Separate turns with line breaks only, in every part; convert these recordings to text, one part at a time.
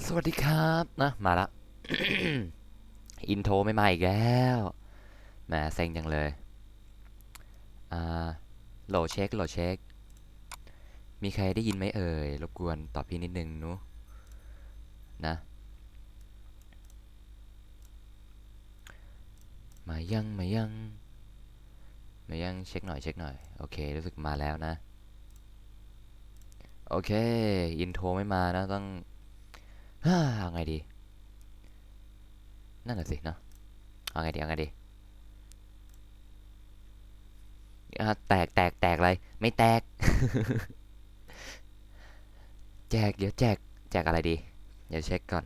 สวัสดีครับนะมาละ อินโทรไม่มาอีกแล้วแหมเซ็งจังเลยอ่าโหลเช็คโหลเช็คมีใครได้ยินไหมเอ่ยรบกวนตอบพี่นิดนึงนุนะมายังเช็คหน่อยเช็คหน่อยโอเครู้สึกมาแล้วนะโอเคอินโทรไม่มานะต้องเอาไงดีนั่นแหละสิเนาะเอาไงดีแตกอะไรไม่แตกเดี๋ยวแจกอะไรดีเดี๋ยวเช็คก่อน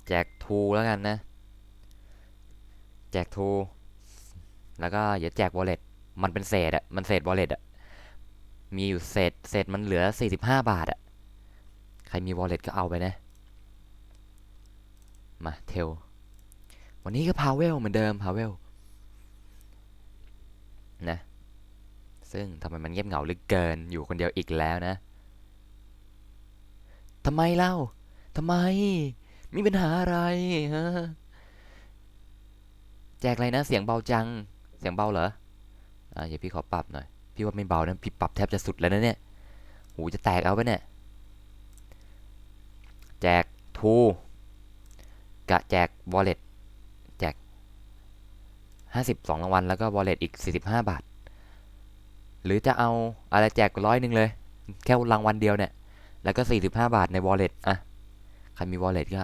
แจกทูแล้วกันนะแจกทูแล้วก็เดี๋ยวแจกวอลเล็ตมันเป็นเศษอะมันเศษวอลเล็ตอะ มีอยู่เศษมันเหลือ45 บาทอะใครมีวอลเล็ตก็เอาไปนะมาเทลวันนี้ก็พาเวลเหมือนเดิมพาเวลนะซึ่งทำไมมันเงียบเหงาเหลือเกินอยู่คนเดียวอีกแล้วนะทำไมเล่าทำไมมีปัญหาอะไรฮะแจกอะไรนะเสียงเบาจังเสียงเบาเหรอเดี๋ยวพี่ขอปรับหน่อยพี่ว่าไม่เบานะพี่ปรับแทบจะสุดแล้วนะเนี่ยหูจะแตกเอาไปเนี่ยแจกทูกะแจกวอลเล็ตแจก52 รางวัลแล้วก็วอลเล็ตอีก45 บาท หรือจะเอาอะไรแจก100เลยแค่รางวัลเดียวเนี่ยแล้วก็45 บาทใน wallet อ่ะใครมี wallet ก็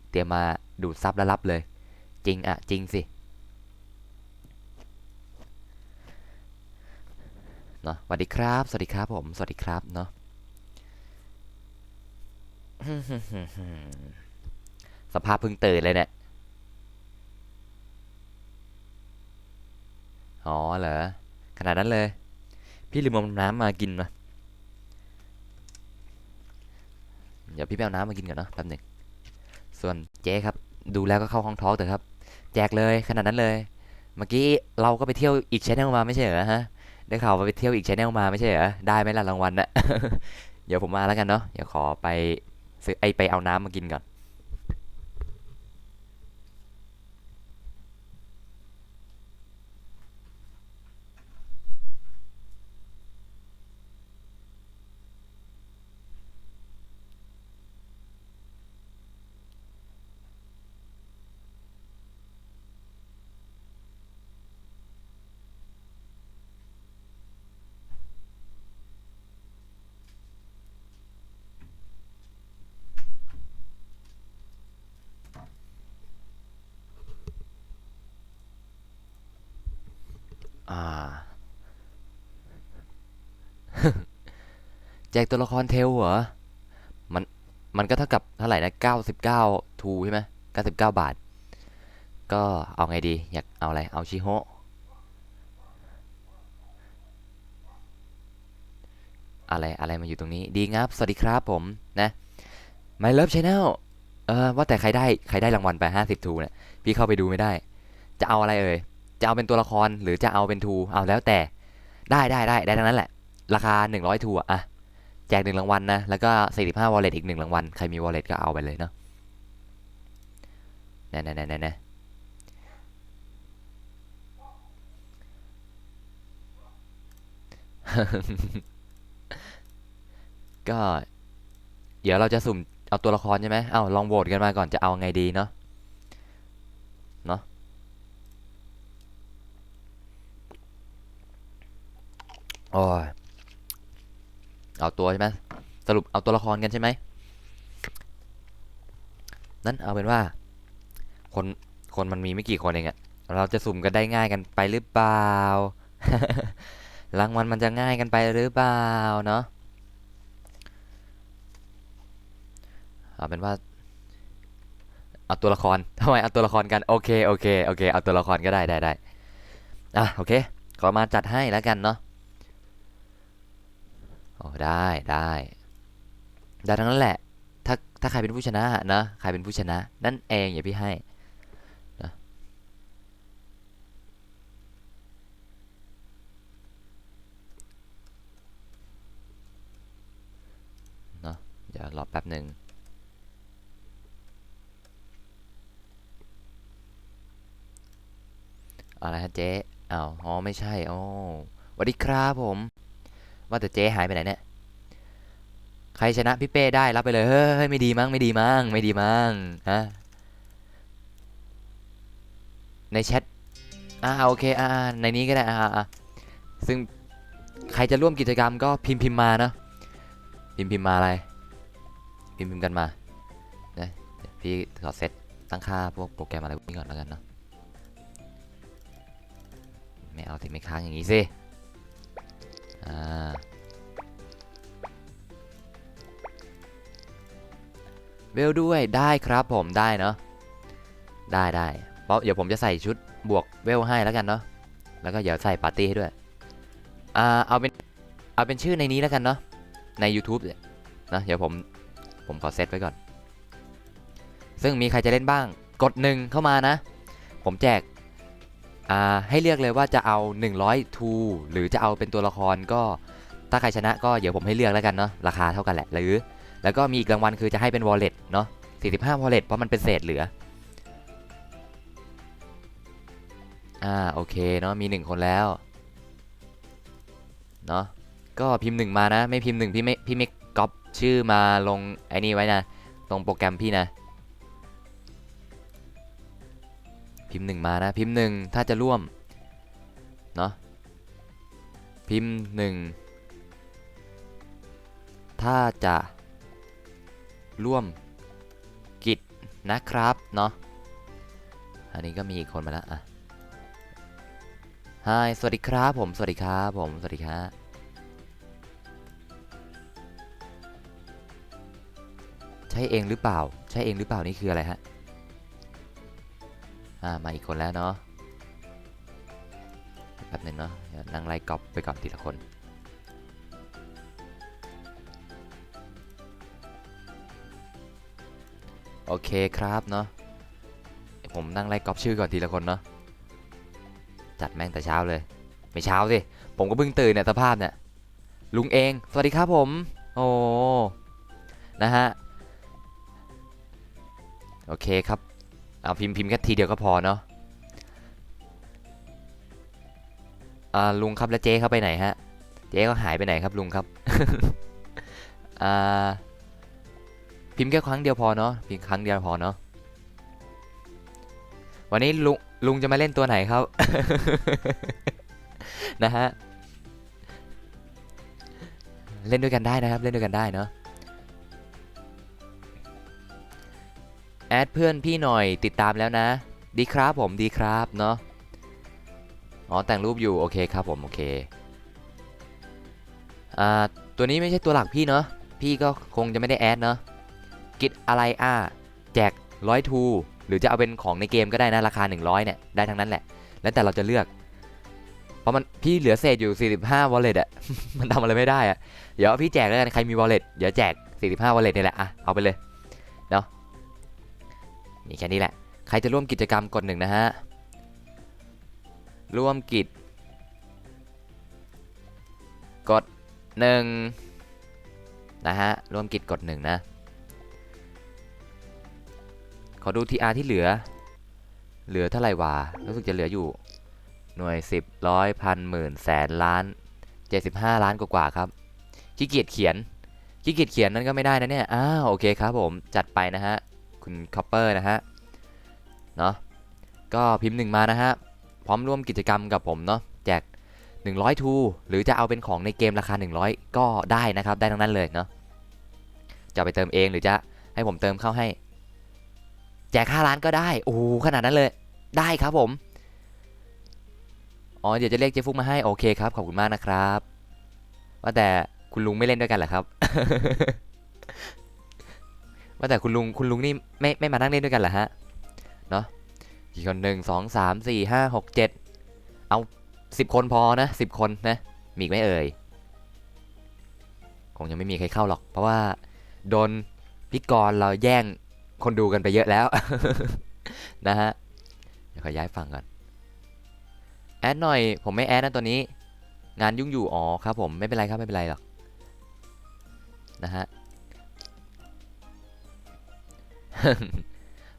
เตรียมมาดูดซับแล้วรับเลยจริงอ่ะจริงสิเนาะสวัสดีครับสวัสดีครับผมสวัสดีครับเนาะสภาพเพิ่งตื่นเลยเนี่ยอ๋อเหรอขนาดนั้นเลยพี่ลืมเอาน้ำมากินมาเดี๋ยวพี่ไปเอาน้ำมากินก่อนเนาะแป๊บหนึ่งส่วนเจ๊ครับดูแล้วก็เข้าห้องทอล์กเถอะครับแจกเลยขนาดนั้นเลยเมื่อกี้เราก็ไปเที่ยวอีกชแนลมาไม่ใช่เหรอฮะได้ข่าวว่าไปเที่ยวอีกชแนลมาไม่ใช่เหรอได้ไหมล่ะรางวัลน่ะ เดี๋ยวผมมาแล้วกันเนาะเดี๋ยวขอไปซื้อไปเอาน้ำมากินก่อนอ่าแจกตัวละครเทลเหรอมันมันก็เท่ากับเท่าไหร่นะ99ทูใช่ไหม99 บาทก็เอาไงดีอยากเอาอะไรเอาชิโฮะอะไรมาอยู่ตรงนี้ดีครับสวัสดีครับผมนะ My Love Channel ว่าแต่ใครได้รางวัลไป50ทูเนี่ยพี่เข้าไปดูไม่ได้จะเอาอะไรเอ่ยจะเอาเป็นตัวละครหรือจะเอาเป็นทูเอาแล้วแต่ได้ทั้งนั้นแหละราคา100ทูอะแจก1 รางวัลนะแล้วก็45วอลเล็ตอีก1 รางวัลใครมีวอลเล็ตก็เอาไปเลยเนาะแน่ก็เดี๋ยวเราจะสุ่มเอาตัวละครใช่ไหมเอาลองโหวตกันมาก่อนจะเอาไงดีเนาะเนาะโอ้ยเอาตัวใช่ไหมสรุปเอาตัวละครกันใช่ไหมนั้นเอาเป็นว่าคนคนมันมีไม่กี่คนเองอะเราจะสุ่มกันได้ง่ายกันไปหรือเปล่ารางวัลมันจะง่ายกันไปหรือเปล่าเนาะเอาเป็นว่าเอาตัวละครทำไมเอาตัวละครกันโอเคเอาตัวละครก็ได้โอเคขอมาจัดให้แล้วกันเนาะโอ้ได้ทั้งนั้นแหละถ้าใครเป็นผู้ชนะนะใครเป็นผู้ชนะนั่นเองอย่าพี่ให้นะเนาะเดี๋ยวรอแป๊บหนึ่ง อะไรฮะเจ๊อ้าวอ๋อไม่ใช่โอ้สวัสดีครับผมว่าแต่เจ๊หายไปไหนเนี่ยใครชนะพี่เป้ได้รับไปเลยเฮ้ยไม่ดีมั้งไม่ดีมั้งไม่ดีมั้งฮะในแชทโอเคในนี้ก็ได้ซึ่งใครจะร่วมกิจกรรมก็พิมพ์มาเนาะพิมพ์มาอะไรพิมพ์กันมานะเดี๋ยวพี่ขอเซตตั้งค่าพวกโปรแกรมอะไรพวกนี้ก่อนแล้วกันเนาะไม่เอาสิไม่ค้างอย่างนี้สิอ่าเวลด้วยได้ครับผมได้เนาะได้เพราะเดี๋ยวผมจะใส่ชุดบวกเวลให้แล้วกันเนาะแล้วก็เดี๋ยวใส่ปาร์ตี้ให้ด้วยเอาเป็นชื่อในนี้แล้วกันเนาะใน YouTube เนี่ยนะเดี๋ยวผมขอเซตไว้ก่อนซึ่งมีใครจะเล่นบ้างกดหนึ่งเข้ามานะผมแจกให้เลือกเลยว่าจะเอา100ทูหรือจะเอาเป็นตัวละครก็ถ้าใครชนะก็เดี๋ยวผมให้เลือกแล้วกันเนาะราคาเท่ากันแหละหรือแล้วก็มีอีกรางวัลคือจะให้เป็น wallet เนาะ45 wallet เพราะมันเป็นเศษเหลือโอเคเนาะมี1คนแล้วเนาะก็พิมพ์1มานะไม่พิมพ์1พี่ไม่ก๊อปชื่อมาลงไอ้นี่ไว้นะตรงโปรแกรมพี่นะพิมพ์1มานะพิมพ์1ถ้าจะร่วมเนาะพิมพ์1ถ้าจะร่วมกิจนะครับเนาะอันนี้ก็มีอีกคนมาแล้วฮายสวัสดีครับผมสวัสดีครับผมสวัสดีครับใช่เองหรือเปล่าใช่เองหรือเปล่านี่คืออะไรฮะมาอีกคนแล้วเนาะแป๊บนึงเนาะนั่งไล่ก๊อปไปก่อนทีละคนโอเคครับเนาะผมนั่งไล่ก๊อปชื่อก่อนทีละคนเนาะจัดแม่งแต่เช้าเลยไม่เช้าสิผมก็เพิ่งตื่นเนี่ยสภาพเนี่ยลุงเองสวัสดีครับผมโอ้นะฮะโอเคครับเอาพิมพ์แค่ทีเดียวก็พอเนาะลุงครับแล้วเจ๊เขาไปไหนฮะเจ๊ก็หายไปไหนครับลุงครับอ่าพิมพ์แค่ครั้งเดียวพอเนาะพิมพ์ครั้งเดียวพอเนาะวันนี้ลุงจะมาเล่นตัวไหนครับ นะฮะเล่นด้วยกันได้นะครับเล่นด้วยกันได้เนาะแอดเพื่อนพี่หน่อยติดตามแล้วนะดีครับผมดีครับเนาะอ๋อแต่งรูปอยู่โอเคครับผมโอเคตัวนี้ไม่ใช่ตัวหลักพี่เนาะพี่ก็คงจะไม่ได้แอดเนาะกิจอะไรแจก100ทูหรือจะเอาเป็นของในเกมก็ได้นะราคา100เนี่ยได้ทั้งนั้นแหละแล้วแต่เราจะเลือกเพราะมันพี่เหลือเศษอยู่45 wallet อะ มันทำอะไรไม่ได้อะเดี๋ยวพี่แจกแล้วกันใครมี wallet เดี๋ยวแจก45 wallet นี่แหละเอาไปเลยเนาะมีแค่นี้แหละใครจะร่วมกิจกรรมกดหนึ่งนะฮะร่วมกิจกดหนึ่งนะฮะร่วมกิจกดหนึ่งนะขอดูทีอาร์ที่เหลือเท่าไหร่วะรู้สึกจะเหลืออยู่หน่วย10ร้อยพันหมื่นแสนล้าน75 ล้านกว่าครับขี้เกียจเขียนนั่นก็ไม่ได้นะเนี่ยโอเคครับผมจัดไปนะฮะคุณคอปเปอร์นะฮะเนาะก็พิมพ์1มานะฮะพร้อมร่วมกิจกรรมกับผมเนาะแจก100ทูหรือจะเอาเป็นของในเกมราคา100ก็ได้นะครับได้ทั้งนั้นเลยเนาะจะไปเติมเองหรือจะให้ผมเติมเข้าให้แจก5 ล้านก็ได้โอ้ขนาดนั้นเลยได้ครับผมอ๋อเดี๋ยวจะเรียกเจ๊ฟุกมาให้โอเคครับขอบคุณมากนะครับว่าแต่คุณลุงไม่เล่นด้วยกันเหรอครับ ว่าแต่คุณลุงนี่ไม่มานั่งเล่นด้วยกันเหรอฮะเนาะกี่คน1 2 3 4 5 6 7เอา10 คนพอนะ10 คนนะมีอีกไหมเอ่ยคงยังไม่มีใครเข้าหรอกเพราะว่าโดนพิกรเราแย่งคนดูกันไปเยอะแล้ว นะฮะเดี๋ยวขอย้ายฝั่งก่อนแอดหน่อยผมไม่แอดนะตัวนี้งานยุ่งอยู่อ๋อครับผมไม่เป็นไรครับไม่เป็นไรหรอกนะฮะ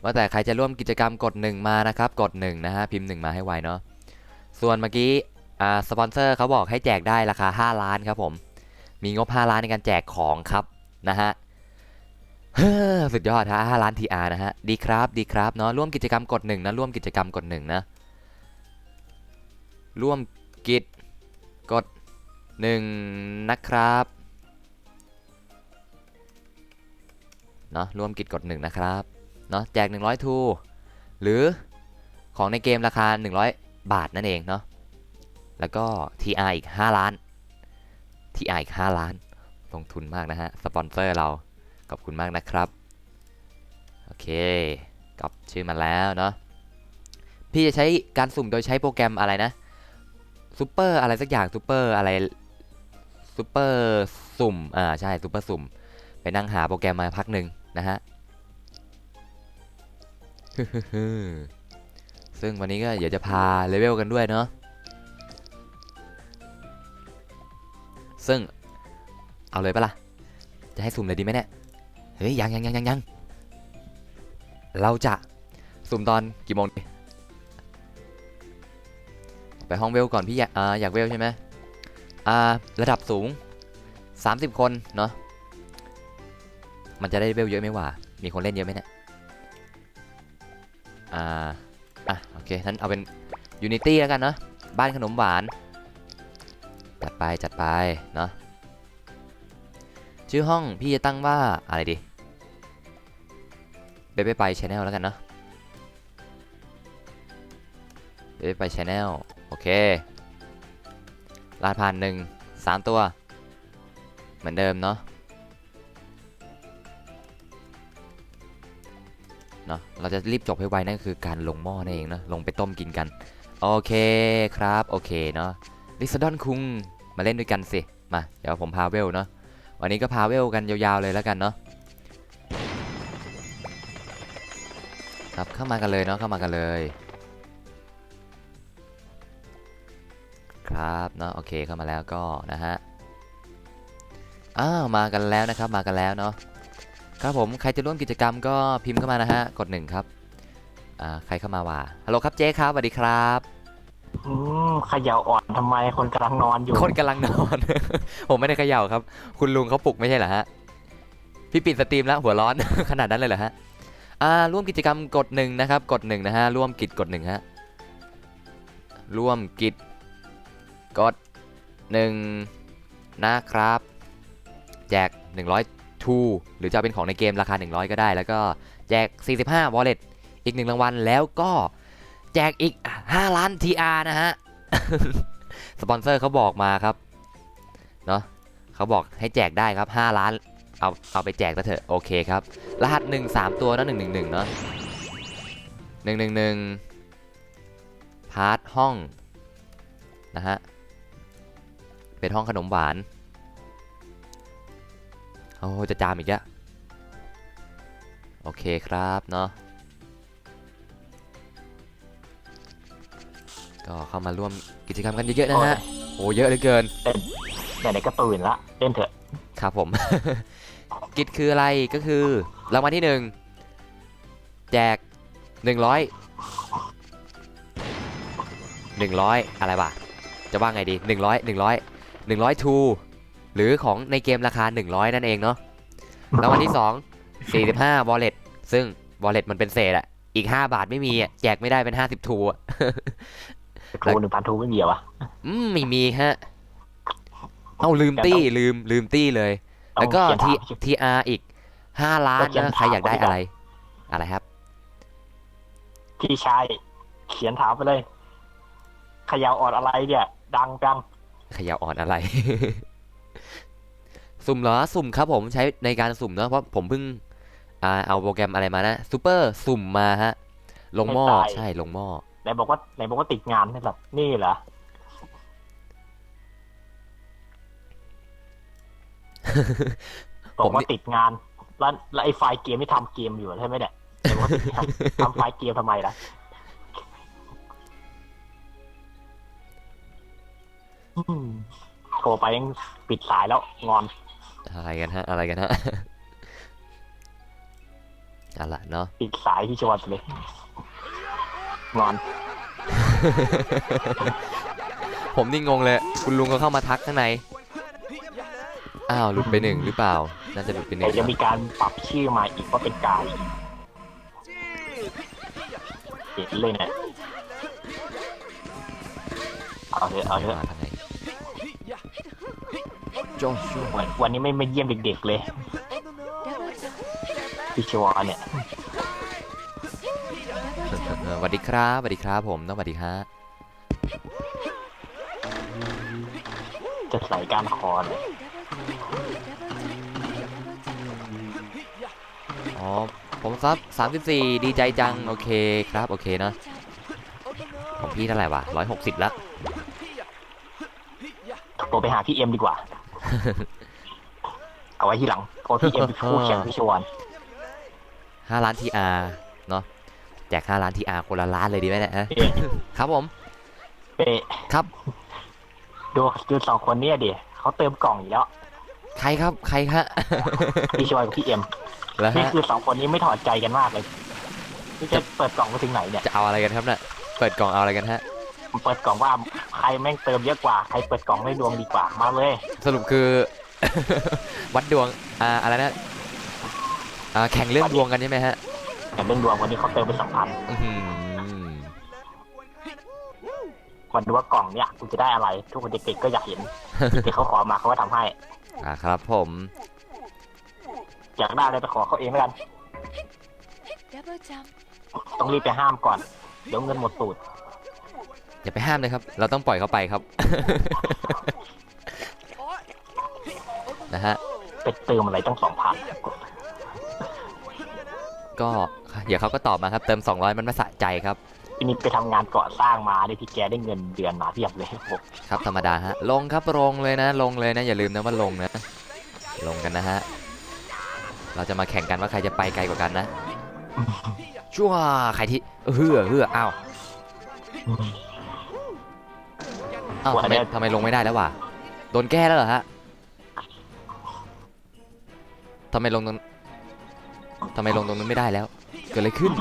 ว่าแต่ใครจะร่วมกิจกรรมกด1มานะครับกด1นะฮะพิมพ์1มาให้ไวเนาะ ส่วนเมื่อกี้สปอนเซอร์เขาบอกให้แจกได้ราคา5 ล้านครับผมมีงบ5 ล้านในการแจกของครับนะฮะสุดยอดฮะ5 ล้าน TR นะฮะดีครับดีครับเนาะร่วมกิจกรรมกด1นะร่วมกิจกรรมกด1นะร่วมกิจกด1นะครับเนาะร่วมกิจกด1นะครับเนาะแจก100ทูหรือของในเกมราคา100 บาทนั่นเองเนาะแล้วก็ TR อีก5 ล้าน TR อีก5 ล้านลงทุนมากนะฮะสปอนเซอร์เราขอบคุณมากนะครับโอเคกรอบชื่อมาแล้วเนาะพี่จะใช้การสุ่มโดยใช้โปรแกรมอะไรนะซูเปอร์อะไรสักอย่างซูเปอร์อะไรซูเปอร์สุ่มใช่ซูเปอร์สุ่มไปนั่งหาโปรแกรมมาพักหนึ่งนะฮะ ซึ่งวันนี้ก็เดี๋ยวจะพาเลเวลกันด้วยเนาะซึ่งเอาเลยปะล่ะจะให้สุ่มเลยดีไหมเนี่ยเฮ้ยยังเราจะสุ่มตอนกี่โมงดีไปห้องเวลก่อนพี่อยากเวลใช่ไหมระดับสูง30 คนเนาะมันจะได้เวลเยอะไหมวะมีคนเล่นเยอะไหมเนี่ยโอเคงั้นเอาเป็น Unity แล้วกันเนาะบ้านขนมหวานจัดไปเนาะชื่อห้องพี่จะตั้งว่าอะไรดีเบไป Channel แล้วกันเนาะเบไป Channel โอเครหัสผ่าน3 ตัวเหมือนเดิมเนาะเราจะรีบจบให้ไวนั่นคือการลงหม้อนั่นเองเนาะลงไปต้มกินกันโอเคครับโอเคเนาะลิซาดอนคุงมาเล่นด้วยกันสิมาเดี๋ยวผมพาเวลเนาะวันนี้ก็พาเวลกันยาวๆเลยแล้วกันเนาะครับเข้ามากันเลยเนาะเข้ามากันเลยครับเนาะโอเคเข้ามาแล้วก็นะฮะมากันแล้วนะครับมากันแล้วเนาะครับผมใครจะร่วมกิจกรรมก็พิมพ์เข้ามานะฮะกด1ครับใครเข้ามาว่าฮัลโหลครับเจ๊ครับสวัสดีครับ
เขย่าอ่อนทำไมคนกำลังนอนอยู่
คนกำลังนอน ผมไม่ได้เขย่าครับคุณลุงเขาปลุกไม่ใช่เหรอฮะพี่ปิดสตรีมแล้วหัวร้อน ขนาดนั้นเลยเหรอฮะร่วมกิจกรรมกด1นะครับกด1นะฮะร่วมกิจกด1ฮะร่วมกิจกด1นะครับแจก100ทูหรือจะเป็นของในเกมราคา100ก็ได้แล้วก็แจก45 wallet อีก1 รางวัลแล้วก็แจกอีก5 ล้าน TR นะฮะ สปอนเซอร์เขาบอกมาครับเนาะเขาบอกให้แจกได้ครับ5 ล้านเอาไปแจกซะเถอะโอเคครับรหัส1 3 ตัวนะ111เนาะ111พาร์ทห้องนะฮะเป็นห้องขนมหวานโอ้จะจามอีกแล้วโอเคครับเนาะก็เข้ามาร่วมกิจกรรมกันเยอะๆนะฮะโอ้เยอะเหลือเกิน
ไหนๆก็ตื่นละเล่นเถอะ
ครับผม กิจคืออะไรก็คือรางวัลที่1แจก100อะไรวะจะว่าไงดี100ทูหรือของในเกมราคา100นั่นเองเนาะรางวัลที่2 45 wallet ซึ่ง wallet มันเป็นเศษอะอีก5 บาทไม่มีอะแจกไม่ได้เป็น50ทูอะ
ทู1,000ทูไม่มีวะ
ไม่มีฮะเอาลืมตี้เลยแล้วก็TRอีก5 ล้านนะใครอยากได้อะไรครับ
พี่ชายเขียนถามไปเลยเขย่าอ่อนอะไรเนี่ยดังจัง
เขย่าอ่อนอะไร สุ่มเหรอสุ่มครับผมใช้ในการสุ่มเนาะเพราะผมเพิ่งเอาโปรแกรมอะไรมานะซูเปอร์สุ่มมาฮะลงหม้อใช่ลงหม้อ
ไหนบอกว่าติดงานนี่แบบนี่เหรอบอกว่าติดงานแล้วไอ้ไฟล์เกมที่ทำเกมอยู่ใช่ไหมเนี่ยทำไฟล์เกมทำไมล่ะโทรไปยังปิดสายแล้วงอน
อะไรกันฮะอะไรเนาะ
ปิดสายที่ชวนเลยงอน
ผมนี่งงเลยคุณลุงก็เข้ามาทักข้างในอ้าวหลุดไปหนึ่งหรือเปล่าน่าจะหลุดไปหนึ่
เดี๋ย
ง
วจะมีการปรับชื่อมาอีกว่าเป็นกายเห็นเลยเนี่ยเอาเถอะเอาเถอะ
มาทางไหนโจโจ
วันนี้ไม่เยี่ยมเด็กๆเลยพี่ชวาเนี่ย
สวัสดีครับสวัสดีครับผมต้องสวัสดีฮะ
จะใส่การคอเลย
อ๋อผมซับ34ดีใจจังโอเคครับโอเคเนอะของพี่เท่าไหร่วะ160แล้ว
โทรไปหาพี่เอ็มดีกว่า เอาไว้ที่หลังโทรพี่เอ็มเป็นคู่แข่งพี่ชวาน
5 ล้าน TR เนาะแจก5 ล้าน TR คนละล้านเลยดีไหมเนี่ยฮะ
เอ๊ะ
ครับผม
เป๊ะ
ครับ
ดูสองคนเนี้เดี๋ยวเขาเติมกล่องอยู่แล้ว
ใครครับใครฮะ
พี่ชวานกับพี่เอ็ม
แล้ว
นี่
ฮะ
คือสองคนนี้ไม่ถอดใจกันมากเลยนี่จะเปิดกล่องไปถึงไหนเนี่ย
จะเอาอะไรกันครับเนี่ยเปิดกล่องเอาอะไรกันฮะ
เปิดกล่องว่าใครแม่งเติมเยอะกว่าใครเปิดกล่องได้ดวงดีกว่ามาเลย
สรุปคือ วัดดวงอะไรนะแข่งเรื่องดวงกันใช่ไหมฮะ
แต่เรื่องดวงวันนี้เขาเติมไป2,000
อื้อหือ
วันดูว่ากล่องเนี่ยกูจะได้อะไร ทุกคนเด็กๆก็อยากเห็น ที่เขาขอมาเขาก็ทำให้
ครับผม
อยากได้อะไรไปขอเขาเองแล้วกัน
Double jump.
ต้องรีบไปห้ามก่อน เดี๋ยวเงินหมดตูด
อย่าไปห้ามเลยครับ เราต้องปล่อยเขาไปครับ นะฮะ
ไปเติมอะไรตั้ง2,000
ก็เดี๋ยวเขาก็ตอบมาครับเติม200มันไม่สะใจครับ
ทีนี้ไปทำงานก่อสร้างมาได้ที่แกได้เงินเดือนมาเพียบเลยโอ้โห
ครับธรรมดาฮะลงครับลงเลยนะลงเลยนะอย่าลืมนะว่าลงนะลงกันนะฮะเราจะมาแข่งกันว่าใครจะไปไกลกว่ากันนะชั่วใครที่เฮืออ้าวทำไมลงไม่ได้แล้ววะโดนแก้แล้วเหรอฮะทำไมลงตรงนั้นไม่ได้แล้วเกิดอะไรขึ้น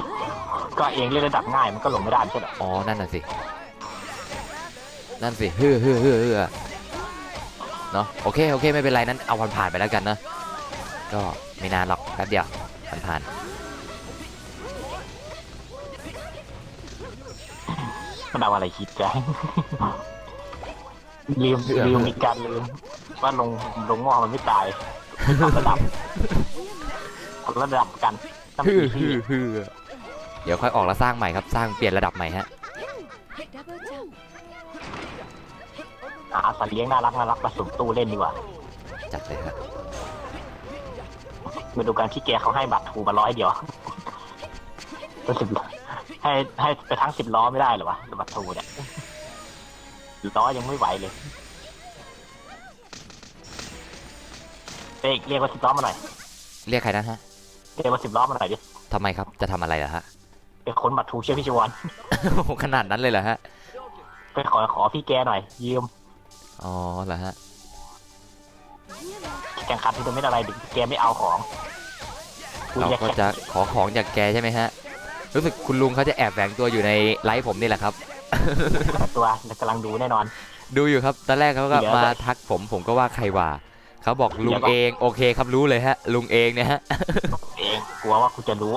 ก็เองเล่นระดับง่ายมันก็ลงไม่ได้ไม่ใช่เหรอ
อ๋อนั่นน่ะสิเฮือเนาะโอเคไม่เป็นไรนั้นเอาผ่านไปแล้วกันนะก็ไม่นานหรอกแป๊บเดียวผ่าน
มันเอาอะไรคิดแก ลืมมีการลืมว่าลงหม้อมันไม่ตายทำระดับกันต้องมีที่
ฮือเดี๋ยวค่อยออกแล้วสร้างใหม่ครับสร้างเปลี่ยนระดับใหม่ฮะ
Double jump.
หาสัตว์เลี้ยงน่ารักมาสุ่มตู้เล่นดีกว่า
จัดเลยครับ
มาดูการที่แกเขาให้บัตรถูมา100 เดียวเป็น10 ให้ไปทั้ง10 ล้อไม่ได้เหรอวะบัตรถูเนี่ยล้อยังไม่ไหวเลยเป๊กเรียกว่า10 ล้อมาหน่อย
เรียกใครนะฮะ
เรียกว่า10 ล้อมาหน่อยดิ
ทำไมครับจะทำอะไรล่ะฮะ
ไปค้นบัตรถูเชื่อพี่ชวน
ขนาดนั้นเลยเหรอฮะ
ไปขอพี่แกหน่อยยืม
อ๋อเหรอฮะ
แข่งขันที่จะไม่อะไรดิแกไม่เอาของ
เราก็จะขอของจากแกใช่ไหมฮะรู้สึกคุณลุงเขาจะแอบแฝงตัวอยู่ในไลฟ์ผมนี่แหละครับ
ตัวกำลังดูแน่นอน
ดูอยู่ครับตอนแรกเขาก็
เดี๋ยว
มาทักผมก็ว่าใครว่าเขาบอกลุ
เดี๋
ง
ยวก่อน
เองโอเคครับรู้เลยฮะลุงเองเนี่ยฮะ
เองกลัวว่ากูจะรู้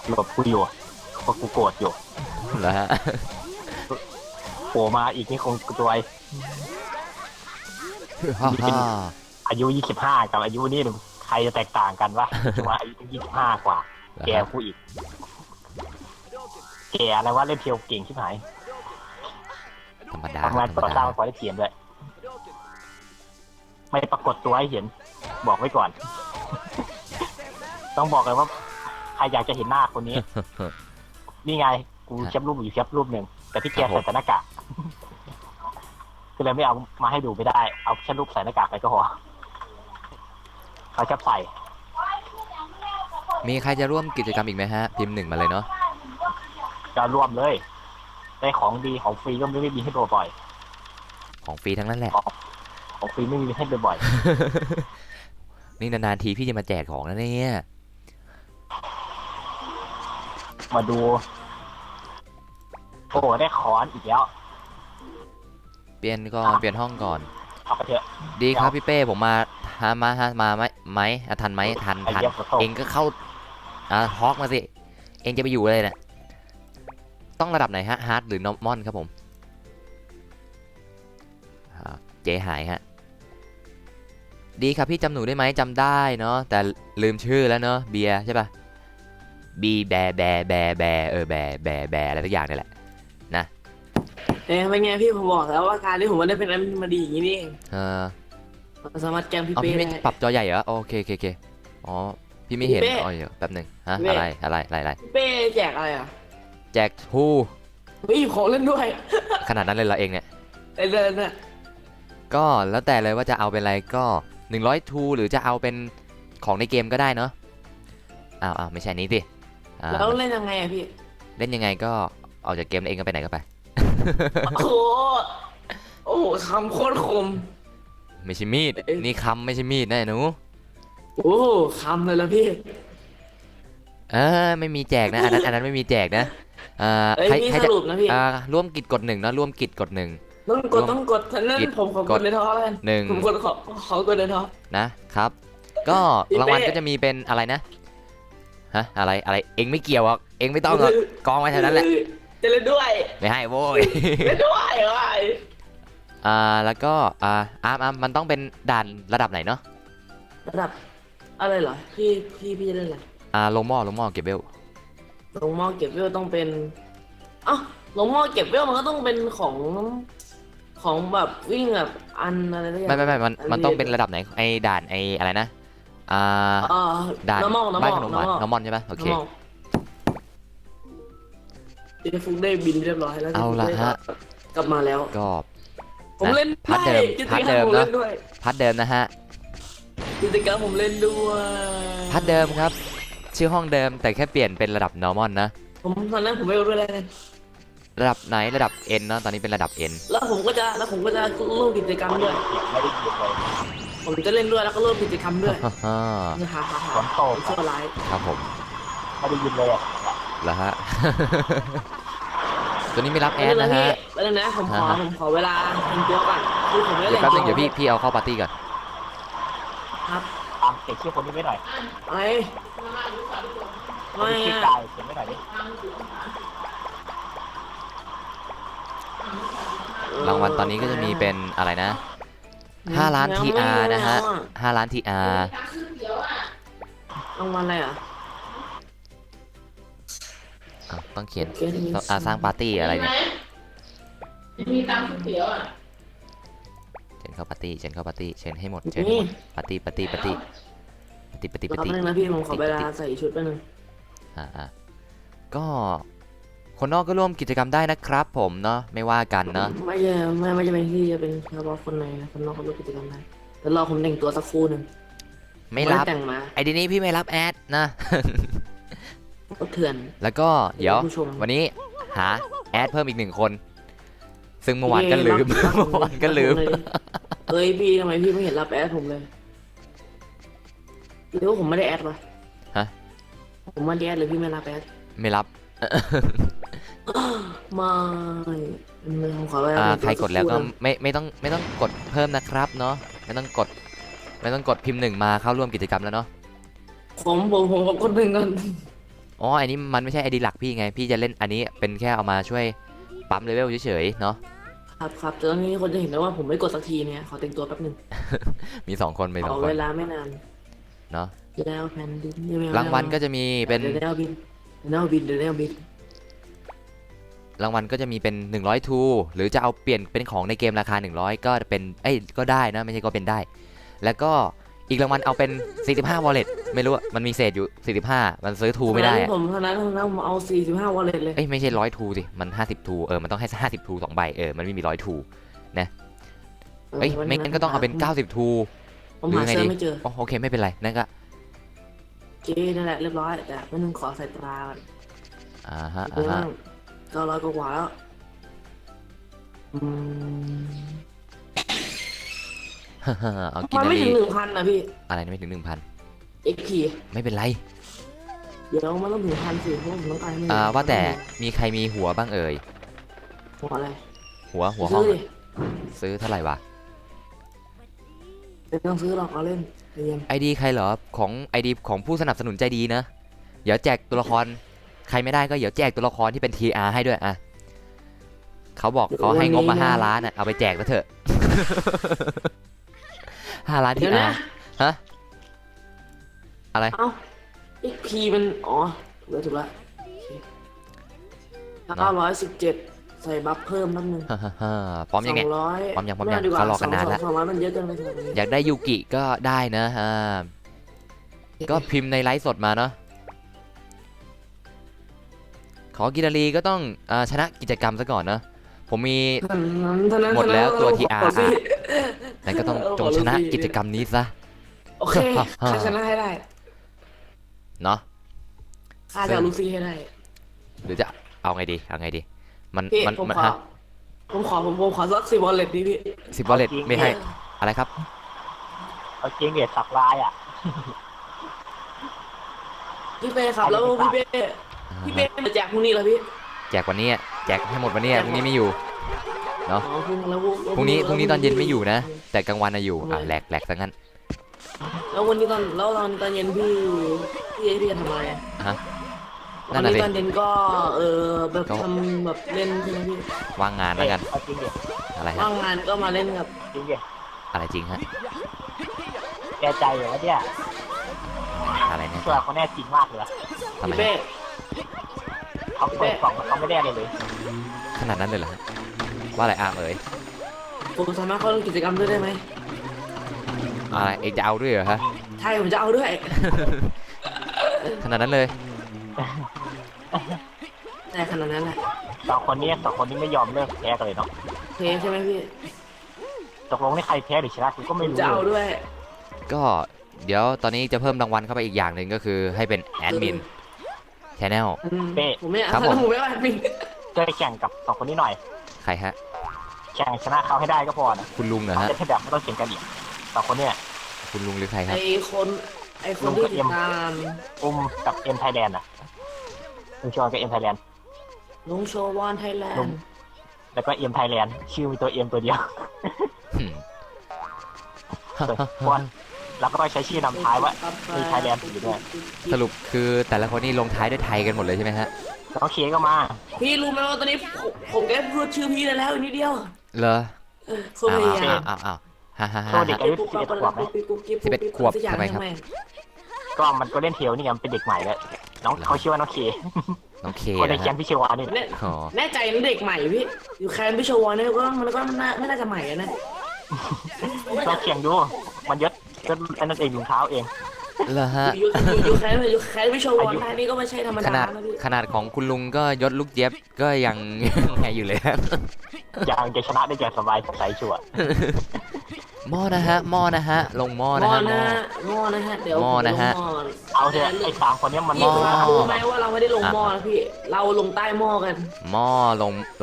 หลบกูอยู่เพราะกูโกรธอยู่
เหรอฮะ
โผล่มาอีกนี่คงตัว
ฮ่าฮ่า
อายุ25กับอายุนี่ใครจะแตกต่างกันวะ ว่าอายุ25 กว่า แกผู้อีก แกอะไรว่าเล่นเพียวเก่งชิบหาย
ธรรมดา
ทำงาน
ธรรม
ก่อสร้า
ดาง
พอได้เกียมด้วยไม่ปรากฏตัวให้เห็น บอกไว้ก่อน ต้องบอกเลยว่าใครอยากจะเห็นหน้าคนนี้ นี่ไง กูแคปรูปอยู่แคปรูปหนึ่งแต่พี่แกใส่แต่หน้ากาก ก็เลยไม่เอามาให้ดูไม่ได้ เอาแค่รูปใส่หน้ากากไปก็พอเขาแคปใส่
มีใครจะร่วมกิจกรรมอีกไหมฮะพิมพ์1มาเลยเนาะ
จะรวมเลย ได้ของดีของฟรีก็ไม่มีให้บ่อย
ของฟรีทั้งนั้นแหละ
ๆของฟรีไม่มีให้บ่อย
นี่นานๆทีพี่จะมาแจกของนะเนี่ย
ๆมาดู โอ้ได้ขอนอีกแล้ว
เปลี่ยนก่อนเปลี่ยนห้องก่อน
เอาไปเถอะ
ดีครับพี่เป้ผมมามาไหมทันไหมทัน
ไอ้เหี้ยฝนตก
เองก็เข้าฮอกมาสิเองจะไปอยู่อะไรเนี่ยต้องระดับไหนฮะฮาร์ดหรือนอร์มอนครับผมเจหายฮะดีครับพี่จำหนูได้ไหมจำได้เนาะแต่ลืมชื่อแล้วเนาะเบียร์ใช่ป่ะบีแบแบแบแบแบแบแบอะไรทุกอย่างนี่แหละ
เป็นไงพี่ผมบอกแล้วว่าการที่ผมได้เป็นอันมาดีอย่างนี้นี่เอง
เออ
มันสามารถแกล้งพี่
เอา
เป้
พี่ไม่
ได้
ปรับจอใหญ่เหรอโอเคอ๋อพี่ไม่เห็น
พี่เป้
อ๋อเดี๋ยวแป๊บหนึ่งฮะ
พี่เป้
อะไร
พี่เป้แจกอะไรอ่ะ
แจกทู
มีของเล่นด้วย
ขนาดนั้นเลยเหรอเองเนี่ย
ไอ้เดินน่ะ
ก็แล้วแต่เลยว่าจะเอาเป็นอะไรก็100ทูหรือจะเอาเป็นของในเกมก็ได้เนาะอ้าวไม่ใช่นี้สิอ่า
แล้วเล่นยังไงอ่ะพี่
เล่นยังไงก็ออกจากเกมแล้วเองก็ไปไหนก็ไป
โอ้โหโอ้โหคำโคตรคม
ไม่ใช่มีดนี่คำไม่ใช่มีดนะหนู
โอ้โหคำเลยละพี่
ไม่มีแจกนะอันนั้นไม่มีแจกนะ
เอ้ยพี่
ใคร
ส
จะ
รุปนะพี่
ร่วมกิจกด1เนาะร่วมกิจกด1
ต้องกดฉะนั้นผมขอกดในท้อแล้วกัน
หนึ่ง
ผมขอกดในท้อ
นะครับ ก็
พี่เป้
รางวัลก็จะมีเป็นอะไรนะฮะอะไรเองไม่เกี่ยวหรอกเองไม่ต้องหรอกกองไว้เท่านั้นแหละ
จะเล่นด้วย
ไม่ให้โว้ย
เล่นด้วยเว้ย
แล้วก็มันต้องเป็นด่านระดับไหนเนาะ
ระดับอะไรเหรอพี่จะเล่นอะไร
ลงหม้อเก็บเวล
ลงหม้อเก็บเวลต้องเป็นอ้าวลงหม้อเก็บเวลมันก็ต้องเป็นของแบบวิ่งแบบอันอะไรสักอย่าง
ไม่มันต้องเป็นระดับไหนไอ้ด่านไอ้อะไรนะด่าน
น้ำมอง
บ้านขนมหวานน้ำมอนใช่ไหมโอเค
เจฟุกได้บินเรียบร้อยแล้ว
เอาละฮะ
กลับมาแล้ว
ก็
ผมเล่น
พัดเดิม
กิจ
พัด
กร
เดิ
รม
ม
ผม
เนอะ
เล่นด้วย
พัดเดิมนะฮะ
กิจกรรมผมเล่นด้วย
พัดเดิมครับชื่อห้องเดิมแต่แค่เปลี่ยนเป็นระดับ normal นะ
ผมตอนนั้นผมไม่รู้ด้วยเลย
ระดับไหนระดับ N เนาะตอนนี้เป็นระดับ N
แล้วผมก็จะร่วมกิจกรรมด้วย
ไม่ได้ยินเลย
ผมจะเล่นด้วยแล้วก็ร่วมกิจกรรมด้วย
ฮ่า
ฮ่า
ฝนตก
ชั่วร้าย
ครับผม
ไม่ได้ยินเลยอ่ะ
แล้วฮะ ตัวนี้ไม่รับแอดนะฮะ
แล้วนะผมขอเวลาเป็นตัวก่อนคือผมไม่
เดี๋
ได้
ยวแป๊บนึง
เล่
เดี๋ยวพี่เอาเข้าปาร์ตี้ก่อน
ครับ
ตามเก็บชื่อคนนี้ไว้หน่อย
อะไร
คน
ไม่
ที่ชื่อ
อะ
กายเก็บไว้หน่อยดิ
รางวัลตอนนี้ก็จะมีเป็นอะไรนะ5 ล้าน TR นะฮะ5 ล้าน TR
รางวัลอะไรอ่ะ
ต้องเขียนต้องสร้างปาร์ตี้อะไรเนี่ย
มีตังค์ก๋วยเตี๋ยวอ่ะ
เชิญเข้าปาร์ตี้เชิญให้หมดปาร์ตี้
รอบนึงนะพี่ผมขอเวลาใส่ชุดไปหนึ่ง
ก็คนนอกก็ร่วมกิจกรรมได้นะครับผมเนาะไม่ว่ากันเนาะ
ไม่จะเป็นที่จะเป็นเฉพาะคนในนะคนนอกเขาร่วมกิจกรรมได้แต่รอผมแต่งตัวสักครู่หนึ่ง
ไม่รับ
แต่งมา
ไอดีนี้พี่ไม่รับแอดนะ
ก็เถื่อน
แล้วก็เดี๋ยว
ผู้ชม
วันนี้หาแอดเพิ่มอีก1 คน ซึ่งเมื่อวานก็ลืม เมื่อวานก็ลืม
เฮ้ยพี่ทำไมพี่ไม่เห็นรับแอดผมเลยหรือว่าผมไม่ได้แอดวะ
ฮะ
ผมไม่ได้แอดเลยพี่ไม่รับแอด
ไม่รับ
ไม่ผมขอเวลา
ใครกดแล้วก็ไม่ต้องกดเพิ่มนะครับเนาะไม่ต้องกดพิมพ์1มาเข้าร่วมกิจกรรมแล้วเนาะ
ผมคนหนึ่งก่อน
อ๋ออันนี้มันไม่ใช่ไอดีหลักพี่ไงพี่จะเล่นอันนี้เป็นแค่เอามาช่วยปั๊มเลเวลเฉยๆเนาะ
ครับแต่ตอนนี้คนจะเห็นได้ว่าผมไม่กดสักทีเนี่ยขอแต่งตัวแป๊บหนึง
มี2 คนไป
ขอ
2 คน
เวลาไม่นาน
เนาะ
แล้วแผ่นดิน
รางวัลก็จะมีเป็น
เดี๋ยวแนวบิน
รางวัลก็จะมีเป็น100ทูหรือจะเอาเปลี่ยนเป็นของในเกมราคา100ก็เป็นก็ได้นะไม่ใช่ก็เป็นได้ แล้วก็อีกรางวัลเอาเป็น45 wallet ไม่รู้อะมันมีเศษอยู่45มันซื้อทูไม่ได้อะ
ผมเท่านั้นผมเอา45 wallet เลย
ไม่ใช่100ทูสิมัน50ทูมันต้องให้50ทู2 ใบมันไม่มี100ทูนะไม่งั้นก็ต้องเอาเป็น90ทู
ผมหาเสื้อไม่เจอ
โอเคไม่เป็นไรนั่นก็
เจนั่นแหละเรียบร้อยแต่ไม่นึงขอใส่ตราก่อน
ฮะ
900กว่าแล้ว
เอากิน
มัน
นา
ไม่
ลี
ถึง 1,000นะพี่
อะไรไม่ถึง
XP
1,000ไม่เป็นไร
เดี๋ยวมันต้องถึง1,000สิเพราะผมต้องการให้มัน
ว่าแต่มีใครมีหัวบ้างเอ่ย
หัวอะไร
หัวห้อง
ซื้อดิ
ซื้อเท่าไหร่วะ
ไม่ต้องซื้อหรอกเอาเล่นเรียน
ไอดีใครเหรอของไอดีของผู้สนับสนุนใจดีนะเดี๋ยวแจกตัวละครใครไม่ได้ก็เดี๋ยวแจกตัวละครที่เป็น TR ให้ด้วยอ่ะเขาบอกเขาให้งบมา5 ล้านอ่ะเอาไปแจกแล้วเถอะ 5 ล้าน
เดี๋ยว
TR
นะ
ฮะอะไร
เอ้า XP มันอ๋อถูกแล้ว917ใส่บัฟเพิ่มนิดนึง
พร้อมยังเนี่ย
200
พร้อมยัง
ไม่ดีกว่า
เขารอกันนานแล้ว
200มันเยอะเกินไปสำหรับผม
อยากได้ยูกิก็ได้นะก็พิมพ์ในไลฟ์สดมาเนาะขอกินารีก็ต้องชนะกิจกรรมซะก่อนเนาะผมมี หมดแล้วตัว TR
ขอสิ
นั่นก็ต้องจงชนะกิจกรรมนี้ซะ
โอเคข้าชนะให้ได้
เนาะ
ข้าจะเอาลูฟี่ให้ได้
หรือจะเอาไงดีมัน
พี่
มัน
ผม
มัน
ขอ
ฮะ
ผมขอสัก10 wallet ดิพี่
10 wallet ไม่ให้อะไรครับ
เอาจริงเด็ดสักลายอ่ะ
พี่เป้ครับแล้วพี่เป้มาแจกพรุ่งนี้เหรอพี่
แจกวันนี้อะแจกให้หมดวันนี้อะพรุ่งนี้ไม่อยู่
อ๋อพรุ่งแล้ว
พรุ่งนี้ตอนเย็นไม่อยู่นะ แต่กลางวันน่ะอยู่แหลกซะงั้น
แล้ววันนี้ตอนเย็นพี่จะทำอะไรอะ
ฮะ
ต
นั่
อน
นน่ะ
นี้
สิ
ตอนเย็นก็แบบทำแบบเล่นใช่ไหมพี่
วางงานแล้วกัน
เอาจริงเด็ด
อะไรฮะ
ว่างงานก็มาเล่นกับ
จริงเด็ด
อะไรจริงฮะ
แกใจเหรอเนี่ย
อะไรเนี่ย
เพื่อเขาแน่จริงมากเลยอะ
ทำไม
พี่เป้
ฮะ
เขาเปิดกล่องแล้วเขาไม่ได้เลย
ขนาดนั้นเลยเหรอฮะว่าอะไรอาร์มเอ๋ย
ผมสามารถเข้าร่วมกิจกรรมด้วยได้ไหม
อะไรเอกจะเอาด้วยเหรอฮะ
ใช่ผมจะเอาด้วย
ขนาดนั้นเลย
แต่ขนาดนั้นแหละ
สองคนนี้ไม่ยอมเลิกแพ้กันเลยเนาะ
เพใช่ไหมพี่
ตกลงนี่ใครแพ้หรือชนะกูก็
ผ
ไม่
ม
รู้
จะเอาด้วย
ก็เดี๋ยวตอนนี้จะเพิ่มรางวัลเข้าไปอีกอย่างหนึ่งก็คือให้เป็นแอดมินชแนล
ผมไม่
ครับผม
ผมไม่ว่าพี่
จะไปแข่งกับสองคนนี้หน่อย
ใครฮะ
แข่งชนะเขาให้ได้ก็พอนะ
คุณลุงเหรอฮะ
จะได้แบบไม่ต้องเขียนกันอีกสองคนเนี่ย
คุณลุงหรือใครครับ
ไอคนที่ติดตาม
อุ้มกับเอ็มไทยแลนด์อ่ะลุงชวนกับเอ็มไทยแลนด์
ลุงโชว์วอนไทยแลนด์
แล้วก็เอ็มไทยแลนด์ชื่อมีตัวเอ็มตัวเดียว ส่วนแล้วก็ต้องใช้ชื่อนำท้ายว่ามีไทยแลนด์อยู่ด้วย
สรุปคือแต่ละคนนี่ลงท้ายด้วยไทยกันหมดเลยใช่ไหมฮะ
น้องเคก็มา
พี่รู้ไหมว่าตอนนี้ผมแค่พูดชื่อพี่ได้แล้วอีกนิดเดียว
เหรอ
คุณพยายาม
อ้าวฮ่า
โชว์เด็กอายุ11 ขวบไหม
11 ขวบทำไมครับ
ก็มันก็เล่นเทลนี่ไงมันเป็นเด็กใหม่แล้วน้องเขาชื่อว่าน้องเค
น้องเค
คนใน
นะ
แก๊
ฮะ
งพี่เชวานี่
เนี่ย
อ๋อ
แน่ใจนะเด็กใหม่พี่อยู่แคนพี่โชว์วอนเนี่ยก็มันไม่น่าจะใหม่นะ
ลองเขียงดู มันยศอันนั้นเองถุงเท้าเอง
เหรอฮะ
อยู่แคนพี่โชว์วอนท่านี้ก็ไม่ใช่ธรรม
ข
ดา
นาด
นะพี่
ขนาดของคุณลุงก็ยศลูกเจี๊ยบก็ยัง ไงอยู่เลยฮะ
อย่างจะชนะได้อย่างสบายใสชัวร์
หม้อนะฮะลงหม้อ
ห
นะ
ม้อ
ฮะ
นะหม้อนะฮะเดี๋ยว
หม้อนะฮะ
เอาเถอะไอ้สามคนนี้มัน
หม้อ
รู้ไหมว่าเราไม่ได้ลงหม้อนะพี่เราลงใต้หม้อกัน
หม้อ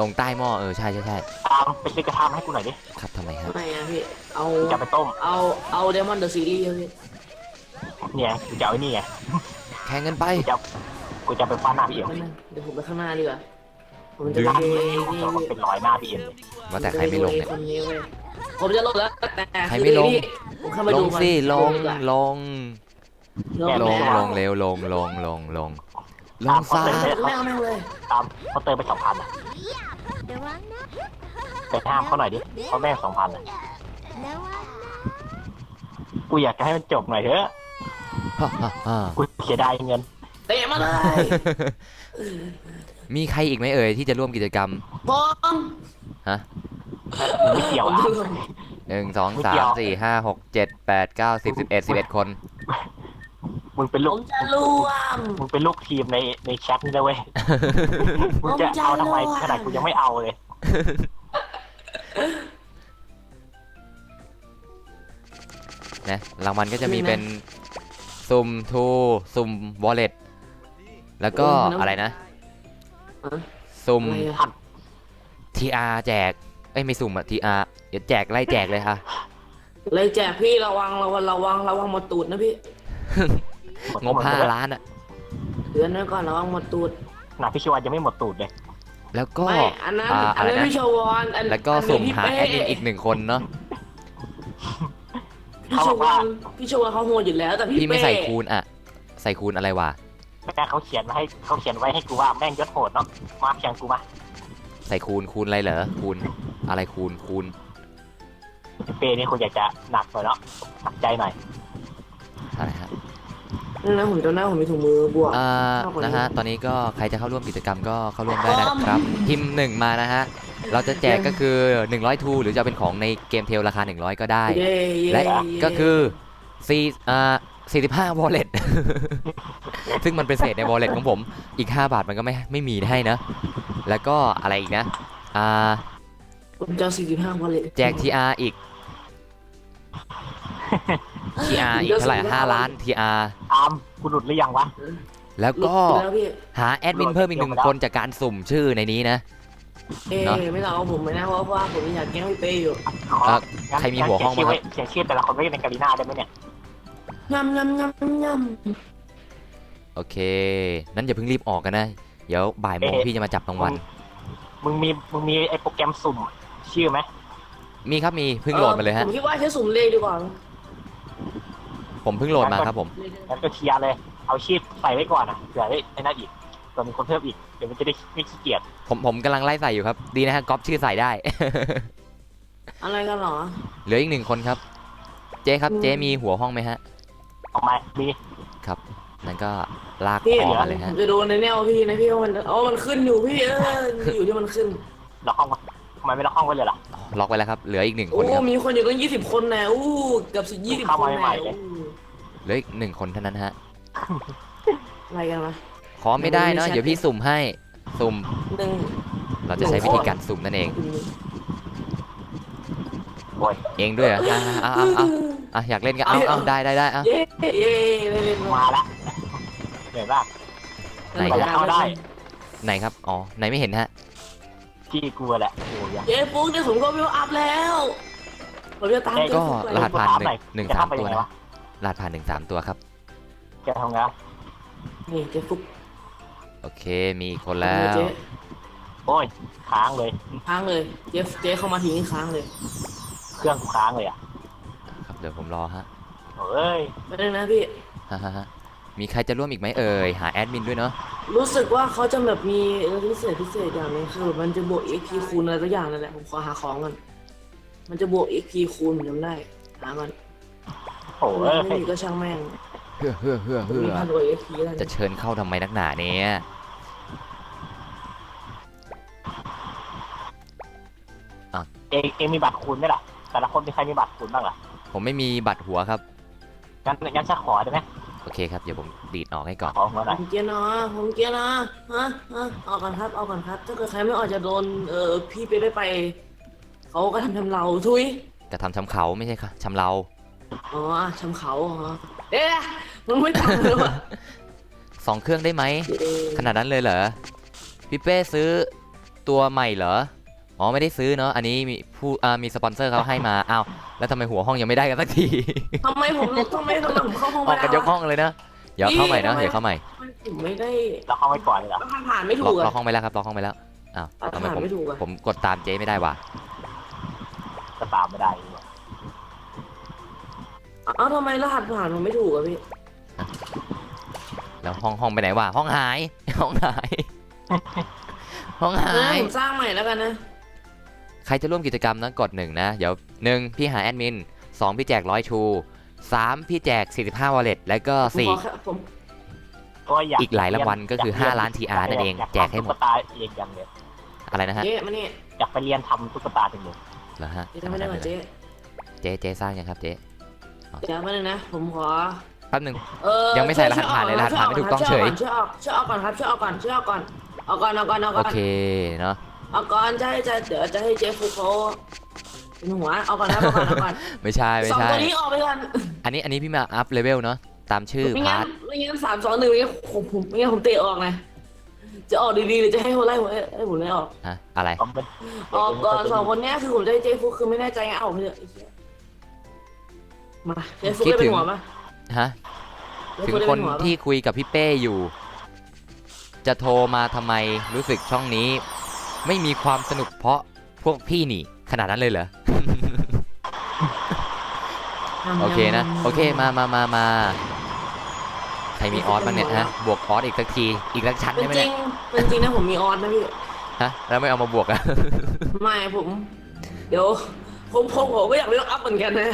ลงใต้หม้อใช่
ตามไปซื้อกระทะมาให้กูหน่อยดิ
ครับทำไมครับ
ทำไมอะพี่เอา
จะไปต้ม
เอาเดมอนเดอะซีรีส์พี่
เนี่ยกูจะเอาไอ้นี่ไง
แข่งกันไป
กูจะไปฟาดหน้าพี่เอ็ม
เดี๋ยวผมไปข้างหน้าดีกว่าผมจะ
ดึง
ไปนี่
เดี๋ยวมันเป็นรอยหน้าพี่เอ็มเลย
ว่าแต่ใครไม่ลงเนี่ย
คนนี้เว้ยผมจะลงแล้วแต่
ใครไม่ลง
ผมเข้ามา
ล
ดู
ง
มัน
สิลง
ดีกว่า
ลง
ลง
ลง
แล้ว
ลงเร็วลงซะ
ไม่เอาแม่งเลย
ตามเขาเติมไป2,000อ่ะ
ระวังนะ
ไปห้ามเขาหน่อยดิเขาแม่ง2,000อ่ะ
ระวัง
กูอยากจะให้มันจบหน่อยเถอะ
ฮ่า
กูเสียดายเงิน
เตะมาเลย
มีใครอีกไหมเอ่ยที่จะร่วมกิจกรรม
บอม
ฮะ
ไม่เกี่ยวอ่ะ
1 2
ไม่เกี่ยว
3 4 5 6 7 8 9 10 11 คน
มึงเป็น
ผ
ลูก
มจะร่วม
มึงเป็นลูกทีมในแชทนี่นะเว้ย มึงจะเอาทำไมขนาดกูยังไม่เอาเลย
นะรางวัลก็จะมีเป็นสุ่มทูสุ่มวอลเล็ตแล้วก็อะไรนะ สุ่ม
อะไรอะ
TR แจกไม่สุ่มอะ TR เดี๋ยวแจกไล่แจกเลยค่ะ
เลยแจกพี่ระวังหมดตูดนะพี่
งบ5 ล้านอะ
เดือนไว้ก่อนระวังหมดตูด
ขนาดพี่ชิวายังไม่หมดตูดเลย
แล้วก็
ไม่อันนั้น
อะ
อัน
ไร
นั้น
นะ
พี่ชวอนอัน
แล้วก็
อันนี้
สุ่ม
พี่
หา
เป้
แอดมินอีก1 คนเนาะ
พี่ชวอนเขาโหดอยู่แล้วแต่พี่
พี่ไม่
เป้
ใส่คูณอะใส่คูณอะไรวะ
ไม่ใช่เขาเขียนไว้ให้กูว่าแม่งยศโหดเนาะมาเขียนกูมา
ใส่คูณอะไรเหรอคูณอะไรคูณ
เปนี่คุณอยากจะหนักหน่อยเนาะหนักใจหน่อย
อะไรฮะ
นั่นนะผมจำได้ผมมีถุงมือบวก ชอบกว่านี้
นะฮะตอนนี้ก็ใครจะเข้าร่วมกิจกรรมก็เข้าร่วมได้นะครับพิมพ์1มานะฮะเราจะแจกก็คือ100ทูหรือจะเป็นของในเกมเทลราคา100ก็ได้
เย้เย้
และ
เย้
ก็คือ45 wallet ซึ่งมันเป็นเศษใน wallet ของผมอีก5 บาทมันก็ไม่มีให้นะแล้วก็อะไรอีกนะ
ผมจะ45วันเลย
แจก TR อีก TR อีกเท่าไหร่5 ล้าน TR
อามกูหลุดหรือยังวะ
แล้วก็
แล้วพี่
หาแอดมินเพิ่มอีก1 คนจากการสุ่มชื่อในนี้นะ เนอะ
ไม่ต้องเอาผมไม่นะเพราะว่าผมอยากแกล้งพี่เป้อยู่
งั้น
ใครมีหัวห้องบ้างครับ
เขียนชื่อแต่ละคนไว้ในกาลิน่าได้ไหมเนี่ย
ยำยำยำย
โอเค นั้นอย่าเพิ่งรีบออกกันนะ เดี๋ยวบ่ายโมงพี่จะมาจับกลางวัน
มึงมีไอ้โปรแกรมสุ่มชื่อไหม
มีครับมี
ำ
เพิ่งโหลดมาเลยฮะ
ผมคิดว่าใช้สุ่มเลขดีกว่า
ผมเพิ่งโหลดมาครับผม
งั้นก็เคลียร์เลยเอาชื่อใส่ไว้ก่อนนะเผื่อไอ้นั่นอีกเผื่อมีคนเพิ่มอีกเดี๋ยวมันจะได้ไม่ขี้เกียจ
ผมกำลังไล่ใส่อยู่ครับ ดีนะฮะก๊อปชื่อใส่ได้
อะไรกันเหรอ
เหลืออีก1 คนครับ เจ๊ครับ เจ๊มีหัวห้องไหมฮะ
ออกมาดี
ครับ นั่นก็ลาก
พี่
คอ
เดี๋ยว
มาเลย
ผ
ฮะ
มจะดูในแนวพี่นะพี่ว่ามันขึ้นอยู่พี่อยู่ที่มันขึ้น
ล็อกห้องมาทำไมไม่ล็อกห้องไว้เลยล่ะ
ล็อกไว้แล้วครับ เหลืออีก1 ค
โอ้
นครับ
มีคนอยู่ตั้ง20 คนนะเกือบ20
เข้า
คน
มา
นะ
ใหม่ๆเลย
เหลืออีก1 คนเท่านั้นฮะ
อะไรกันวะ
ขอไม่ได้เนาะ เดี๋ยวพี่สุ่มให้ สุ่ม
หนึ่ง
เราจะใช้วิธีการสุ่มนั่นเอง
โอ้ย
เองด้วยเหรออ่ะอยากเล่นก็เอาได้อ่ะ
เย้เย้เล่น
มาละเหนื่อยมาก
ไหน
กว่า
ค
จะ
รับ
เข้าได้
ไหนครับ อ๋อ ไหนไม่เห็นฮะ
ที่กลัวแหละโอ้ย
เย้ปุ๊กเดี๋ยวผมก็วิวอัพแล้วผมจะตาม
ก็
เจ
ร
อ
หัสผ่าน
หน่อย
1 3 ตัวนะรหัสผ่าน1 3 ตัวครับ
แกทำไง
นี่เจ๊ฟุก
โอเค มีอีกคนแล้ว
เจ๊
โอ้ยค้างเลย
ค้างเลยเจ๊เข้ามาทีนี้ค้างเลย
เครื่องกูค้างเลยอ่ะ
ครับ เดี๋ยวผมรอฮะ
เฮ้ย
ไม่ได้นะพี่
ฮะมีใครจะร่วมอีกไหมเอ่ย หาแอดมินด้วยเนาะ
รู้สึกว่าเขาจะแบบมีพิเศษอย่างหนึงคือมันจะบวก XP คูณอะไรสักอย่างนั่นแหละผมขอหาของก่อนมันจะบวก XP คูณผมจำได้หาก่อน
โอ้ย
ไม่มีก็ช่างแม่ง
เฮือ
มีพันตัว XP แล้ว
จะเชิญเข้าทำไมนักหนาเนี่ย
เองมีบัตรคูณไหมล่ะแต่ละคนมีใครมีบัตรคูณบ้างล่ะ
ผมไม่มีบัตรหัวครับ
งั้นจะขอได้ไหม
โอเคครับ เดี๋ยวผมดีดออกให้ก่อน
ขอมาหน่อย
ผมเกียร์นะฮะเอาก่อนครับถ้าเกิดใครไม่ออกจะโดนพี่ไปเขาก็ทำเราทุย
กระทำชำเขาไม่ใช่ค่ะชำเรา
อ๋อชำเขาเหรอเอ๊ะมันไม่ทำเลยว่ะ
2 เครื่องได้ไหม ขนาดนั้นเลยเหรอ พี่เป้ซื้อตัวใหม่เหรอ อ๋อไม่ได้ซื้อเนาะ อันนี้มีสปอนเซอร์เขาให้มา อ้าว แล้วทำไมหัวห้องยังไม่ได้กันสักที
ทำไมผมเข้าห้อง
อ
ไม่
อก
ได้
กันยกห้องเลยนะ เดี๋ยวเข้าใหม่นะ เดี๋ยวเข้าใหม่
ผมไม่ได้
เราเข้าไว้ก่อนเลยเหรอ
ผ่านไม่
ล็
ถู
อก
กอะ
ห้องไปแล้วครับล็อกห้องไปแล้ว อ้าวทำไม
ผ่านไม่ถูกอะ
ผมกดตามเจ๊ไม่ได้วะ
จะตามไม่ได้
เอ้าทำไมรหัสผ่านมันไม่ถูกอะพี่
แล้วห้องไปไหนวะ ห้องหาย ห้องหาย ห้องหา
งั้น
ย
ผมสร้างใหม่แล้วกันนะ
ใครจะร่วมกิจกรรมนะกด1นะ เดี๋ยว1พี่หาแอดมิน2พี่แจก100ชู3พี่แจก45 wallet แล้วก็
ผมขอแค่ผม
ก็อยาก
อีกหลายรางวัลก็คือ5 ล้าน TR นั่นเองแจกให้หมด
ตุ๊กตาเองกันเลย
อะไรนะฮะ
เจ๊มานี่
อยากไปเรียนทำตุ๊กตาจริงเลย
เหรอฮะ
เจ๊ทำไม่ได้ก่อนเจ๊
เจ๊สร้างยังครับเจ๊
เดี๋ยวมาเลยนะผมขอ
แป๊บหนึง
ยั
ยังไม่ใส่รหัสผ่านเลยรหัสผ่านไม่ถูกต้องเฉย
ช่วยออกก่อนครับช่วยออกก่อนเอาก่อน
โอเคเนาะ
เอาก่อนจะเดี๋ยวจะให้เจฟฟุกเขาเป็นหัวเอาก่อนเอาก่อน
ไม่ใช่ไม่
สอง
ใช่
ตัวนี้ออกไปก่อน
อันนี้พี่มาอัพเลเวลเนาะตามชื่อ
ไม่
พา
งั้
ร์
น
ท
3 2 1ไม่งั้นผมเตะออกนะจะออกดีๆหรือจะให้ผมไล่ออก
ฮะอะไร
ผมเป็น
ออกก่อน2 คนเนี้ยคือผมจะให้เจฟฟุกคือไม่แน่ใจไงเอาไปเถอะมาเจฟฟุกได้เป็นหัวปะ
ฮะถึงคนที่คุยกับพี่เป้อยู่ จะโทรมาทำไมรู้สึกช่องนี้ ไม่มีความสนุกเพราะพวกพี่นี่ขนาดนั้นเลยเหรอ โอเคนะ โอเคมาใครมีออสบ้างเนี่ยฮะบวกออสอีกสักทีอีกสักชั้น
เป็น
ได้ไหม
จริ
เนี่
ง
ย
เป็นจริงนะผมมีออสนะพี่
ฮะแล้วไม่เอามาบวกอะ
ไม่ผมเดี๋ยวผมก็อยากเลือกอัพเหมือนกันนะ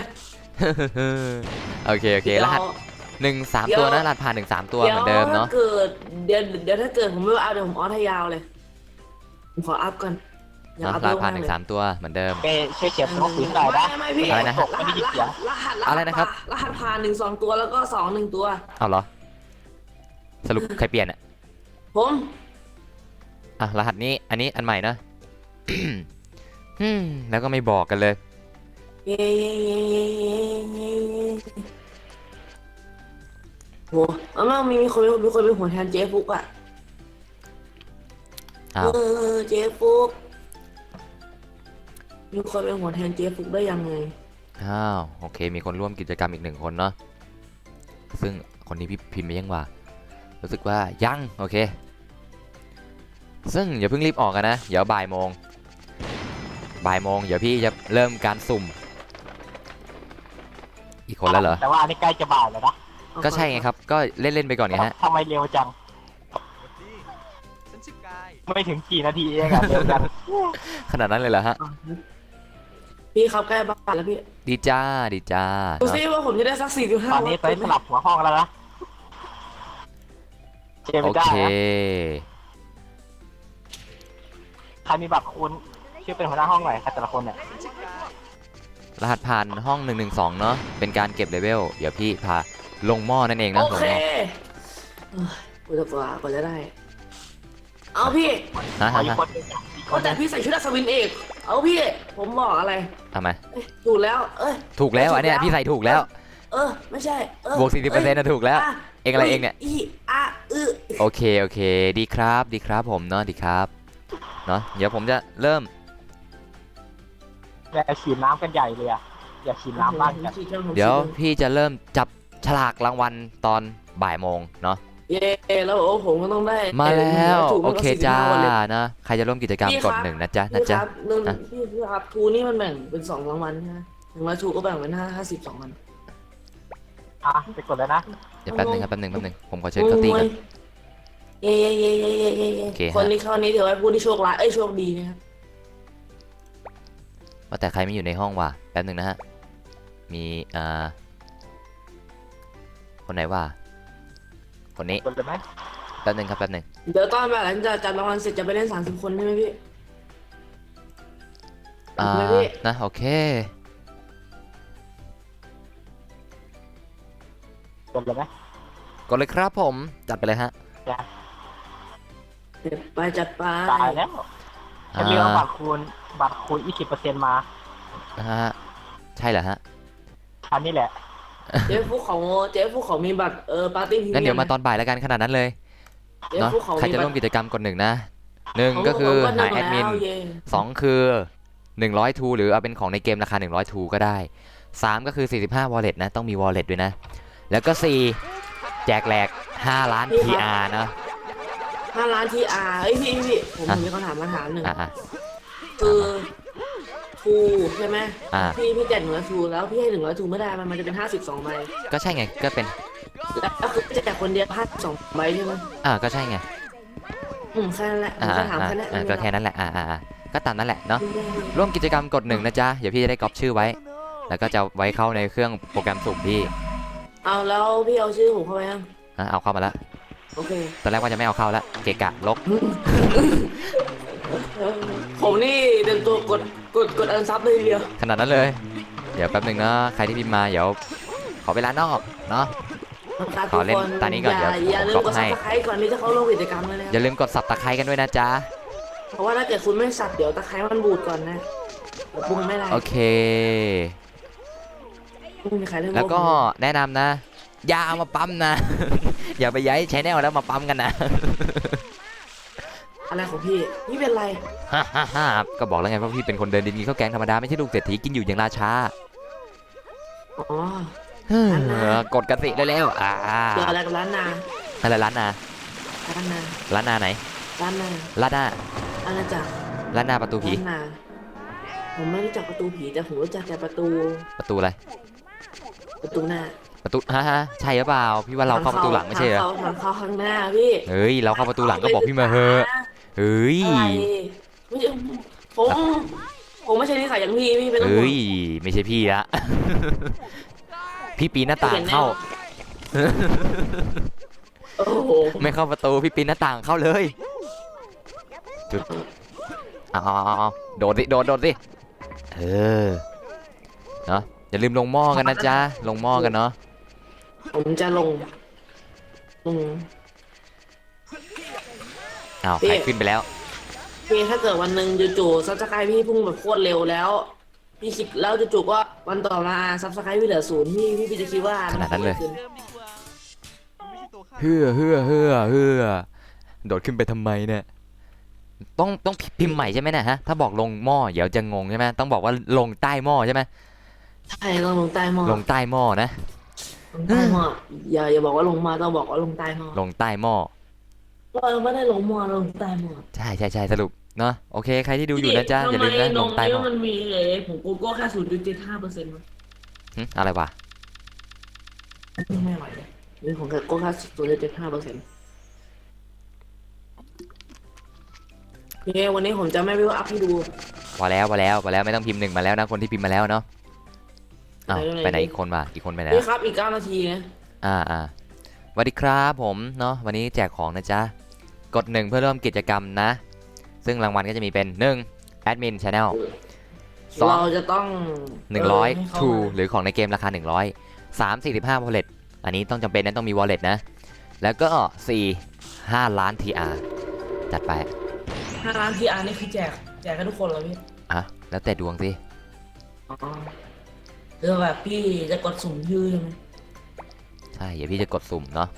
โอเครหัส1 3 ตัวนะรหัสผ่าน1 3 ตัวเหมือนเดิมเนาะ
ถ้าเกิดเดี๋ยวถ้าเกิดผมไม่ว่าเอาเดี๋ยวผมออสให้ยาวเลยผมขออัพก่อนอยาก
เนาะ
อัพ
รหั
เร็
ส
ว
ผ่าน
มากเลย
1 3 ตัวเหมือนเดิม
เป้ช่วยเก็บสมองปืนได้นะ
ไม่พี่
อะไรนะฮะ
ไม่ได้ยินเสียง
อะไรนะครับ
รหัสผ่าน1 2 ตัวแล้วก็2 1 ตัว
เอาเหรอสรุปใครเปลี่ยนอะ
ผม
อ่ะรหัสนี้อันนี้อันใหม่นะ แล้วก็ไม่บอกกันเลย
เย้โหเอามามีคนเป็นหัวแทนเจ๊ฟุกอ่ะ
อ้าว
เจ๊ฟุกมีคนเป็นหัวแทนเจ๊ฟุกได้ยังไง
อ้าวโอเค มีคนร่วมกิจกรรมอีก1 คนเนาะซึ่งคนนี้พี่พิมพ์ไปยังว่ารู้สึกว่ายังโอเค ซึ่งอย่าเพิ่งรีบออกกันนะเดี๋ยวบ่ายโมงเดี๋ยวพี่จะเริ่มการสุ่มอีกคนแล้วเหรอ
แต่ว่าอันนี้ใกล้จะบ่ายแล้วนะ
ก็ใช่ไงครับก็เล่นๆไปก่อนไงฮะ
ทำไมเร็วจังไม่ถึงกี่นาทีเองอะเร็วจัง
ขนาดนั้นเลยเหรอฮะ
พี่ครับใกล้บ้านแล้วพี่
ดีจ้า
ดู
เนาะ
ซิว่าผมจะได้สัก4.5
ตอนนี้ไปสลับหัวห้องแล้วนะเจ
โอ
ไม่ได้
เค
นะใครมีบัตรคุณชื่อเป็นหัวหน้าห้องหน่อยใครแต่ละคนเนี่ย
รหัสผ่านห้อง112เนาะเป็นการเก็บเลเวลเดี๋ยวพี่พาลงหม้อนั่นเองนะ
โอ
ลง
เค
หม้อ
กูจะกว่าจะได้ เอาพี่
ฮะ
ขออีกคนหนึงอ่ะอีกคนห
แต่
นึง
พี่ใส่ชุดอัศวินเอก เอาพี่ ผมบอกอะไร
ทำไม
เอ้ยถูกแล้ว เอ้ย
ถูกแล้วอันเนี้ยพี่ใส่ถูกแล้ว
ไม่ใช่
บวก40%นะถูกแล้ว เองอะไรเองเนี่ย
อีอะอึ
โอเคดีครับผมเนาะดีครับเนาะเดี๋ยวผมจะเริ่ม
อย่าฉีดน้ำกันใหญ่เลยอะอย่าฉีดน้ำบ้านกัน
เดี๋ยวพี่จะเริ่มจับฉลากรางวัลตอนบ่ายโมงเนาะ
เย้แล้วโอ้ผมก็ต้องได้
มาแล้ว
ถูก
โอเคจ้า
45วันเลย
นะใครจะร่วมกิจกรรม
พี่
ก
ครั
ด
บ
1นะจ๊ะ
พี่ครับหนึ่งพี่ครับทูนี่มันแบ่งเป็น2 รางวัลใช่ไหม100ทูก็แบ่งเป็น52 วัน
อ่ะไปกดเลยนะ
เดี๋ยวแป๊บนึงผมขอเชิญเขาตีกัน
เย้
โอเคฮะ
คนที่เข้านี้ถือว่าผู้ที่โชคร้ายโชคดีนะครับ
ว่าแต่ใครไม่อยู่ในห้องวะแป๊บนึงนะฮะมีคนไหนวะคนนี้
กดเลยไหม
แป๊บนึง
เดี๋ยวตอนแบบหลังจากจัดรางวัลเสร็จจะไปเล่น30 คนใช่ไหมพี่ ไม่พี่
นะโอเค
กดเลยไหม
กดเลยครับผมจัดไปเลยฮะ
จัดไป
ตายแล้วจะมีเอาบัตรคูณ 20% มา
ฮะใช่เหรอฮะ
อันนี้แหละ
เจ๊ฟุกของมีบัตรปาร์ตี้พรีเมียม
งั้นเดี๋ยวมาตอนบ่ายแล้วกันขนาดนั้นเลย
เจ๊
เนาะ
ฟุกของ
ใครจะร่วมกิจกรรมกด1นะ1ก็คือหาแอดมิน2คือ100ทูหรือเอาเป็นของในเกมราคา100ทูก็ได้3ก็คือ45 wallet นะต้องมี wallet ด้วยนะแล้วก็4แจกแหลก5 ล้าน PR นะ
5 ล้านที่เอ้ยพี่ผมมีคำถามมาถามหนึ่ง
อ่ะ
คือทูใช่ไหม
อ่ะ
พี่แจก100ทูแล้วพี่ให้100ทูไม่ได้มันจะเป็น52 ใบ
ก็ใช่ไงก็เป็น
แล้วคือแจกคนเดียว52 ใบใช่ไหม
ก็ใช่ไง
แค่นั้นแหละผมก็ถามแค่นั้น
ก็แค่นั้นแหละก็ตามนั้นแหละเนาะร่วมกิจกรรมกด1นะจ๊ะเดี๋ยวพี่จะได้ก๊อปชื่อไว้ แล้วก็จะไว้เข้าในเครื่องโปรแกรมสุ่มพี่
เอาแล้วพี่เอาชื่อผมเข้าไปยัง
เอาเข้ามาแล้ว
โอเค
ตอนแรกว่าจะไม่เอาเข้าแล้วเกะกะลก
ผมนี่เดินตัวกดอันซับเลยทีเดียว
ขนาดนั้นเลย เดี๋ยวแป๊บหนึ่งนะใครที่พิมพ์มาเดี๋ยวขอเวลานอกเนาะ ขอเล่นตอนนี้ก่อนเดี๋ยว
อย่าลืม
ผม
ก
ก๊
ด
อปให้
ซับสไครต์ก่อนที่จะเข้าร่วมกิจกรรมเลยนะ
อย่าลืมกดสับตะไคร้กันด้วยนะจ๊ะ
เพราะว่าถ้าเกิดคุณไม่สับเดี๋ยวตะไคร้มันบูดก่อนนะเดี๋ยวปรุงไม่ได้
โอเค
ไม่มีใครเล่น
แล้วก็แนะนำนะ อย่าเอามาปั๊มนะ อย่าไปย้ายใช้แนวแล้วมาปั๊มกันนะ
อะไรของพี่นี่เป็นไร
ฮ่าก็บอกแล้วไงว่าพี่เป็นคนเดินดินกินข้าวแกงธรรมดาไม่ใช่ลูกเศรษฐีกินอยู่อย่างราชา
อ๋อ
กดกระสิเร็วๆ
เดี๋ยวอะไรกับร้านนา
อะไรร้านนา
ร้านนา
ร้านนาไหน
ร้านนา
ร้านนา
อาณาจักร
ด้านหน้าประตูผี
ด้านหน้าผมไม่รู้จักประตูผีแต่ผมรู้จักแต่ประตู
ประตูอะไร
ประตูหน้า
ประตูฮะใช่หรือเปล่าพี่ว่าเราเข้าประตูหลังไม่ใช่เหรอ
ทางเข้าข้างหน้าพี่
เฮ้ยเราเข้าประตูหลังก็บอกพี่มาเถอะเฮ้ย
อะไรไม่ใช่ผมไม่ใช่นิสัยอย่างพี่ไม่ต้องห่ว
เฮ้
ง
ยไม่ใช่พี่ละ พี่ปีนหน้าต่างเข้า
โอ้โห
ไม่เข้าประตูพี่ปีนหน้าต่างเข้าเลยจุดเอาโดดสิโดดสิเออเนาะอย่าลืมลงหม้อกันนะจ๊ะลงหม้อกันเนาะ
ผมจะลง
อ้าว
พี่
ใครขึ้นไปแล้ว
พี่ถ้าเกิดวันหนึ่งจู่ๆซับสไครต์พี่พุ่งแบบโคตรเร็วแล้ว พี่คิดแล้วจู่ๆก็วันต่อมาซับสไครต์พี่เหลือ0พี่จะคิดว่า
ขนาดนั้นเลย
มักิด
เฮือโดดขึ้นไปทำไมเนี่ยต้องพิมพ์ใหม่ใช่ไหมเนะฮะถ้าบอกลงหม้อเดี๋ยวจะงงใช่ไหมต้องบอกว่าลงใต้หม้อใช่ไหม
ใช่ต้องลงใต้หม้อ
ลงใต้หม้อนะ
ลงใต้หม้ออย่าบอกว่าลงมาต้องบอกว่าลงใต้หม้อ
ลงใต้หม้อ
เราไม่ได้ลงหม้อลงใต้หม้อ
ใช่สรุปเนาะโอเคใครที่ดูอยู่นะจ๊ะอย่าลืมนะลงใต้หม้อ
มันมีเลยผมกูก็แค่0.75%มั้ง
หึอะไรวะ
ไม่ไหวเลยนี่ผมก็แค่0.75%วันนี้ผมจะไม่วิวอัพให้ดู
พอแล้วไม่ต้องพิมพ์หนึ่งมาแล้วนะคนที่พิมพ์มาแล้วเนาะอ้าวไปไหนอีกคนวะอีกคนไปไหน
นี่
แล้ว
ครับอีก9 นาทีนะ
สวัสดีครับผมเนาะวันนี้แจกของนะจ๊ะกด1เพื่อเริ่มกิจกรรมนะ ซึ่งรางวัลก็จะมีเป็น1 Admin Channel
เราจะต้องให้เข้า
100 True หรือของในเกมราคา 100 3 45 Wallet อันนี้ต้องจำเป็นนะต้องมี Wallet นะ แล้วก็ 4 5 ล้าน TR จัดไป
5 ล้าน PR นี่คือแจกให้ทุกคนเหรอพี่
อ่ะแล้วแต่ดวงสิ
อ๋อคือแบบพี่จะกดสุ่มชื่อใช่ไหม
ใช่เดี๋ยวพี่จะกดสุ่มเนาะ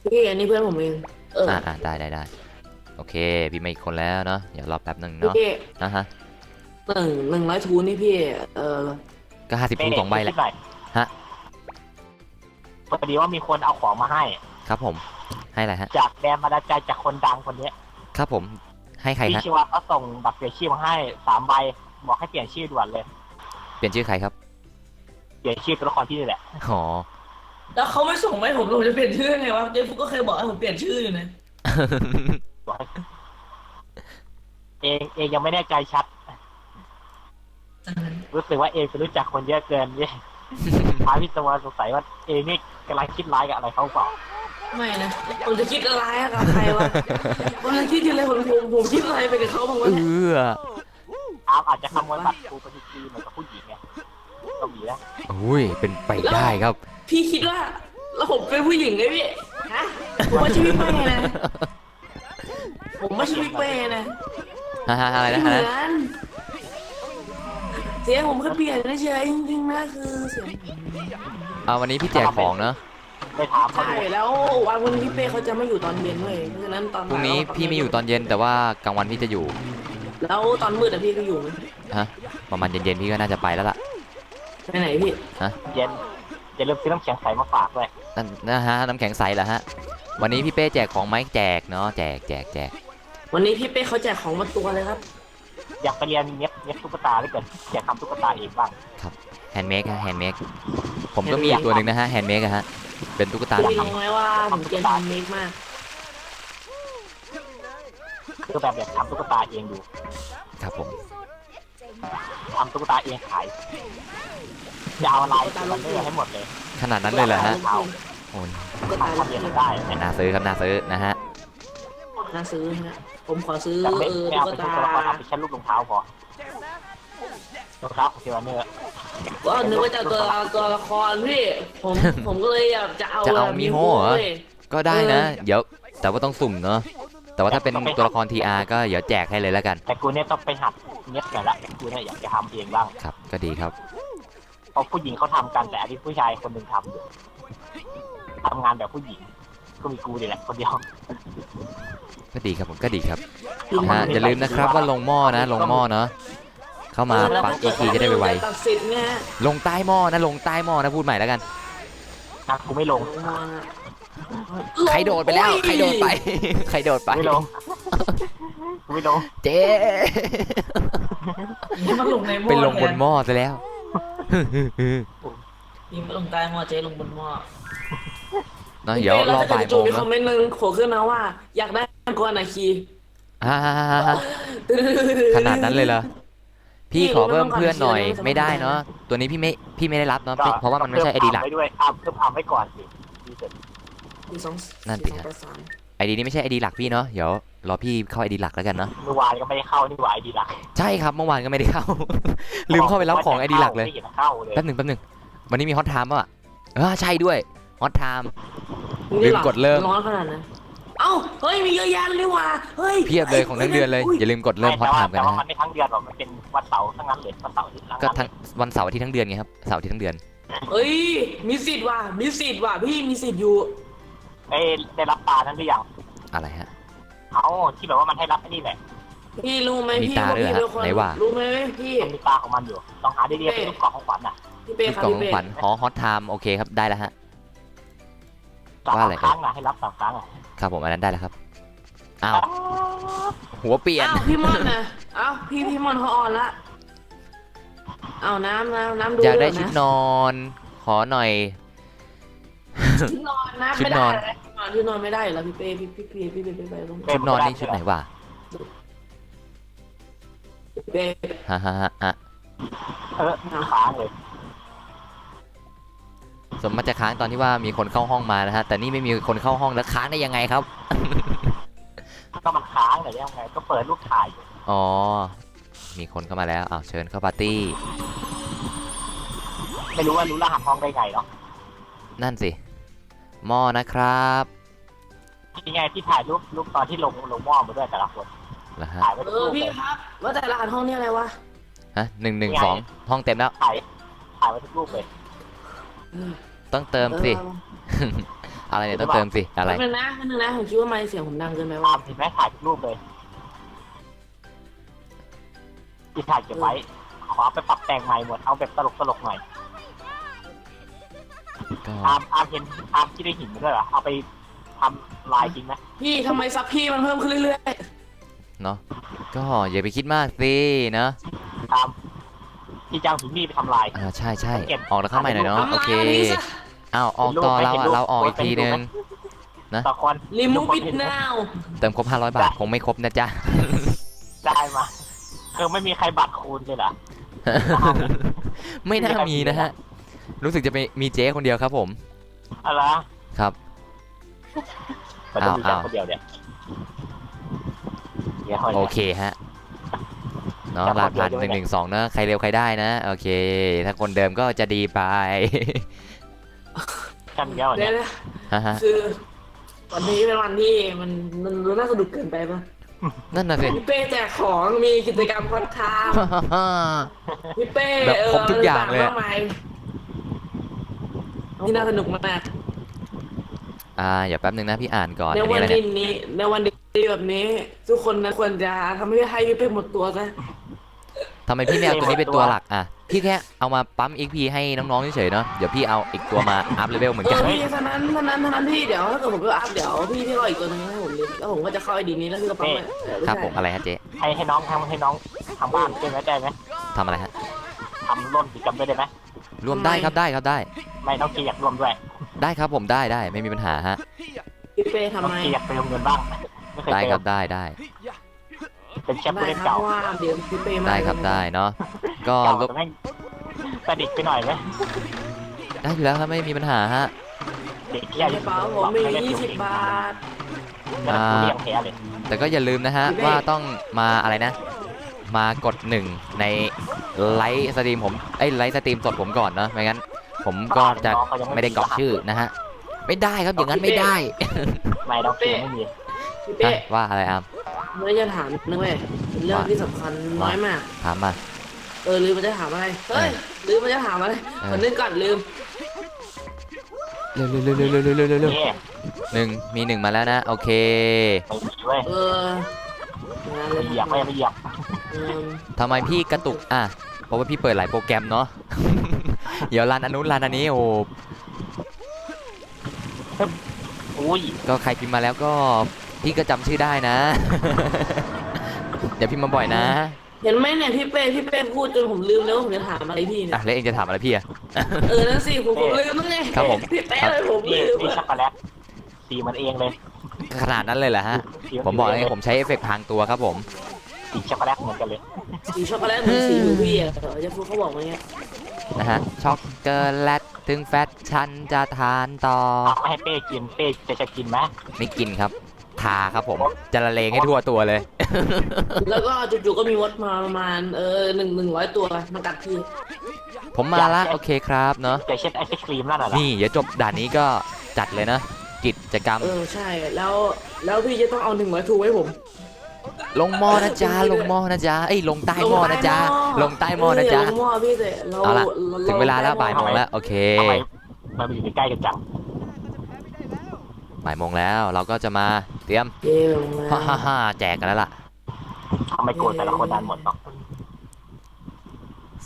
พี่อันนี้เพื่อนผมเอง
ได้โอเคพี่มาอีกคนแล้วเนาะเดี๋ยวรอแป๊บหนึ่งเนาะ
พี่
นะฮะ
100 ทูนี่พี่
ก็50 True 2 ใบแหละ
คิดน่อย
ฮะ
พอดีว่ามีคนเอาของมาให้
ครับผมให้อะไรฮะ
จากแรงบันดาลใจจากคนดังคนนี้
ครับผมให้ใคร
พี่
ฮะ
ชิวะก็ส่งบัตรเปลี่ยนชื่อมาให้3 ใบบอกให้เปลี่ยนชื่อด่วนเลย
เปลี่ยนชื่อใครครับ
เปลี่ยนชื่อตัวละครที่นี่แหละ
อ๋อ
แล้วเขาไม่ส่งมาให้ผมจะเปลี่ยนชื่อไงวะเจฟฟุกก็เคยบอกให้ผมเปลี่ยนชื่ออยู่นะ
บอกให้เองยังไม่แน่ใจชัด รู้สึกว่าเองจะรู้จักคนเยอะเกินเนี่ยพาพี่ตะวันสงสัยว่าเองนี่กำลังคิดร้ายกับอะไรเขาเปล่า
ไม่นะผมจะคิดอะไรอะกับใครวะผมจะคิดอะไรผมคิดอะไรไปกับเขาบ้างวะ
เอ
เนี่ย
อามอาจจะขโมยบัตรกูไปทีเหมือนกับผู้หญิงไงก็มีนะ
อุ้ยเป็นไปได้ครับ
พี่คิดว่าแล้วผมเป็นผู้หญิงไงพี่ฮะผมไม่ใช่พี่เป้นะผมไม่ใช่พี่เป้นะ
อะไรนะ
เห
ฮะ
มือนเสียงผมแค่เปลี่ยนเฉยๆจริงๆนะคือเสียง
เอาวันนี้พี่แจกของเนาะ
ไปถามเขา
ใช่
ดู
แล้ววันนี้พี่เป้เขาจะไม่อยู่ตอนเย็นเว้ยเพราะฉะนั้นตอน
พรุ่งนี้พี่ไม่อยู่ตอนเย็นแต่ว่ากลางวันพี่จะอยู่
แล้วตอนมืดอะพี่ก็อยู่ไหม
ฮะประมาณเย็นๆพี่ก็น่าจะไปแล้วล่ะ
ไปไหนพี่
เย็นอย่าลืมซื้อน้ำแข็งใสมาฝากด้วย
นั่นนะฮะน้ำแข็งใสเหรอฮะวันนี้พี่เป้แจกของไหมแจกเนาะแจก
วันนี้พี่เป้เขาแจกของมาตัวเลยครับ
อยากไปเรียนเย็บตุ๊กตาด้วยกันอยากทำตุ๊กตาเองบ้าง
แฮนด์เมคฮะแฮนด์เมคผมก็มีอีกตัวหนึ่งนะฮะแฮนด์เมคฮะเป็นตุ๊กตา
พี่
ผี
รู้ไหมว่าผมเกลียดทำเมคมาก
คือแบบอยากทำตุ๊กตาเองดู
ครับผม
ทำตุ๊กตาเองขายจะเอาลายสติ๊กเกอร์ให้หมดเลย
ขนาดนั้นเลยเหรอฮะโอ้ย
ก็ตาย
ทำเองได้
น่าซื้อครับน่าซื้อนะฮะ
น่าซื้อฮะผมขอซื้อ
แต่ไม่
ตุ๊
เอา
ก
เป็น
ตา
ตัวละครเอาไปแค่รูปรองเท้าพอรองเท้าของเทวเนอร์
ก็นึกว่าจะตัวละครพี่ผมก็เลยอยากจะเอา
จะเอามิโฮเหรอ
ว้ย
ก็ได้นะ เดี๋ยวแต่ว่าต้องสุ่มเนาะแต่ว่าถ้าเป็นตัวละคร TR ก็เดี๋ยวแจกให้เลยแล้วกัน
แต่กูเนี่ยต้องไปหัดเย็บหน่อยละกูเนี่ยอยากจะทำเองบ้าง
ครับก็ดีครับ
เพราะผู้หญิงเขาทำกันแต่อันนี้ผู้ชายคนหนึ่งทำอยู่ทำงานแบบผู้หญิงก็มีกูนี่แหละคนเดียว
ก็ดีครับผมก็ดีครับนะฮะอย่าลืมนะครับว่าลงหม้อนะลงหม้อเนาะเข้ามา
แล้ว
ปัก
ถ้าเกิ
อีกทีจะได้ไว
ตัดสินไง
ๆลงใต้หม้อนะลงใต้หม้อนะพูดใหม่แล้วกัน
นะกูไม่ลง
ใครโดดไปแล้วใครโดดไป ใครโดดไป
ไม่ลง กูไม่ลง
เจ๊
นี่มันลงในหม้อ
ไปลงบนหม้อซะแล้ว
นี่มันลงใต้หม้อเจ๊ลงบนหม้อ
เนาะเดี๋ยวรอบ่ายโมง
มีค
เนาะ
อมเมนต์หนึ่งโผล่ขึ้นมาว่า อยากได้มังกรนาคี
อ่าขนาดนั้นเลยเหรอพี่ขอเพิ่มเพื่อนหน่อยไม่ได้เนาะตัวนี้พี่ไม่ได้รับเนาะเพราะว่ามันไม่ใช่ไอดีหลัก
เพิ่มด้วยเพิ่มไว้ก่อนสิดีเสร็จ
สี่สอง
นั่นสิ
สี่
ฮะ
สองแปดสาม
ไอดีนี้ไม่ใช่ไอดีหลักพี่เนาะเดี๋ยวรอพี่เข้าไอดีหลักแล้วกันเนาะ
เมื่อวานก็ไม่ได้เข้านี่หว่าไอดีหลัก
ใช่ครับเมื่อวานก็ไม่ได้เข้า ลืมเข้าไปรับของไอดีหลักเลย
ไม่เห็นเข้าเลย
แป๊บหนึ่งวันนี้มีฮอตไทม์ป่ะใช่ด้วยฮอตไทม์
นี่
ลืม
หรอก
ดเริ่ม
ร้อนขนาดนั้นเอ้าเฮ้ยมีเยอะแยะเลยว่ะเฮ้ย
เพียบเลยของทั้งเดือนเลยอย่าลืมกดเริ่มฮอตไทม์กัน
แต่
นะ
ว่ามั
ฮะ
นไม่ทั้งเดือนหรอกมันเป็นวันเสาร์ทั้งนั้นเลยวันเสาร์อาที่ทั้ง
ก็
นั้น
ทั้งวันเสาร์อาทิตย์ทั้งเดือนไงครับเสาร์อาทิตย์ทั้งเดือน
เฮ้ยมีสิทธิ์ว่ะมีสิทธิ์ว่ะพี่มีสิทธิ์อยู่
ได้รับปลานั้นหรือยัง
อะไรฮะ
เอาที่แบบว่ามันให้รับไอ้นี่แหละ
พี่รู้ไหม
มี
พี่
ตา
ว่า
ด้วย
พี่
เหรอ
เป็นคน
ไหนว่า
รู้ไหมพี่
มันมีปลาของมันอยู่ต้องหาได้เรียกเป็นลูกกรอกของขวัญน่ะ
พี่เป้
มี
ครับ
กล่อง
พี่
ของ
เป้
ขวัญฮอตไทม์โอเคครับได้แล้วฮะ
สาม
ว่าอะไร
ครั้งนะให้รับสามครั้งอ่ะ
ครับผมอันนั้นได้แล้วครับอ้าวหัวเปลี่ยน
อ้าวพี่มอนนะอ้าวพี่มอนเขาอ่อนละเอาน้ำดู
อยากได้
ว
ชุด
นะ
นอนขอหน่อย
ชุดนอนนะ
ชุด
ไม่
น
ได้
อน
เลยชุดนอนไม่ได้เหรอพี่เป้พี่ไปลง
ชุดนอนนี่ชุดไหนวะ
เป้
ฮ่าฮ่าฮ่าอ่ะ
ค้างเลย
สมมติจะค้างตอนที่ว่ามีคนเข้าห้องมานะฮะแต่นี่ไม่มีคนเข้าห้องแล้วค้างได้ยังไงครับ
ก็มันค้างแต่ยังไงก็เปิดรูปถ่ายอยู่
อ๋อมีคนเข้ามาแล้วอ้าวเชิญเข้าปาร์ตี้
ไม่รู้ว่ารู้รหัสห้องได้ไงเนาะ
นั่นสิหม้อนะครับ
ยังไงที่ถ่ายรูปตอนที่ลงหม้อมาด้วยแต่ละคน
เหรอฮะ
ถ่ายไว้ทุกรูป
พี่
เลย
ครับว่าแต่รหัสห้องนี่อะไรวะ
ฮะ112ห้องเต็มแล้ว
ถ่ายไว้ทุกรูปเลย
ต้องเติมสิอะไรเนี่ยต้องเติมสิอะไร
แป๊บนึงนะผมคิดว่าไมค์เสียงผมดังเกินไป
ตา
ว่ะ
มเห็นไหมถ่ายทุกรูปเลยที่ถ่ายเก็บไว้ขอไปปรับแต่งใหม่หมดเอาแบบตลกหน่อย
ก็
อาร์มเห็นอาร์มที่ได้หินมาด้วยเหรอเอาไปทำลายจริงไหม
พี่ทำไมซับพี่มันเพิ่มขึ้นเรื่อย
เนาะก็อย่าไปคิดมากสินะ
อาร์มที่จ้างหินนี่ไปทำลาย
ใช่ใช่ออกแล้วเข้าใหม่หน่อย
ๆ
เนาะ
ทำ
โอ
ลาย
เค
อันนี้ซะ
อ้าวออกต่อเราอ่ะเราออกอีกทีนึง
ต่อคน
รีมูฟอิทนาว
เติมครบ500 บาทคงไม่ครบนะจ๊ะ
ได้มาไม่มีใครบัตรคูณเลยเหรอ
ไม่น่ามีนะฮะ รู้สึกจะมีเจ๊คนเดียวครับผม
อะไร
ครับ
มันจะมีแค่คนเดียวเนี่ยเดี๋ยว
โอเคฮะเนาะรหัส112นะใครเร็วใครได้นะโอเค ถ้าคนเดิมก็จะดีไป
แค่เดียว
เดี๋
เนี่ย
วย
ฮะฮะ
คือวันนี้เป็นวันที่มันดูน่าสนุกเกินไปปะ
นั่นน่ะสิ
พี่เป้แจกของมีกิจกรรมคอนทามพี่เป้
แบบครบทุกอย่างเลย
มากมายที่น่าสนุกมาก
อย่าแป๊บนึงนะพี่อ่านก่อน
ใน
อัน
วั
นี้
น
อะไรเนี่ย
นี้ในวันดีแบบนี้ ทุกคนนะควรจะทำให้พี่เป้หมดตัวซะ
ทำไมพี่ไม่เอาตัวนี้เป็นตัวหลักอ่ะพี่แค่เอามาปั๊ม XP ให้น้องๆเฉยๆเนาะเดี๋ยวพี่เอาอีกตัวมาอัพเลเวลเหมือนกัน
พี่เท่านั้นพี่เดี๋ยวถ้าเกิดผมไปอัพเดี๋ยวพี่รออีกตัวนึงให้ผมเลยแล้วผมก็จะเข้าไอดีนี้แล้วพี่ก็ปั๊มไป
ครับผมอะไรฮะเจ๊
ให้น้องทำบ้านได้ไหม
ทำอะไรฮะ
ทำร่นกิจกรรมด้วยได้ไหม
รวมได้ครับได้ครับได้
ไม่น้องกีอยากรวมด้วย
ได้ครับผมได้ไม่มีปัญหาฮะ
พี่เป้ทำ
น้อง
ไม
กีอยากเติมเงินบ้างไม่เคย
ได้
เติ
ครั
ม
บได้
เป็นแชมป์
ได้
ผู้เล่น
ครับ
เก่า
เพราะว่าเดี๋ยวพี่เป้มา
ได้ครับได้เนาะก็
เก่า
ลบ
แต่แม่งแต่เด็กไปหน่อยไหม
ได้อยู่แล้วครับไม่มีปัญหาฮะ
เด็ก
ก
แค่
ระเป๋าผมมี20 บาท
แล้วเลี้ยงแพ้เลย
แต่ก็อย่าลืมนะฮะ
พี่เป้
ว่าต้องมาอะไรนะ มากด1ในไลฟ์สตรีมผมไลฟ์สตรีมสดผมก่อนเนาะไม่งั้น ผมก็จะไม่ได้กรอกชื่อนะฮะไม่ได้ครับอย่างนั้นไม่ได้
ไม่น้องกีไม่มี
พี่เป้
ฮะว่าอะไรอ่ะ
เมื่อจะถามนึกเว้ยเป็นเรื่องที่สำคัญน้อยมาก
ถามมา
ลืมมันจะถามอะไรเฮ้ยลืมมันจะถามอะไรคนนึกก่อนลืม
เร็ว
นี่
มี1มาแล้วนะโอเค
ไม่มีเว้ย
งาน
ไม่เหยียบไม่เหยียบ
ทำไมพี่กระตุกอ่ะเพราะว่าพี่เปิดหลายโปรแกรมเนาะ เดี๋ยวรันอันนู้นรันอันนี้โอ้
อุ้ย
ก็ใครพิมพ์มาแล้วก็พี่ก็จำชื่อได้นะ อย่าพิมพ์มาบ่อยนะ
เห็นไหมเนี่ยพี่เป้พูดจนผมลืมแล้ววาผมจะถามอะไรพี่เนี่
อ่ะ
ย
แล้วเองจะถามอะไรพี่อะ
นั่นสิผมลืมมั้งไง
ครับผม
พี่เป้เลยผม
นี่
ลืม
นี่
อะ
ช็อกโกแลตสีมันเองเลย
ขนาดนั้นเลยเหรอฮะ ผมบอกแล้วไงผมใช้เอฟเฟกต์พรางตัวครับผม
สีช็อกโกแลตเหมือนกันเลย
สีช็อกโกแลตเหมือนสีหนูพี่อะจะพูดเขาบอกมาเนี่ย
นะฮะ ช็อกโกแลตถึงแฟตฉันจะทานต่อ
เอามาให้เป้กินเป้จะกินไหม
ไม่กินครับ ทาครับผม จะละเลงให้ทั่วตัวเลย
แล้วก็จู่ๆก็มีมดมาประมาณ100 ตัวมากัดพี่
ผมมาละโอเคครับเนาะ
อย่างเช่นไอศครีมนั่นน่ะเหรอ
นี่เดี๋ยวจบด่านนี้ก็จัดเลยนะ กิจกรรม
ใช่แล้วพี่จะต้องเอา100 ทูให้ผม
ลงหม้อนะจ๊ะ ลงหม้อนะจ๊ะ เอ้ย ลงใต้หม้อนะจ๊ะ ลงใต้หม้อนะจ๊ะ
ลงหม้อพี่แต่เรา
เอาล่ะ
ร
ถึงเวลาแล้วบ่ายโมงแล้ว โอเค
ทำไมมันอยู่ใกล้ๆกันจัง
บ่ายโมงแล้วเราก็จะมาเตรียม
เย้ลงมา
ฮ่าฮ่าฮ่าแจกกันแล้วล่ะ
ทำไมโกรธแต่ละคนดันหมดเนาะ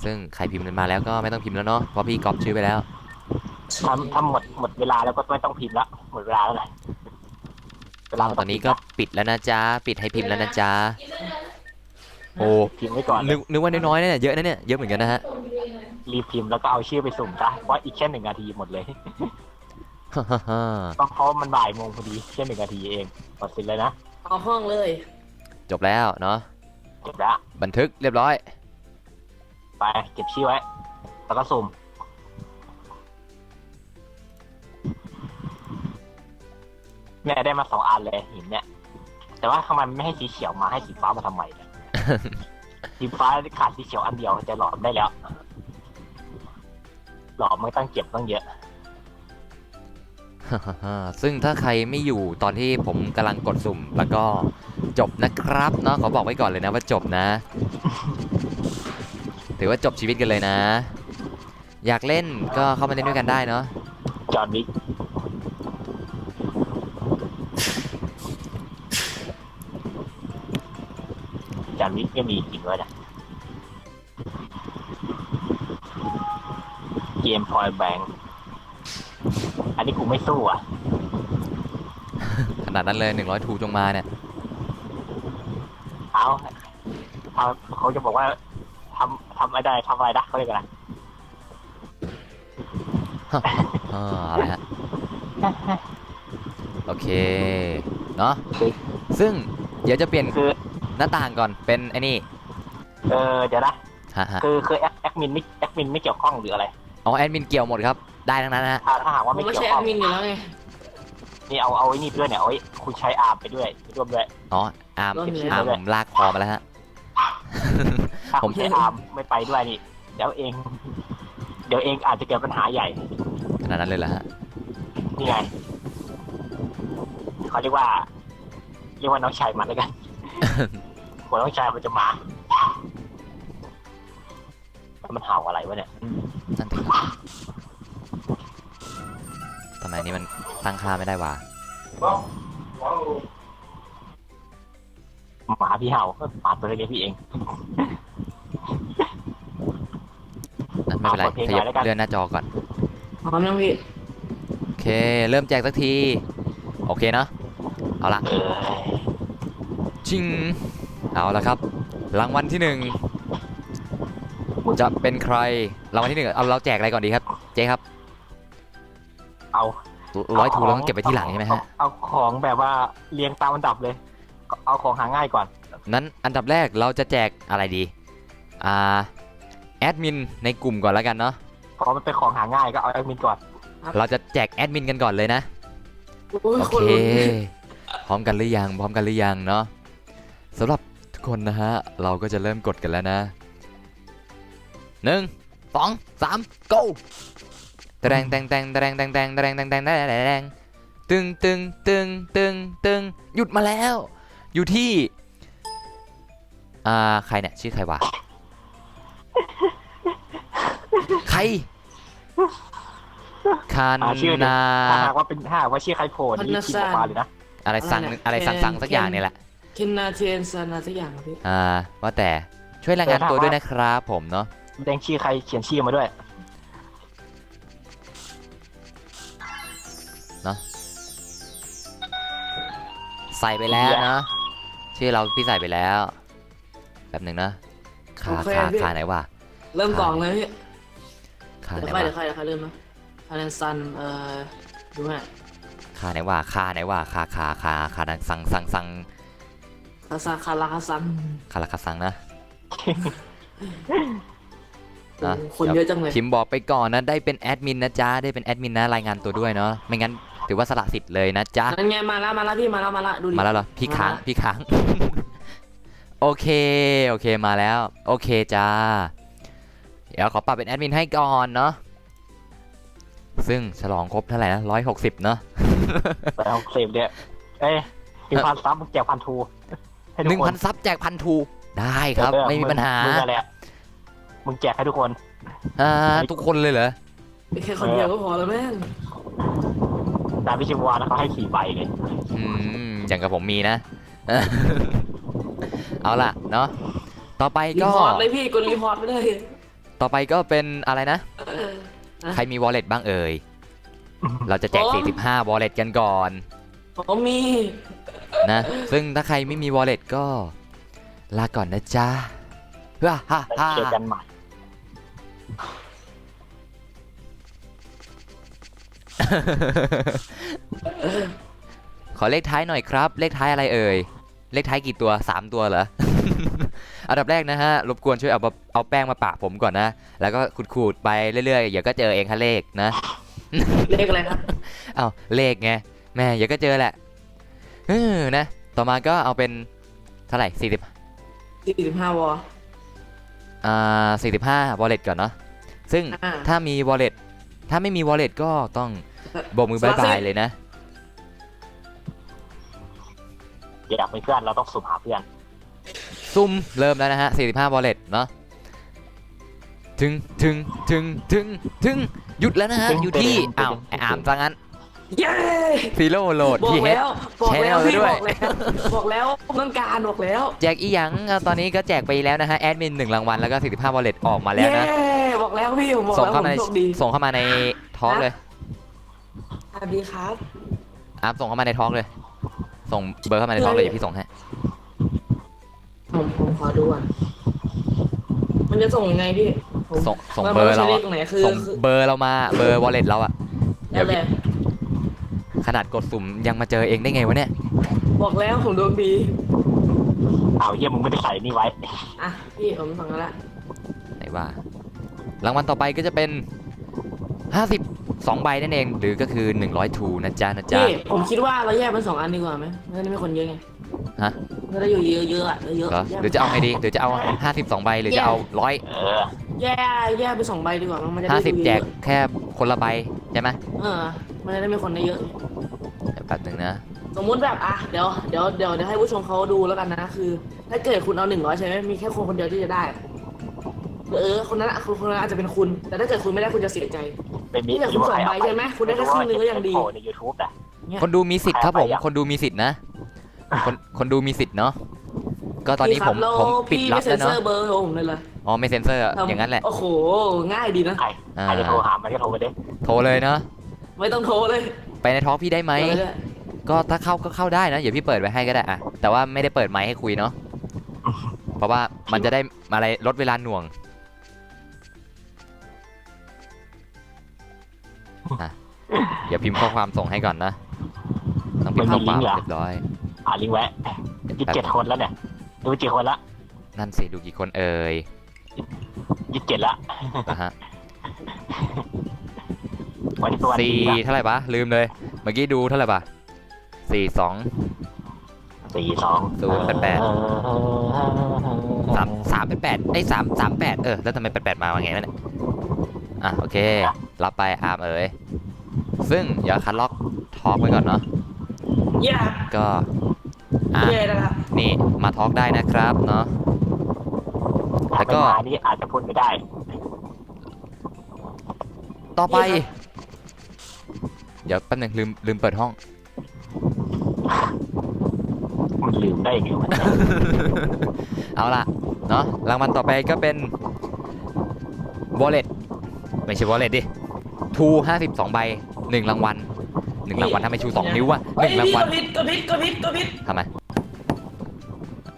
ซึ่งใครพิมพ์มาแล้วก็ไม่ต้องพิมพ์แล้วเนาะ เพราะพี่ก๊อปชื่อไปแล้ว
ทำหมดเวลาแล้วก็ไม่ต้องพิมพ์ละหมดเวลาแล้วไงเวลามั
ตอนนี้ก็ปิดแล้วนะจ๊ะ ปิดให้พิมพ์แล้วนะจ๊ะ โอ้
พิมพ์ไว้ก่อน
นึกว่าน้อยๆเนี่ยเยอะนะเนี่ย เยอะเหมือนกันนะฮะ
รีบพิมพ์แล้วก็เอาชื่อไปสุ่มซะเพราะอีกแค่1 นาทีหมดเลย
ฮ่าฮ่าฮ่า
เพราะมันบ่ายโมงพอดีแค่1 นาทีเองหมดสิทธิ์เลยนะ
เอาห้องเลย
จบแล้วเนาะ
จบแล้ว
บันทึกเรียบร้อย
ไปเก็บชื่อไว้แล้วก็สุ่มเนี่ยได้มา2 อันเลยหินเนี่ย แต่ว่าทำไมไม่ให้สีเขียวมาให้สีฟ้ามาทำไมเนี่ย สีฟ้าขาดสีเขียวอันเดียวจะหลอมได้แล้ว หลอมไม่ต้องเก็บต้องเยอะ
ฮ่าฮ่าฮ่าซึ่งถ้าใครไม่อยู่ตอนที่ผมกำลังกดสุ่มแล้วก็จบนะครับเนาะขอบอกไว้ก่อนเลยนะว่าจบนะ ถือว่าจบชีวิตกันเลยนะ อยากเล่นก็เข้ามาเล่นด้วยกันได้เนาะ
จอห์นวิกจอห์นวิกก็มีจริงด้วยนะเกมพอยแบงอันนี้กูไม่สู้อ่ะ
ขนาดนั้นเลย100ทูจงมาเนี่ย
เอาเขาจะบอกว่าทำอะไรทำอะไรนะเขาเรียกอะไร
อะไรฮะ โอเค เนาะซึ่งเดี๋ยวจะเปลี่ยน
คือ
หน้าต่างก่อนเป็นไอ้นี่
เดี๋ยวนะ
ฮะฮะ
คือแอดมินไม่เกี่ยวข้องหรืออะไร
อ๋อแอดมินเกี่ยวหมดครับ ได้ทั้งนั้นนะฮะ
ถ้าหากว่า
ผม
ไม่
ไม่
เกี่ย
ใช่
ว
แอ
ข้อ
ด
ง
มินอยู่แล้วไง
นี่เอาไอ้นี่ไปด้วยเนี่ยเอาไว้คุณใช้อาร์มไปด้วยร่วมด้วย
อ๋ออาร์ม
ก็มี
อาร์มลากคอมาแล้วฮะ
ถ้า
ผ
ผม มใช้อาร์มไม่ไปด้วยนี่เดี๋ยวเองอาจจะเกิดปัญหาใหญ่
ขนาดนั้นเลยเหรอฮะ
นี่ไงเขาเรียกว่าน้องชายมันแล้วกัน หัวน้องชายมันจะมาแล้วมันเห่าอะไรวะเนี่ย
นั่นสิทำไมนี่มันตั้งค่าไม่ได้วะ
หมาพี่เห่าหมาตัวเล็กๆพี่เอง
นั่นไม่เป็นไร
เอาเปิดเพลง
ขยับ
หน่อยแล้วกัน
เลื่อนหน้าจอก่อน
พร้อมยังพี่
โอเค เริ่มแจกสักที โอเคเนาะ เอาละชิง เอาละครับ รางวัลที่หนึ่งจะเป็นใคร รางวัลที่หนึ่งเอาเราแจกอะไรก่อนดีครับ เจ๊ครับ
เอา
100ทูเราต้องเก็บไปที่หลังใช่ไหมฮะ
เอาของแบบว่าเรียงตามอันดับเลย เอาของหาง่ายก่อน
นั้นอันดับแรกเราจะแจกอะไรดี แอดมินในกลุ่มก่อนแล้วกันเนาะ
เพราะมันเป็นของหาง่ายก็เอาแอดมินก่อน
เราจะแจกแอดมินกันก่อนเลยนะ
โอ้ย
โอ
คน
เค
ลุ้น
พร้อมกันหรือยัง พร้อมกันหรือยังเนาะสำหรับทุกคนนะฮะ เราก็จะเริ่มกดกันแล้วนะ 1 2 3 go แตงแตงแตงแตงแตงแตงแตงแตงแตงแตงแตงตึงตึงตึงตึงตึงหยุดมาแล้ว อยู่ที่ ใครเนี่ยชื่อใครวะ ใคร คา
ชื่อดิ
นา
ถ้าหากว่าชื่อใครโผล่นี่พิมพ์ออกมาเลยนะ
อะไรสั่งอะไรสั่งสักอย่างเนี่ยแหละ
เคนนาเทนซานาสักอย่างครับพี่
ว่าแต่ช่วยรายงานตัวด้วยนะครับผมเนาะ
แดงชื่อใครเขียนชื่อมาด้วย
ใส่ไปแล้วนะชื่อเราพี่ใส่ไปแล้ว แป๊บหนึ่งนะขา
โอเค
ขา
พี่
ขาไหนวะ
เริ่มกล่องเลยพี่
ขาไหน
เดี๋ยว
วะ
เดี๋ยวเริ่มนะคะแนนซันดูฮะ
ขาไหนวะขาไหนวะขาดังสัง
คาซาคาราคาซัง
ขาละคาสังนะ นะ
คนเยอะจังเลย
พิมพ์บอกไปก่อนนะได้เป็นแอดมินนะจ๊ะได้เป็นแอดมินนะรายงานตัวด้วยเนาะไม่งั้นถือว่าสละสิทธิ์เลยนะจ๊ะ
นั่นไงมาแล้วพี่มาแล้วดูดิ
มาแล้วเหรอพี่ค้าง โอเคมาแล้วโอเคจ้าเดี๋ยวขอปรับเป็นแอดมินให้ก่อนเนาะซึ่งฉลองครบเท่าไหร่นะ160เนาะ
แต่เอาเซฟเนี่ยเอ้ย1,000 ซับมึงแจก1,000 ทูให้ทุกคน
1,000 ซับแจก1,000 ทูได้ครับไม่มีปัญหา
มึงอะไรอะมึงแจกให้ทุกคน
ทุกคนเลยเหรอ
แค่คนเดียวก็พอแล้วแม่ง
แต่พี่ชิวานะเขาให้4 ใบเลย
อย่างกับผมมีนะ เอาล่ะเนาะต่อไป
รี
ก็
พอร์ตเลยพี่กดรีพอร์ตไปเลย
ต่อไปก็เป็นอะไรนะ ใครมี wallet บ้างเอ่ย เราจะแจก 45 wallet กันก่อน
ผมมี
นะ ซึ่งถ้าใครไม่มี wallet ก็ลาก่อนนะจ๊ะฮ่า
เจอกันใหม่
ขอเลขท้ายหน่อยครับ เลขท้ายอะไรเอ่ย เลขท้ายกี่ตัว 3 ตัวเหรอ อันดับแรกนะฮะ รบกวนช่วยเอาแป้งมาปะผมก่อนนะ แล้วก็ขูดๆไปเรื่อยๆ เดี๋ยวก็เจอเองค่ะเลขนะ
เลขอะไรครับ
เอาเลขไง แม่เดี๋ยวก็เจอแหละนะ ต่อมาก็เอาเป็นเท่าไหร่
45 วอ
45 wallet ก่อนเนาะ ซึ่งถ้ามี wallet ถ้าไม่มี wallet ก็ต้องโบกมือบายบายเลยนะ
อยากมีเพื่อนเราต้องสุ่มหาเพื่อน
ซุ่มเริ่มแล้วนะฮะ 45 wallet เนาะ ถึง หยุดแล้วนะฮะ อยู่ที่ อ้าวไอ้อาร์มซะงั้น
เย้
ซีโร่โหลด
บอก
ที่เฮด
แล้วบอกแล้ว
Channel
พี่
ด้วย
บอกแล้วต้องการบอกแล้ว
แจกอีหยังตอนนี้ก็แจกไปแล้วนะฮะ แอดมิน1 รางวัล แล้วก็ 45 wallet ออกมาแล้วนะ
เย้บอกแล้วพี่ผมบอก
ส่ง
แล้ว
เข้า
ผม
มาใน
โชคดี
ส่งเข้ามาในทอล์กเลย
สวัสดีครับ
อาร์มส่งเข้ามาในทอล์กเลย ส่งเบอร์เข้ามาในทอล์กเลยเดี๋ยวพี่ส่งให้
ผมขอดูก่อนมันจะส่งยังไงพี่ผม
ส่งเบอร์เรา
มันใช้เล
อะ
ขตรงไหนคือ
ส่งเบอร์เรามาเบอร์ wallet เราอะเดี๋ยว
นั่นแห
พี่
ละ
ขนาดกดสุ่มยังมาเจอเองได้ไงวะเนี่ย
บอกแล้วผมดวงดี
อ้าวเฮียมึงไม่ได้ใส่นี่ไว้
อ่ะพี่ผมส่งแล้วละ
ไหนว่ารางวัลต่อไปก็จะเป็น 52 ใบนั่นเอง หรือก็คือ 100 ทูนะจ๊ะ
พี่ผมคิดว่าเราแยกเป็น2 อันดีกว่าไหมไม่งั้นไม่คนเยอะไง
ฮะ
ไม่ได้อยู่เยอะๆอ่ะเยอะ
เหรอ
ๆ
หรือจะเอาไงดีหรือจะเอา 52 ใบหรือจะเอา
เออ
แยกเป็น2 ใบดีกว่ามันจะ
100
ได้ดู
50
เยอะ
แจกแค่คนละใบใช่ไหม
มันจะได้มีคนได้เยอะ
เดี๋ยวแป๊บหนึงนะ
สมมุติแบบอ่ะเดี๋ยวให้ผู้ชมเขาดูแล้วกันนะคือ ถ้าเกิดคุณเอา100ใช่ไหมมีแค่คนเดียวที่จะได้คนนั้นอาจจะเป็นคุณ แต่ถ้าเกิดคุณไม่ได้คุณจะเสียใจ
เป็นมิ
นี่แบบคุณ2 ใบใช่ไหมคุณได้แค่ครึ่งนึงก็ยังดี
โผล่ใน YouTube อ่ะ
คนดูมีสิทธิ์ครับผม
ใครเอาไปอ่ะ
คนดูมีสิทธิ์นะ คนดูมีสิทธิ์เนาะ ก็ตอนนี้
พี่ค
ผ
รับ
ม
แล้ว
ปิด
พี่
รั
ไม่
บ
เซ็
แล้ว
นเซ
เนาะ
อร์เบอร์ผมเลยเหรอ
อ๋อไม่เซ็นเซอร์อย่างนั้นแหละ
โอ้โหง่ายดีนะ
ใคร
อ่า
ใครจะโทรหามันก็โทรไปดิ
โทรเลยเนาะ
ไม่ต้องโทรเลย
ไปในทอล์กพี่ได้ไหม
เอาเลย
ก็ถ้าเข้าก็เข้าได้นะเดี๋ยวพี่เปิดไว้ให้ก็ได้อะแต่ว่าไม่ได้เปิดไมค์ให้คุยเนาะ เพราะว่ามันจะได้อะไรลดเวลาหน่วงอ่ะเดี๋ยวพิมพ์ข้อความส่งให้ก่อนนะต้องพิมพ์ข้อความเรียบร้อย
ลิงก์แวะ27 คนแล้วเนี่ยดูกี่คนละ
นั่นสิดูกี่คนเอ่ย
27ละ
นะฮะ
วันที่ตัว
สี่เท่าไหร่ปะลืมเลย เมื่อกี้ดูเท่าไหร่ปะ42 388ไอ้338แล้วทำไม88มาว่าไงวะเนี่ยอ่ะโอเครับไปอาร์มเอ๋ยซึ่งเดี๋ยวคัดล็อกทอล์กไว้ก่อนเนาะ
อย่า
ก็อ่ะ
เย่นะครับ
นี่มาทอล์กได้นะครับเนาะ แล้วก็
มานี่อาจจะพูดไม่ได้
ต่อไป เดี๋ยวแป๊บนึงลืมเปิดห้อง
มันลืมได้ไงวะ
เอาล่ะเนาะรางวัลต่อไปก็เป็น wallet ไม่ใช่ wallet ดิทู52 ใบ1 รางวัล1 รางวัลถ้าไม่ชู2 นิ้วอะ1 รางวัล
กระพริบ
ทำไม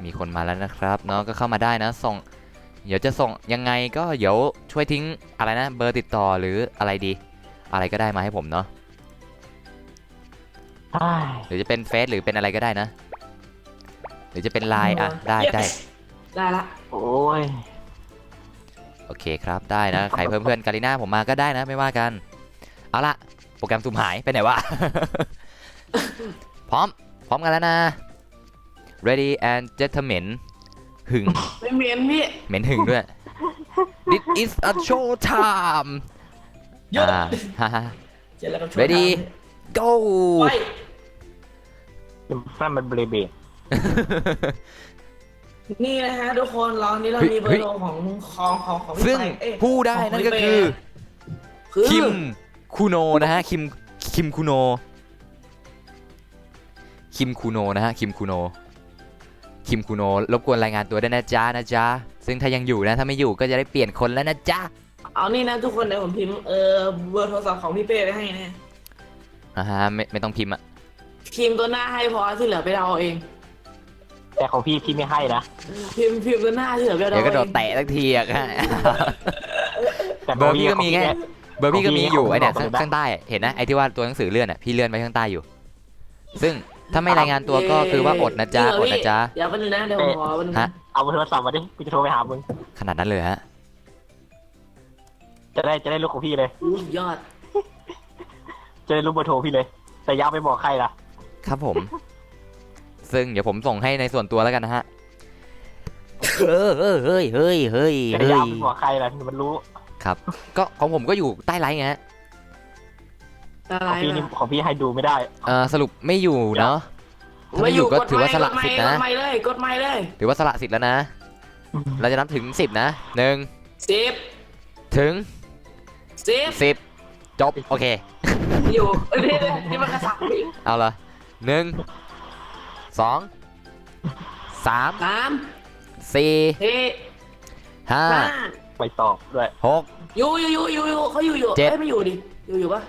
มีคนมาแล้วนะครับเนาะก็เข้ามาได้นะส่งเดี๋ยวจะส่งยังไงก็เดี๋ยวช่วยทิ้งอะไรนะเบอร์ติดต่อหรืออะไรดีอะไรก็ได้มาให้ผมเนาะ
ใช่
หรือจะเป็นเฟซหรือเป็นอะไรก็ได้นะหรือจะเป็นไลน์อ่ะได้
Yes ได้ละ
โอ้ย
โอเคครับได้นะใครเพิ่มเพื่อนกาลิน่าผมมาก็ได้นะไม่ว่ากันเอาละโปรแกรมซูมหายไปไหนวะ พร้อมกันแล้วนะ ready and gentlemen หึง
ไม่เหม็นพี่
เหม็นหึงด้วย this is a show time
หยุด
ฮ่าฮ่า
เสร็จแล้วก็ช่วย
ready go
ไป
นั่นมันเบรเบ
นี่นะฮะทุกคนเรานี่เรามีเบอร์โทรของพี่
ซึ่ง
ไปเอ้ย
ผู้ได้นั่นก็คือ
คือ
คิมคูโนนะฮะคิมคูโนนะฮะคิมคูโนรบกวนรายงานตัวด้วยนะจ๊ะซึ่งถ้ายังอยู่นะถ้าไม่อยู่ก็จะได้เปลี่ยนคนแล้วนะจ๊ะ
เอานี่นะทุกคนเดี๋ยวผมพิมพ์เบอร์โทรศัพท์ของพี่เป้ไปให้นะ
ไม่ต้องพิมพ์อะ
พิมพ์ตัวหน้าให้พอที่เหลือไปเราเอง
แต่ของพี่ไม่ให้นะ
พิมพ์ตัวหน้าที่เหลือไปเรา
เดี๋ยวก็โด
เอน ง
แตะสักทีอะ
แต่
เบอร์พี่ก็มีไงเบอร์พี่ก็มีอยู่ไอเนี่ย
ของพี่
ข้างใต้เห็นนะไอที่ว่าตัวหนังสือเลื่อนอะพี่เลื่อนไว้ข้างใต้อยู่ ซึ่งถ้าไม่รายงานตัวก็คือว่าอดนะจ๊ะ
เดี๋ยวไปดูนะเดี๋ยวผมขอวันนึง
ฮะ
เอาโทรศัพท์มาดิกูจะโทรไปหามึง
ขนาดนั้นเลยฮะ
จะได้ลูกของพี่เลย
สุดยอด
จะได้รู้เบอร์โทรพี่เลย แต่ย้ำไม่บอกใครล่ะ
ครับผม ซึ่งเดี๋ยวผมส่งให้ในส่วนตัวแล้วกันนะฮะเฮ้ย
แต่ย้ำไม่บอกใครล่ะมันรู้
ครับก็ของผมก็อยู่ใต้ไลน์ไงฮะ
อะไร
ของพี่นี่ของพี่ให้ดูไม่ได้
สรุปไม่อยู่เนาะถ้าไม่อยู่ก็ถือว่าสละสิทธิ์นะ
กดไม่เลย
ถือว่าสละสิทธิ์แล้วนะ เราจะนับถึง10นะ1 ถึง 10จบโอเค
อยู่นี่มันกระสับพี่
เอาละ1 2 3
3
4
4
5
ไปตอบด้วย
6
อยู่เขาอยู่
เจ็ด
ไม่อยู่ดิอยู่ปะ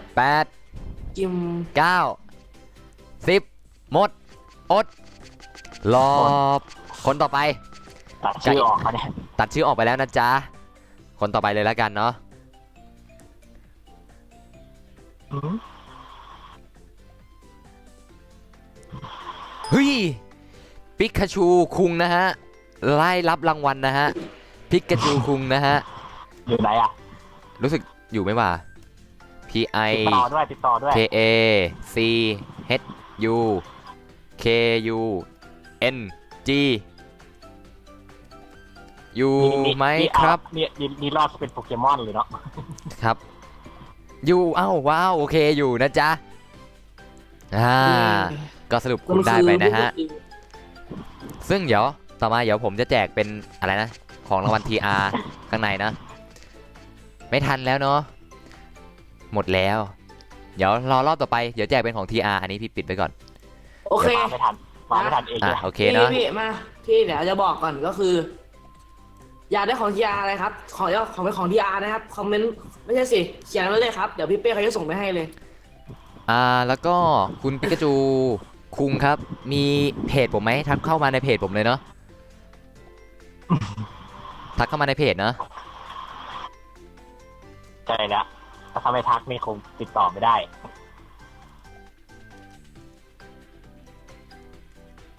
8
จิม
9 10หมดอดรอคนต่อไป
ตัดชื่อออกเขาเนี่ย
ตัดชื่อออกไปแล้วนะจ๊ะคนต่อไปเลยแล้วกันเนาะ
อืม
เฮ้ยปิกาชูคุงนะฮะไล่รับรางวัลนะฮะปิกาชูคุงนะฮะ
อยู่ไหนอ่ะ
รู้สึกอยู่ไหมวะ P I
ติดต่อด้วย
K A C H U K U N G อยู่ไหมครับ
นี่รอดเป็นโปเกมอนเลยเนาะ
ครับอยู่ว้าวโอเคอยู่นะจ๊ะก็สรุปคุณได้ไปนะฮะซึ่งเดี๋ยวต่อมาเดี๋ยวผมจะแจกเป็นอะไรนะของรางวัล TR ข้างในนะไม่ทันแล้วเนาะหมดแล้วเดี๋ยวรอรอบต่อไปเดี๋ยวแจกเป็นของ TR อันนี้พี่ปิดไปก่อน
โอเค
มาไม่ทันเองเลย
โอเคเนาะ
พี่มาพี่เดี๋ยวจะบอกก่อนก็คือ อยากได้ของทีอาร์อะไรครับของเป็นของทีอาร์นะครับคอมเมนต์ไม่ใช่สิเขียนมาเลยครับเดี๋ยวพี่เป้เขาจะส่งไปให้เลย
แล้วก็คุณปิกาจูคุงครับมีเพจผมไหมทักเข้ามาในเพจผมเลยเนาะทักเข้ามาในเพจเนาะ
ใช่แล้วถ้าไม่ทักนี่คงติดต่อไม่ได้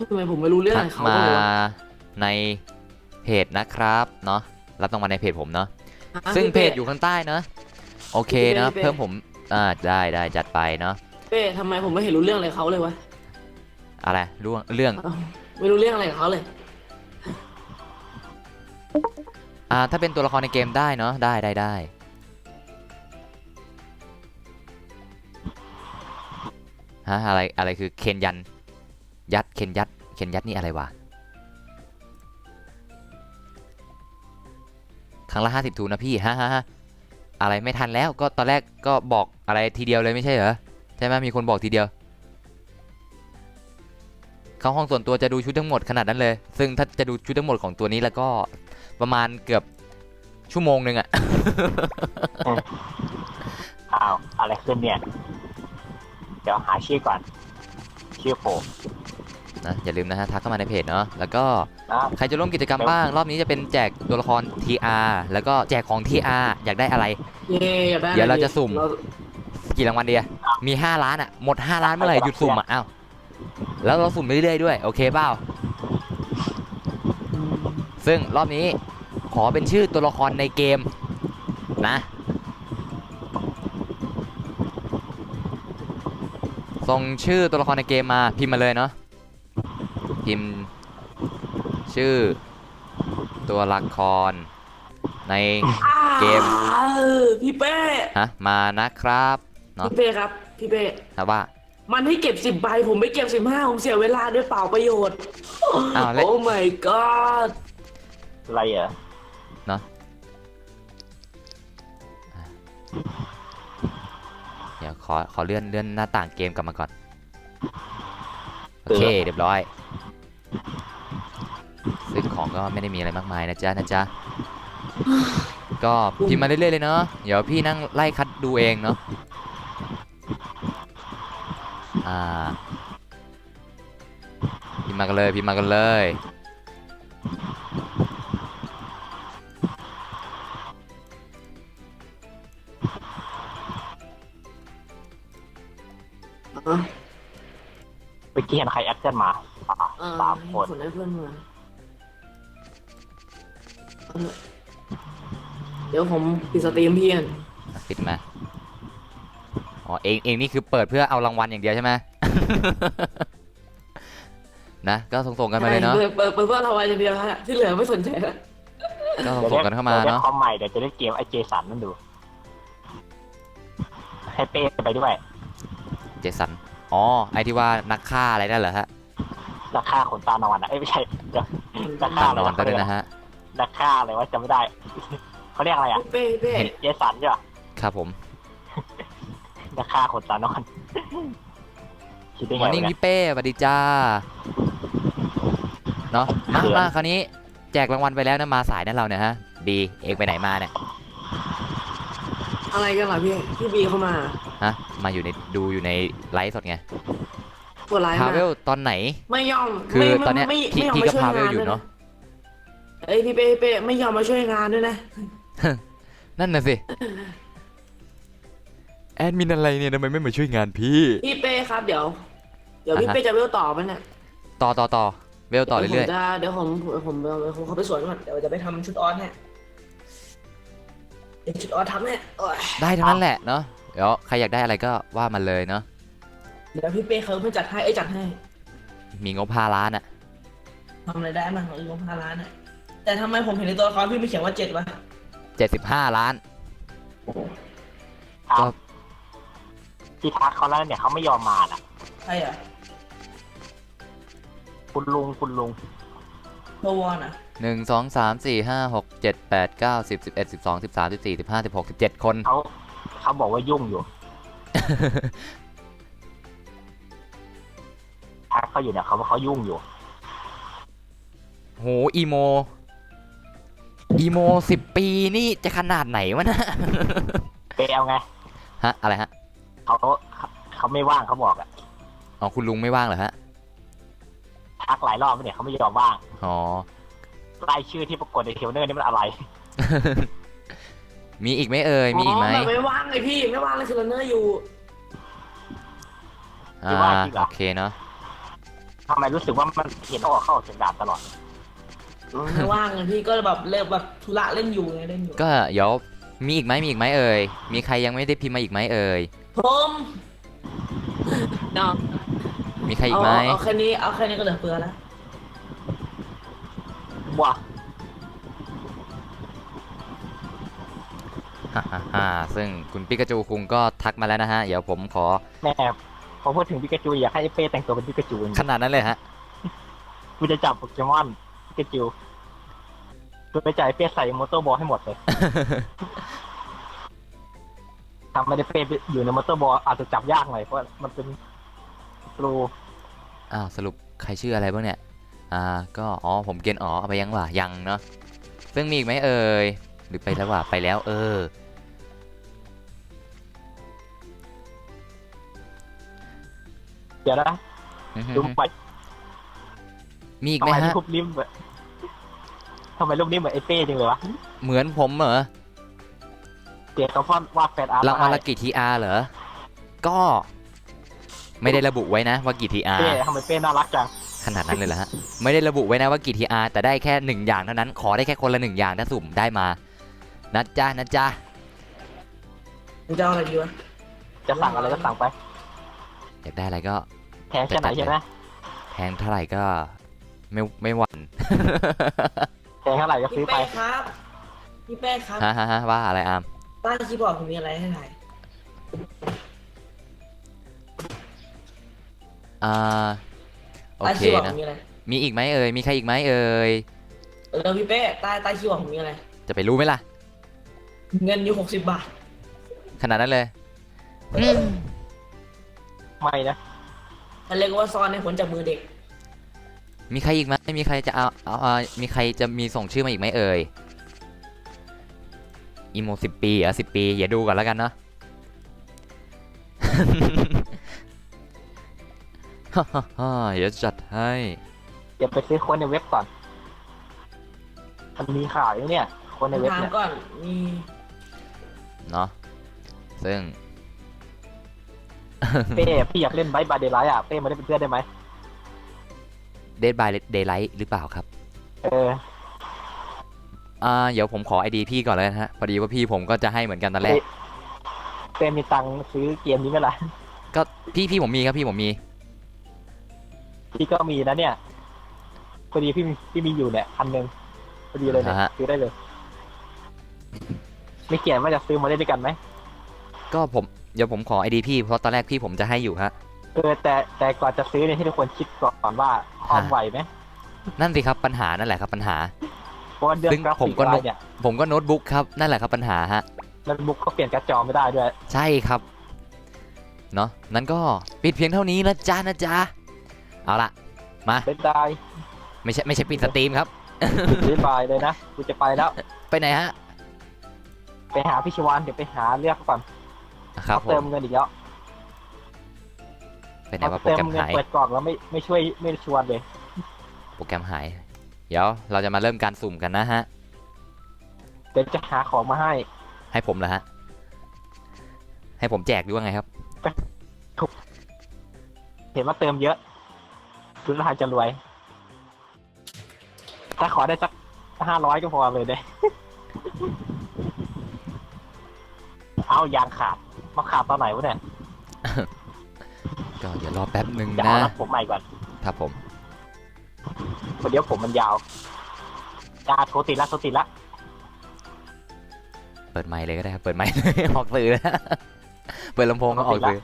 ทำไมผมไม่รู้เรื่อง
ทั
อะ
ก
ไรเขา
มา
เลยวะ
ในเพจนะครับเนาะรับรางวัลในเพจผมเนาะซึ่งเพจอยู่ข้างใต้เนาะโอเคเนาะเพิ่มผมได้จัดไปเนาะ
เป้ทำไมผมไม่เห็นรู้เรื่องอะไรเขาเลยวะ
อะไรเรื่อง
ไม่รู้เรื่องอะไรกับเขาเลย
ถ้าเป็นตัวละครในเกมได้เนาะได้ฮะอะไรคือเคนยันเคนยัดนี่อะไรวะครั้งละ50 ทูนะพี่ฮะอะไรไม่ทันแล้วก็ตอนแรกก็บอกอะไรทีเดียวเลยไม่ใช่เหรอใช่ไหมมีคนบอกทีเดียวเข้าห้องส่วนตัวจะดูชุดทั้งหมดขนาดนั้นเลยซึ่งถ้าจะดูชุดทั้งหมดของตัวนี้แล้วก็ประมาณเกือบชั่วโมงนึงอะ
อ้าวอะไรขึ้นเนี่ย เดี๋ยวหาชื่อก่อนชื่อโผล่
นะอย่าลืมนะฮะทักเข้ามาในเพจเนาะแล้วก็
นะ
ใครจะร่วมกิจกรรมบ้างรอบนี้จะเป็นแจกตัวละคร TR แล้วก็แจกของ TR อยากได้อะไร
เย่อยากได้อไ
เดี๋ยวเราจะสุ่ม
เรา
กี่รางวัลเดียมี5 ล้านอ่ะหมด5 ล้านเมื่อไหร่หยุดสุ่มอ่ะอ้าวแล้วเราสุ่มไปเรื่อยๆด้วยโอเคเปล่าซึ่งรอบนี้ขอเป็นชื่อตัวละครในเกมนะส่งชื่อตัวละครในเกมมาพิมพ์มาเลยเนาะพิมพ์ชื่อตัวละครใน เกม
พี่เป้
มานะครับเนาะ
พี่เป้ครับพี่เป้
นะว่า
มันให้เก็บ10 ใบผมไม่เก็บ15ผมเสียเวลาด้วยเปล่าประโยชน์
อ้าวแล้ว
โอ้ my god
อะไรเหรอ
เดี๋ยวขอเลื่อนหน้าต่างเกมกลับมาก่อนโอเคเรียบร้อยซึ่งของก็ไม่ได้มีอะไรมากมายนะจ๊ะก็พิมพ์มาเรื่อยๆเลยเนาะเดี๋ยวพี่นั่งไล่คัดดูเองเนาะพิมพ์มากันเลย
ไปเกี่ยนใครแอดเจนมาสามคน
คนได้เพื่อนมาเดี๋ยวผมปิดสตรีมพี่กัน
ปิดมาอ๋อเองนี่คือเปิดเพื่อเอารางวัลอย่างเดียวใช่ไหม นะก็ส่งกันมาเลยเนาะ
เปิดเพื่อเราไว้อย่างเดียวฮะที่เหลือไม่สนใจแล้ว
ก็ส่งกันเข้ามา
ดี๋ยว
เนาะ
คอมใหม่เดี๋ยวจะได้เกมไอเจสันนั่นดู ให้เป้ไปด้วย
เจสันอ๋อไอที่ว่านักฆ่าอะไรนั่นเหรอฮะ
ราคาขนตานอนอ่ะไม่ใช่เดี๋ยวราคา
ตา
อะไร
นอนก็ด้วยนะฮะ
ราคาอะไรวะจำไม่ได้ เขาเรียกอะไรอ่ะ
เป้
เจสันใช่ปะ
ครับผม
ราคาขนตานอนคิดได้
ม
ไง
อ
วะ
ร์นิ่ง
เนี่ย
พี่เป้สวัสดีจ้าเนาะมาคราวนี้แจกรางวัลไปแล้วนะมาสายนั่นเราเนี่ยฮะบีเองไปไหนมาเนี่ย
อะไรกันล่ะพี่บีเข้ามา
ฮะมาอยู่ในดูอยู่ในไลฟ์สดไง
ปวดร้าย
พา
มา
เวลตอนไหน
ไม่ยอม
คือตอนเนี้ย
ไม่
พี่
ยอม
พี่
มา
ก็
ช่วย
พาเวล
งาน
อยู่
ด้วย
เนาะ
เอ้ยพี่เป้ไม่ยอมมาช่วยงานด้วยนะ
นั่นน่ะสิแอดมินอะไรเนี่ยทำไมไม่มาช่วยงานพี่
พี่เป้ครับเดี๋ยวพี่
อ่าฮะ
เป้จะเวลต่อไหมเนี่ย
ต่อเวลต่อเรื่อย
เดี๋ยวผมเขาไปสวนก่อนเดี๋ยวจะไปทำชุดออสเนี่ยเดี๋ยวชุดออสทำเนี่ยโอ้ย
ๆได้ทั้งนั้นแหละเนาะเดี๋ยวใครอยากได้อะไรก็ว่ามันเลยเนาะ
เดี๋ยวพี่เป้เขาเพิ่งจัดให้
มีงบ5 ล้านอะ
ทำอะไรได้บ้างของอีก5 ล้านน่ะแต่ทำไมผมเห็นในตัวละครพี่ไม่เขียนว่า7วะ
75 ล้าน
เอา
ก็
ที่ทักเขาแล้วเนี่ยเขาไม่ยอมมาอ่ะ
ใครอ่ะ
คุณลุง
โควอนอ่ะ
1 2 3 4 5 6 7 8 9 10 11 12 13 14 15 16 17 คน
เขาบอกว่ายุ่งอยู่ ทักเขาอยู่เนี่ยเขาว่าเขายุ่งอยู่
โหอีโม10 ปีนี่จะขนาดไหนวะนะ
ไปเอาไง
ฮะอะไรฮะ
เขาไม่ว่างเขาบอกอะ
อ๋อคุณลุงไม่ว่างเหรอฮะ
ทักหลายรอบแล้วเนี่ยเขาไม่ยอมว่าง
อ๋อ
รายชื่อที่ปรากฏในเทรลเนอร์นี่มันอะไร
มีอีกไหมเอ่ยมีอีกไหม
แบบไม่ว่างเลยพี่ไม่ว่างเลยคือรันเนอร์อยู่
อ่า
ที่ว่าจริงเหรอ
โอเคเนาะ
ทำไมรู้สึกว่ามันเห็นเข้าเสียงดาบตลอด
ไม่ว่างเลยพี่ก็แบบเลิกแบบธุระเล่นอยู่ไงเล่นอยู่
ก็เดี๋ยวมีอีกไหมเอ่ยมีใครยังไม่ได้พิมพ์มาอีกไหมเอ่ย
ผมเนาะ
มีใครอีกไหม
เอาแค่นี้ก็เหลือเฟือแล้ว
ว้า
ฮ่าซึ่งคุณปิกาจูคุงก็ทักมาแล้วนะฮะเดี๋ยวผมขอ
แม่พอพูดถึงปิกาจูอยากให้ไอ้เป้แต่งตัวเป็นปิกาจู
ขนาดนั้นเลยฮะ
กูจะจับโปเกมอนปิกาจูกูไปจ่ายเป้ใส่มอเตอร์บอลให้หมดเลย ทำไม่ได้เป้อยู่ในมอเตอร์บอลอาจจะจับยากหน่อยเพราะมันเป็นปลู
อ้าวสรุปใครชื่ออะไรบ้างเนี่ยก็ผมเกณฑ์เอาไปยังวะยังเนาะซึ่งมีอีกไหมเอ่ยหรือไปแล้ววะไปแล้ว
เดี๋ยวนะ
อือฮึ
ดูไป
มีอีก
ทำ
ไหม
ไม
ฮะ
รูปนี้เหมือนทำไมรูปนี้เหมือนไอ้เป้จังเลยวะ
เหมือนผมเหรอ
เดี๋ยวเขาวาดแฟนอาร์ต
รางวัล
มา
ละกี่ทีอาร์เหรอ ก็ไม่ได้ระบุไว้นะว่ากี่ทีอาร์
เป้ทำไมเป้น่ารักจัง
ขนาดนั้นเลยเหรอฮะ ไม่ได้ระบุไว้นะว่ากี่ทีอาร์แต่ได้แค่1อย่างเท่านั้น ขอได้แค่คนละ1อย่างถ้าสุ่มได้มานะจ๊ะนะจ๊ะ
มึงจะเอาอะไรดีวะ
จะสั่งอะไรก็สั่งไป
อยากได้อะไรก็
แพงแค่ไหนใช่ไหม
แพงเท่าไหร่ก็ไม่หวั่น
แพงเท่าไหร่ก็ซื้
พี่
อไป
เป้ครับพี่เป้ครับ
ฮะว่าอะไรอาม
ใต้คีย์บอร์ดผมมีอะไรให้ถ่าย
อ่าโอ
ใต้
เค
คีย์บอร์ดผ
นะ
มมีอะไร
มีอีกไหมเอ่ยมีใครอีกไหมเอ่ย
พี่เป้ใต้คีย์บอร์ดผมมีอะไร
จะไปรู้ไหมล่ะ
เงินอยู่60 บาท
ขนาดนั้นเลยอืม
ไม่นะ
มันเรียกว่าซ่อนให้ผลจากมือเด็ก
มีใครอีกไหมมีใครจะมีใครจะมีส่งชื่อมาอีกไหมเอ่ยอีโม10 ปี10 ปีอย่าดูก่อนแล้วกันเนาะ ฮ่าเดี๋ยวจัดให้
เดี๋ยวไปซื้อคนในเว็บก่อน มันมีขายอยู่เนี่ย คนในเว็บ
ถาม
เนี่ย
ก่อน มี
เนาะซึ่ง
เป้พี่อยากเล่นไบค์บาเดลไลท์อ่ะเป้มาได้เป็นเพื่อนได้ไหม
Dead by Daylight หรือเปล่าครับ
เออ
เดี๋ยวผมขอ ID พี่ก่อนเลยนะฮะพอดีว่าพี่ผมก็จะให้เหมือนกันตอนแรก
เป้มีตังค์ซื้อเกมนี้ไหมล่ะ
ก็พี่ผมมีครับพี่ผมมี
พี่ก็มีนะเนี่ยพอดีพี่มีอยู่เนี่ย1,000พอดีเลยเนี่ย
ฮะ
ซื้อได้เลย ไม่เกี่ยงว่าจะซื้อมาเล่นด้วยกันไหม
ก็เดี๋ยวผมขอ ID พี่เพราะตอนแรกพี่ผมจะให้อยู่ฮะ
แต่ก่อนจะซื้อเนี่ยให้ทุกคนคิดก่อนว่าคอมไหวไหม
นั่นสิครับปัญหานั่นแหละครับปัญหา
เพราะว่าเดือน
ซึ่ง
กรา
ผ
ฟิ
ม
ก
ก็
อะไรเนี่ย
ผมก็โน้ตบุ๊กครับนั่นแหละครับปัญหาฮะ
แล้วบุ๊กก็เปลี่ยนการ์ดจอไม่ได้ด้วย
ใช่ครับเนาะนั้นก็ปิดเพียงเท่านี้นะจ๊ะนะจ๊ะเอาละมา
เป็นได้
ไม่ใช่ปิดสตรีมครับ
บ๊ายบายเลยนะกูจะไปแล้ว
ไปไหนฮะ
ไปหาพี่ชวานเดี๋ยวไปหาเรียกก่อน
ครับ
เขา
ผ
เติ
ม
มเงินอีกแล้ว
ไปไหน
เขา
ว่าโปร
เติม
แกรม
เงิน
หาย
เปิดกล่องแล้วไม่ช่วยไม่ชวนเลย
โปรแกรมหาย เดี๋ยวเราจะมาเริ่มการสุ่มกันนะฮะ
เดี๋ยวจะหาของมาให้
ให้ผมเหรอฮะให้ผมแจกด้วยไงครับ
เห็นว่าเติมเยอะดูท่าทางจะรวย ถ้าขอได้สัก500ก็พอเลยเด้ เอายางขาดมาขาดตอนไหนวะเนี่ย
ก็เดี๋ยวรอแป๊บหนึ่ง
เดี๋ยวเอา
นะ
รัดผมใหม่ก่อน
ครับผม
เดี๋ยวผมมันยาวโทรติดละ
เปิดไมค์เลยก็ได้ครับเปิดไมค์ เลยออกสื่อนะ เปิดลำโพงก็ออกสื่อ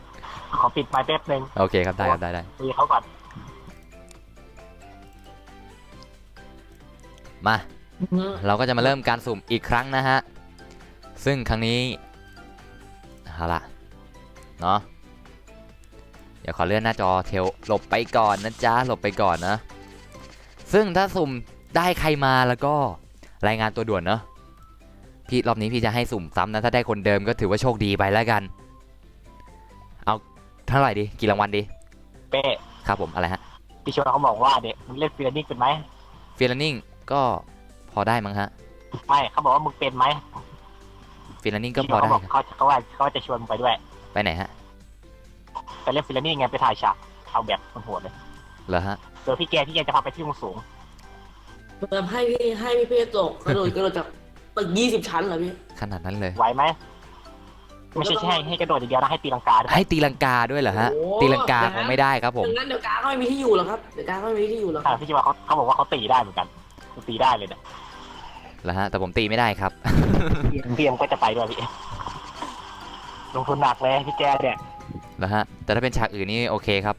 ขอปิดไมค์แป๊บนึง
โอเคครับได้ครับได้
มีเขาก่อน
มาเราก็จะมาเริ่มการสุ่มอีกครั้งนะฮะซึ่งครั้งนี้เอาล่ะเนาะเดี๋ยวขอเลื่อนหน้าจอเทลหลบไปก่อนนะจ๊ะหลบไปก่อนนะซึ่งถ้าสุ่มได้ใครมาแล้วก็รายงานตัวด่วนเนาะพี่รอบนี้พี่จะให้สุ่มซ้ำนะถ้าได้คนเดิมก็ถือว่าโชคดีไปแล้วกันเอาเท่าไหร่ดีกี่รางวัลดี
เป้
ครับผมอะไรฮะ
พี่ชวนเขาบอกว่าเด็กมึงเล่นฟิลนิ่งเป็นไหม
ฟีลนิ่งก็พอได้มั้งฮะ
ไม่เขาบอกว่ามึงเป็นไหม
ฟีลนิ่งก็
พี่
พอ
เขา
ได้
บอก
ครับ
เขาจะชวนมึงไปด้วย
ไปไหนฮะ
ไปเล่นฟิลนิ่งไงไปถ่ายฉากเอาแบบโหดๆเลย
เหรอฮะ
โดยพี่แกจะพาไปที่สูง
แบบให้พี่เป้ตกกระโดดจากตึก20 ชั้นเหรอพี่
ขนาดนั้นเลย
ไหวไหมไม่ใช่ให้กระโดดอย่างเดียวนะให้ตีลังกาด้วย
ให้ตีลังกาด้วยเหรอฮะ
โอ้
ตีลังกาคงไม่ได้ครับผม
ดังนั้นเดี๋ยวการก็ไม่มีที่อยู่หรอกครับเดี๋ยวการก็ไม่มีที่อยู่หรอก
พี่ชวนเขาบอกว่าเขาตีได้เหมือนกันตีได้เลยเนี่ย
เหรอฮะแต่ผมตีไม่ได้ครับ
พี่เอ็มก็จะไปด้วยพี่ลงทุนหนักเลยพี่แกเนี่ย
เหรอฮะแต่ถ้าเป็นฉากอื่นนี่โอเคครับ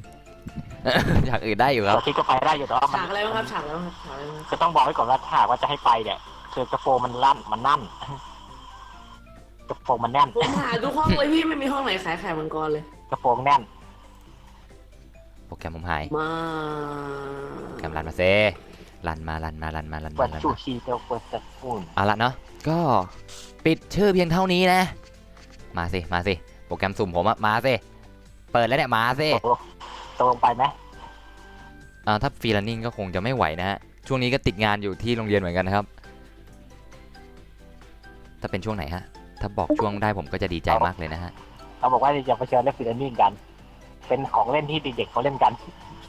ฉากอื่นได้อยู่ครับ
เราคิดก็ไปได้อยู่แต่ว่ามั
ฉากอะไรบ้างครับฉากอะไรบ้างครับฉากอะไรบ้างครับ
จะต้องบอกไว้ก่อนว่าถ้าหากว่าจะให้ไปเนี่ยคือกระโปรงมันลั่นมันนั่นกระโปรงมันแน่น
ผมหาทุกห้องเลยพี่ไม่มีห้องไหนขายไข่มังกรเลย
กระโปรงแน่น
โปรแกรมผมหาย
มา
โปรแกรมรันมาเซรันมา
เปิดชูชีเตลเปิดตะปูน
เอาละเนาะก็ปิดชื่อเพียงเท่านี้นะ มาสิโปรแกรมสุ่มผมอะมาสิเปิดแล้วเนี่ยมาสิ
ตกลงไปไหม
ถ้าฟรีแลนซิ่งก็คงจะไม่ไหวนะฮะช่วงนี้ก็ติดงานอยู่ที่โรงเรียนเหมือนกันนะครับถ้าเป็นช่วงไหนฮะถ้าบอกช่วงได้ผมก็จะดีใจมากเลยนะฮะ
เขาบอกว่าจะไปเชิญเล่นฟิลลิ่งกัน เป็นของเล่นที่เด็กๆเขาเล่นกัน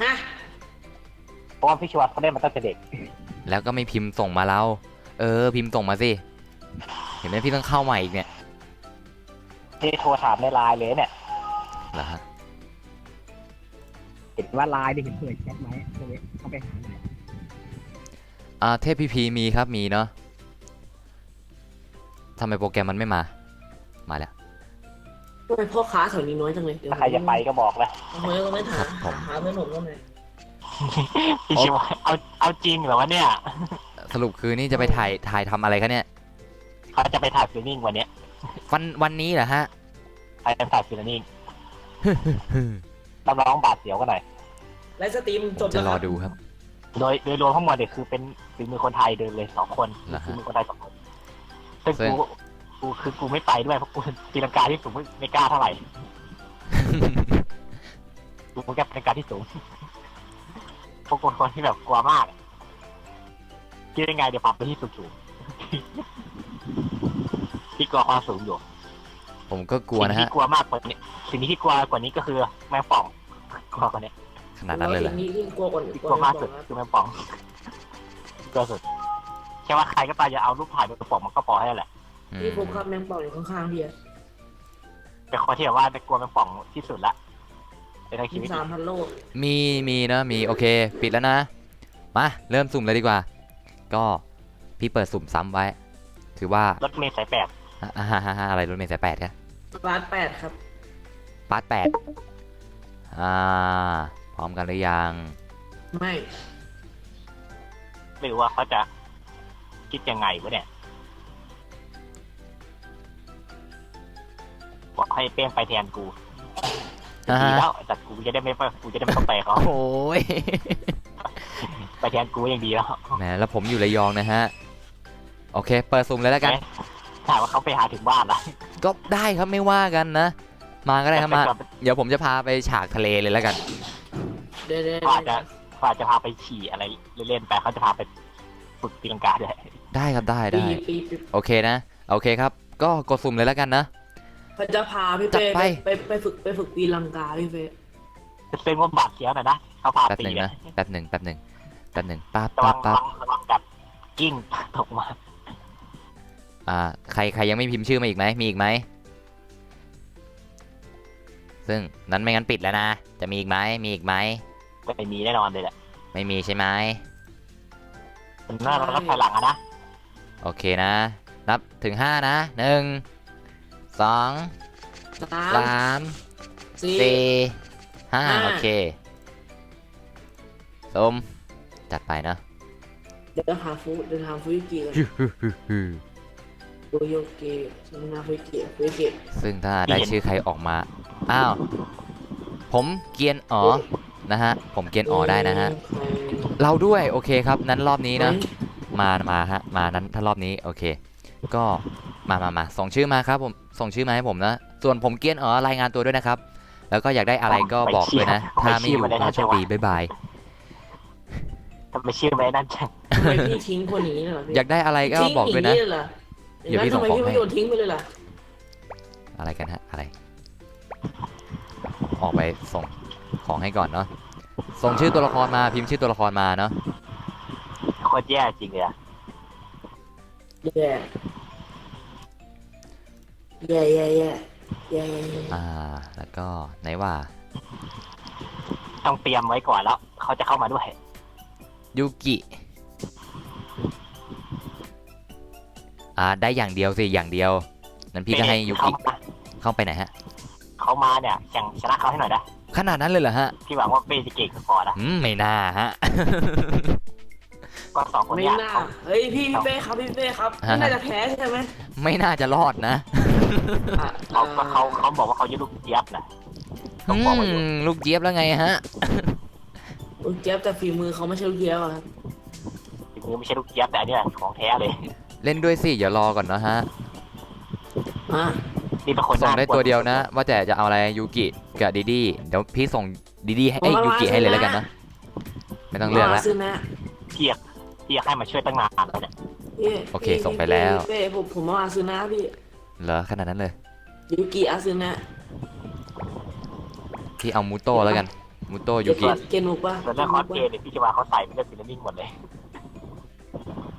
ฮะ
เพราะว่าพี่ชวัตเขาเล่นมาตั้งแต่เด็ก
แล้วก็ไม่พิมพ์ส่งมาเราพิมพ์ส่งมาสิเห็นไหมพี่ต้องเข้ามาอีกเนี่ย
ที่โทรถามในไลน์เลยเนี่ย
เหรอฮะ
เห็นว่าไลน์นี่เห็นเปิดแชทไหมเข้าไปหาหน่อย
เทพพีมีครับมีเนาะทำไมโปรแกรมมันไม่มาแล้ว
ทำไมพ่อค้าแถวนี้น้อยจังเลยเดี๋ยว
ถ้าใครจะไปก็บอกนะ
เฮ้ยเราไม่ถาม
ผม
หาเพื่อนผมก็ไหน
พี่ชวัตเอาจริงเหรอวะเนี่ย
สรุปคือนี่จะไปถ่ายทำอะไรคะเนี่ย
เขาจะไปถ่ายฟิลลิ่งวันเนี้ย
วันนี้เหรอฮะ
ไปถ่ายฟิลลิ่งต้องร้องบาดเสียวกันหน่อย
ไลฟ์สตรีมจบ
จะ
แล้ว
ร
ค
อ
รับ
ดูครับ
โดยรวมทั้งหมดเนี่ยคือเป็นฝีมือคนไทยเดินเลย2 คน
เหรอฮะ
ฝีมือคนไทย2 คนซึ่ง
ซึ่ง
กูไม่ไปด้วยเพราะกูตีลังกาที่สูงไม่กล้าเท่าไหร่กูแค่ตีลังกาที่สูงพวกคนที่แบบกลัวมากคิดยังไงเดี๋ยวปรับไปที่สูงที่กลัวความสูงอยู่
ผมก็กลัวนะ
สิ่ง
ฮะ
ที่กลัวมากกว่านี้สิ่งที่กลัวกว่านี้ก็คือแมงป่องกลัวกว่านี้
ขนาดนั้นเลยเหรอ
นี่กลัวก่อน
ที่กลัวมากสุดคือแมงป่องกลัวสุดแค่ว่าใครก็ตามจะเอารูปถ่ายแมงป่องมันก็พอให้แหละ
พี่ผมครับแมงป่องอยู่ข้างๆพี่อะ
เป็นคนที่แบบว่าจะกลัวแมงป่องที่สุดละในชีวิต
3,000 โล
มีนะมีโอเคปิดแล้วนะมาเริ่มสุ่มเลยดีกว่า ก็พี่เปิดสุ่มซ้ำไว้ถือว่าร
ถเมล์สายแปด
อะไรรถเมล์สาย8ครับ
ร้าน8ครับ
ปาร์ต8พร้อมกันหรือยัง
ไม่
ไม่รู้ว่าเขาจะคิดยังไงวะเนี่ยบอกให้เป้งไปแทนกูดีแล้วแต่กูจะได้ไม่ต้องไปเขา
โอ้ย
ไปแทนกูยังดีแล้ว
แหมแล้วผมอยู่ระยองนะฮะโอเคเปิดสุ่มเลยแล้วกัน
ถามว่าเขาไปหาถึงบ้านละ
ก็ได้ครับไม่ว่ากันนะ มาก็ได้ครับมาเดี๋ยวผมจะพาไปฉากทะเลเลยแล้วกัน
เดี๋ยว
เขาอาจจะพาไปฉี่อะไรเล่นๆไปเขาจะพาไปฝึกตีลังกาด้วย
ได้ครับได้
ปี
ได้โอเคนะโอเคครับ ก็กดสุ่มเลยแล้วกันนะ
เขาจะพาพี่
จัด
เป้
ไป
ไปฝึกปีลังกาพี่เป้
จะเป็นว่าบาดเสียวหน่อยนะเขาพา
แป๊บ
ตี
หนึ่ง
เนี่
นะ
ย
แป๊บหนึ่งปั๊บ
ระวังกับกิ้งตกมา
ใครยังไม่พิมพ์ชื่อมาอีกไหมมีอีกไหมซึ่งนั้นไม่งั้นปิดแล้วนะจะมีอีกไหมมีอีกไหม
ไม่มีแน่นอนเลยแหละ
ไม่มีใช่ไหม
มันน่าเราถอยหลังอะนะ
โอเคนะ นับถึง5นะ1 2 3
4
4 5โอเคสมจัดไปนะ
เดี๋ยวหาฟูยุกิกันฟูยุกิสมนาฟูยุกิ
ซึ่งถ้าได้ชื่อใครออกมาอ้าวผมเกียนอ๋อนะฮะผมเกียนอ๋อได้นะฮะเราด้วยโอเคครับนั้นรอบนี้นะมาฮะมานั้นถ้ารอบนี้โอเค ก็มาส่งชื่อมาครับผมส่งชื่อมาให้ผมนะส่วนผมเกียนอ๋อรายงานตัวด้วยนะครับ แล้วก็อยากได้อะไรก็บอกด้วยนะถ้าไม่อยู่ก็โชคดีบ๊ายบาย
ทำไมชื่อไม่นั่นจัง
ทำไมพี่ทิ้งคนนี้เหรอพี่
อยากได้อะไรก็บอกด้วยนะ
เดี๋ยวพี่ส่งของให้ทำไมพี่ไม่โยนทิ้งไปเลยล่ะ
อะไรกันฮะอะไร ออกไปส่งของให้ก่อนเนาะส่งชื่อตัวละครมาพิมพ์ชื่อตัวละครมาเนาะ
โคตรแย่จริงเลยอะ
แย่
แล้วก็ไหนว่า
ต้องเตรียมไว้ก่อนแล้วเขาจะเข้ามาด้วย
ยูกิได้อย่างเดียวสิอย่างเดียวนั้นพี่ก็ให้ยูกิเข้าไปไหนฮะ
เขามาเนี่ยแข่งชนะเขาให้หน่อยนะ
ขนาดนั้นเลยเหรอฮะ
พี่หวังว่าเป้จะเก่งพอนะ
ไม่น่าฮะ
ก็2 คน
ไม่
เนี้ย
น่าเฮ้ยพี่เป้ครับพี่น่าจะแพ้ใช่ไหม
ไม่น่าจะรอดนะ
เขาบอกว่าเขาจะลูกเจี๊ยบนะต้องบอกว่าอยู่
ลูกเจี๊ยบแล้วไงฮะ
ลูกเจี๊ยบแต่ฝีมือเขาไม่ใช่ลูกเจี๊ยบครับ
จริงๆไม่ใช่ลูกเจี๊ยบแต่อันเนี้ยของแท้เลย
เล่นด้วยสิอย่ารอก่อนนะฮะ
นี่เป็นคน
ส่งได้ตัวเดียวนะ ว่าแต่จะเอาอะไรยูกิกับดีดีเดี๋ยวพี่ส่งดีดีให้ยูกิให้เลยแล้วกันนะ ไม่ต้องเลือกแล้ว
ซื้อนะ
เกียกให้มาช่วยตั้งนานแล้วเนี่ย
พี่
โอเคส่งไปแล้ว
พี่เป้ผมมาอาซึนะพี่
เหรอขนาดนั้นเลย
ยูกิอาซึนะ
พี่เอามูโต้แล้วกันมูโต้ยูกิ
เกนมุกป่ะ
ส่วนเรื่องคอสเพลย์เนี่ยพี่จะว่าเขาใส่เป็นเรื่องศิลปินหมดเลย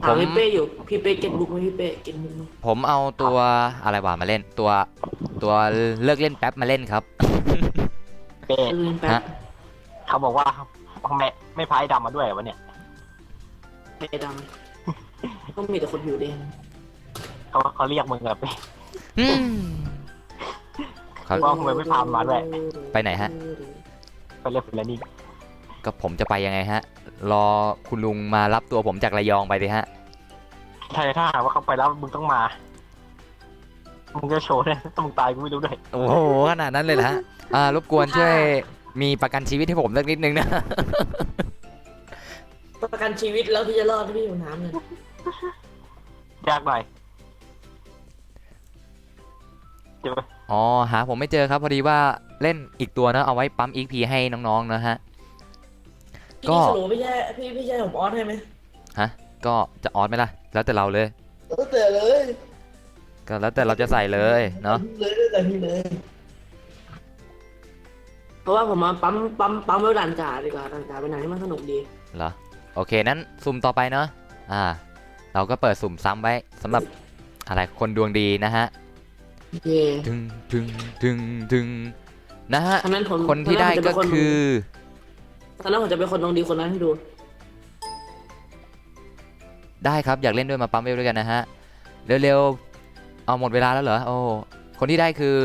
ถามพี่เป้อยู่พี่เป้เกนมุกไหมพี่เป้เกนมุกไหม
ผมเอาตัวอะไรวะมาเล่นตัวเลิกเล่นแป๊บมาเล่นครับ
เป้
ลืมแป๊บ
ฮะ
เขาบอกว่าไม่พายดำมาด้วยวะเนี่ย
ไอ้ดำต้องมีแต่คนผิวแดง
เขาเรียกมึงอะเป้
อืมเขา
ว่าทำไมไม่พามาด้วย
ไปไหนฮะ
ไปเรียกเป็นแล้วนี่
ก็ผมจะไปยังไงฮะ รอคุณลุงมารับตัวผมจากระยองไปสิฮะ
ถ้าหากว่าเขาไปแล้วมึงต้องมา มึงจะโชว์เลยถ้ามึงตายกูไม่รู้ด้วย
โอ้โหขนาดนั้นเลยเหรอฮะรบกวนช่วยมีประกันชีวิตให้ผมสักนิดนึงนะ
ประกันชีวิตแล้วพี่จะรอดพี่อยู่น้ำเลย
ยากหน่อยเจ็บไหม
อ๋อหาผมไม่เจอครับพอดีว่าเล่นอีกตัวนะเอาไว้ปั๊ม XP ให้น้องๆนะฮะ ก็
พี่สรุปพี่ใช่ผมออสให้ไหม
ฮะก็จะออสไหมล่ะแล้วแต่เราเลย
แล้วแต่เลย
ก็แล้วแต่เราจะใส่เลยเนาะ
เลยแล้วแต่พี่เลยเพราะว่าผมมาปั๊มไว้ด่านจ่าดีกว่าด่านจ่าไปไหนให้มันสนุกดี
เหรอโอเคนั้นสุ่มต่อไปเนาะเราก็เปิดสุ่มซ้ำไว้สำหรับอะไรคนดวงดีนะฮะ
เย่
ถึงนะฮะ
ตอนนั้นผม
คนที่ได้ก็คือ
ตอนนั้นผมจะเป็นคนดวงดีคนนั้นให้ดู
ได้ครับอยากเล่นด้วยมาปั๊มเวลด้วยกันนะฮะเร็วๆเอาหมดเวลาแล้วเหรอโอ้คนที่ได้คือ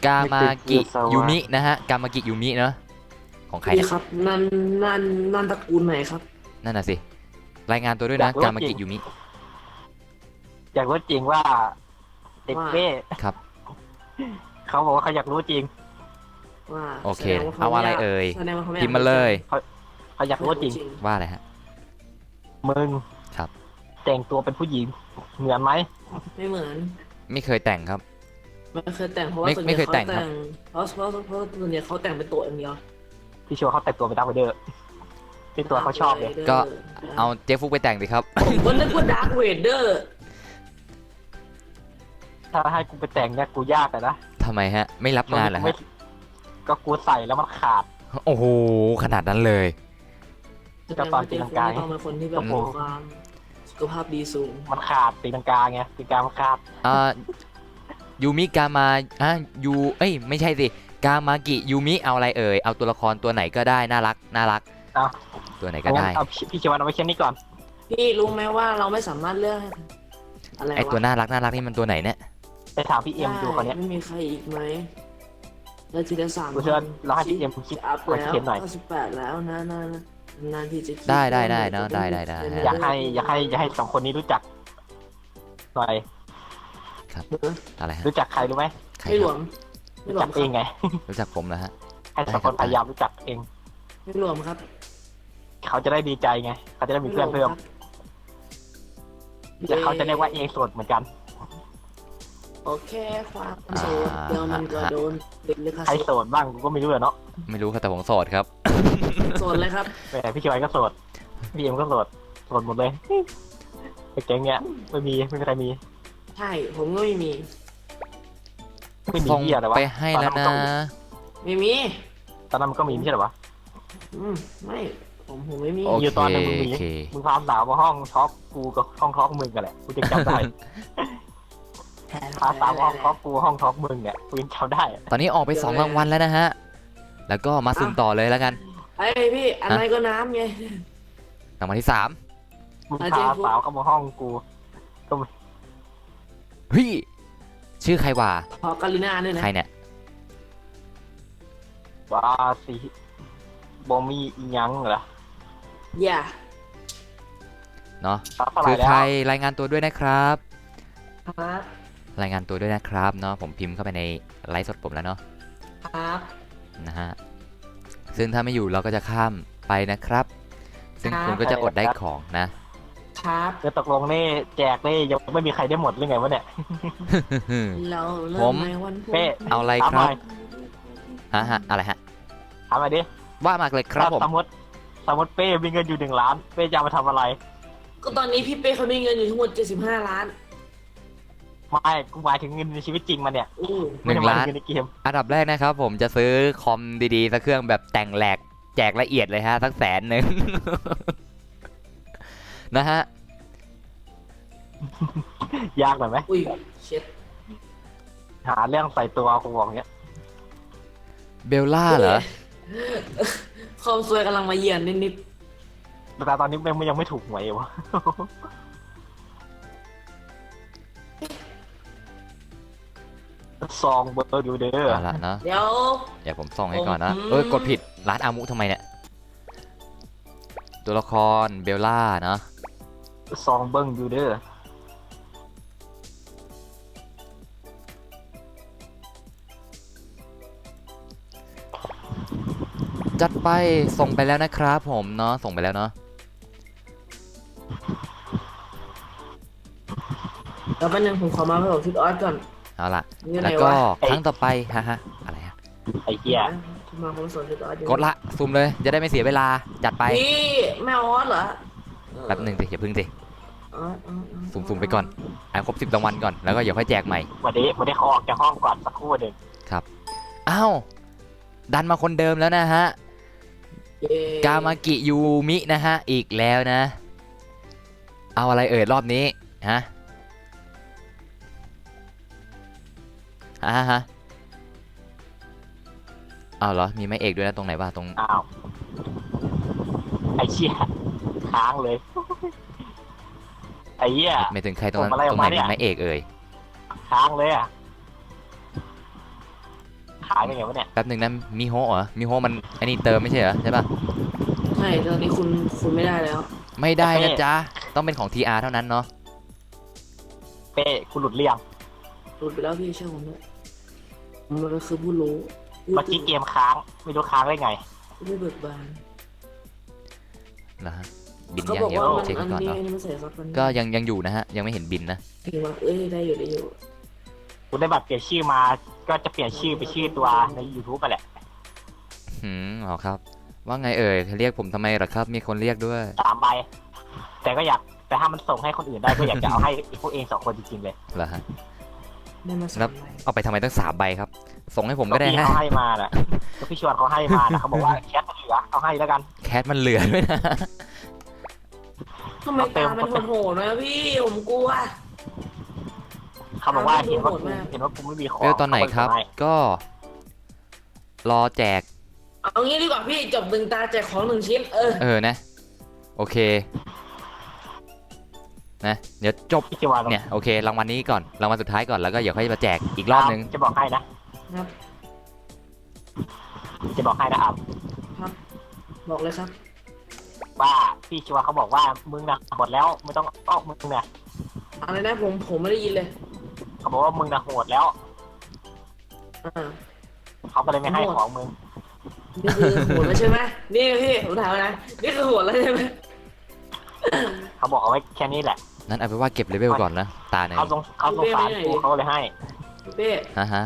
กามากิยูมินะฮะกามากิยูมิเนาะของใคร
นี่
เนี่ย
ครับนั่นตระกูลไหนครับ
นั่นน่ะสิรายงานตัวด้วยนะกามากิยูมิ
อยากรู้จริงว่าเด็กเป้
ครับ
เขาบอกว่าเขาอยากรู้จริง
ว่า
โอเค
แสดงว่ข
เอาอะไรเอ่ย
แสดงว่าเขาไ
พิมพ์มาเลย
เขาอยากรู้จริง
ว่าอะไรฮะ
มึง
ครับ
แต่งตัวเป็นผู้หญิงเหมือนไหม
ไม่เหมือน
ไม่เคยแต่งครับ
ไม่เคยแต่งเพราะว่า
ไม่
ส่วนให
ไม่
ญ่
เคย
เขา
แต่
แต่
ง
ง
ครับ
เพราะส่วนใหญ่เขาแต่งเป็นตัวอย่างเดียว
พี่ชัวร์เขาแต่งตัวเป็นดาร์คเวเดอร์ที่ตัวเขาชอบเลย
ก็ เอาเจฟฟุกไปแต่งดิครับ
ผมก็นึกว่าดาร์คเวเดอร์
ถ้าให้กูไปแต่งเนี่ยกูยากแต่นะ
ทำไมฮะ ไม่รับงานเหรอฮะ
ก็กูใส่แล้วมันขาด
โอ้โหขนาดนั้นเลย
ก็ตอนตีลังกา
ต้องเป็นคนที่แบบ
โอ้โห
มีความสุขภาพดีสูง
มันขาดตีลังกาไงตีลังกามันขาด
ยูมิกามายูเอ้ยไม่ใช่สิกามากิยูมิเอาอะไรเอ่ยเอาตัวละครตัวไหนก็ได้น่ารัก
เอา
ตัวไหนก็ได้
เอาพี่ชัวร์เอาไว้แค่นี้ก่อน
พี่รู้ไหมว่าเราไม่สามารถเลือกอะไร
ไอตัว
วะ
น่ารักนี่มันตัวไหนเนี่ย
ไปถามพี่เอ็มดูคนเนี้ย
ไม่มีใครอีกไหมแล้วทีละสาม
กูเชื่อเราให้พี่เอ็มคิด
อัพ
คน
แล้ว
เขียนหน่อย
98แล้วนะนานที่จะคิ
ได้เนอะได้
อยากให้สองคนนี้รู้จักหน่อย
อะไรฮะ
รู้จักใครรู้ไหม
ใคร
ไม่หล
คว รับ
มไม่หล
รู้
ว
จั
ม
ก
ค
เอ
รับ
งไง
รู้จักผมแล้วฮะ
ให้สองคนพยายามรู้จักเอง
ไม่หลวมครับ
เขาจะได้ดีใจไงเขาจะได้มีเพื่อนเพิ่มแล้วเขาจะเรียกว่าเองโสดเหมือนกัน
โอเคความโสดเดี๋ยวมันก็โดนติดเลยค่ะ
ใครโสดบ้างกูก็ไม่รู้อะเนาะ
ไม่รู้ครับแต่ผมโสดครับ
โสดเลยครับ
แต่พี่ชอยก็โสดพี่เอ็มก็โสดหมดเลยไอ้แก๊งเนี้ยไม่มีใครมี
ใช่ผมก็ไม่มี
ไม่มี
ส่ง
เหี้ยอะไรวะ
ไปให้แล้วนะ
ไม่มี
ตอนนั้นมันก็มีไม่ใช่เหรอวะ
ไม่ผมไม่มี
โอ
อยู่
เค
ตอนหนึงมึงมี
โอเค
มึงพาสาวมาห้องท็อปกูกับห้องท็อปมึงกันแหละกูจะจำได้พาสาวมาห้องท็อปกูห้องท็อปมึงเนี่ยกูยังจำได้อะ
ตอนนี้ออกไป2รางวัลแล้วนะฮะแล้วก็มาสุ่มต่อเลยแล้วกัน
ไอ้พี่อะไรก็น้ำไง
รางวัลที่3
มึงพาสาวเข้ามาห้องกู
เฮ้ยชื่อใครวะ
พอกาลิน่าด้วยนะ
ใครเนี่ย
ว่าสิบอมีอีหยังเหรอ
อย่า
เนาะ
เท่าไห
คื
ร่
อ
แล้
ใคร
ว
รายงานตัวด้วยนะครับ
ครับ
รายงานตัวด้วยนะครับเนาะผมพิมพ์เข้าไปในไลฟ์สดผมแล้วเนาะ
ครับ
นะฮะซึ่งถ้าไม่อยู่เราก็จะข้ามไปนะครับ ซึ่งคุณก็จะอดได้ของนะ
ครับ
เดี๋ยวตกลงนี่แจกนี่ยังไม่มีใครได้หมดหรือไงวะเนี่ย
เราเริ่
ผม
ในวันพุธ
เป้
เอาอะไร
ถาม
ค
ห
รั
น่
บ
อย
ฮะอะไรฮะ
ถามมาดิ
ว่ามาเลยครับผม
สม สมมติเป้มีเงินอยู่1 ล้านเป้จะเอามาทำอะไร
ก็ตอนนี้พี่เป้เขามีเงินอยู่ทั้งหมด75 ล้าน
ไม่กูหมายถึงเงินในชีวิตจริงมันเนี่ย
อู้
ไม่ได้หมายถึง
1 ล้าน
เงินในเกม
อันดับแรกนะครับผมจะซื้อคอมดีๆสักเครื่องแบบแต่งแหลกแจกละเอียดเลยฮะสัก100,000 นะฮะ
ยากหน่อยไหม
อุ้ยเช็ด
หาเรื่องใส่ตัวกูบอกเงี้ย
เบลล่าเหรอ
ความสวยกำลังมาเยือนนิด
แต่ตอนนี้มันยังไม่ถูกหวยวะ ซองเบอร์ดูเด้อ
เอาละเนาะ
ๆเดี๋ยว
เดี๋ยวผมส่องให้ก่อนนะ
อืม
กดผิดร้านอามุทำไมเนี่ยตัวละครเบลล่าเนาะ
ซองเบิ้งดูเด้อ
จัดไปส่งไปแล้วนะครับผมเนาะส่งไปแล้วเนาะ
เดี๋ยวแป๊บนึงผมขอมาเพื่อบอกทิศออสก่อน
เอาล่ะ
นี่ไหน
แล้วก็
วะ
ครั้งต่อไปฮะอะไรฮะ
ไอ้เหี้ย
ที่มาผมสอนทิศออสอยู่
กดละซูมเลยจะได้ไม่เสียเวลาจัดไป
พี่แม่ออสเหรอ
แป๊บหนึ่งสิอย่าพึ่งสิ
ออสออส
ซูมไปก่อนอ่านครบ10 รางวัลก่อนแล้วก็เดี๋ยวค่อยแจกใหม่
วันนี้เขาออกจากห้องก่อนสักครู่หนึ่ง
อ้าวดันมาคนเดิมแล้วนะฮะ
เย้
กามากิยูมินะฮะอีกแล้วนะ เอาอะไรเอ่ยรอบนี้ฮะฮะเอาเหรอมีไม้เอกด้วยนะตรงไหนวะตรง
อ้าวไอ้เชี่ยค้างเลยไอ้เหี้ย
ไม่ถึงใครตรงนั้น
ส่งอะไรอ
ต
อ
ร
ก
งไห
มาน เนี่ย
มีไม้เอกเอ่ย
ค้างเลยอ่ะขายเป็นไงวะเนี่ย
แป๊บหนึ่งนะมิโฮะเหรอมิโฮะมันอันนี้เติมไม่ใช่เหรอใช่ปะ
ใช่ตอนนี้คุณไม่ได้แล้ว
ไม่ได้นะจ๊ะต้องเป็นของ TR เท่านั้นเนาะ
เป้กูหลุดเรียง
หลุดไปแล้วพี่เชื่อผมด้วยมันก็คือผู้รู้
เมื่อกี้เกมค้างไม่รู้ค้างได้ไง
ผู้เบิกบาน
นะฮะบิน
เขา
ยั
บอง ก
เดี๋ยว
ว่ามัน
เช็ค
อัน
ก่อน
นี้
เนาะ
อันนี้มันใส่ซับมัน
ก็ยังอยู่นะฮะยังไม่เห็นบินนะ
ถึงว่าได้อยู่
กูได้บัตรเปลี่ยนชื่อมา ก็จะเปลี่ยนชื่อไปชื่อตัวใน YouTube ไปแหละ
อ๋อครับ ว่าไงเอ่ยเรียกผมทำไมเหรอครับ มีคนเรียกด้วย
3 ใบ แต่ก็อยากแต่ถ้ามันส่งให้คนอื่นได้ก็อยากจะเอาให้พวกเอง2 คนจริงๆเลย
เหรอฮะ
ได้มา
แล้
สาว มใบ
เอาไปทำไมตั้ง3 ใบครับ ส่งให้ผมก็ได้
พี่
ฮะ
เขาให้มาน่ะก็พี่ชวนเขาให้มาน่ะเขาบอกว่าแคทมันเหลือเอาให้แล้วกัน
แคทมันเหลือด้วยนะ
ทำไมตามันโหดๆนะพี่ผมกลัว
เขาบอกว่า
เอาให้
เห็นว่า
โหด
กู
มาก
เห็นว่ากูไม่มีของ
เวลตอนไหนครับ
เขาก็เลยให้
ก็ รอแจก
เอางี้ดีกว่าพี่จบดึงตาแจกของ1 ชิ้น
นะ โอเค นะ เดี๋ยวจบ
พี่จะวาง
เนี่ย โอเค รางวัลนี้ก่อน รางวัลสุดท้ายก่อน แล้วก็เดี๋ยวค่อยมาแจกอีกรอบนึง
จะบอกให้นะ
ครับ
จะบอกให้นะอับ
ครับบอกเลยครับ
ว่าพี่ชัวเขาบอกว่ามึงนะหมดแล้วไม่ต้องอ้อมึงเนี่ย
อะไรนะผมไม่ได้ยินเลย
เขาบอกว่ามึงนะโหดแล้ว
อ่า
เขาก็เลยไม่ให้ของมึง
นี่คือโหดแล้วใช่ไหมนี่พี่ผมถามนะนี่คือโหดแล้วใช่ไหม
เขาบอกเอาไว้แค่นี้แหละ
นั้นเอาไปนว่าเก็บเลเวลก่อนนะ ตาไหน
เขาสงสารกูเขาเลยให้
พี่เป้
ฮะ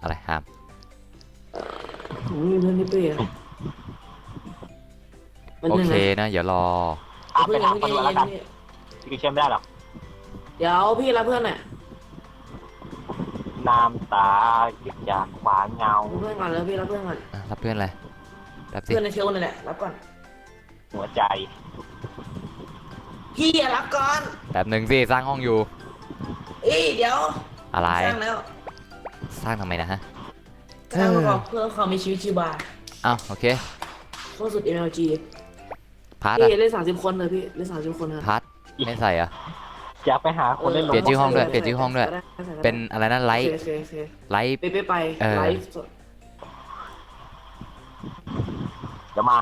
อะไรห้าม
ผมมีเพื่อนพี่เป้อะมัน
โอ
ยัง
เค
ไง
นะ เดี๋ยวรอ
อาไป
เพื่อน
ถามคนดูแล้วกัน
พี่
พี่เชื่อไม่ได้หรอก
เดี๋ยวพี่รับเพื่อนหน่อย
น้ำตาหยุดจากขวางเงา
รับเพื่อนก่อนแล้วพี่รับเพื่อนก่อน
รับเพื่อนอะไรรับสิ
เพื่อนในเทลนั่นแหละรับก่อน
หัวใจ
พี่อย่ารับก่อน
แป๊บหนึ่งสิสร้างห้องอยู่
เดี๋ยว
อะไร
สร้างแล้ว
สร้างทำไมนะฮะ
สร้างประกอบเพื่อความมีชีวิตชีวา
อ้าวโอเค
โคตรสุด MLG
พาร์ท
พี่
อะ
เล่น30 คนเลยพี่เล่น30 คนเลย
พาร์ทไม่ใส่อะ
อยากไปหาคนเล่น
เปลี่ยนชื่อห้องด้วย
ใ
เปลี่ยนชื่อห้องด้วย
ได้
เป็นอะไรนะไล
โอ
ท์
เคโอเค
ไลท์
ไปไป
เออ
ไลฟ์สด
เดี๋ยวมา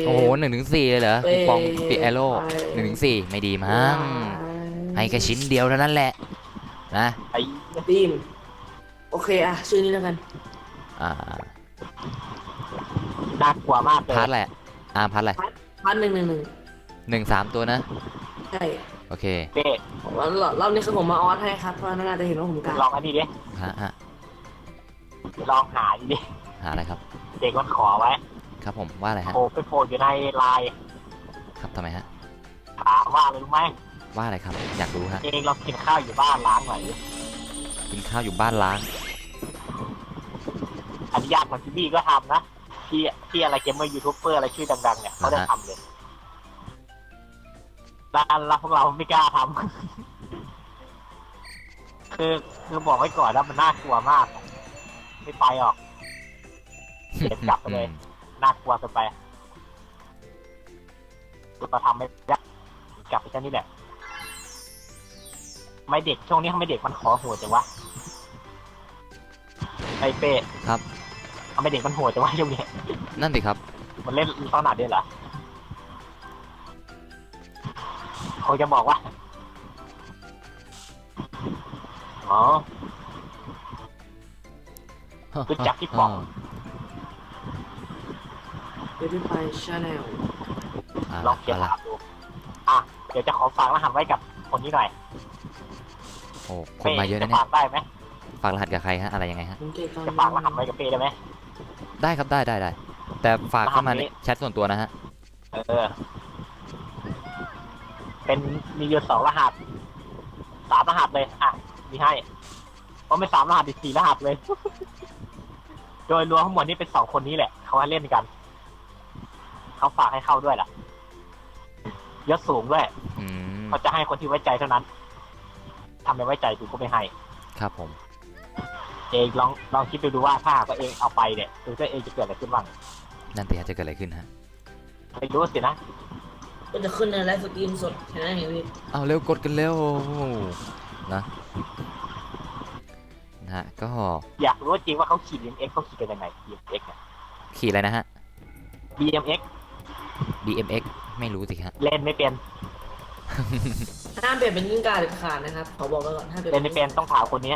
โอ้โห1 ถึง 4เลยเหรอคูปองปีแอโร่1 ถึง 4ไม่ดีมั้งให้แค่ชิ้นเดียวเท่านั้นแหละนะ
ไอ้
ทีมโอเคอะชื่อนี้แล้วกัน
อ่า
น่ากลัวมากเลย
พาร์ทแหละพาร์ทอะไร
111
1 3 ตัวนะ
ใช่
โอเค
เป้
รอบนี้คือผมมาออสให้ครับเพราะน่าจะเห็นว่าผมกลาง
ลองอันนี้ดิ
ฮะ
เดี๋ยวลองหาดิ
หาอะไรครับ
เด็กมันขอไว้
ครับผมว่าอะไรฮะ
โผล่อยู่ในไลน์
ครับทำไมฮะ
ถามว่าอะไรรู้ไหม
ว่าอะไรครับอยากรู้ฮะ
เองเรากินข้าวอยู่บ้านล้างหน่อย
กินข้าวอยู่บ้านล้าง
อนุญาตของทีบี้ก็ทำนะที่อะไรเกมเมอร์ยูทูบเบอร์อะไรชื่อดังๆเนี่ยเขาได้ทำเลยแต่เราพวกเราไม่กล้าทำ คือบอกไว้ก่อนแล้วมันน่ากลัวมาก ไม่ไปหรอกเก็บกลับไปเลย น่ากลัวเกินไปเราทำไม่ได้กลับไปแค่นี้แหละไม่เด็กช่วงนี้ทำไมเด็กมันขอโหดจังวะไอเป้
ครับ
ทำไมเด็กมันโหดจังวะช่วงนี้
นั่นสิครับ
มันเล่นขนาดนี้เหรอเขาจะบอกว่าอ๋อ รู้จักพี่ป๋อง
เดี๋ยวพี่ไปชาแนล
ลองเขียนถามดูอ่ะเดี๋ยวจะขอฝากรหัสไว้กับคนนี้หน่อย
โอ้คนมาเยอะนะ
จะ
เนี่ย
ฝากได้ไหม
ฝากรหัสกับใครฮะอะไรยังไงฮะ
ผมเก่งตอน
จะฝากรหัสไว้กับเป้ได้ไหม
ได้ครับได้แต่ฝากเข้ามาใน
รหัสนี้
แชทส่วนตัวนะฮะ
เป็นมีอยู่2 รหัส 3 รหัสเลย อ่ะ มีให้เพราะไม่3 รหัสอีก4 รหัสเลย โดยรวมทั้งหมดนี่เป็น2 คนนี้แหละ เขาให้เล่นกัน เขาฝากให้เข้าด้วยล่ะยศสูงด้วย
อืม
เขาจะให้คนที่ไว้ใจเท่านั้นทำไม่ไว้ใจกูก็ไม่ให้
ครับผม
เองลองคิดดูว่าถ้าหากว่าเองเอาไปเนี่ยดูว่าเองจะเกิดอะไรขึ้นบ้าง
นั่นสิฮะจะเกิดอะไรขึ้นฮะ
ไม่รู้สินะ
ก็จะขึ้นในไลฟ์สตรีมสดแค่นั้นเองพี่
เอาเร็วกดกันเร็วนะนะฮะก็
อยากรู้จริงว่าเขาขี่ BMX เขาขี่กันยังไง BMX เนี่ย
ขี่อะไรนะฮะ
BMX
BMX ไม่รู้สิฮะ
เล่นไม่เป็น
ห้ามเปลี่ยนเป็นยิ่งกาเด็ดขาดนะครับขอบอกไว้ก่อนห้ามเปลี่ยน
เล่นไม่เป็นต้องถามคนนี้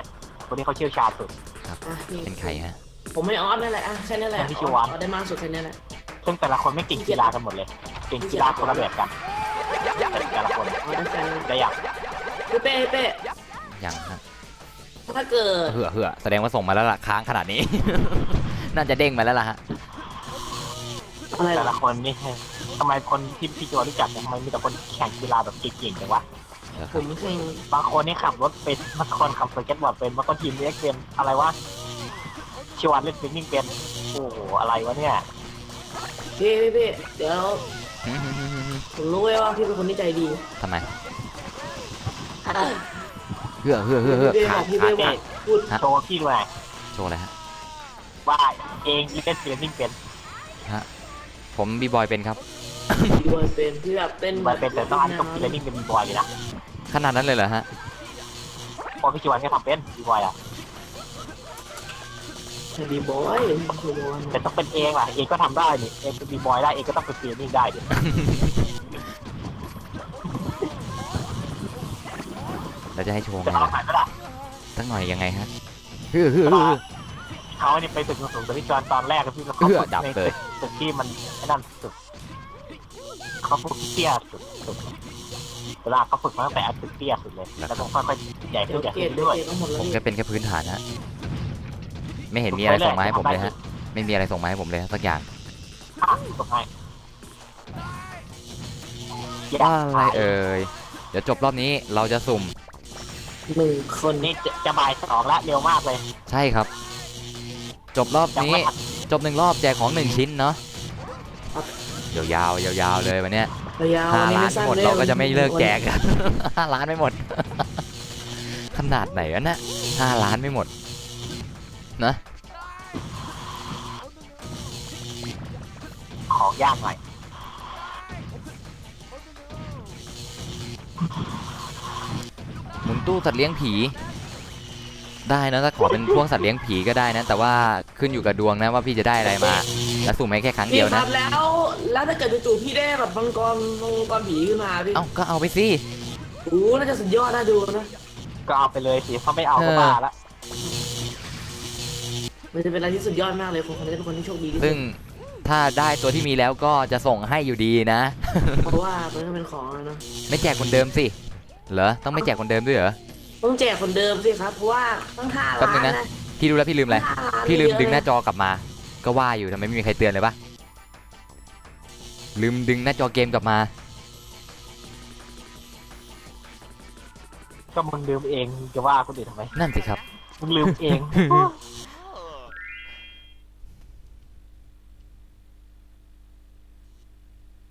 เขาเชี่ยวชาญสุด
อ่ะพี่
เป็นใครฮะ
ผมไม่ออสนั่นแหละอ่ะแค่นั้นแหละ
คนที่ชื่อวาน
ออสได้มากสุดแค่นั้นแหละ
ซึ่งแต่ละคนไม่เก่งกีฬากันหมดเลย เก่งกีฬาคนละแบบกันแต่ละคน
ออสได้แค่นั้น
ได้อย่าง
พี่เป้พี่เป้
ยังฮะ
ถ้าเกิด
เหือแสดงว่าส่งมาแล้วล่ะค้างขนาดนี้ น่าจะเด้งมาแล้วล่ะฮะ
อะไร
แต่
เหร
ละ
อ
คนนี่ทำไมคนที่พี่โจรู้จักเนี่ยทำไมมีแต่คนแข่งกีฬาแบบเก่งๆจังวะ
ผมแข่ง
บางคนนี่ขับรถเป็นบางคนขับสเก็ตบอร์ดเป็นบางคนทีมเล็กเป็นอะไรวะชิวันเล่นเป็นนิ่งเป็นโอ้โหอะไรวะเนี่ย
พี่เดี๋ยวผมรู้ไว้ว่าพี่เป็นคนที่ใจดี
ทำไม
อ่ะ
เหือ
พี่เป้บ
ขา
อ
ด
กพี่เป้บอกพูด
โชว์พี่ด้วย
โชว์อะไรฮะ
ว่าเองเล่นเป็นนิ่งเป็น
ผมบีบอยเป็นครับ
พี่บอยเป็นพี่แบบเป็น
มันเป็นแต่ต้องอันต้องกินนิ่งเป็นบีบอยเลยนะ
ขนาดนั้นเลยเหรอฮะ
พอพี่ชิวันก็ทำเป็นบีบอยอ่ะ
บีบอยบีบอย
แต่ต้องเป็นเองล่ะเองก็ทำได้นี่เองเป็นบีบอยได้เองก็ต้องเป็นเฟียนิ่งได้ดิ
เราจะให้โชว์ไง
จะเอา
ล่ะ
ถ่ายก็ได้
สักหน่อยยังไงฮะเหือ
เขาเนี่ยไปตึกสูงๆแต่พี่จอนตอนแรกก็พี่ก็
ดับเลย
ตึกที่มันไอ้นั่นสุดเขาฝึกเตี้ยสุดเวลาเขาฝึกมาตั้งแต่ตึกเตี้ยสุดเลยแล้วก็ค่อยๆใหญ่ขึ้
เดี๋ย
น
ว
ใหญ่
เก
ขึ้
ต
นด้วย
ต้องหมดแล้ว
ผม
พี่
ก็เป็นแค่พื้นฐานฮะไม่เห็นมีอะไรส่งมาให้ผมเลยฮะไม่มีอะไรส่งมาให้ผมเลยสักอย่าง
ส่งให้
ว่าอะไรเอ่ยเดี๋ยวจบรอบนี้เราจะสุ่ม
1 คน
นี่จะบ่าย 2แล้วเร็วมากเลย
ใช่ครับ จบรอบนี้จบ1 รอบแจกของ1 ชิ้นเนาะยาวๆเลยวันเนี้ย
ระยะวันนี้
5 ล้า
ไม่
น
สั้น
หมด
เลย
เราก็จะไม่เลิกแจก 5 ล้านไม่หมด ขนาดไหนวะน่ะ5 ล้านไม่หมดนะ
ของยากหน่อย
หมุนตู้สัตว์เลี้ยงผีได้นะถ้าขอเป็นพวกสัตว์เลี้ยงผีก็ได้นะ แต่ว่าขึ้นอยู่กับดวงนะว่าพี่จะได้อะไรมาและสุ่มให้แค่ครั้งเดียว
ค
นะ
รับแล้วถ้าเกิดจู่ๆพี่ได้แบบมังกรผีขึ้นมาพี่
เอ้าก็เอาไปสิ
โอ้น่าจะสุดยอดน่าดูนะ
ก็เอาไปเลยสิเขาไม่เอาก็บ้าละ
มันจะเป็นอะไรที่สุดยอดมากเลยคนนี้เป็นคนที่โชคดีที่สุ
ซึ่ง
ด
ถ้าได้ตัวที่มีแล้วก็จะส่งให้อยู่ดีนะ
เพราะว่ามันก็เป็นของแล้วเนาะ
ไม่แจกคนเดิมสิเหรอต้องไม่แจกคนเดิมด้วยเหรอ
ต้องแจกคนเดิมสิครับเพราะว่าตั้ง5
แป๊บ
ล้า
นึ
น
งนะ
นะ
พี่รู้แล้วพี่ลืมอะไร
5 ล้าน
พี่ลืม
เยอะ
ดึงหน้า
เลย
จอกลับมา ก็ว่าอยู่ทำไมไม่มีใครเตือนเลยปะ ลืมดึงหน้าจอเกมกลับมา
ก็มึงลืมเองจะว่าคนอื่นทำไม
นั่นสิครับ
มึงลืมเอง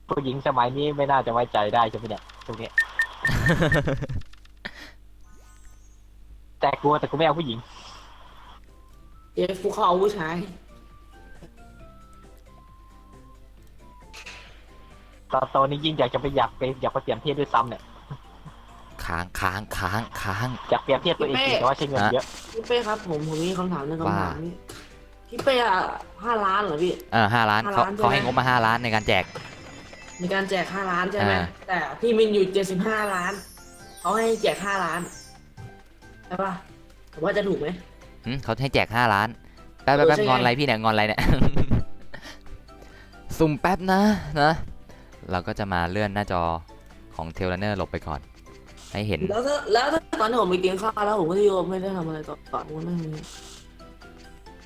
ผู้หญิงสมัยนี้ไม่น่าจะไว้ใจได้ใช่ไหมเนี่ยตรงเนี้ย แต่กูไม่เอาผู้หญิง
เดี๋ยวฟุกเขาเอาผู้ชาย
ตอนโตนี้ยิ่งอยากจะไปอยากไปเปลี่ยนเพศด้วยซ้ำเนี่ย
ค้าง
อยากเปลี่ยนเพศตัวเองจริงแต่ว่าใช้เงินเยอะ
พี่เป้ครับผมมีคำถามหนึ่ง
ว่า
คำถามนี้พี่เป้อะ5 ล้านเหรอพี่
5 ล้าน
5
เขา
ล้าน
เขาให้
ใช่ไหม
งบมา5 ล้านในการแจก
ในการแจก5 ล้านใช่ไหม
อ่า
แต่พี่มินอยู่75 ล้านเขาให้แจก5 ล้านใช่ปะผมว่าจะถูกไหม
เขาให้แจก5 ล้านแป๊บ
ใช่ไง
งอนอะไรพี่เนี่ยงอนอะไรเนี่ย สุ่มแป๊บนะ เราก็จะมาเลื่อนหน้าจอของเทเลเนอร์หลบไปก่อน ให้เห็น
แล้วถ้าตอนที่ผมไปกินข้าวแล้วผมก็ไม่ได้ทำอะไรต่อมันไม่มี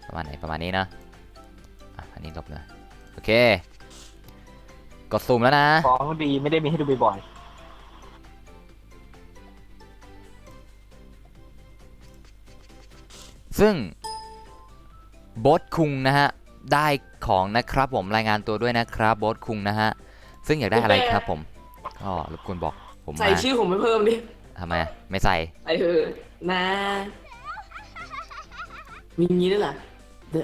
ประมาณไหนประมาณนี้นะอันนี้ลบเลยโอเค กดสุ่มแล้วนะ
ของดีไม่ได้มีให้ดูบ่อย
ซึ่งโบทคุงนะฮะได้ของนะครับผมรายงานตัวด้วยนะครับโบทคุงนะฮะซึ่งอยากได้อะไรครับผมก็รบกวนบอกผม
ใส่
มา
ชื่อผมไปเพิ่มดิ
ทำไมไม่ใส่
ไอ้เถอะนะมีงี้ด้วยเหรอเดี๋ย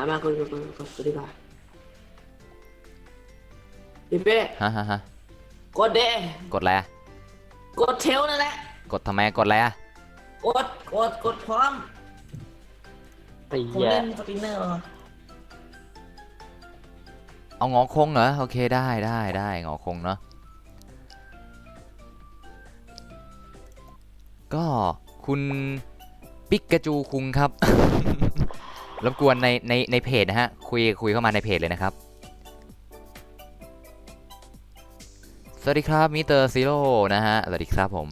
วมากดดีกว่าพี่เป้
ฮะ
กดเด้
กดอะไรอะ
กดเทลนั่นแหละ
กดทำไมกดอะไรอะ
กดพร้อม
ๆตี
ผม
แย่
เล่นสปินเนอร์
เอางอคงเหรอโอเคได้งอคงเนาะก็คุณปิกาจูคุงครับ รบกวนในเพจนะฮะคุยเข้ามาในเพจเลยนะครับสวัสดีครับมิสเตอร์ซีโร่นะฮะสวัสดีครับผม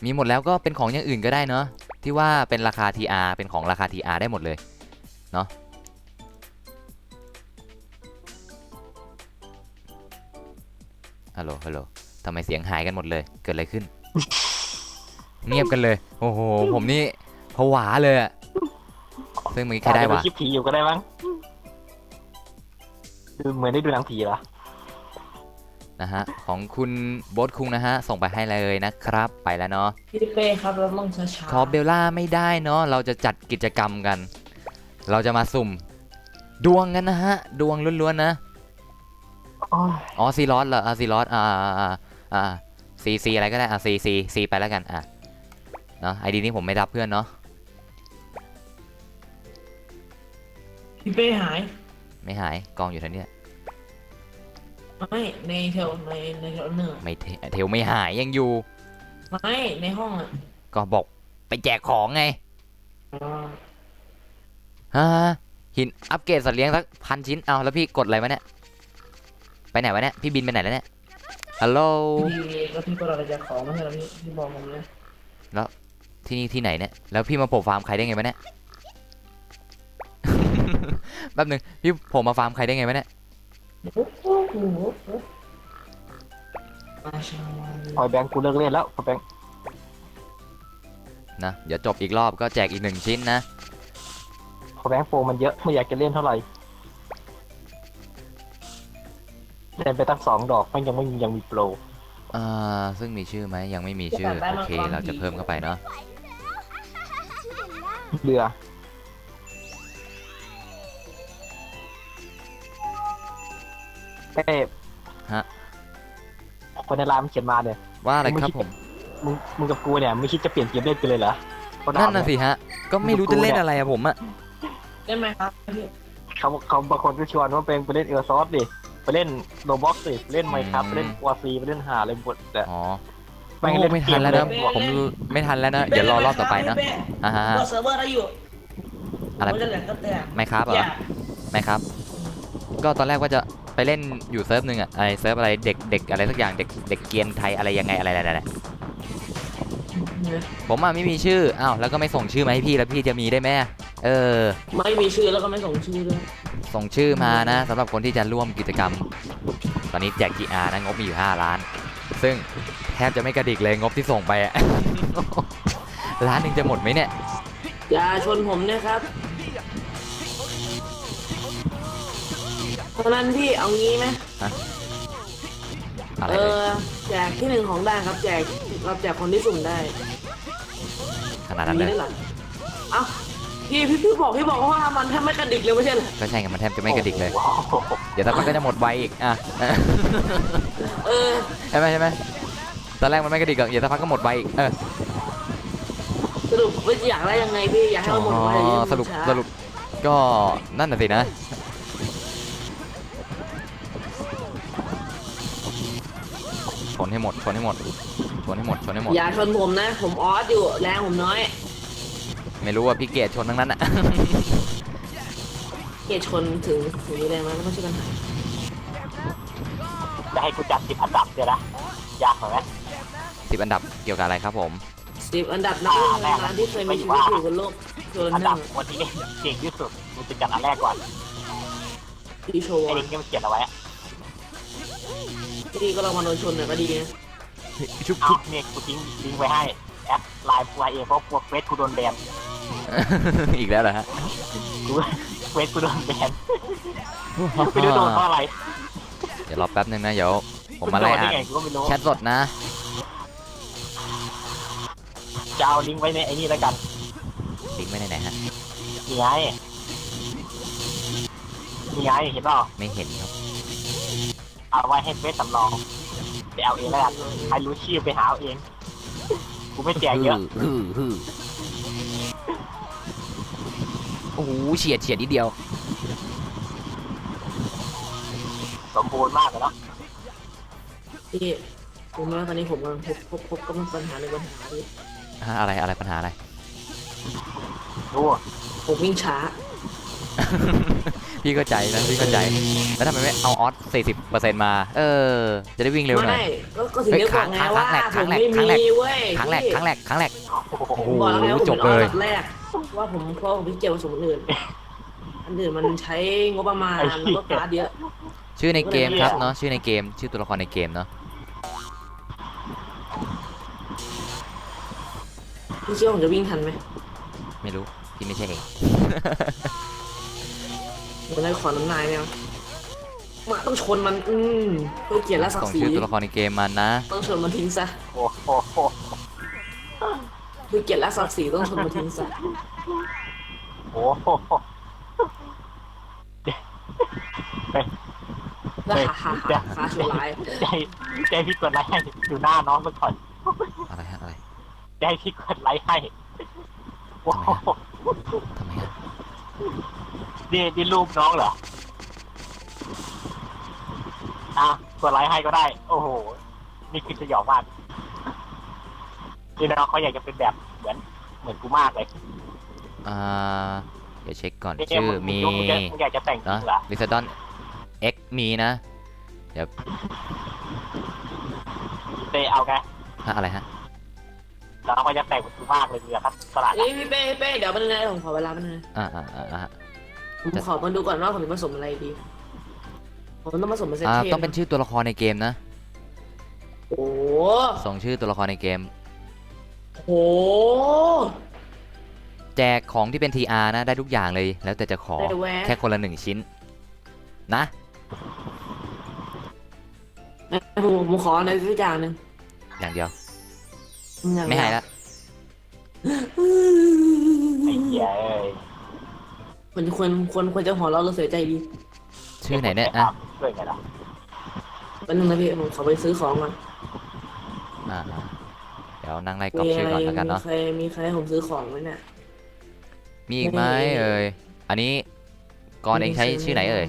มีหมดแล้วก็เป็นของอย่างอื่นก็ได้เนาะที่ว่าเป็นราคา TR เป็นของราคา TR ได้หมดเลยเนาะฮัลโหลทำไมเสียงหายกันหมดเลยเกิดอะไรขึ้น เงียบกันเลยโอ้โหผมนี่ผวาเลยอะซึ่งเมื่อกี้ใครได้วะ
อาจจะคลิปผีอยู่ก็ได้มั้งคือเหมือนได้ดูหนังผีเหรอ
นะฮะของคุณโบ๊ทคุงนะฮะส่งไปให้เลยนะครับไปแล้วเนาะ
พี่เป้ครับเราต้องช้าๆ
ขอเบลล่าไม่ได้เนาะเราจะจัดกิจกรรมกัน เราจะมาสุ่มดวงกันนะฮะดวงล้วนๆนะ
โอ้ย
อ๋อซีลอสเหรอซีลอสซีอะไรก็ได้ซีไปแล้วกันเนาะไอดีนี้ผมไม่รับเพื่อนเนาะ
พี่เป้หาย
ไม่หายกองอยู่แถวเนี้ย
ไม่ในเทลในเทลเนอร์
ไม่เทลไม่หายยังอยู่
ไม่ในห้องอ่ะ
ก็บอกไปแจกของไง
อ๋อ
หินอัปเกรดสัตว์เลี้ยงสัก1,000 ชิ้นเอาแล้วพี่กดอะไรวะเนี่ยไปไหนวะเนี่ยพี่บินไปไหนแล้วเนี่ยฮัลโหล
พี่ก็เราจะของไม่ใช่เหรอพี่บอกผมเลย
ที่นี่ที่ไหนเนี่ยแล้วพี่มาโผล่ฟาร์มใครได้ไงวะเนี่ย แป๊บนึงพี่โผล่มาฟาร์มใครได้ไงวะเนี่ย
มาชา
พอยแบงค์กูเลิกเล่นแล้วพอยแบงค์
นะเดี๋ยวจบอีกรอบก็แจกอีก1 ชิ้นนะ
พอยแบงค์โปรมันเยอะไม่อยากจะเล่นเท่าไหร่เล่นไปตั้ง2 ดอกมันยังมีโปร
ซึ่งมีชื่อไหมยังไม่มีชื่อโอเคเราจะเพิ่มเข้าไปเนาะ
เบื่อเต้
ฮะ
คนในไลน์มันเขียนมาเนี่ย
ว่าอะไรครับผม
มึงกับกูเนี่ยไม่คิดจะเปลี่ยนเกมเล่นกันเลยเหรอเขาด่า
นั่นน่ะสิฮะก็ไม่รู้จะเล่นอะไรอะผมอะ
ได้ไหมครับพี่
เขาบางคนก็ชวนว่าเป็นไปเล่นเออร์ซอสดิไปเล่นโรบ็อกดิไปเล่นไมค์ครับไปเล่นวอร์ซีไปเล่นหาอะไรหมดแต่
อ๋อ
ไม่
โอ้
เล่น
ไม่ทันแล้วนะ
เกมเล่น
ผมไม่ทันแล้วนะเดี๋ยวรอรอบต่อไปนะอ่าฮะ
ก็เซิร์ฟเวอร์ได้อยู่
อะไร
ผมจะแหลกก็แต่
ไม่ครับเหรอ
อย่า
ไม่ครับ ก็ตอนแรกว่าจะไปเล่นอยู่เซิร์ฟหนึ่งอะไอเซิร์ฟอะไรเด็กอะไรสักอย่างเด็กเกรียนไทยอะไรยังไงอะไรผมอะไม่มีชื่ออ้าวแล้วก็ไม่ส่งชื่อมาให้พี่แล้วพี่จะมีได้ไหม เออ
ไม่มีชื่อแล้วก็ไม่ส่งชื่อด้วย
ส่งชื่อมานะสำหรับคนที่จะร่วมกิจกรรม ตอนนี้แจก GR นะงบมีอยู่5 ล้าน ซึ่งแทบจะไม่กระดิกเลยงบที่ส่งไปอะ ล้านหนึ่งจะหมดไหมเนี่ย
อย่าชนผมนะครับเพราะนั้นพี่เอางี้ไหม
อะไรเลย
แจกที่หนึ่งของได้ครับแจกเราแจกคนที่สุ่มได้
ขนาดนั้นเลย
ได้หรอเอ้าพี่บอกว่ามันแทบไม่กระดิกเลยไม่ใช่เหรอ
ก็ใช่ไงมันแทบจะไม่กระดิกเลย
โอ้โห
เดี๋ยวสักพักก็จะหมดไวอีกอ่ะ
เออ
ใช่ไหมตอนแรกมันไม่กระดิกหรอกเดี๋ยวสักพักก็หมดไวอีก
สรุปว่าอยากได้ยังไงพี่อยากให้มันหมดไปหรือยัง
สรุป
ช้า
ก็นั่นน่ะสินะชนให้หมด
อย่าชนผมนะ ผมออสอยู่แรงผมน้อย
ไม่รู้ว่าพี่เกดชนทั้งนั้นอ่ะ
เกตชนถึงนี้แรงไหมไม่ใช่ปัญหา
จะให้กูจัด10 อันดับเดี๋ยวนะยากหน่อยไหม
10 อันดับเกี่ยวกับอะไรครับผม
10 อันดับนักเล่นงานที่เคยมีชีวิตอยู่บนโลกโดน
อัน
ห
ดั
นึ่
บ
ง
คนที่เก่งที่สุดมึงจะจัดอันแรกก่อน
พี่โชว์
ไอ้ลิงก์ที่มันเขียนเอาไว้อะ
พี่ก็ลองมาโดนชนหน่อยก็ดีนะ
ชุบ
เอาเนี่ยกูทิ้งลิงก์ไว้ให้แอปไลน์ไลน์เองเพราะพวกเฟซกูโดนแบน
อีกแล้วเหรอฮะ
กูเฟซกูโดนแบนไม่รู้โดนเพราะอะไร
เดี๋ยวรอแป๊บนึงนะเดี๋ยวผมมาไล่
โดนได้
อ่าน
ไงกูก็ไม่รู้
แชทสดนะ
จะเอาลิงก์ไว้ในไอ้นี่แล้วกัน
ลิงก์ไว้ในไหนฮะ
นี่ไงนี่ไงเห็นเปล่า
ไม่เห็นครับ
เอาไว้ให้เฟซสำรองไปเอาเองแล้วกันใครรู้ชื่อไปหาเอาเองกูไม่แจกเยอะ
ฮึ่มโอ้โหเฉียดนิดเดียว
สมบูรณ์มากเลยเนาะ
พี่ผมว่าตอนนี้ผมกำลังพบกับปัญหาที่
อะไรปัญหาอะไร
ดู
ผมวิ่งช้า
พี่เข้าใจนะพี่เข้าใจ แล้วทำไมไม่เอาออส40%มา จะได้วิ่งเร็วหน่อย
ไม่ก็ถึงได้บอกไงว่า
ครั้
ผม
งแรก
ไม่มีเว้ย
ครั้งแรก
โอ้โห
ผมบอกแล้วไงว่าผม
จบ
เป็น
เลย
อันดับแรกว่าผมเพราะผมไม่เกี่ยวกับสมอื่นอันอื่นมันใช้งบประมาณแล้วก็การ์ดเยอะ
ชื่อในเกมครับเนาะชื่อในเกมชื่อตัวละครในเกมเนาะ
พี่เชื่อผมจะวิ่งทันไหม
ไม่รู้พี่ไม่ใช่เอง
ผมได้ขอน้ำนายแมวมาต้องชนมันเพื่อเกียรติและศัก
ส่ง
ดิ์ศรี
ชื่อตัวละครในเกมมันนะ
ต้องชนมันทิ้งซะ
โอ้โห
เพื่อเกียรติและศักดิ์ศรีต้องชนมันทิ้งซะ
โอ้โห
แล้วหาชั่วร้าย
ใจพี่กดไลค์ให้ดูหน้าน้องไปก่อน
อะไรฮะอะไร
ใจพี่กดไลค์ให้โอ้โห
ทำไมฮะ
นี่รูปน้องเหรอกดไลค์ให้ก็ได้ โอ้โหนี่คือสยองมากนี่น้องเขาอยากจะเป็นแบบเหมือนกูมากเลย
เดี๋ยวเช็คก่อน
เนี่ย
ชื่อ
มึ
มี
งอยากจะแต่งจริ
นะ
งเหรอ
ลิซดอน X มีนะ เดี๋ยว
เตเอาไง
อะไรฮะ
น้องเขาจะแต่งเหมือนกูมากเลยครับสลัด
นี่พี่เป้เดี๋ยวมันนะผมขอเวลามันนะ ผมขอมาดูก่อนว่าผมจะผสมอะไรดีผมต้องผสมเป็นเซตเท
ต้องเป็นชื่อตัวละครในเกมนะ
โอ้
ส่งชื่อตัวละครในเกม
โห
แจกของที่เป็น TR นะ ได้ทุกอย่างเลย แล้วแต่จะขอ
ได้แวะ
แค่คนละ1 ชิ้น นะ
ผมขอในสักอย่างหนึ่ง
อย่างเดียว
อย่าง
ไม่ให้ละ
ไอ้เหี้ยเอ้ย
ควรจะหัวเราะเราเสียใจดี
ชื่อไหนเนี่ยอ่ะ
ด้วยไงล่ะ
เป็นนึงนะพี่ผมขอไปซื้อของก่อน
เดี๋ยวนั่งไล่กรอบชื่อก่อนแล้วกันเนาะ
มีใครให้ผมซื้อของไหมเนี่ย
มีอีกไหมเอ่ย อันนี้ก่อนเองใช้ชื่อไหนเอ่ย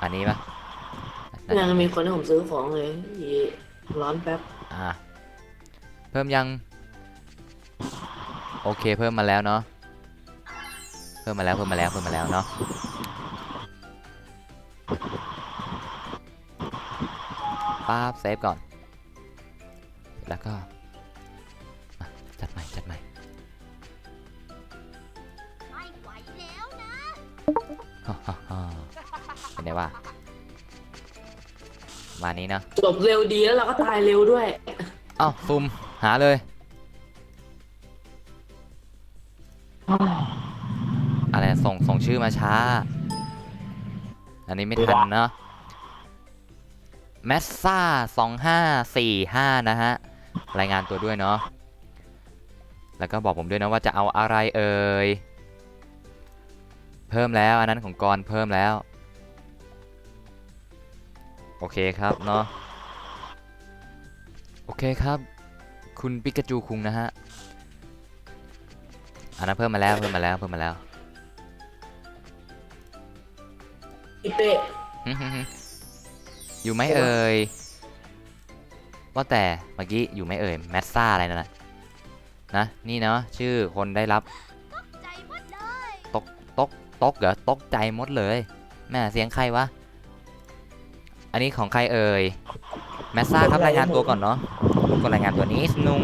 อันนี้ปะ
ยังมีคนให้ผมซื้อของเลยร้อนแป๊บ
เพิ่มยัง โอเคเพิ่มมาแล้วเนาะ เพิ่มมาแล้วเนาะ ป๊าบเซฟก่อน แล้วก็จัดใหม่ เป็นไงวะมานี้เนาะ
จบเร็วดีแล้วเราก็ตายเร็วด้วย
เอ้าซุ่มหาเลย อะไรส่งชื่อมาช้า อันนี้ไม่ทันเนาะแมสซ่า2545นะฮะรายงานตัวด้วยเนาะแล้วก็บอกผมด้วยนะว่าจะเอาอะไรเอ่ยเพิ่มแล้วอันนั้นของกรเพิ่มแล้วโอเคครับเนาะโอเคครับคุณปิกาจูคุงนะฮะอันนั้นเพิ่มมาแล้ว
อีเป้
อยู่ไหมเอ่ยว่าแต่เมื่อกี้อยู่ไหมเอ่ยแมสซ่าอะไรนั่นนะนี่เนาะชื่อคนได้รับ
ใจหมดเลย
ตกเหรอตกใจหมดเลยแม่เสียงใครวะอันนี้ของใครเอ่ยแมสซ่าครับรายงานตัวก่อนเนาะก็รายงานตัวนี้นุง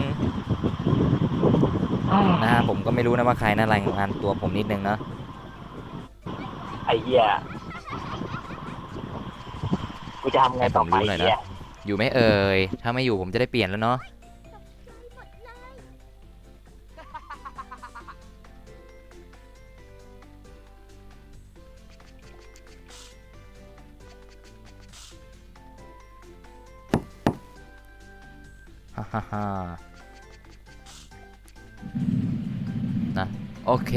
นะผมก็ไม่รู้นะว่าใครนะรายงานตัวผมนิดนึงเนาะ
ไอ้เหี้ยกูจะทำไงต่อไปเหี้ย
อยู่ไหมเอ่ยถ้าไม่อยู่ผมจะได้เปลี่ยนแล้วเนาะฮ่านะโอเค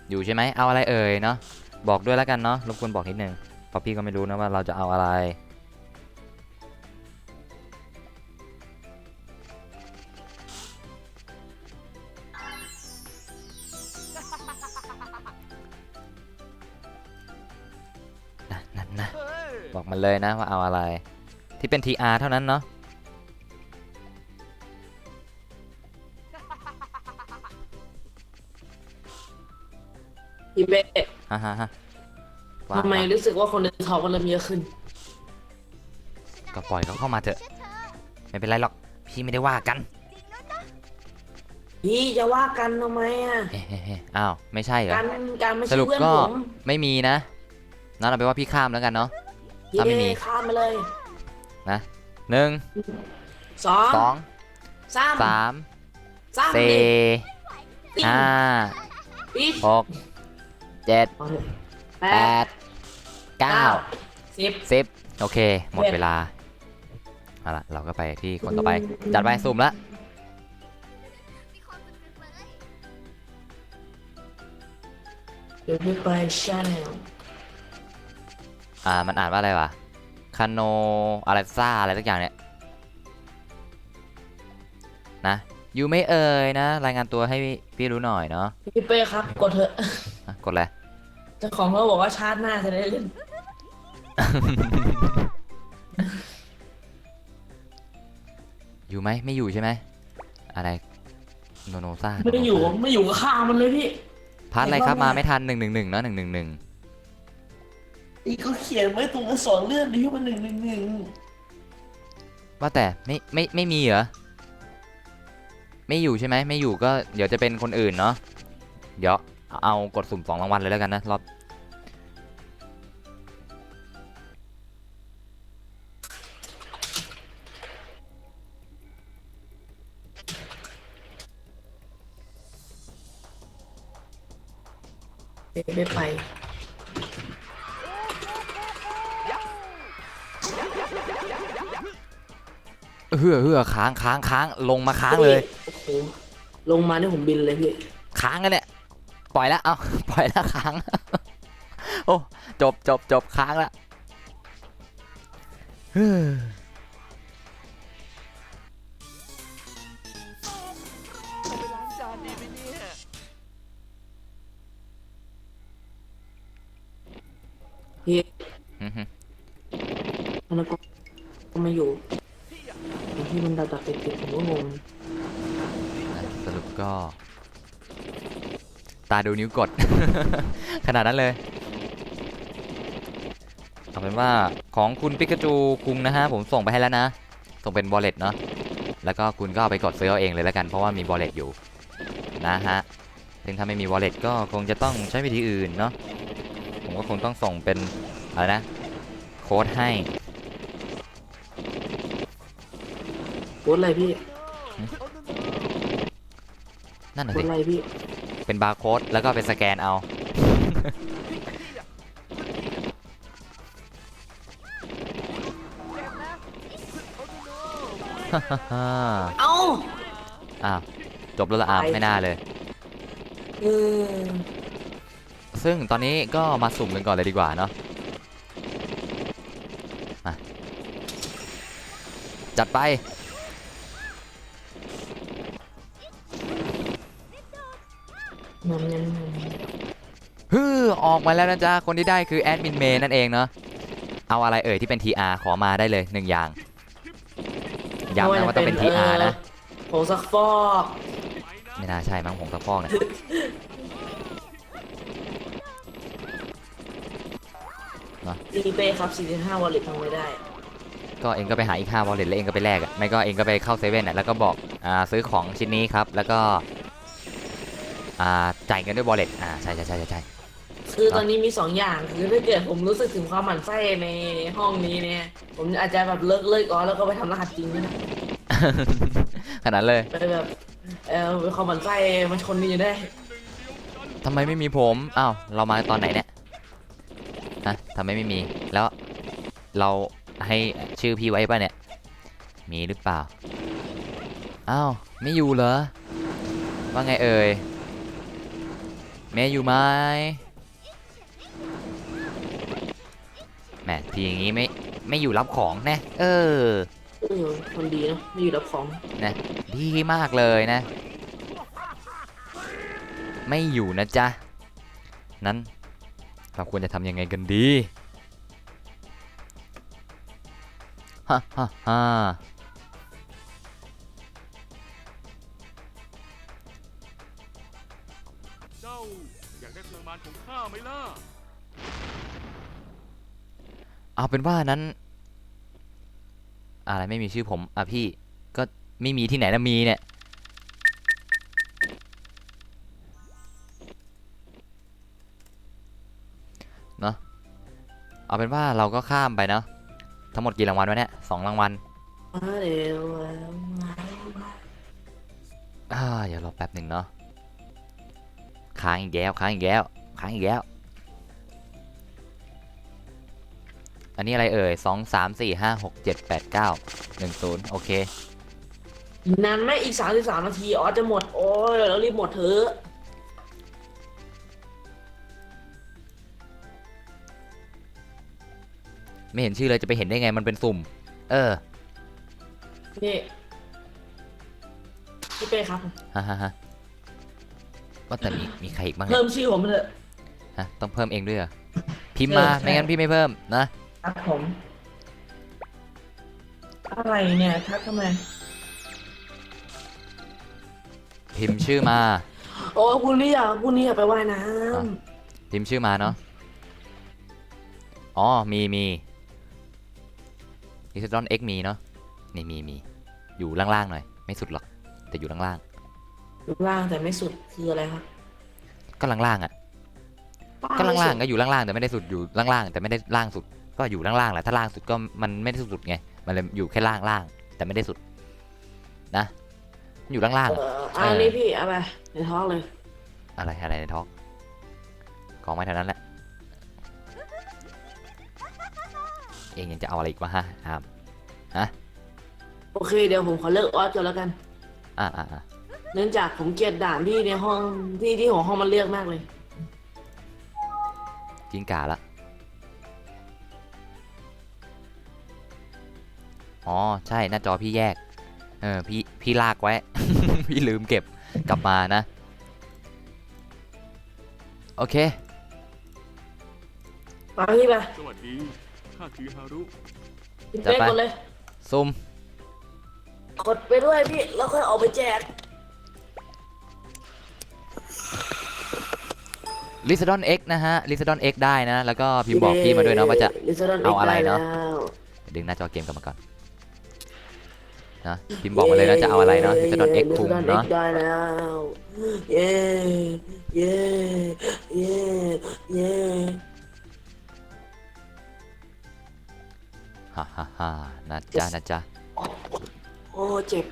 อยู่ใช่ไหมเอาอะไรเอ่ยเนาะบอกด้วยแล้วกันเนาะรบกวนบอกนิดนึงเพราะพี่ก็ไม่รู้นะว่าเราจะเอาอะไรนะบอกมันเลยนะว่าเอาอะไรที่เป็น TR เท่านั้นเนาะ
อีเป้
ฮ่าว่า
ทำไมรู้สึกว่าคนในท้องมันเริ่มเยอะขึ้น
ก็ปล่อยเขาเข้ามาเถอะไม่เป็นไรหรอกพี่ไม่ได้ว่ากัน
พี่จะว่ากันทำไมอ่ะ
เฮ้อ้าวไม่ใช่เหรอ
การไม่
ส
ใช่
รุป
เพื่อน
ก็
ผม
ไม่มีนะนั่นเอาไปนว่าพี่ข้ามแล้วกันเนาะ
พี่
ถ้าไม่มี
ข้ามไปเลย
นะ1
สอง
2
สาม
3
สาม
4
สี่
5
ปี
6 7
แปด
8 9
10
10โอเคหมดเวลาเอาละเราก็ไปที่คนต่อไปจัดไปสุ่มละ
เดี๋ยวพี่ไปชาแนล
มันอ่านว่าอะไรวะคาโนอะไรซ่าอะไรสักอย่างเนี่ยนะอยู่ไม่เอ่ยนะรายงานตัวให้พี่รู้หน่อยเนาะ
พี่เป้ครับกดเถอะ
กดเลย
เจ้าของเขาบอกว่าชาร์จหน้าจะได้เล่น
อยู่ไหมไม่อยู่ใช่ไหมอะไรโนโนซ่า
ไม่อยู่กับข้างมันเลยพี่
พาร์ทอะไรครับมาไม่ทัน111เนาะ111
อีก็เขียนไว้ตรงอักษรเลื่อนที่มัน111
ว่าแต่ไม่มีเหรอไม่อยู่ใช่ไหมไม่อยู่ก็เดี๋ยวจะเป็นคนอื่นเนาะเดี๋ยวเอากดสุ่ม2 รางวัลเลยแล้วกันนะรอบ
ไม่ไป
เฮือค้างลงมาค้างเลย
โอ้โหลงมาเนี่ยผมบินเลยพี่
ค้างกันเนี่ยปล่อยแล้วเอา ปล่อยแล้วค้าง โอ้จบค้างแล้วเฮ้อ
พี่
อือฮึ
มันก็ไม่อยู่ที่มันดับติดผมก็งง
สรุปก็ ตาดูนิ้วกด ขนาดนั้นเลยเอาเป็นว่าของคุณปิกาจูคุงนะฮะผมส่งไปให้แล้วนะ ส่งเป็น wallet เนาะแล้วก็คุณก็เอาไปกดซื้อเอาเองเลยแล้วกันเพราะว่ามี wallet อยู่นะฮะ ซึ่งถ้าไม่มี wallet ก็คงจะต้องใช้วิธีอื่นเนาะผมก็คงต้องส่งเป็นอะไรนะโค้ดให้
โพสต์อะไรพี่
นั่นน่ะ
โพส
สิ
ต์อะไรพี่
เป็นบาร์โค้ดแล้วก็ไปสแกนเอา
เอ้า
อ้าวจบแล้วละอาม
ไป
ไม่น่าเลย
เออ
ซึ่งตอนนี้ก็มาสุ่มกันก่อนเลยดีกว่าเนาะมาจัดไป
นำยัง
ฮือออกมาแล้วนะจ๊ะ คนที่ได้คือแอดมินเมย์นั่นเองเนาะเอาอะไรเอ่ยที่เป็น TR ขอมาได้เลย1อย่างย้ำนะว่าต้องเป็น TR นะ
ผงซักฟอก
ไม่น่าใช่มั้งผงซักฟอกเนี่ย
อีเป้ครับ45 wallet ทำไม่ได้
ก็เองก็ไปหาอีก5 wallet แล้วเองก็ไปแลกอ่ะไม่ก็เองก็ไปเข้าเซเว่นอ่ะแล้วก็บอกซื้อของชิ้นนี้ครับแล้วก็จ่ายเงินด้วย wallet ใช่ใช่ใช่ใช่
คือตอนนี้มี 2 อย่าง คือถ้าเกิดผมรู้สึกถึงความหมั่นไส้ในห้องนี้เนี่ย ผมอาจจะแบบเลิกก่อนแล้วก็ไปทำรหัสจริงก็ได้
ขนาดเลย
ไปแบบเป็นความหมั่นไส้มันชนกันอยู่ได้
ทำไมไม่มีผมอ้าวเรามาตอนไหนเนี่ยฮะทำไมไม่มีแล้วเราให้ชื่อพี่ไว้ป่ะเนี่ยมีหรือเปล่าอ้าวไม่อยู่เหรอว่าไงเอ่ยแม่อยู่ไหมแหมทีอย่างงี้ไม่อยู่รับของแน่
คนดีนะไม่อยู่รับของ
นะดีมากเลยนะไม่อยู่นะจ๊ะนั้นเราควรจะทำยังไงกันดีฮ่าฮ่าฮ่า
เจ้าอยากได้พลังงานของข้าไหมล่ะ
เอาเป็นว่านั้นอะไรไม่มีชื่อผมพี่ก็ไม่มีที่ไหนนะมีเนี่ยเนาะเอาเป็นว่าเราก็ข้ามไปเนาะทั้งหมดกี่รางวัลวะเนี่ย2 รางวัล
เดี๋ยว
อย่ารอแป๊บหนึ่งเนาะค้างอีกแล้วค้างอีกแล้วค้างอีกแล้วอันนี้อะไรเอ่ย2 3 4 5 6 7 8 9 1 0โอเคน
านไหมอีก33 นาทีอ๋อจะหมด โอ้ยแล้วรีบหมดเถอะ
ไม่เห็นชื่อเลยจะไปเห็นได้ไงมันเป็นสุ่ม
นี่พี่เป้ครับ
ฮ่าฮ่าฮ่าว่าแต่มีใครอีกบ้างเนี่
เพิ่
ย
มชื่อผมเถอะ
ฮะต้องเพิ่มเองด้วยเหรอพิมพ์มา
ใช่
ไม่งั้นพี่ไม่เพิ่มนะครับ
ผม อะไรเนี่ยทักทำไม
พิมพ์ชื่อมา
โอ้พรุ่งนี้อยากไปว่ายน้
พิมพ์ชื่อมาเนาะอ๋อมีลิซดอนเอ็กมีเนาะนี่มีอยู่ล่างๆหน่อยไม่สุดหรอกแต่อยู่ล่าง
ำอยู่ล่างแต่ไม่สุดคืออะไรครับ
ๆก็ล่างๆอ่ะก็ล่างๆก็อยู่ล่างๆแต่ไม่ได้สุดอยู่ล่างๆแต่ไม่ได้ล่างสุดก็อยู่ล่างๆแหละถ้าล่างสุดก็มันไม่ได้สุดไงมันเลยอยู่แค่ล่างแต่ไม่ได้สุดนะอยู่ล่างๆอะ
อันนี้พี่เอาไปในท้องเลย
อะไรในท้องของไว้เท่านั้นแหละเองยังจะเอาอะไรอีกวะฮะ
โอเคเดี๋ยวผมขอเลิกออสก่อนแล้วกัน
อ่า
เนื่องจากผมเกลียดด่านที่ในห้องที่หัวห้องมันเลือกมากเลย
กิ้งก่าละอ๋อใช่หน้าจอพี่แยกพี่ลากไว้ พี่ลืมเก็บกลับมานะโอเค
ไปพี่ไป
สวัสดี ข้าคือฮารุ
พี่เป๊กกดเลย
ซุ่ม
กดไปด้วยพี่แล้วค่อยออกไปแจก
ลิซดอนเอ็กนะฮะลิซดอนเอ็กได้นะแล้วก็พิมพ์บอกพี่มาด้วยนะว่าจะ เอาอะไรเนอะ ดึงหน้าจอเกมกลับมาก่อนนะพิมพ์บอกมาเลยนะจะเอาอะไรเนาะลิซดอนเอ็กคุมเนาะ
ได้แล้วเย้ เย้เย้เย้
ฮ่าฮ่าฮ่านะจ๊ะนะจ๊ะ
โอ้เจ็บ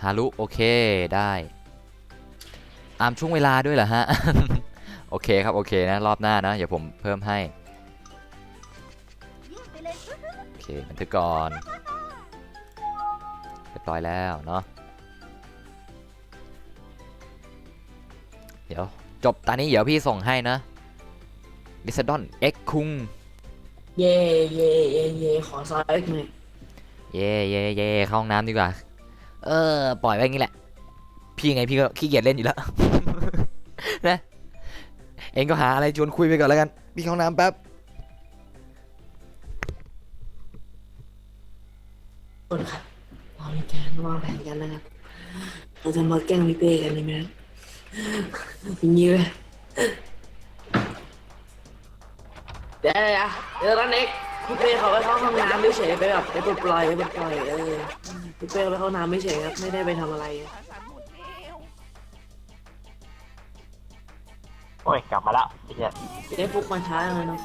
ฮารุโอเคได้อามช่วงเวลาด้วยเหรอฮะ โอเคครับโอเคนะรอบหน้านะเดี๋ยวผมเพิ่มให้
เยี่ยมไปเลย
โอเคบันทึกก่อนเรียบร้อยแล้วเนาะเดี๋ยวจบตอนนี้เดี๋ยวพี่ส่งให้นะลิซาดอนเอ็กคุง
เย่เย่เย่เย่ขอซอยหน่อย
เย่เย่เย่เข้าห้องน้ำดีกว่าปล่อยไว้อย่างนี้แหละพี่ไงพี่ก็ขี้เกียจเล่นอยู่แล้ว นะเองก็หาอะไรชวนคุยไปก่อนแล้วกันพี่เข้าห้องน้ำแป๊บ
คนครับเรามีการวางแผนกันนะครับเราจะมาแกล้งพี่เป้กันใช่ไหมครับอย่างนี้เลยเดี๋ยวตอนนี้พี่เป้เขาไปเข้าห้องน้ำไม่เฉยไปแบบไปปลดปล่อยพี่เป้เขาไปเข้าน้ำไม่เฉยครับไม่ได้ไปทำอะไร
โอ้ยกลับมาแล้วไอ้เหี้ย
จะได้ฟุกมาช้าเลยเนาะ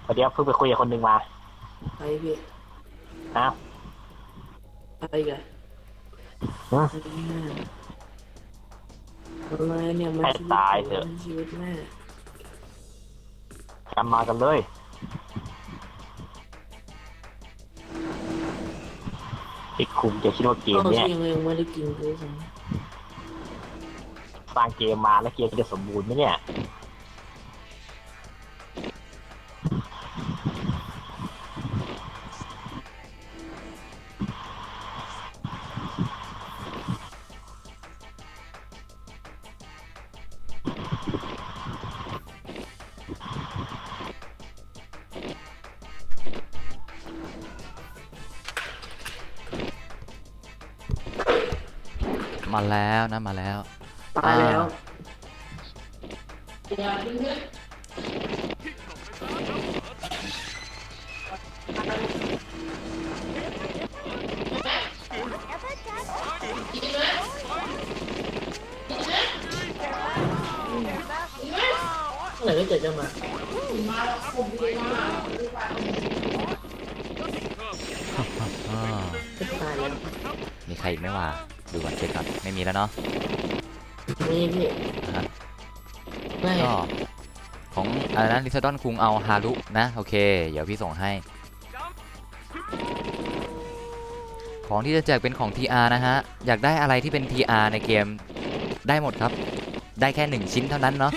พอดีเพิ่งไปคุยกับคนหนึ่งมา
ไปพี่
นะ
ไปกัน
ฮะ
อะไรเนี่ยมัน
ให้ตายเถอะ
ชีวิตแม่
กลับมากันเลยไอ้คุมจะคิดว่าเกม
เอา
เนี้ย
จริงเลยยังไม่ได้กินเลยสิ
สร้างเกมมาแล้วเกมจะสมบูรณ์ไหมเนี่ย
มาแล้วนะมาแล้ว
ตายแล้ว
อย่าเพิ่งเถอะ
แล้วก็จัด
กินไหมกินไหมกินไหม
เมื่อไหร่ก็เกิดจะมา
มาแล้วครับผมดีมา
จะตายแล้ว
มีใครอีกไหมวะดูก่อนเช็คก่อนไม่มีแล้วเนาะ
นี่พี่
อ่าฮะ
ไม่
ก็ของอะไรนะลิซาดอนคุงเอาฮารุนะโอเคเดี๋ยวพี่ส่งให้ ของที่จะแจกเป็นของ TR นะฮะอยากได้อะไรที่เป็น TR ในเกมได้หมดครับ ได้แค่1ชิ้นเท่านั้นเนาะ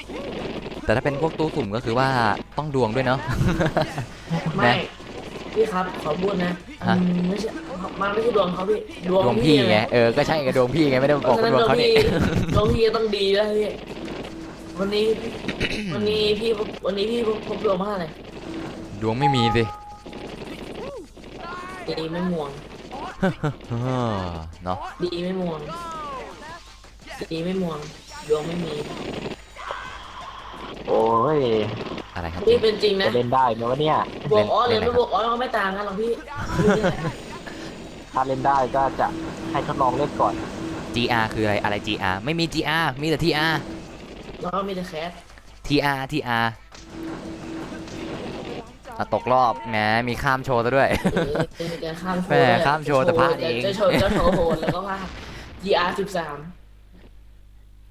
แต่ถ้าเป็นพวกตู้สุ่มก็คือว่าต้องดวงด้วยเนาะ
ไม่พี่ครับขอพูดนะ
ฮะ
ไม่ใช่มันไม่ใช่ดวงเขาพี่
ดวงพี่ไงก็ใช่ไงดวงพี่ไงไม่ได้
เพ
บอก
ราะฉะ
ว่า
นั้น
ดวงเขาเนี่ย
ดวงพี่ต้องดีแล้วพี่วันนี้ วันนี้พี่พบดวงมาอะไร
ดวงไม่มีสิ
ดีไม่ม่วง
เนาะ
ดีไม่ม่วงดีไม่ม่วงดวงไม่มี
โอ้ย
อะไรครับ
พี่เป็นจริงนะ
จะเล่นได้ไหมวะเนี่ย
บวกอ๋อหรือไม่บวกอ๋อเราไม่ต่างกันหรอกพี่
ถ้าเล่นได้ก็จะให้ทดลองเล่นก่อน
GR คืออะไรอะไร GR ไม่มี GR มีแต่ TR
แล้วก็มีแต่แคส
TR ตกรอบแหมมีข้ามโชว์ซะด้วย
เป็นการข้ามโช
แหมข้ามโชว์แต่พลาดเอง
จะโชว์โหดแล้วก็พลาด GR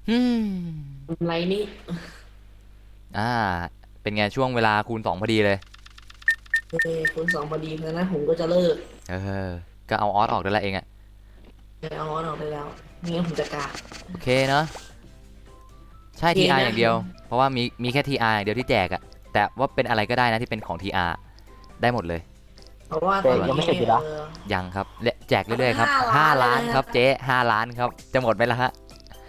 อืม
13ไรนี่
เป็นไงช่วงเวลาคูณ2พอดีเลย
คุณ2พอดีเพราะฉะนั้นผมก็จะเลิก
ก็เอาออสออกได้แล้วเองอะ
ไปเอาออกไปแล้วไม่งั้นผมจะกา
โอเคเนาะใช่
โอเค
TR
นะ
อย่างเดียว เพราะว่ามีแค่ TR อย่างเดียวที่แจกอะแต่ว่าเป็นอะไรก็ได้นะที่เป็นของ TR ได้หมดเลย
เพราะว่า
แต่ยังไม่เสร็จอยู่นะ
ยังครับแจกเรื่อยๆครับ
5
5 ล้าน
เลย
ครับเจ๊5 ล้านครับจะหมดไปแล้วฮะ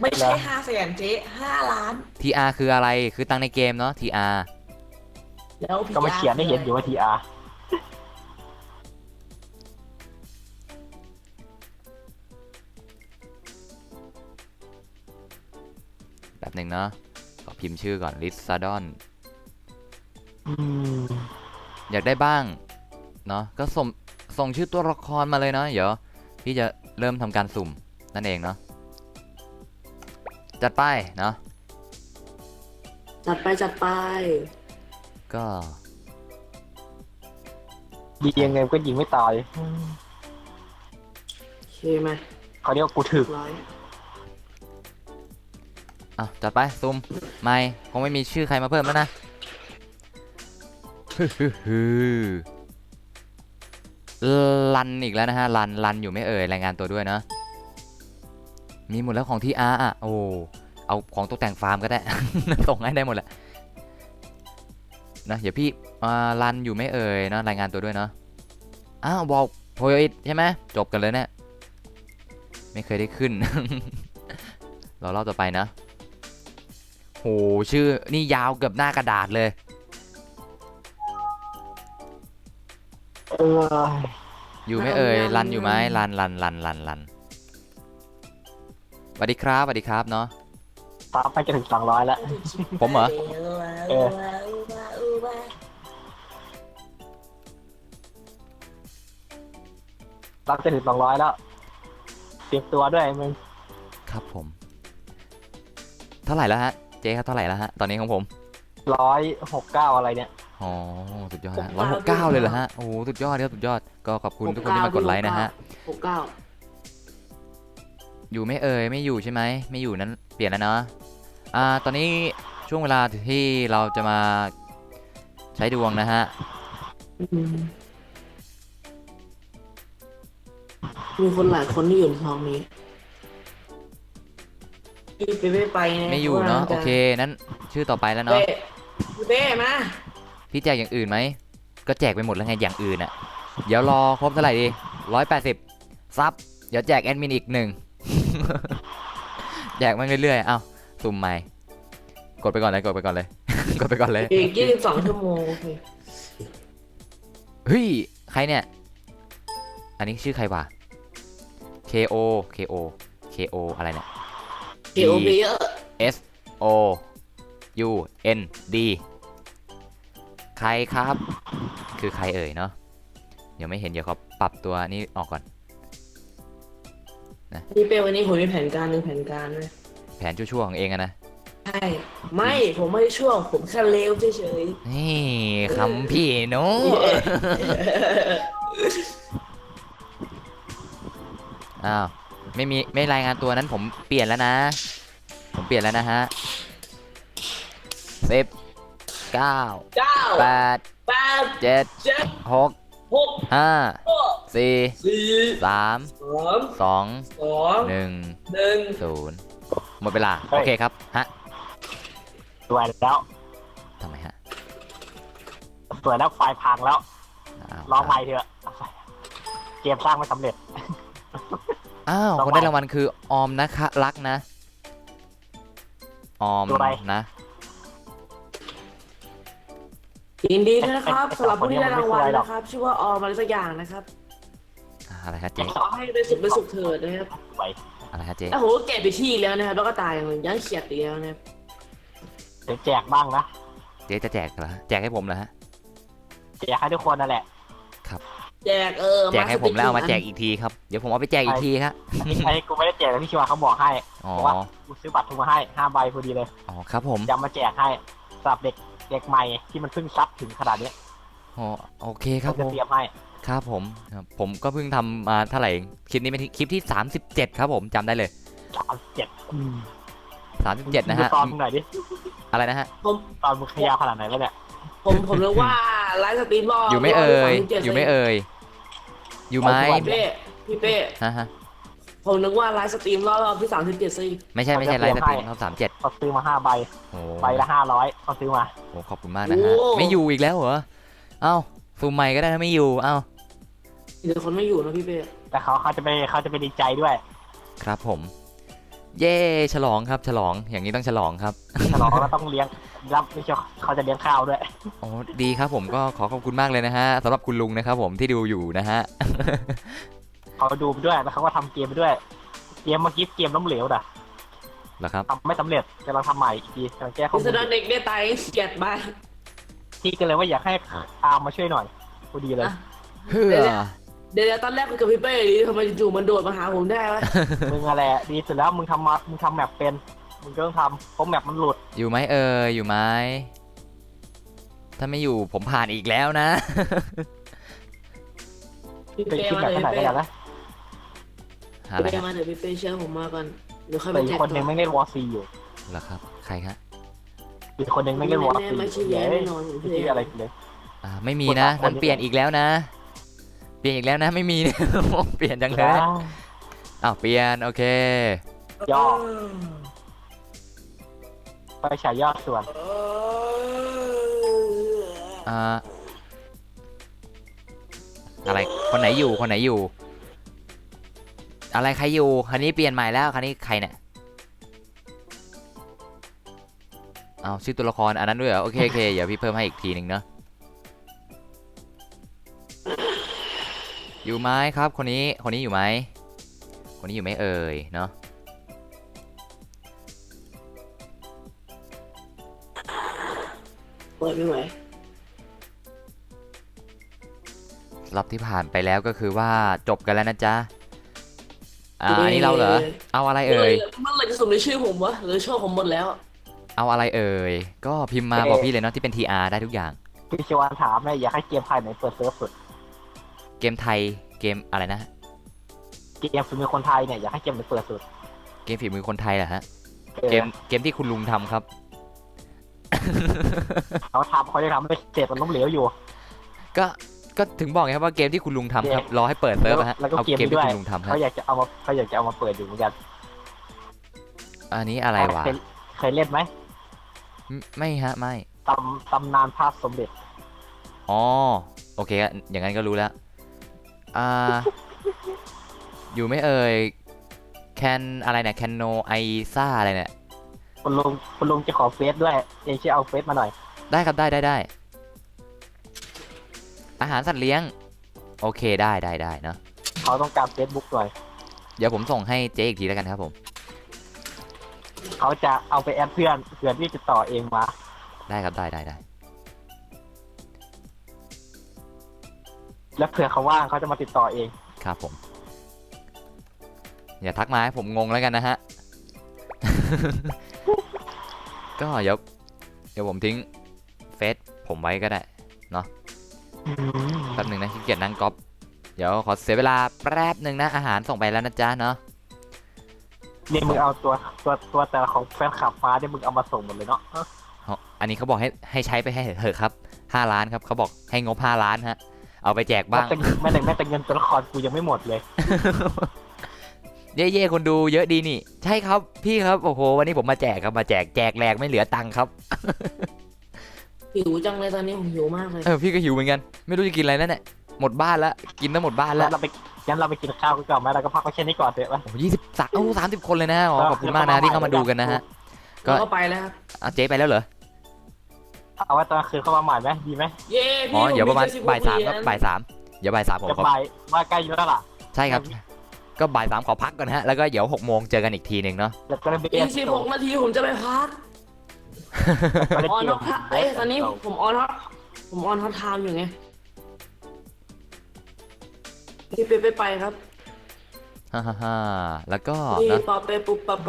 ไม่ใช่500,000เจ๊5 ล้าน
TR คืออะไรคือตังค์ในเกมเนาะ TR
แล้วพี่
ก็มาเขียนให้เห็นอยู่ว่าทีอาร์
แบบหนึ่งเนาะขอพิมพ์ชื่อก่อนลิซาดอนอยากได้บ้างเนาะก็ส่งชื่อตัวละครมาเลยเนาะเดี๋ยวพี่จะเริ่มทำการสุ่มนั่นเองเนาะ จัดไปเนาะ
จัดไปจัดไป
ก็
ยิงยังไงก็ยิงไม่ตาย
โอเคไหม
เขาเรียกว่ากูถึก
ร้อย
จัดไปซูมไม่คงไม่มีชื่อใครมาเพิ่มแล้วนะลันอีกแล้วนะฮะลันอยู่ไม่เอ่ยรายงานตัวด้วยเนาะมีหมดแล้วของที่อาอ่ะโอ้เอาของตกแต่งฟาร์มก็ได้ ส่งให้ได้หมดแหละนะเดี๋ยวพี่ลันอยู่ไม่เอ่ยเนาะรายงานตัวด้วยเนาะบอกโพยอิทใช่ไหมจบกันเลยเนี่ยไม่เคยได้ขึ้น รอรอบต่อไปนะโหชื่อนี่ยาวเกือบหน้ากระดาษเลย
เออ
อยู่ไหม่เอ่ยรันอยู่ไหมรันสวัสดีครับเนาะ
ตามไปจะถึง200แล้ว
ผมเหรอ
เออ รับจะถึง200แล้วเตรียมตัวด้วยมึง
ครับผมเท่าไหร่แล้วฮะเจ๊ครับเท่าไหร่แล้วฮะตอนนี้ของผม
169อะไรเนี่ย
อ๋อสุดยอดฮะ169เลยเหรอฮะโอ้โหสุดยอดครับสุดยอดก็ขอบคุณทุกคนที่มากดไลค์นะฮะ
69
อยู่ไหม่เอ่ยไม่อยู่ใช่ไหมไม่อยู่นั้นเปลี่ยนแล้วเนาะตอนนี้ช่วงเวลาที่เราจะมาใช้ดวงนะฮะ
มีคนหลายคนที่อยู่ในท้องนี้พี่เป้ไปนะ
ไม่อยู่เนาะโอเคนั้นชื่อต่อไปแล้วเนาะ
พี่เป้มา
พี่แจกอย่างอื่นไหมก็แจกไปหมดแล้วไงอย่างอื่นอ่ะเดี๋ยวรอครบเท่าไหร่ดี180ซับเดี๋ยวแจกแอดมินอีก1 แจกมันเรื่อยๆสุ่มใหม่กดไปก่อนเลย กดไปก่อนเลย
อีก22 ชั่วโมงโอเค
เฮ้ยใครเนี่ยอันนี้ชื่อใครวะ KOอะไรเนี่ย
KO player
S O U N D ใครครับ คือใครเอ่ยเนาะเดี๋ยวไม่เห็นเดี๋ยวเขาปรับตัวนี้ออกก่อน
พี่เป้วันนี้ผมมีแผนการเลย
แผนชั่วๆของเองอะนะ
ใช่ไม่ผมไม่ได้ช่วงผมแค่เลวเฉย
นี่คำพี่หนู ไม่รายงานตัวนั้นผมเปลี่ยนแล้วนะ นะฮะ10 9
9
8
8
7
7
6
6
5 4
4
3 2
2
1
1
0 หมดเวลาโอเคครับฮะ
สวยแล้ว
ทำไมฮะ
สวยแล้วไฟล์พังแล้วลองใหม่เถอะเกมสร้างไม่สำเร็จ
คนได้รางวัลคือออมนะคะรักนะออมนะ
ยินดีด้วยนะครับสำหรับผู้ที่ได้รางวัลนะครับชื่อว่าออมอะไรสักอย่างนะครับ
อะไรฮะเจ๊
ขอให้ไปสุขเถิดนะครับ
สวย
อะไรฮะเจ๊
แล้วผมก็เก็บไปที่แล้วนะครับแล้วก็ตายอย่างยังเขียดอีกแล้วนะครับ
เดี๋ยวแจกบ้างนะ
เจ๊จะแจกเหรอแจกให้ผมเหรอฮะ
แจกให้ทุกคนนั่นแหละ
แจก
แจกให้ผมแล้วเอามาแจกอีกทีครับเดี๋ยวผมเอาไปแจกอีกทีครับ
ไอ้กูไม่ได้แจกแต่พี่ชิวาเขาบอกให้
อ๋อ
เพราะว่ากูซื้อบัตรทุกมาให้5ใบพอดีเลย
อ๋อครับผม
จะมาแจกให้สำหรับเด็กใหม่ที่มันเพิ่งซับถึงขนาดนี้
อ๋อโอเคครับ
จะ
ผม
เตรียมให้
ครับผมก็เพิ่งทำมาเท่าไหร่คลิปนี้เป็นคลิปที่37ครับผมจำได้เลย
37
37นะฮะ
ตอนมึงหน่อยดิ
อะไรนะฮะ
ตอนมึงขยาวขนาดไหนแล้วเนี่ย
ผมนึกว่าไลฟ์สตรีมรอบ
อยู่ไม่เอ่ยอยู่ไหม
พี่เป้
ฮะ
ผมนึกว่าไลฟ์สตรีมรอบที่37ซิ
ไม่ใช่ไลฟ์สตรีมครับ37
เขาซื้อมา5ใบ
โอ้
ใบละ500เขาซื้อมา
โหขอบคุณมากนะฮะไม่อยู่อีกแล้วเหรอเอ้าซูมใหม่ก็ได้ถ้าไม่อยู่เอ้า
เดี๋ยวคนไม่อยู่นะพี่เป้
แต่เขาจะไปดีใจด้วย
ครับผม เย่ฉลองครับฉลองอย่างนี้ต้องฉลองครับ
ฉลองแล้วต้องเลี้ยงรับไม่ใช่เขาจะเลี้ยงข้าวด้วย
โอ้ดีครับผมก็ขอขอบคุณมากเลยนะฮะสำหรับคุณลุงนะครับผมที่ดูอยู่นะฮะ
เขาดูไปด้วยแล้วเขาก็ทำเกมไปด้วยเกมเมื่อกี้เกมล้มเหลวน่ะ
เหรอครับ
ทำไม่สำเร็จกำลังทำใหม่อีกทีกำลังแก้ข้อมู
พิ
ล
สดารเด็กได้ตายเกลียดไป
ที่ก็เลยว่าอยากให้อาร์มมาช่วยหน่อยพอดีเลย
เฮ้อ
เดี๋ยวตอนแรกคุยกับพี่เป้ดีทำไมจู่ๆมันโดดมาหาผมได้วะ
มึงอะไรดีสุดแล้วมึงทำแมปเป็น มึงก็ต้องทำเพราะแมปมันหลุด
อยู่ไหมอยู่ไหมถ้าไม่อยู่ผมผ่านอีกแล้วนะ
พี่
เป็น
เป้
คลิป
มา
แบบ
เดี๋ยว
ไหน
พี่
ก็
เป้
ได้นะ
อะไร
เป้
ฮะ
มาเดี๋ยวพี่เป้เชื่อผมมาก่อนเดี๋ยวค่อย
แต่
ไป
อี
แจ
ก
ก
คนหนึ่ง
ต่อ
ไม่เล่นวอร์ซีอยู่
เหรอครับใครฮะ
อีกคนหนึ่งไม่เล่นวอร์ซี
ไม่ใช่แย่แน่นอนผม
ไม่
เชื่
ใช่
อ
อะไรเลย
ไม่มีนะนั้นเปลี่ยนอีกแล้วนะ เปลี่ยนอีกแล้วนะไม่มี เปลี่ยนจังเลยอ้าวเปลี่ยนโอเค
ย่อไปฉายยอดส่วน
อ่าอะไรคนไหนอยู่คนไหนอยู่ อะไรใครอยู่คันนี้เปลี่ยนใหม่แล้วคันนี้ใครเนี่ยเอาชื่อตัวละครอันนั้นด้วยเหรอโอเคโอเคเดี๋ยวพี่เพิ่มให้อีกทีหนึ่งเนาะอยู่ไหมครับคนนี้อยู่ไหมคนนี้อยู่ไหมเอ่ยเนาะ
เปิดไม่ไหว
รอบที่ผ่านไปแล้วก็คือว่าจบกันแล้วนะจ๊ะอันนี้เราเหรอเอาอะไรเอ่ย
เมื่อไหร่จะสุ่มในชื่อผมวะหรือชื่อผมหมดแล้ว
เอาอะไรเอ่ยก็พิมพ์มาบอกพี่เลยเนาะที่เป็น TR ได้ทุกอย่าง
พี่ชวานถามเลยอยากให้เกมไทยไหนเปิดเซิร์ฟสุด
เกมไทยเกมอะไรนะ
เกมฝีมือคนไทยเนี่ยอยากให้เกมไหนเปิดสุด
เกมฝีมือคนไทยเหรอฮะ
เออ
เกมที่คุณลุงทำครับ
เขาทำเขาจะทำไม่เสร็จมันล้มเหลวอยู่
ก็ถึงบอกไงครับว่าเกมที่คุณลุงทำครับรอให้เปิดเซิร์ฟนะฮะ
แล้วก็
เอา
เกม
เกม
นี้
ที่
ด้วย
คุณลุงทำครั
เขา
บ
อยากจะเอามาเปิดอยู่เหมือนกัน
อันนี้อะไรวะ
เคยเล่นไหม
ไม่ฮะไม่
ตำนานพระสมเด็จ
อ๋อโอเคอย่างนั้นก็รู้แล้วอยู่ไม่เอ่ยแคนอะไรเนี่ยแคนโนไอซ่าอะไรเนี่ย
คุณลุงจะขอเฟซด้วยเองช่วยเอาเฟซมาหน่อย
ได้ครับได้อาหารสัตว์เลี้ยงโอเคได้เนาะ
เขาต้องการเฟซบุ๊กหน่อย
เดี๋ยวผมส่งให้เจ๊อีกทีแล้วกันครับผม
เขาจะเอาไปแอดเพื่อนที่ติดต่อเองมา
ได้ครับได้
แล้วเผื่อเขาว่างเขาจะมาติดต่อเอง
ครับผมอย่าทักมาให้ผมงงแล้วกันนะฮะ ก็เดี๋ยวผมทิ้งเฟซผมไว้ก็ได้แป๊บหนึ่งนะขี้เกียจนั่งก๊อปเดี๋ยวขอเสียเวลาแป๊บหนึ่งนะอาหารส่งไปแล้วนะจ๊ะเนาะ
นี่มึงเอาตัวแต่ละของแฟนคลับมาเนี่ยมึงเอามาส่งหมดเลยเนาะ
อันนี้เขาบอกให้ใช้ไปให้เถอะครับ5 ล้านครับเขาบอกให้งบ5 ล้านฮะเอาไปแจกบ้าง
แม้แต่เงินตัวละครกูยังไม่หมดเลย
เย่คนดูเยอะดีนี่ใช่ครับพี่ครับโอ้โหวันนี้ผมมาแจกครับมาแจกแหลกไม่เหลือตังค์ครับ
หิวจังเลยตอนนี้ผมหิวมากเลย
พี่ก็หิวเหมือนกันไม่รู้จะกินอะไรแล้วเนี่ยหมดบ้านแล้วกินตั้งหมดบ้านแล้ว
งั้นเราไปกินข้าวกันก่อนไหมเราก็พักไว้แค่นี้ก่อนเถอะวะ
โอ้30 คนเลยนะขอบคุณมากนะที่เข้ามาดูกันนะฮะ ก็
เราก็ไปแล้วครับ
เจ๊ไปแล้วเหรอ
เอาไว้ตอนกลางคืนเข้ามาใหม่ไหมดีไหม
เย้พี่
เดี๋ยวประมาณ
ผ
บ่าย 3ครับบ่าย 3เดี๋ยวบ่าย 3ผม
จะ
ขอ
บ่ายว่าใกล้อยู่แล้วล่ะ
ใช่ครับก็บ่าย 3ขอพักก่อนฮะแล้วก็เดี๋ยว6 โมงเจอกันอีกทีหนึ่งเนาะ
จะก็เลยไป
อีก16 นาทีผมจะไปพักออนฮอตตอนนี้ผมออนฮอตไทม์อยู่ไงพี่ไปครับ
ฮ่าแล้วก็
พี่
เนาะ
ปอเปปุ๊บปะเป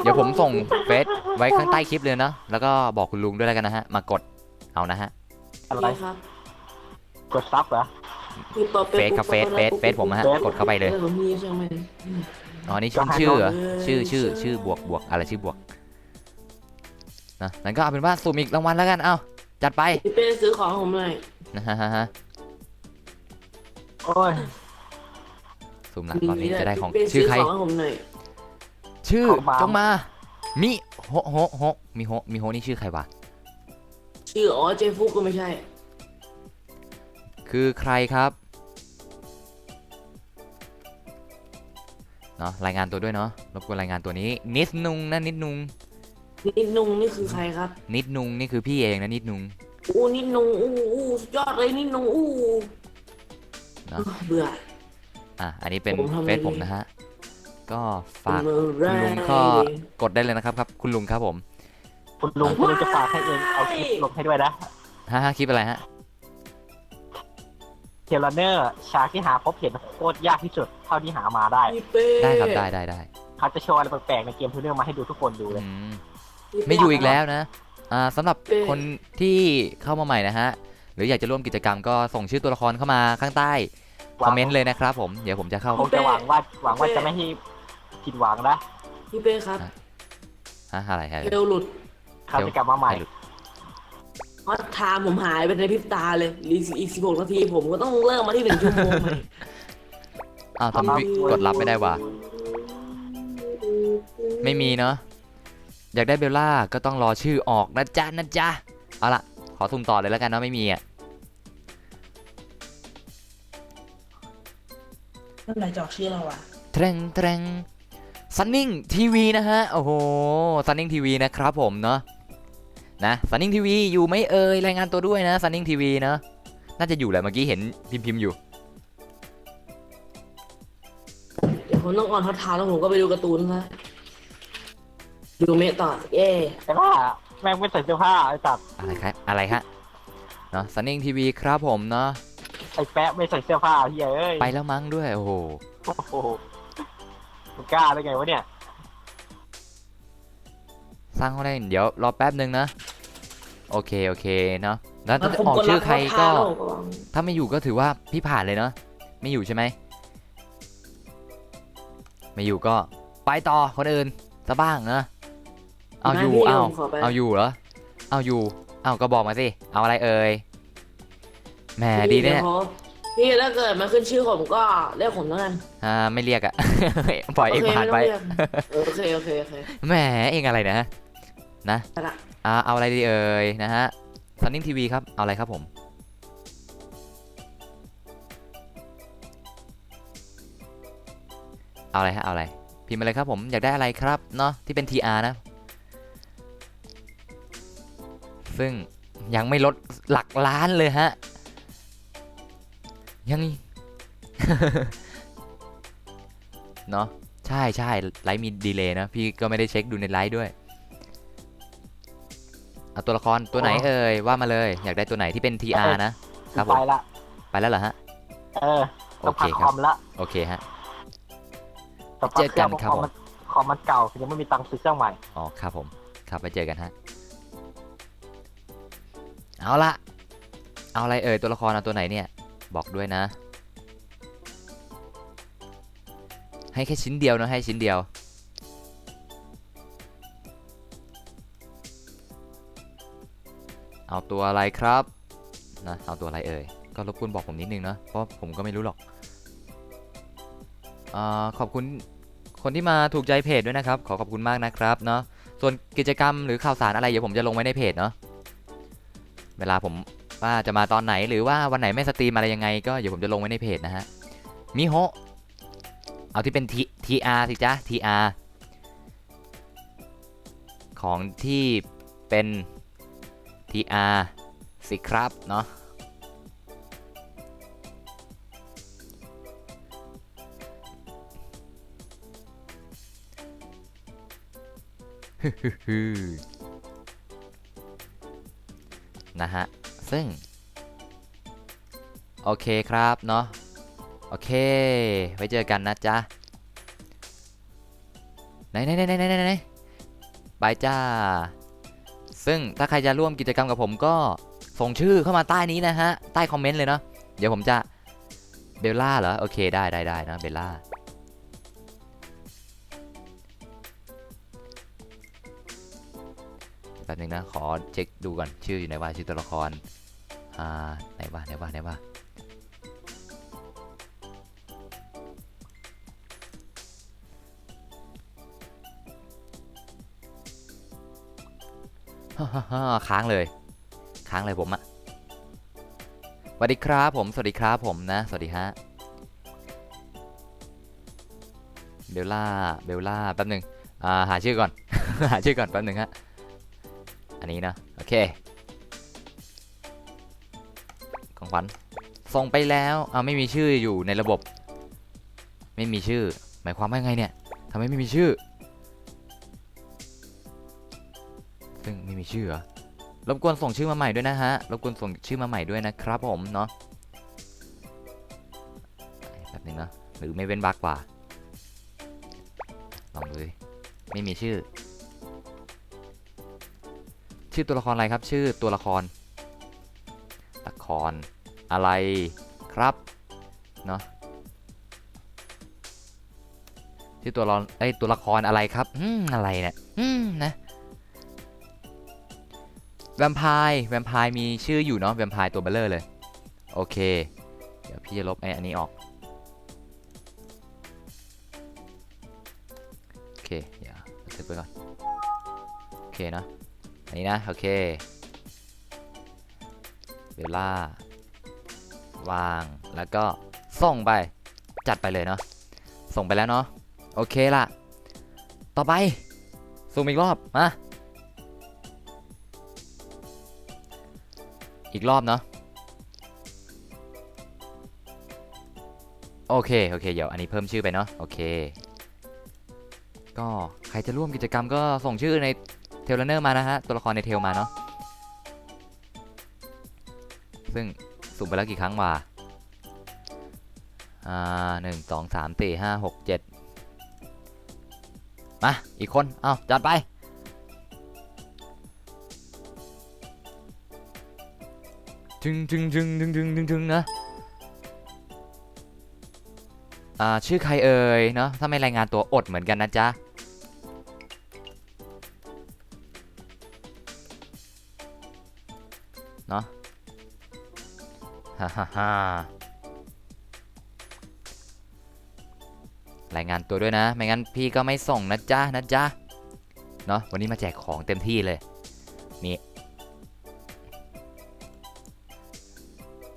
เดี๋ยวผมส่งเฟซไว้ข้างใต้คลิปเลยเนาะแล้วก็บอกคุณลุงด้วยแล้วกันนะฮะมากดเอานะฮะ
อะไร
พี่ครับ
กดซับเหรอ
พี่ปอเป
เฟซครับเฟซผมฮะกดเข้าไปเลย
ผมมีใช่ไหม
อ๋อนี่ชื่อเหรอชื่อบวกอะไรชื่อบวกนะงั้นก็เอาเป็นว่าสุ่มอีกรางวัลแล้วกันเอ้าจัดไป
พี่เป้ซื้อของผมหน่อย
นะฮะ
โอ้ย
สุ่มหลังตอนนี้จะได้ของ
พี่เป้
ชื่อใคร
ของให้ผมหน่อย
ชื่อจงมามิโฮมิโฮนี่ชื่อใครวะ
ชื่อเจฟุกก็ไม่ใช่
คือใครครับเนาะรายงานตัวด้วยเนาะรบกวนรายงานตัวนี้นิดนุงนะนิดนุง
นิดนุงนี่คือใครครับ
นิดนุงนี่คือพี่เองนะนิดนุง
อู้นิดนุงอู้สุดยอดเลยนิดนุงอู้
เนาะ
เบื่อ
อันนี้เป็น
ผมทำ
เฟซ
ไงดี
ผมนะฮะก็ฝาก
เมื่อไหร
คุณลุงก็กดได้เลยนะครับคุณลุงครับผม
คุณลุงจะฝากให้เองเอาคลิปลงให้ด้วยนะ
คลิปอะไรฮะ
เทเลเนอร์ฉากที่หาพบเห็นโคตรยากที่สุดเท่าที่หามาได้
พี่เป้
ได้ครับได้
เขาจะโชว์อะไรแปลกๆในเกมทูเนอร์มาให้ดูทุกคนดูเลย
อืมไม่อยู่อีกแล้วนะสำหรับคนที่เข้ามาใหม่นะฮะหรืออยากจะร่วมกิจกรรมก็ส่งชื่อตัวละครเข้ามาข้างใต้คอมเมนต์เลยนะครับผมเดี๋ยวผมจะเข้า
คงจะหวังว่าจะไม่ให้ผิดหวังนะ
พี่เป้ครับ
อะไรฮะ
เร็วหลุด
เขาจะกลับมาใหม่
เพราะไทม์ผมหายไปในพริบตาเลยอีก16 นาทีผมก็ต้องเริ่มมาที่1 ชั่วโมงใหม่
อ้าวทำไมกดรับไม่ได้วะไม่มีเนาะอยากได้เบลล่าก็ต้องรอชื่อออกนะจ๊ะเอาล่ะขอสุ่มต่อเลยแล้วกันเนาะไม่มีอ่ะ
เมื่อไหร่จะออกชื่อเราอะ
แทรงซันนิ่งทีวีนะฮะโอ้โหซันนิ่งทีวีนะครับผมเนาะนะซันนิ่งทีวีอยู่ไหม่เอ่ยรายงานตัวด้วยนะซันนิ่งทีวีเนาะน่าจะอยู่แหละเมื่อกี้เห็นพิมพ์อยู่
เดี๋ยวผมต้องออนทัศน์แล้วผมก็ไปดูการ์ตูนซะดูเมะต่อเย่
แต่ว่าแม่งไม่ใส่เสื้อผ้าไอ้สัตว์
อะไรฮะเนาะซันนิ่งทีวีครับผมเนาะ
ไอ้แปะไม่ใส่เสื้อผ้าเฮ้ยเอ้ย
ไปแล้วมั้งด้วยโอ้โห
โอ้โหมึงกล้าได้ไงวะเนี่ย
สร้างเขาได้เดี๋ยวรอแป๊บนึงนะโอเคเนาะแล้ว
มัน
ถ้า
ผม
ออก
กด
ชื่
รั
อบ ใคร
ทัศ
ก็
น์แล้ว
ถ้าไม่อยู่ก็ถือว่าพี่ผ่านเลยเนาะไม่อยู่ใช่ไหมไม่อยู่ก็ไปต่อคนอื่นซะบ้างนะเอาอยู่
พี่
เอา
ผมขไป
เอาอยู่เหรอเอาอยู่เอาก็บอกมาสิเอาอะไรเอ่ยแหมดีเนี่ย
พี่ถ้าเกิดมาขึ้นชื่อผมก็เรียกผมแล้วกัน
ไม่เรียกอะ ปล่อยเอง
โค
ผ่านไป
ม่ต้องเรียกโอเค
แหมเองอะไรนะนะ
ไปละ
เอาอะไรดีเอ่ยนะฮะซันนิ่งทีวีครับเอาอะไรครับผมเอาอะไรฮะเอาอะไรพิมพ์มาเลยครับผมอยากได้อะไรครับเนาะที่เป็น TR นะซึ่งยังไม่ลดหลักล้านเลยฮะยัง เนาะใช่ไลฟ์มีดีเลย์นะพี่ก็ไม่ได้เช็คดูในไลฟ์ด้วยเอาตัวละครตัวไหนเอ่ยว่ามาเลยอยากได้ตัวไหนที่เป็น TR นะครับผม
ไปละ
ไปแล้วเหรอฮะ
ต้องพัก
โอเค
ค
ครับ
อมละ
โอเคฮะ
แต่พัก
เจอกันครับ
คอมมันเก่ายังไม่มีตังค์ซื้อเครื่องใหม่
อ๋อครับผมครับไปเจอกันฮะเอาละเอาอะไรเอ่ยตัวละครเอาตัวไหนเนี่ยบอกด้วยนะให้แค่ชิ้นเดียวนะให้ชิ้นเดียวเอาตัวอะไรครับนะเอาตัวอะไรเอ่ยก็รบกวนบอกผมนิดนึงนะเพราะผมก็ไม่รู้หรอกขอบคุณคนที่มาถูกใจเพจด้วยนะครับขอบคุณมากนะครับเนาะส่วนกิจกรรมหรือข่าวสารอะไรเดี๋ยวผมจะลงไว้ในเพจเนาะเวลาผมว่าจะมาตอนไหนหรือว่าวันไหนไม่สตรีมอะไรยังไงก็เดี๋ยวผมจะลงไว้ในเพจนะฮะมิโฮะเอาที่เป็น TR สิจ๊ะ TR ของที่เป็น TR สิครับเนาะ นะฮะซึ่งโอเคครับเนาะโอเคไว้เจอกันนะจ๊ะไหนไปจ้าซึ่งถ้าใครจะร่วมกิจกรรมกับผมก็ส่งชื่อเข้ามาใต้นี้นะฮะใต้คอมเมนต์เลยเนาะเดี๋ยวผมจะเบลล่าเหรอโอเคได้นะเบลล่าแป๊บนึงนะขอเช็คดูก่อนชื่ออยู่ไหนวะชื่อตัวละครไหนวะค้างเลยผมอะสวัสดีครับผมสวัสดีครับผมนะสวัสดีฮะเบลล่าแป๊บนึงหาชื่อก่อน หาชื่อก่อนแป๊บนึงฮะอันนี้นะโอเคของขวัญส่งไปแล้วไม่มีชื่ออยู่ในระบบไม่มีชื่อหมายความว่าไงเนี่ยทำไมไม่มีชื่อซึ่งไม่มีชื่อเหรอรบกวนส่งชื่อมาใหม่ด้วยนะฮะรบกวนส่งชื่อมาใหม่ด้วยนะครับผมเนาะแบบนึงนะหรือไม่เว้นวรรคกว่า ลองดูดิไม่มีชื่อตัวละครอะไรครับชื่อตัวละครอะไรครับเนาะชื่อตัวละครอะไรครับอะไรเนี่ยนะแวมไพร์มีชื่ออยู่เนาะแวมไพร์ตัวเบลเลอร์เลยโอเคเดี๋ยวพี่จะลบอันนี้ออกโอเคเดี๋ยวบันทึกไปก่อนโอเคเนาะอันนี้นะโอเคเบลล่าวางแล้วก็ส่งไปจัดไปเลยเนาะส่งไปแล้วเนาะโอเคล่ะต่อไปซูมอีกรอบมาอีกรอบเนาะโอเคเดี๋ยวอันนี้เพิ่มชื่อไปเนาะโอเคก็ใครจะร่วมกิจกรรมก็ส่งชื่อในเทเลเนอร์มานะฮะตัวละครในเทลมาเนาะซึ่งสุ่มไปแล้วกี่ครั้งวะ1 2 3 4 5 6 7มาอีกคนเอาจัดไปถึงนะชื่อใครเอ่ยเนาะถ้าไม่รายงานตัวอดเหมือนกันนะจ๊ะเนาะฮ่ารายงานตัวด้วยนะไม่งั้นพี่ก็ไม่ส่งนะจ๊ะเนาะวันนี้มาแจกของเต็มที่เลยนี่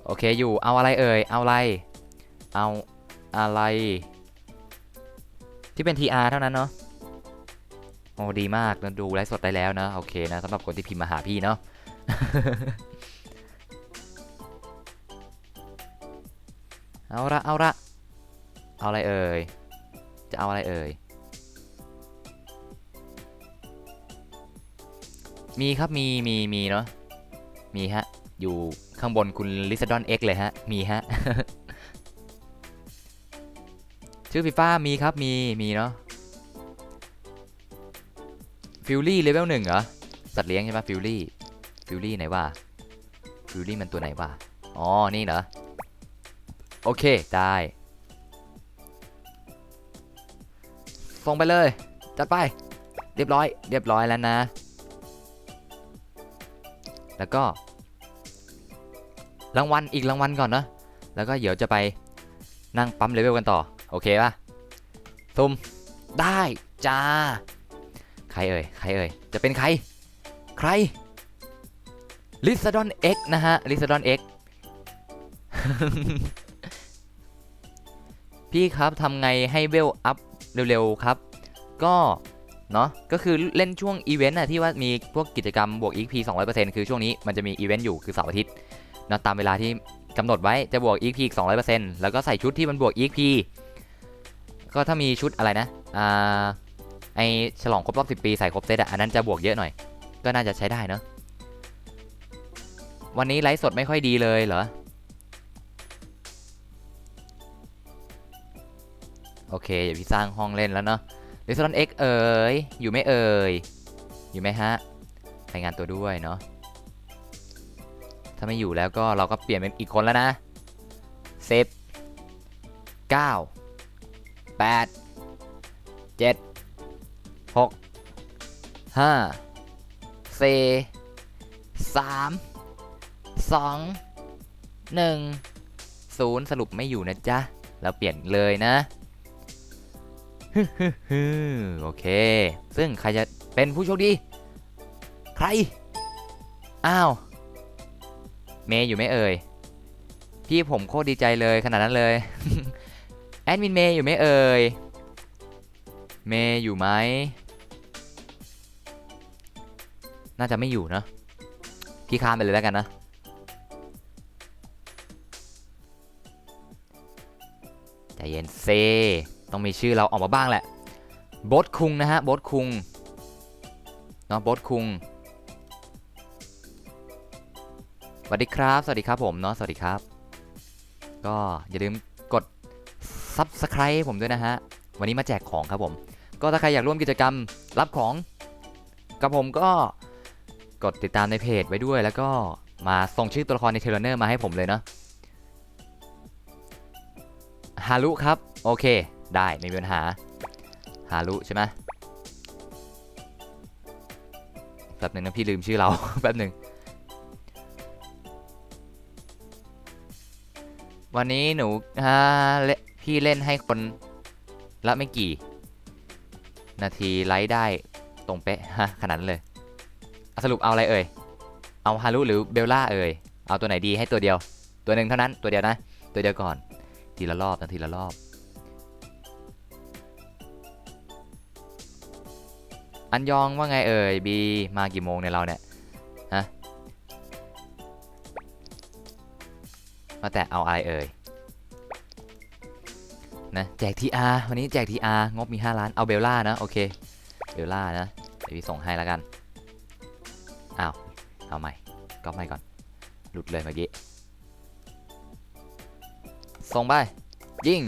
โอเคอยู่เอาอะไรเอ่ยเอาอะไรที่เป็น TR เท่านั้นเนาะโอ้ดีมากนะดูไลฟ์สดได้แล้วนะโอเคนะสำหรับคนที่พิมพ์มาหาพี่เนาะ เอาละอะไรเอ่ยจะเอาอะไรเอ่ยมีครับมีเนาะมีฮะอยู่ข้างบนคุณลิซาดอน X เลยฮะมีฮะ ชื่อฟีฟ่ามีครับมีเนาะฟิลลี่เลเวล1เหรอสัตว์เลี้ยงใช่ปะฟิลลี่ไหนวะฟิลลี่มันตัวไหนวะอ๋อนี่เหรอโอเคได้ส่งไปเลยจัดไปเรียบร้อยแล้วนะแล้วก็รางวัลก่อนนะแล้วก็เดี๋ยวจะไปนั่งปั๊มเลเวลกันต่อโอเคป่ะซุ่มได้จ้าใครเอ่ยจะเป็นใครลิซาดอน X นะฮะลิซาดอน X พี่ครับทำไงให้เวลอัพเร็วๆครับก็เนาะก็คือเล่นช่วงอีเวนต์ที่ว่ามีพวกกิจกรรมบวก XP 200% คือช่วงนี้มันจะมีอีเวนต์อยู่คือเสาร์อาทิตย์นะตามเวลาที่กำหนดไว้จะบวก XP 200% แล้วก็ใส่ชุดที่มันบวก XP ก็ถ้ามีชุดอะไรนะไอฉลองครบรอบ10 ปีใส่ครบเซตอันนั้นจะบวกเยอะหน่อยก็น่าจะใช้ได้เนาะวันนี้ไลฟ์สดไม่ค่อยดีเลยเหรอโอเคเดี๋ยวพี่สร้างห้องเล่นแล้วเนาะลิซอน X เอ๋ยอยู่ไหมอยู่ไหมฮะรายงานตัวด้วยเนาะถ้าไม่อยู่แล้วก็เราก็เปลี่ยนเป็นอีกคนแล้วนะ10 9 8 7 6 5 4 3 2 1 0สรุปไม่อยู่นะจ๊ะเราเปลี่ยนเลยนะโอเคซึ่งใครจะเป็นผู้โชคดีใครอ้าวเมย์อยู่ไหมเอ่ยพี่ผมโคตรดีใจเลยขนาดนั้นเลย แอดมินเมย์อยู่ไหมเอ่ยเมย์อยู่ไหมน่าจะไม่อยู่นะพี่ข้ามไปเลยแล้วกันนะใจเย็นเซต้องมีชื่อเราออกมาบ้างแหละโบ๊ทคุงนะฮะโบ๊ทคุงเนาะโบ๊ทคุงสวัสดีครับผมเนาะสวัสดีครับก็อย่าลืมกด Subscribe ผมด้วยนะฮะวันนี้มาแจกของครับผม ก็ถ้าใครอยากร่วมกิจกรรมรับของกับผมก็กดติดตามในเพจไว้ด้วยแล้วก็มาส่งชื่อตัวละครในเทรลเลอร์มาให้ผมเลยเนาะฮารุครับโอเคได้ไม่มีปัญหาฮารุใช่ไหมแป๊บหนึ่งนะพี่ลืมชื่อเรา แป๊บหนึ่งวันนี้หนูพี่เล่นให้คนละไม่กี่นาทีไลฟ์ได้ตรงเป๊ะฮะขนาดนั้นเลยสรุปเอาอะไรเอ่ยเอาฮารุหรือเบลล่าเอ่ยเอาตัวไหนดีให้ตัวเดียวตัวหนึ่งเท่านั้นตัวเดียวนะตัวเดียวก่อนทีละรอบนะทีละรอบอันยองว่าไงเอ่ยบีมากี่โมงเนี่ยเราเนี่ยฮะมาแต่เอาอะไรเอ่ยนะแจก TR วันนี้แจก TR งบมี5 ล้านเอาเบลล่านะโอเคเบลล่านะเดี๋ยวพี่ส่งให้แล้วกันอ้าวเอาใหม่ก็ไม่ก่อนหลุดเลยเมื่อกี้ส่งไปยิง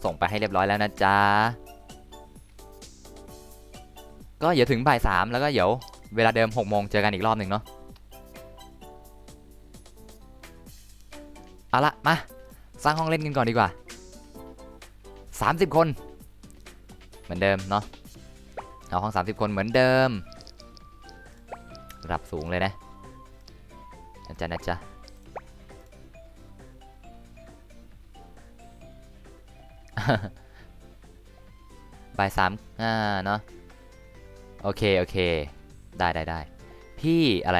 ส่งไปให้เรียบร้อยแล้วนะจ๊ะก็เดี๋ยวถึงบ่าย3แล้วก็เดี๋ยวเวลาเดิม6 โมงเจอกันอีกรอบหนึ่งเนาะเอาละมาสร้างห้องเล่นกันก่อนดีกว่า30 คนเหมือนเดิมเนาะเอาห้อง30 คนเหมือนเดิมระดับสูงเลยนะนะจ๊ะบ่าย3เนาะโอเคได้พี่อะไร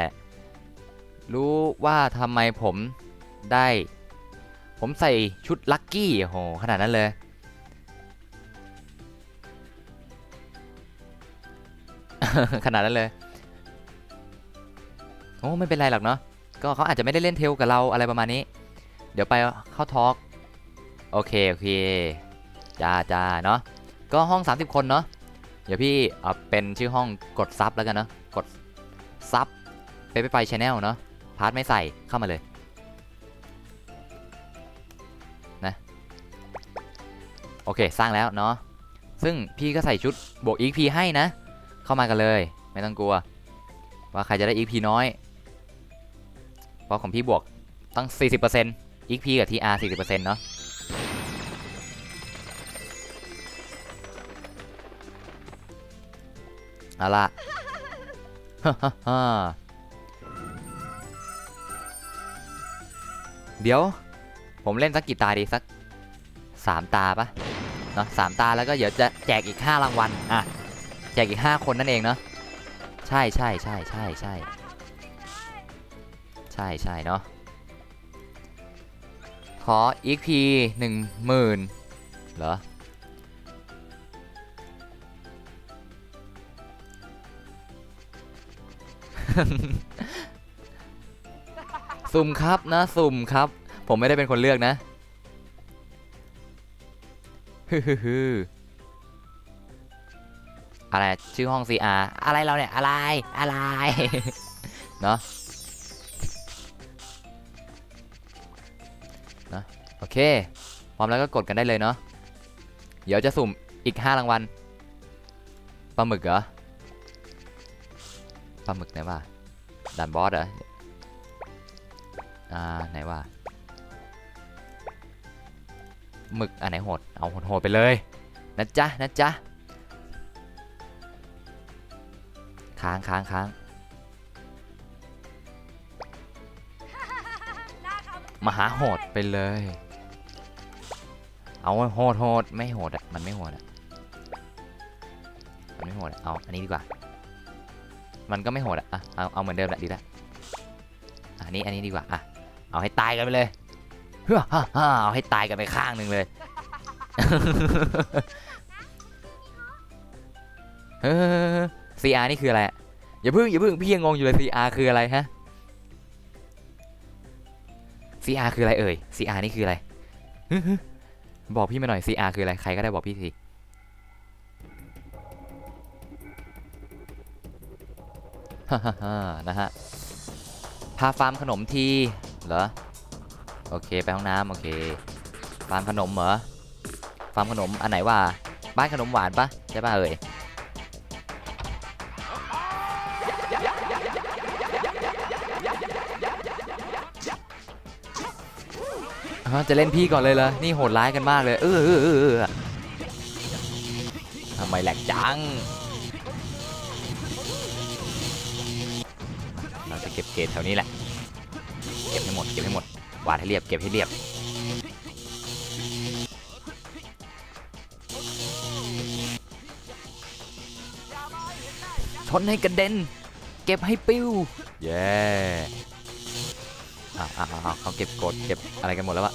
รู้ว่าทำไมผมใส่ชุดลัคกี้โหขนาดนั้นเลย ขนาดนั้นเลยโอ้ไม่เป็นไรหรอกเนาะก็เขาอาจจะไม่ได้เล่นเทลกับเราอะไรประมาณนี้เดี๋ยวไปเข้าทอล์กโอเคจ้าเนาะก็ห้อง30 คนเนาะเดี๋ยวพี่เอาเป็นชื่อห้องกดซับแล้วกันเนาะกดซับไปชแนลเนาะพาร์ทไม่ใส่เข้ามาเลยนะโอเคสร้างแล้วเนาะซึ่งพี่ก็ใส่ชุดบวก EXP ให้นะเข้ามากันเลยไม่ต้องกลัวว่าใครจะได้ EXP น้อยเพราะของพี่บวกตั้ง 40% EXP กับ TR 40% เนาะเอาล่ะ เดี๋ยวผมเล่นสักกี่ตาดีสัก3 ตาปะเนาะ3 ตาแล้วก็เดี๋ยวจะแจกอีก5 รางวัลอ่ะแจกอีก5 คนนั่นเองเนาะใช่เนาะขอ EXP 10,000เหรอ สุ่มครับนะสุ่มครับผมไม่ได้เป็นคนเลือกนะฮึอะไรชื่อห้อง CR อะไรเราเนี่ยอะไร เนาะโอเคพร้อมแล้วก็กดกันได้เลยเนาะเดี๋ยวจะสุ่มอีก5 รางวัลปลาหมึกเหรอปลาหมึกไหนวะด่านบอสเหรอไหนวะหมึกอันไหนโหดเอาโหดไปเลยนะจ๊ะค้างมหาโหดไปเลยเอาโหดไม่โหดอ่ะมันไม่โหดอ่ะเอาอันนี้ดีกว่ามันก็ไม่โหดอ่ะเอาเหมือนเดิมแหละดีละอันนี้ดีกว่าอ่ะเอาให้ตายกันไปเลยเอาให้ตายกันไปข้างหนึ่งเลย CR นี่คืออะไรอย่าเพิ่งพี่ยังงงอยู่เลย CR คืออะไรฮะ CR คืออะไรเอ่ย CR นี่คืออะไร บอกพี่มาหน่อย CR คืออะไรใครก็ได้บอกพี่ทีนะฮะพาฟาร์มขนมทีเหรอโอเคไปห้องน้ำโอเคฟาร์มขนมเหรอฟาร์มขนมอันไหนว่า บ้านขนมหวานปะใช่ปะเอ่ยจะเล่นพี่ก่อนเลยเหรอนี่โหดร้ายกันมากเลยทำไมแหลกจังเราจะเก็บเกรดแถวนี้แหละเก็บให้หมดวาดให้เรียบเก็บให้เรียบชนให้กระเด็นเก็บให้ปิ้วเย้เขาเก็บกดเก็บอะไรกันหมดแล้ววะ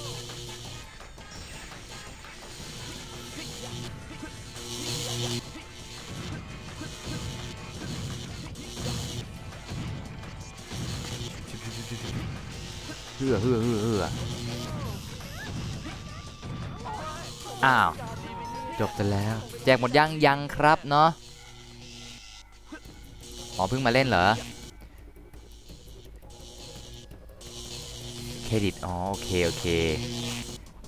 เฮืออ้าวจบไปแล้วแจกหมดยังครับเนาะอ๋อเพิ่งมาเล่นเหรอเครดิตอ๋อโอเค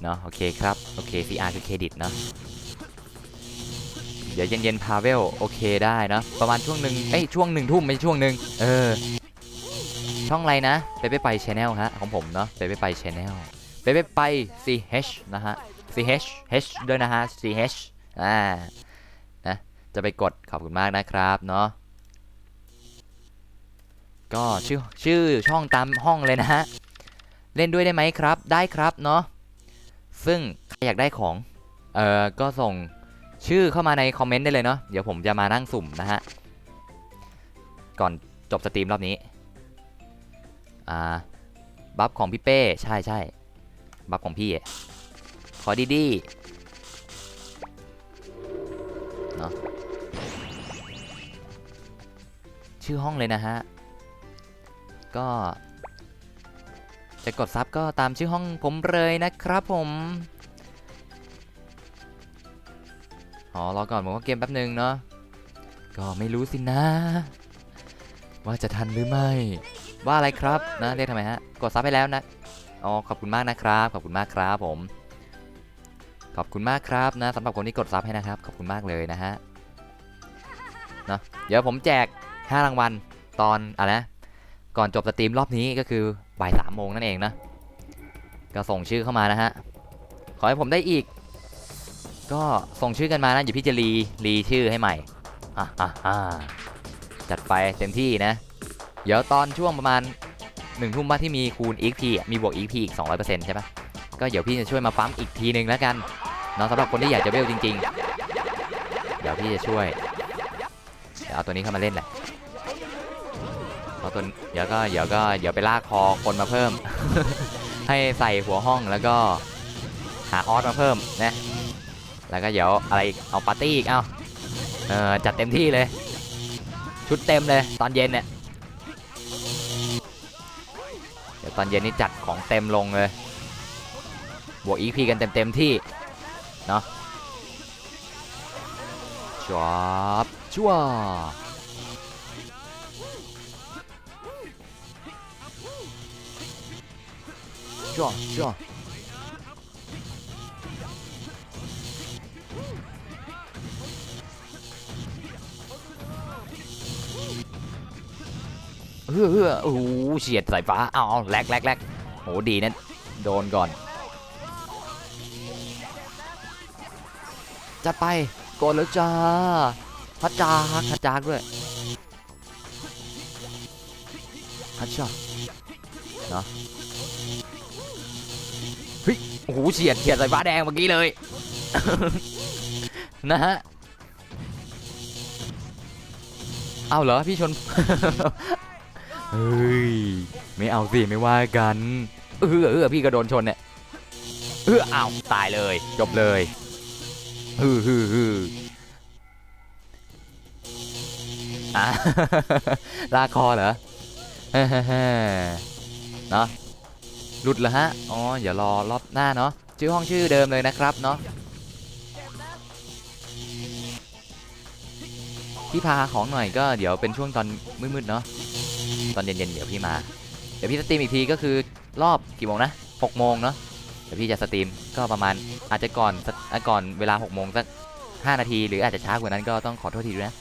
เนาะโอเคครับโอเค CR คือเครดิตเนาะเดี๋ยวเย็นๆพาเวลโอเคได้เนาะประมาณช่วงหนึ่งช่วง1 ทุ่มไม่ใช่ช่วงหนึ่งช่องอะไรนะไปชแนลฮะของผมเนาะไปชแนลไป CH นะฮะ CH ด้วยนะฮะ CH นะจะไปกดขอบคุณมากนะครับเนาะก็ชื่อช่องตามห้องเลยนะฮะเล่นด้วยได้ไหมครับได้ครับเนาะซึ่งใครอยากได้ของก็ส่งชื่อเข้ามาในคอมเมนต์ได้เลยเนาะเดี๋ยวผมจะมานั่งสุ่มนะฮะก่อนจบสตรีมรอบนี้บัฟของพี่เป้ใช่บัฟของพี่ขอดีเนาะชื่อห้องเลยนะฮะก็จะกดซับก็ตามชื่อห้องผมเลยนะครับผมรอก่อนผมก็เกมแป๊บนึงเนาะก็ไม่รู้สินะว่าจะทันหรือไม่ว่าอะไรครับนะเรียกทำไมฮะกดซับไปแล้วนะขอบคุณมากนะครับขอบคุณมากครับผมขอบคุณมากครับนะสำหรับคนที่กดซับให้นะครับขอบคุณมากเลยนะฮะเนาะเดี๋ยวผมแจก5 รางวัลตอนอะไรนะก่อนจบสตรีมรอบนี้ก็คือบ่าย 3 โมงนั่นเองนะก็ส่งชื่อเข้ามานะฮะขอให้ผมได้อีกก็ส่งชื่อกันมานะเดี๋ยวพี่จะรีชื่อให้ใหม่จัดไปเต็มที่นะเดี๋ยวตอนช่วงประมาณ1 ทุ่มที่มีคูณ XP มีบวก XP อีก 200% ใช่ปะก็เดี๋ยวพี่จะช่วยมาปั๊มอีกทีนึงแล้วกันเนาะสำหรับคนที่อยากจะเวลจริงๆเดี๋ยวพี่จะช่วยเอาตัวนี้เข้ามาเล่นแหละเดี๋ยวไปลากคอคนมาเพิ่ม ให้ใส่หัวห้องแล้วก็หาออสมาเพิ่มนะแล้วก็เดี๋ยวอะไรเอาปาร์ตี้อีกจัดเต็มที่เลยชุดเต็มเลยตอนเย็นเนี่ยเดี๋ยวตอนเย็นนี่จัดของเต็มลงเลยบวก EP กันเต็มที่เนาะชัวโอ้โหเฉียดสายฟ้าเอาแลกโหดีนะโดนก่อนจัดไปกดแล้วจ้าฮัจจากด้วยฮัจจาเนาะเฮ้ยโอ้โหเฉียดสายฟ้าแดงเมื่อกี้เลย นะฮะเอาเหรอพี่ชน เฮ้ยไม่เอาสิไม่ว่ากันพี่ก็โดนชนเนี่ยอ้าวตายเลยจบเลยลากคอเหรอเนาะหลุดเหรอฮะอย่ารอรอบหน้าเนาะชื่อห้องชื่อเดิมเลยนะครับเนาะพี่พาของหน่อยก็เดี๋ยวเป็นช่วงตอนมืดๆเนาะตอนเย็นๆเดี๋ยวพี่มาเดี๋ยวพี่สตรีมอีกทีก็คือรอบกี่โมงนะ6 โมงเนาะเดี๋ยวพี่จะสตรีมก็ประมาณอาจจะก่อนเวลา6 โมงสัก 5 นาทีหรืออาจจะช้ากว่านั้นก็ต้องขอโทษทีด้วยนะ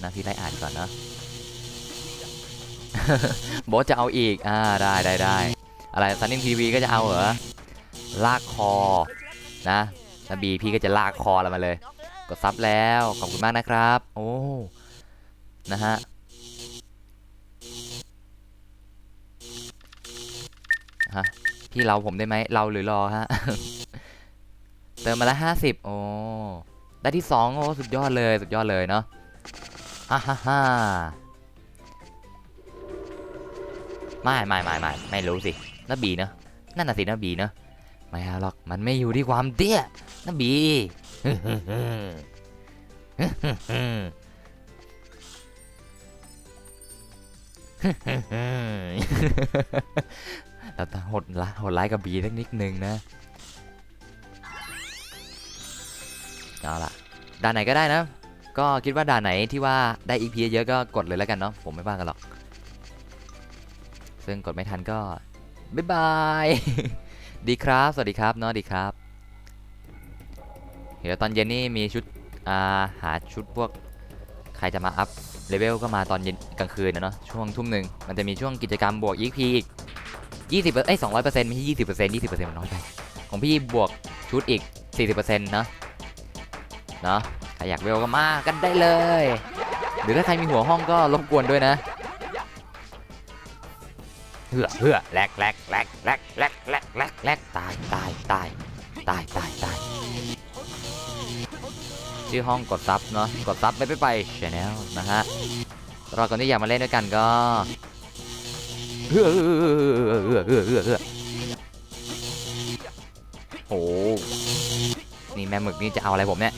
นะพี่ไล่อ่านก่อนเนาะ โบทจะเอาอีกได้อะไรซันนิงทีวีก็จะเอาเหรอลากคอนะแล้วบีพี่ก็จะลากคอเรามาเลยกดซับแล้วขอบคุณมากนะครับโอ้นะฮะพี่เราผมได้ไหมเราหรือรอฮะ เติมมาแล้ว50โอ้ได้ที่2โอ้สุดยอดเลยเนาะฮ่าไม่รู้สิน้าบีเนาะนั่นน่ะสิน้าบีเนาะไม่เอาหรอกมันไม่อยู่ที่ความเตี้ยน้าบี เราต้องโหดร้ายกับบีสักนิดนึงนะเอาล่ะด่านไหนก็ได้นะก็คิดว่าด่านไหนที่ว่าได้ EP เยอะก็กดเลยแล้วกันเนาะผมไม่ว่ากันหรอกซึ่งกดไม่ทันก็บ๊ายบาย ดีครับสวัสดีครับเนาะดีครับเดี๋ยวตอนเย็นนี่มีชุดหาชุดพวกใครจะมาอัพเลเวลก็มาตอนเย็นกลางคืนนะเนาะช่วงทุ่มหนึ่งมันจะมีช่วงกิจกรรมบวก EP อีก200%ไม่ใช่20% มันน้อยไปของพี่บวกชุดอีก 40% เนาะใครอยากเวลก็มากันได้เลยหรือถ้าใครมีหัวห้องก็รบกวนด้วยนะเหือแลกตายชื่อห้องกดซับเนาะกดซับไปChannelนะฮะสำหรับคนที่อยากมาเล่นด้วยกันก็โอ้นี่แม่หมึกนี่จะเอาอะไรผมเนี่ย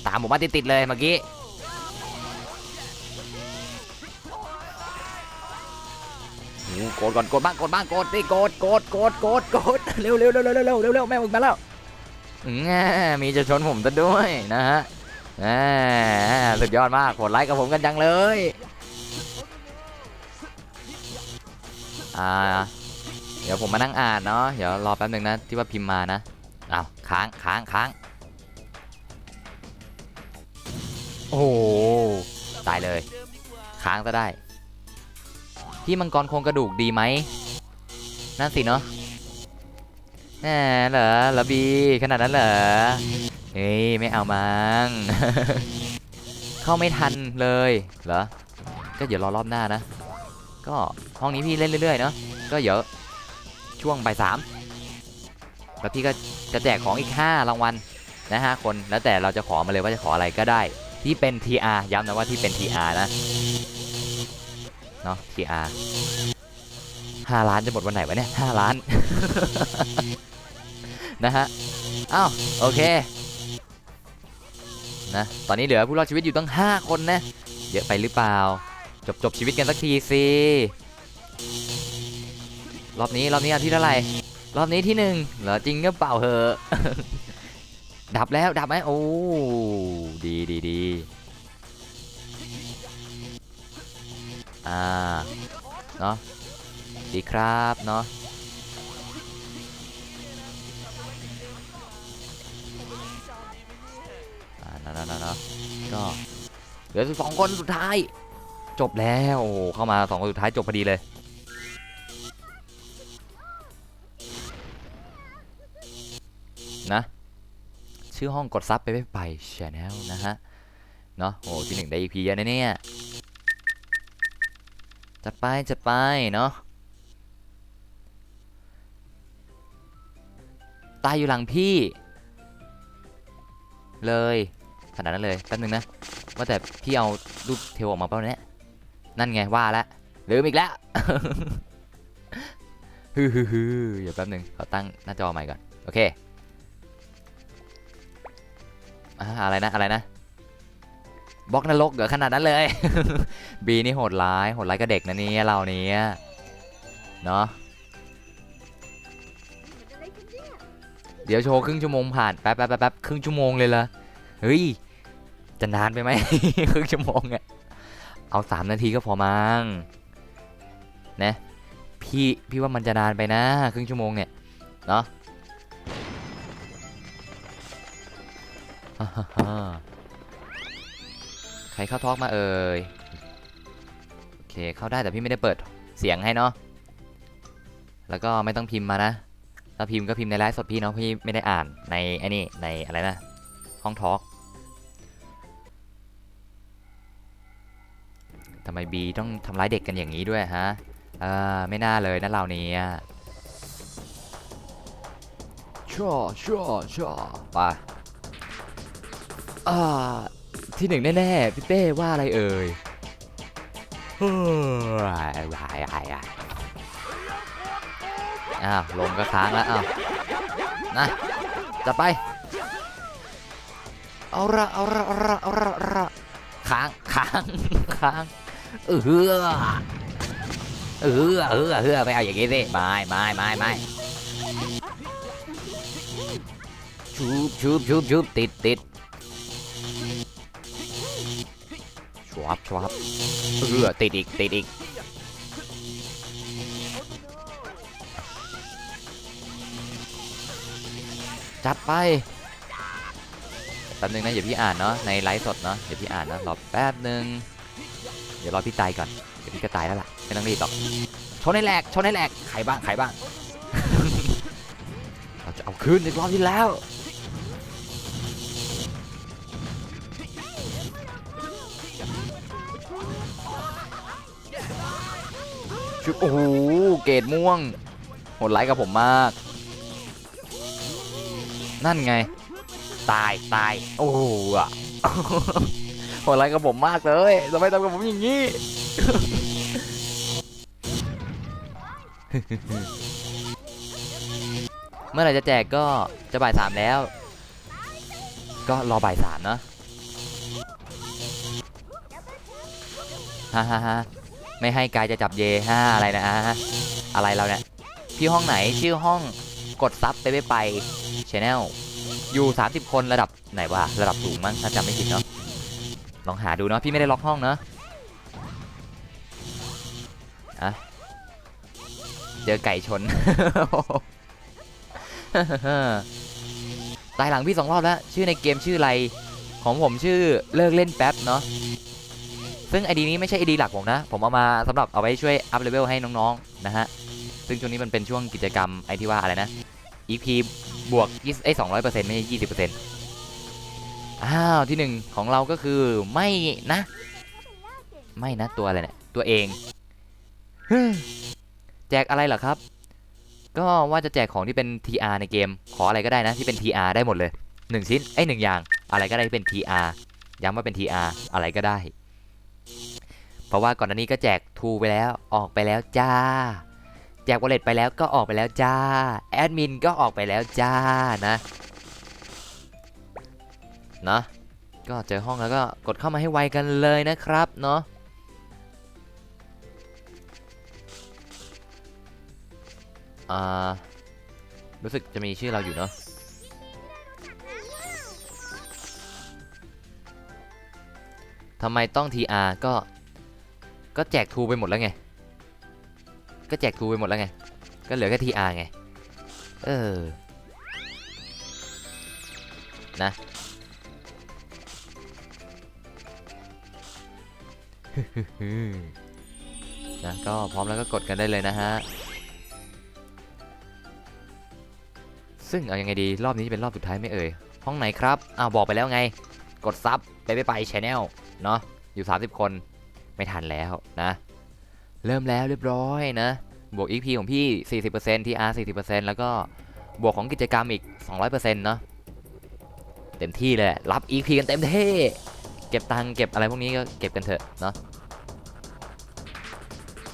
ตามผมมาติดเลยเมื่อกี้กดบ้างกดดิกดเร็วแม่หมึกมาแล้วมีจะชนผมซะด้วยนะฮะสุดยอดมากกดไลค์กับผมกันจังเลยเดี๋ยวผมมานั่งอ่านเนาะเดี๋ยวรอแป๊บนึงนะที่ว่าพิมพ์มานะอ้าวค้างโอ้ตายเลยค้างซะได้พี่มังกรโครงกระดูกดีไหมนั่นสิเนาะเหรอบีขนาดนั้นเหรอเฮ้ยไม่เอามั้ง เข้าไม่ทันเลยเหรอก็เดี๋ยวรอรอบหน้านะก็ห้องนี้พี่เล่นเรื่อยๆเนาะก็เดี๋ยวช่วงบ่าย 3แล้วพี่ก็จะแจกของอีก5รางวัลนะ5 คนแล้วแต่เราจะขอมาเลยว่าจะขออะไรก็ได้ที่เป็น TR ย้ำนะว่าที่เป็น TR นะเนาะ TR 5 ล้านจะหมดวันไหนวะเนี่ย5 ล้าน นะฮะอ้าวโอเคนะตอนนี้เหลือผู้รอดชีวิตอยู่ตั้ง5 คนนะเยอะไปหรือเปล่าจบชีวิตกันสักทีสิรอบนี้อันที่เท่าไหร่รอบนี้ที่1เหรอจริงก็เปล่าเหอะ ดับไหมโอ้ดีเนาะดีครับเนาะก็เหลือ12 คนสุดท้ายจบแล้วโอ้เข้ามา2 คนสุดท้ายจบพอดีเลยนะชื่อห้องกดซับไปChannelนะฮะเนาะโอ้ที่1ได้ EP เยอะนะเนี่ยจัดไปเนาะตายอยู่หลังพี่เลยขนาดนั้นเลยแป๊บนึงนะว่าแต่พี่เอารูปเทลออกมาเปล่าเนี่ยนั่นไงว่าแล้วลืมอีกแล้ว ฮือเดี๋ยวแป๊บนึงขอตั้งหน้าจอใหม่ก่อนโอเคอะไรนะบล็อกนรกเหรอขนาดนั้นเลย บีนี่โหดร้ายกับเด็กนะเนี่ยเราเนี้ยเนาะเดี๋ยวโชว์ครึ่งชั่วโมงผ่านแป๊บครึ่งชั่วโมงเลยเหรอเฮ้ยจะนานไปไหม ครึ่งชั่วโมงอะเอา3 นาทีก็พอมั้งนะพี่ว่ามันจะนานไปนะครึ่งชั่วโมงเนี่ยเนาะ ฮ่าฮ่าฮ่าใครเข้าทอล์กมาเอ่ยโอเคเข้าได้แต่พี่ไม่ได้เปิดเสียงให้เนาะแล้วก็ไม่ต้องพิมพ์มานะถ้าพิมพ์ก็พิมพ์ในไลฟ์สดพี่เนาะพี่ไม่ได้อ่านในไอ้นี่ในอะไรนะห้องทอล์กทำไมบีต้องทำร้ายเด็กกันอย่างนี้ด้วยฮะไม่น่าเลยนะเราเนี่ยชั่วไปที่หนึ่งแน่ๆพี่เป้ว่าอะไรเอ่ยลมก็ค้างแล้วนะจัดไปเอาละค้างไม่เอาอย่างงี้สิไม่ชุบติดชวับติดอีกจัดไปแป๊บนึงนะเดี๋ยวพี่อ่านเนาะในไลฟ์สดเนาะเดี๋ยวพี่อ่านนะรอแป๊บนึงเดี๋ยวรอพี่ตายก่อนเดี๋ยวพี่ก็ตายแล้วล่ะไม่ต้องรีบหรอกชนให้แหลกใครบ้าง เราจะเอาคืนในรอบที่แล้วชุบโอ้โหเกรดม่วงโหดไลค์กับผมมากนั่นไงตายโอ้โหโหดไลค์กับผมมากเลยทำไมทำกับผมอย่างนี้ เมื่อไหร่จะแจกก็จะบ่าย3แล้วก็รอบ่าย3เนาะฮ่าไม่ให้กายจะจับเยอะไรนะอะไรเราเนี่ยพี่ห้องไหนชื่อห้องกดซับไปchannel อยู่30 คนระดับไหนวะระดับสูงมั้งถ้าจำไม่ผิดเนาะลองหาดูเนาะพี่ไม่ได้ล็อกห้องเนาะเจอไก่ชน ตายหลังพี่2 รอบแล้วชื่อในเกมชื่ออะไรของผมชื่อเลิกเล่นแป๊บเนาะซึ่ง ID นี้ไม่ใช่ ID หลักผมนะผมเอามาสำหรับเอาไว้ช่วยอัพเลเวลให้น้องๆนะฮะซึ่งช่วงนี้มันเป็นช่วงกิจกรรมไอที่ว่าอะไรนะ EP บวก200%ไม่ใช่ 20%ที่1ของเราก็คือไม่นะตัวอะไรเนี่ยตัวเอง แจกอะไรเหรอครับก็ว่าจะแจกของที่เป็น TR ในเกมขออะไรก็ได้นะที่เป็น TR ได้หมดเลย1ชิ้น1อย่างอะไรก็ได้ที่เป็น TR ย้ำว่าเป็น TR อะไรก็ได้เพราะว่าก่อนหน้านี้ก็แจกทูไปแล้วออกไปแล้วจ้าแจกวอลเล็ตไปแล้วก็ออกไปแล้วจ้าแอดมินก็ออกไปแล้วจ้านะก็เจอห้องแล้วก็กดเข้ามาให้ไวกันเลยนะครับเนาะรู้สึกจะมีชื่อเราอยู่เนาะทำไมต้อง TR ก็แจกทูไปหมดแล้วไงก็แจกทูไปหมดแล้วไงก็เหลือแค่ TR ไงนะนะก็พร้อมแล้วก็กดกันได้เลยนะฮะซึ่งเอายังไงดีรอบนี้จะเป็นรอบสุดท้ายไม่เอ่ยห้องไหนครับบอกไปแล้วไงกดซับไปchannel เนาะอยู่30 คนไม่ทันแล้วนะเริ่มแล้วเรียบร้อยนะบวก EP ของพี่ 40% TR 40% แล้วก็บวกของกิจกรรมอีก 200% เนาะเต็มที่เลยรับ EP กันเต็มที่เก็บตังค์เก็บอะไรพวกนี้ก็เก็บกันเถอะเนาะ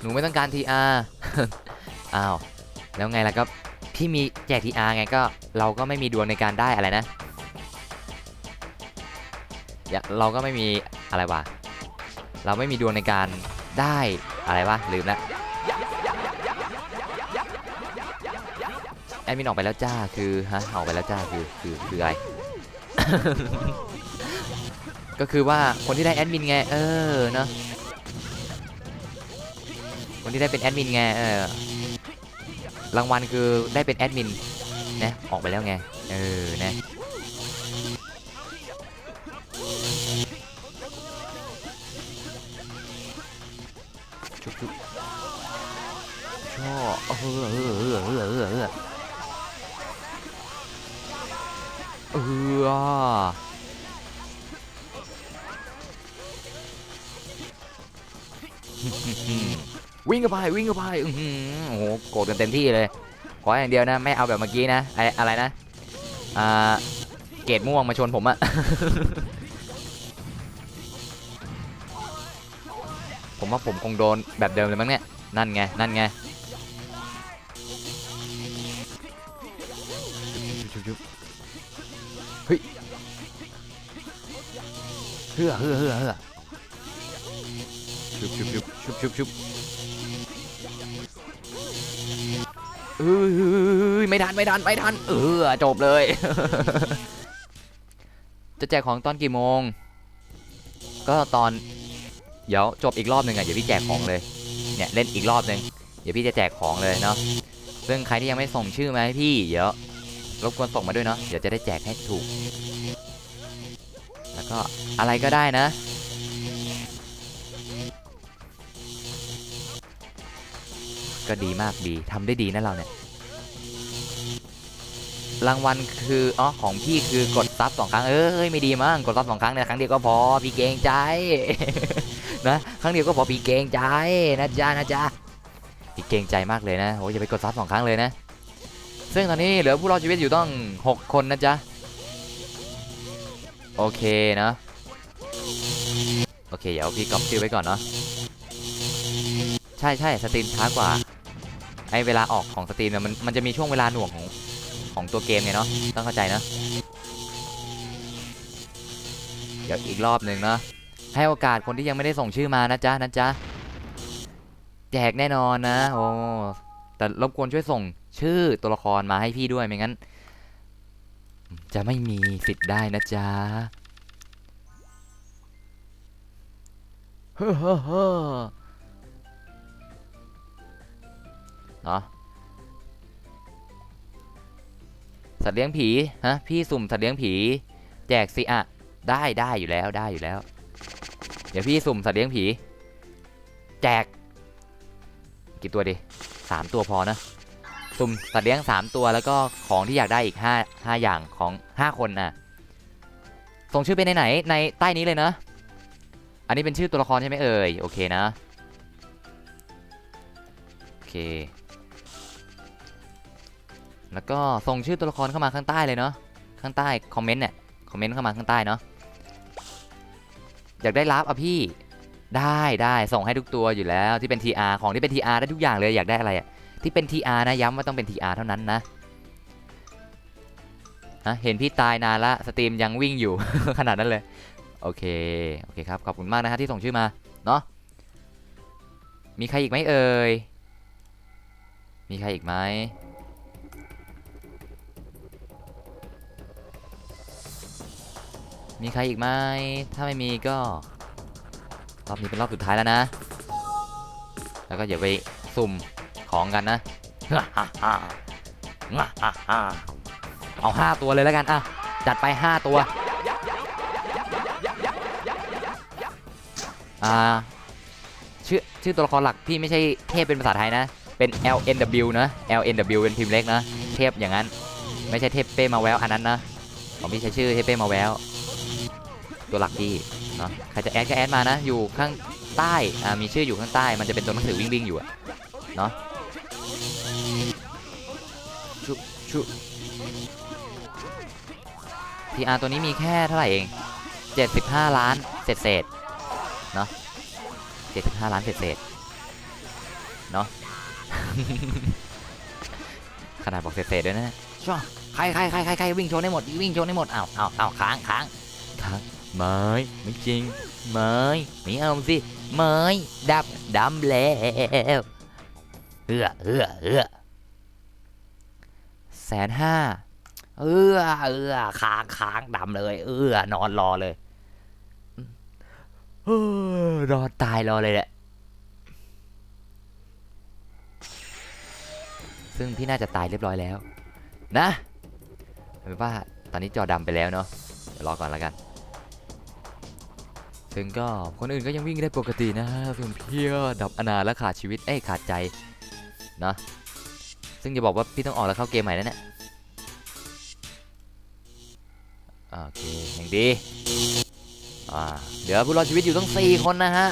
หนูไม่ต้องการ TR แล้วไงล่ะก็พี่มีแจก TR ไงก็เราก็ไม่มีดวงในการได้อะไรนะเราก็ไม่มีอะไรวะเราไม่มีดวงในการได้อะไรวะลืมละแอดมินออกไปแล้วจ้าคือออกไปแล้วจ้าคืออะไร ก็คือว่าคนที่ได้แอดมินไงเนาะคนที่ได้เป็นแอดมินไงรางวัลคือได้เป็นแอดมินนะออกไปแล้วไงนะ ชุบชุบช่อวิ่งเข้าไปวิ่งเข้าไปโอ้โหโกรธกันเต็มที่เลยขออย่างเดียวนะไม่เอาแบบเมื่อกี้นะอะไรนะเกรดม่วงมาชนผมอะ ผมว่าผมคงโดนแบบเดิมเลยมั้งเนี่ยนั่นไงนั่นไงชุบเฮ้ยเฮือชุบไม่ทันจบเลย จะแจกของตอนกี่โมงก็ตอนเดี๋ยวจบอีกรอบหนึ่งอ่ะเดี๋ยวพี่แจกของเลยเนี่ยเล่นอีกรอบหนึ่งเดี๋ยวพี่จะแจกของเลยเนาะซึ่งใครที่ยังไม่ส่งชื่อมาให้พี่เดี๋ยวรบกวนส่งมาด้วยเนาะเดี๋ยวจะได้แจกให้ถูกแล้วก็อะไรก็ได้นะก็ดีมากดีทำได้ดีนะเราเนี่ยรางวัลคือของพี่คือกดซับ2 ครั้งไม่ดีมั้งกดซับ2 ครั้งเนี่ยครั้งเดียวก็พอพี่เกรงใจ นะครั้งเดียวก็พอพี่เกรงใจนะจ๊ะพี่เกรงใจมากเลยนะโหอย่าไปกดซับ2 ครั้งเลยนะซึ่งตอนนี้เหลือผู้รอดชีวิตอยู่ต้อง6 คนนะจ๊ะโอเคนะโอเคเดี๋ยวพี่ก๊อปชื่อไว้ก่อนเนาะใช่สตรีมช้ากว่าไอเวลาออกของสตรีมเนี่ยมันจะมีช่วงเวลาหน่วงของตัวเกมเนี่ยเนาะต้องเข้าใจนะเดี๋ยวอีกรอบหนึ่งเนาะให้โอกาสคนที่ยังไม่ได้ส่งชื่อมานะจ๊ะแจกแน่นอนนะโอ้แต่รบกวนช่วยส่งชื่อตัวละครมาให้พี่ด้วยไม่งั้นจะไม่มีสิทธิ์ได้นะจ๊ะเฮ้อเนาะสัตว์เลี้ยงผีฮะพี่สุ่มสัตว์เลี้ยงผีแจกสิอะได้อยู่แล้วเดี๋ยวพี่สุ่มสัตว์เลี้ยงผีแจกกี่ตัวดิ3 ตัวพอนะสุ่มสัตว์เลี้ยง3 ตัวแล้วก็ของที่อยากได้อีก5อย่างของ5 คนน่ะส่งชื่อไปไหนในใต้นี้เลยนะอันนี้เป็นชื่อตัวละครใช่ไหมเอ่ยโอเคนะโอเคแล้วก็ส่งชื่อตัวละครเข้ามาข้างใต้เลยเนาะข้างใต้คอมเมนต์เนี่ยคอมเมนต์เข้ามาข้างใต้เนาะอยากได้ลับอ่ะพี่ได้ส่งให้ทุกตัวอยู่แล้วที่เป็น TR ของที่เป็น TR ได้ทุกอย่างเลยอยากได้อะไรอ่ะที่เป็น TR นะย้ำว่าต้องเป็น TR เท่านั้นนะเห็นพี่ตายนานละสตรีมยังวิ่งอยู่ ขนาดนั้นเลยโอเคครับขอบคุณมากนะฮะที่ส่งชื่อมาเนาะมีใครอีกไหมเอ่ยมีใครอีกไหมมีใครอีกไหมถ้าไม่มีก็รอบนี้เป็นรอบสุดท้ายแล้วนะแล้วก็อย่าไปสุ่มของกันนะเอา5 ตัวเลยแล้วกันจัดไป5 ตัวชื่อตัวละครหลักพี่ไม่ใช่เทพเป็นภาษาไทยนะเป็น LNW นะ LNW เป็นพิมพ์เล็กนะเทพอย่างนั้นไม่ใช่เทพเป้มาแววอันนั้นนะของพี่ใช้ชื่อเทพเป้มาแววตัวหลักพี่เนาะใครจะแอดก็แอดมานะอยู่ข้างใต้มีชื่ออยู่ข้างใต้มันจะเป็นตัวหนังสือวิ่งอยู่เนาะชุPR ตัวนี้มีแค่เท่าไหร่เอง75 ล้านเศษเนาะ75 ล้านเศษเนาะ ขนาดบอกเศษด้วยนะช่วใครวิ่งชนให้หมดอ้าวค้างไม่จริงไม่เอาสิดำแล้ว150,000ค้างดำเลยนอนรอเลยรอตายรอเลยแหละซึ่งพี่น่าจะตายเรียบร้อยแล้วนะเอาเป็นว่าตอนนี้จอดำไปแล้วเนาะเดี๋ยวรอก่อนแล้วกัน ซึ่งก็คนอื่นก็ยังวิ่งได้ปกตินะส่วนพี่ก็ดับอนาถและขาดชีวิตขาดใจเนาะซึ่งจะบอกว่าพี่ต้องออกแล้วเข้าเกมใหม่แล้วเนี่ยโอเคอย่างดีเดี๋ยวผู้รอดชีวิตอยู่ต้อง4 คนนะฮะ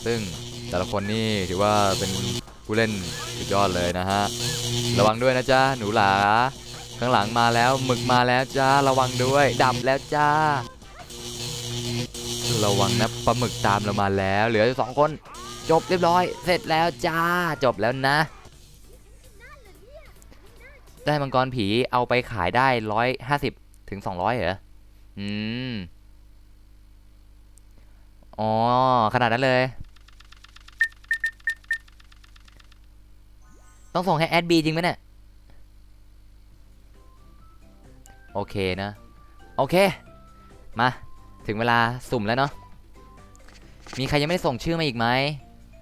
ซึ่งแต่ละคนนี่ถือว่าเป็นผู้เล่นสุดยอดเลยนะฮะระวังด้วยนะจ๊ะหนูหลาข้างหลังมาแล้วหมึกมาแล้วจ้าระวังด้วยดับแล้วจ้าระวังนะปลาหมึกตามเรามาแล้วเหลือ2 คนจบเรียบร้อยเสร็จแล้วจ้าจบแล้วนะได้มังกรผีเอาไปขายได้150 ถึง 200เหรออ๋อขนาดนั้นเลยต้องส่งให้แอดบีจริงไหมเนี่ยโอเคนะโอเคมาถึงเวลาสุ่มแล้วเนาะมีใครยังไม่ได้ส่งชื่อมาอีกไหม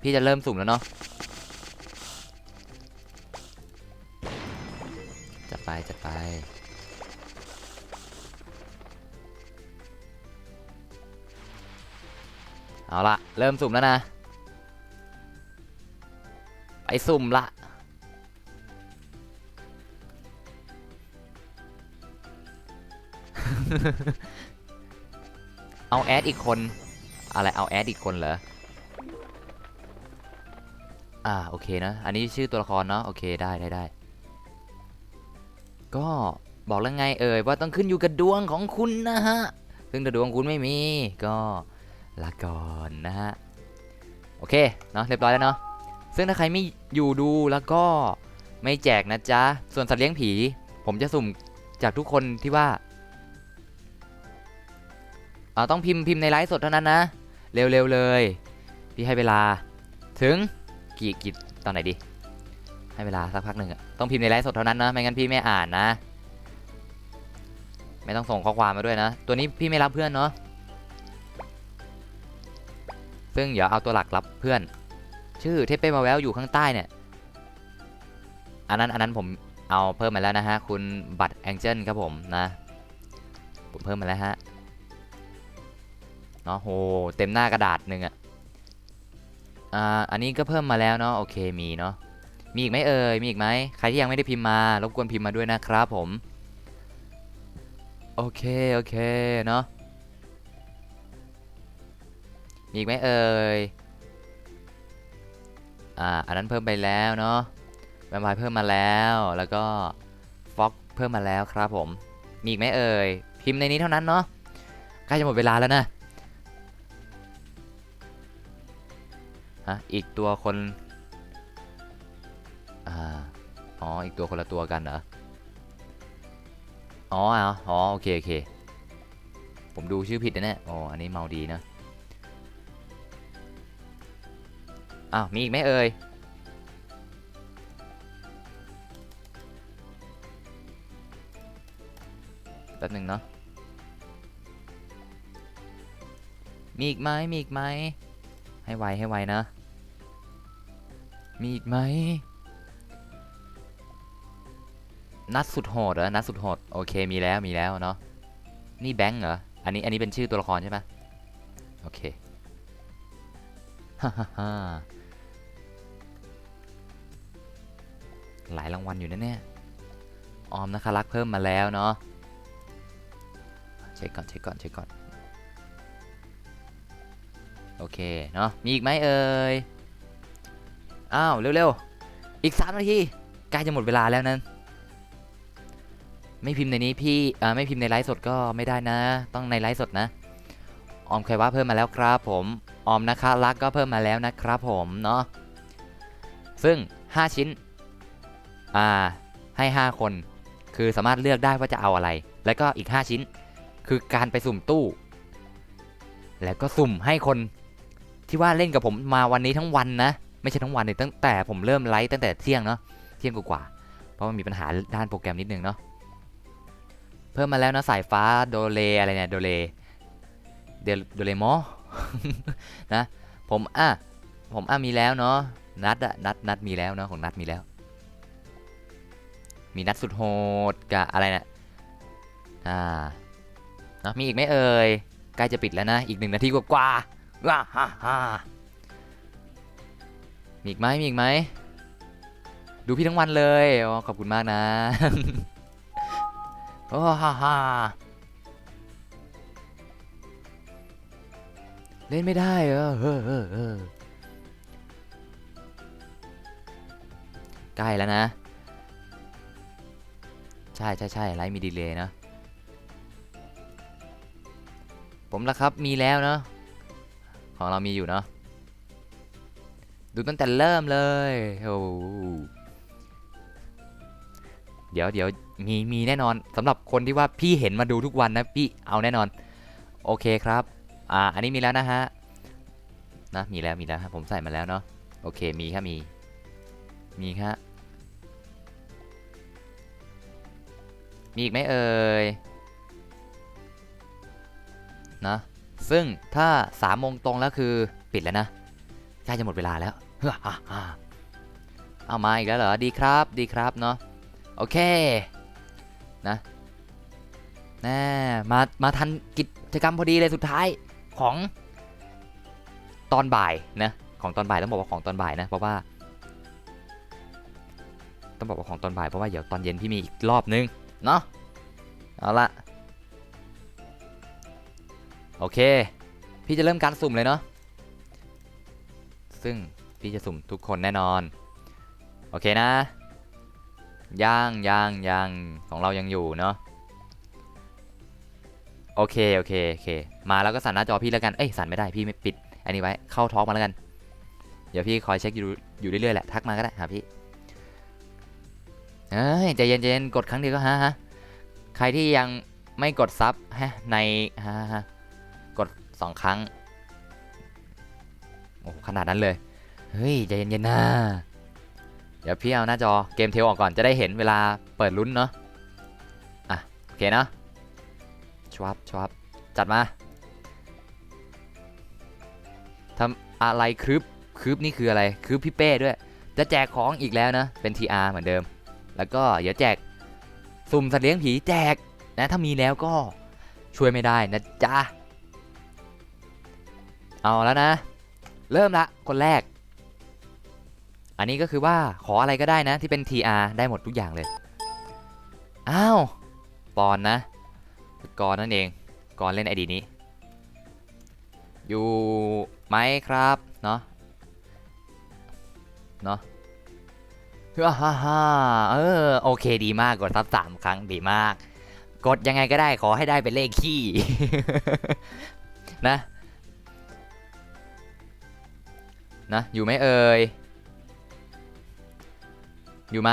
พี่จะเริ่มสุ่มแล้วเนาะจัดไปเอาละเริ่มสุ่มแล้วนะไปสุ่มละเอาแอดอีกคนอะไรเอาแอดอีกคนเหรอโอเคนะอันนี้ชื่อตัวละครเนาะโอเคได้ก็บอกแล้วไงว่าต้องขึ้นอยู่กับดวงของคุณนะฮะซึ่งถ้าดวงคุณไม่มีก็ลาก่อนนะฮะโอเคเนาะเรียบร้อยแล้วเนาะซึ่งถ้าใครไม่อยู่ดูแล้วก็ไม่แจกนะจ๊ะส่วนสัตว์เลี้ยงผีผมจะสุ่มจากทุกคนที่ว่าต้องพิมพ์ในไลฟ์สดเท่านั้นนะเร็วเลยพี่ให้เวลาถึงกี่ตอนไหนดีให้เวลาสักพักหนึ่งต้องพิมพ์ในไลฟ์สดเท่านั้นนะไม่งั้นพี่ไม่อ่านนะไม่ต้องส่งข้อความมาด้วยนะตัวนี้พี่ไม่รับเพื่อนเนาะซึ่งเดี๋ยวเอาตัวหลักรับเพื่อนชื่อเทปเป้มาแววอยู่ข้างใต้เนี่ยอันนั้นผมเอาเพิ่มมาแล้วนะฮะคุณบัตรแองเจิลครับผมนะผมเพิ่มมาแล้วฮะเนาะโหเต็มหน้ากระดาษหนึ่งอันนี้ก็เพิ่มมาแล้วเนาะโอเคมีเนาะมีอีกไหมมีอีกไหมใครที่ยังไม่ได้พิมพ์มารบกวนพิมพ์มาด้วยนะครับผมโอเคเนาะมีอีกไหมอันนั้นเพิ่มไปแล้วเนาะแวมไพร์เพิ่มมาแล้วแล้วก็ฟ็อกเพิ่มมาแล้วครับผมมีอีกไหมพิมพ์ในนี้เท่านั้นเนาะใกล้จะหมดเวลาแล้วนะอีกตัวคนอีกตัวคนละตัวกันเหรอโอเคผมดูชื่อผิดนะเนี่ยอันนี้เมาดีนะมีอีกไหมแป๊บหนึ่งเนาะมีอีกไหมให้ไวนะมีอีกไหมนัดสุดโหดเหรอนัดสุดโหดโอเคมีแล้วเนาะนี่แบงค์เหรออันนี้เป็นชื่อตัวละครใช่ไหมโอเคฮ่าหลายรางวัลอยู่นะเนี่ยออมนะคะรักเพิ่มมาแล้วเนาะเช็คก่อนโอเคเนาะมีอีกไหมเร็วอีก3 นาทีใกล้จะหมดเวลาแล้วนั้นไม่พิมพ์ในนี้พี่ไม่พิมพ์ในไลฟ์สดก็ไม่ได้นะต้องในไลฟ์สดนะออมเคยว่าเพิ่มมาแล้วครับผมออมนะคะรักก็เพิ่มมาแล้วนะครับผมเนาะซึ่ง5 ชิ้นให้5 คนคือสามารถเลือกได้ว่าจะเอาอะไรแล้วก็อีก5 ชิ้นคือการไปสุ่มตู้แล้วก็สุ่มให้คนที่ว่าเล่นกับผมมาวันนี้ทั้งวันนะไม่ใช่ทั้งวันเลยตั้งแต่ผมเริ่มไลฟ์ตั้งแต่เที่ยงเนาะเที่ยงกว่าเพราะมันมีปัญหาด้านโปรแกรมนิดนึงเนาะเพิ่มมาแล้วนะสายฟ้าโดเลอะไรเนี่ยโดเลมอ นะผมมีแล้วเนาะนัดมีแล้วเนาะของนัดมีแล้วมีนัดสุดโหดกับอะไรเนี่ย นะมีอีกไหมเอ่ยใกล้จะปิดแล้วนะอีก1 นาทีกว่าๆว้าฮ่าฮ่ามีอีกไหมมีอีกไหมดูพี่ทั้งวันเลยอ๋อขอบคุณมากนะ โอ้ฮ่าฮ่าเล่นไม่ได้เหรอใกล้แล้วนะใช่ไลฟ์มีดีเลย์นะผมละครับมีแล้วเนาะของเรามีอยู่เนาะดูตั้งแต่เริ่มเลยโอ้เดี๋ยวมีแน่นอนสำหรับคนที่ว่าพี่เห็นมาดูทุกวันนะพี่เอาแน่นอนโอเคครับอันนี้มีแล้วนะฮะนะมีแล้วฮะผมใส่มาแล้วเนาะโอเคมีครับมีครับมีอีกไหมเอ่ยนะซึ่งถ้า3 โมงตรงแล้วคือปิดแล้วนะใกล้จะหมดเวลาแล้วเอามาอีกแล้วเหรอดีครับเนาะโอเคนะแน่มาทันกิจกรรมพอดีเลยสุดท้ายของตอนบ่ายนะของตอนบ่ายต้องบอกว่าของตอนบ่ายนะเพราะว่าต้องบอกว่าของตอนบ่ายเพราะว่าเดี๋ยวตอนเย็นพี่มีอีกรอบนึงเนาะเอาละโอเคพี่จะเริ่มการสุ่มเลยเนาะซึ่งพี่จะสุ่มทุกคนแน่นอนโอเคนะยังของเรายังอยู่เนาะโอเคมาแล้วก็สั่นหน้าจอพี่แล้วกันเอ้ยสั่นไม่ได้พี่ไม่ปิดอันนี้ไว้เข้าทอล์กมาแล้วกันเดี๋ยวพี่คอยเช็คอยู่เรื่อยๆแหละทักมาก็ได้หาพี่ใจเย็นกดครั้งเดียวก็ฮะใครที่ยังไม่กดซับในกด2 ครั้งโอ้ขนาดนั้นเลยเฮ้ยใจเย็นๆนะเดี๋ยวพี่เอาหน้าจอเกมเทลออกก่อนจะได้เห็นเวลาเปิดลุ้นเนาะโอเคนะชวับจัดมาทำอะไรครึบนี่คืออะไรครึบพี่เป้ด้วยจะแจกของอีกแล้วนะเป็น TR เหมือนเดิมแล้วก็เดี๋ยวแจกสุ่มสัตว์เลี้ยงผีแจกนะถ้ามีแล้วก็ช่วยไม่ได้นะจ๊ะเอาแล้วนะเริ่มละคนแรกอันนี้ก็คือว่าขออะไรก็ได้นะที่เป็น TR ได้หมดทุกอย่างเลยอ้าวปอนนะกอนนั่นเองกอนเล่นไอดีนี้อยู่ไหมครับเนาะฮ่าโอเคดีมากกดซับ3 ครั้งดีมากกดยังไงก็ได้ขอให้ได้เป็นเลขขี้ นะอยู่ไหมเอ่ยอยู่ไหม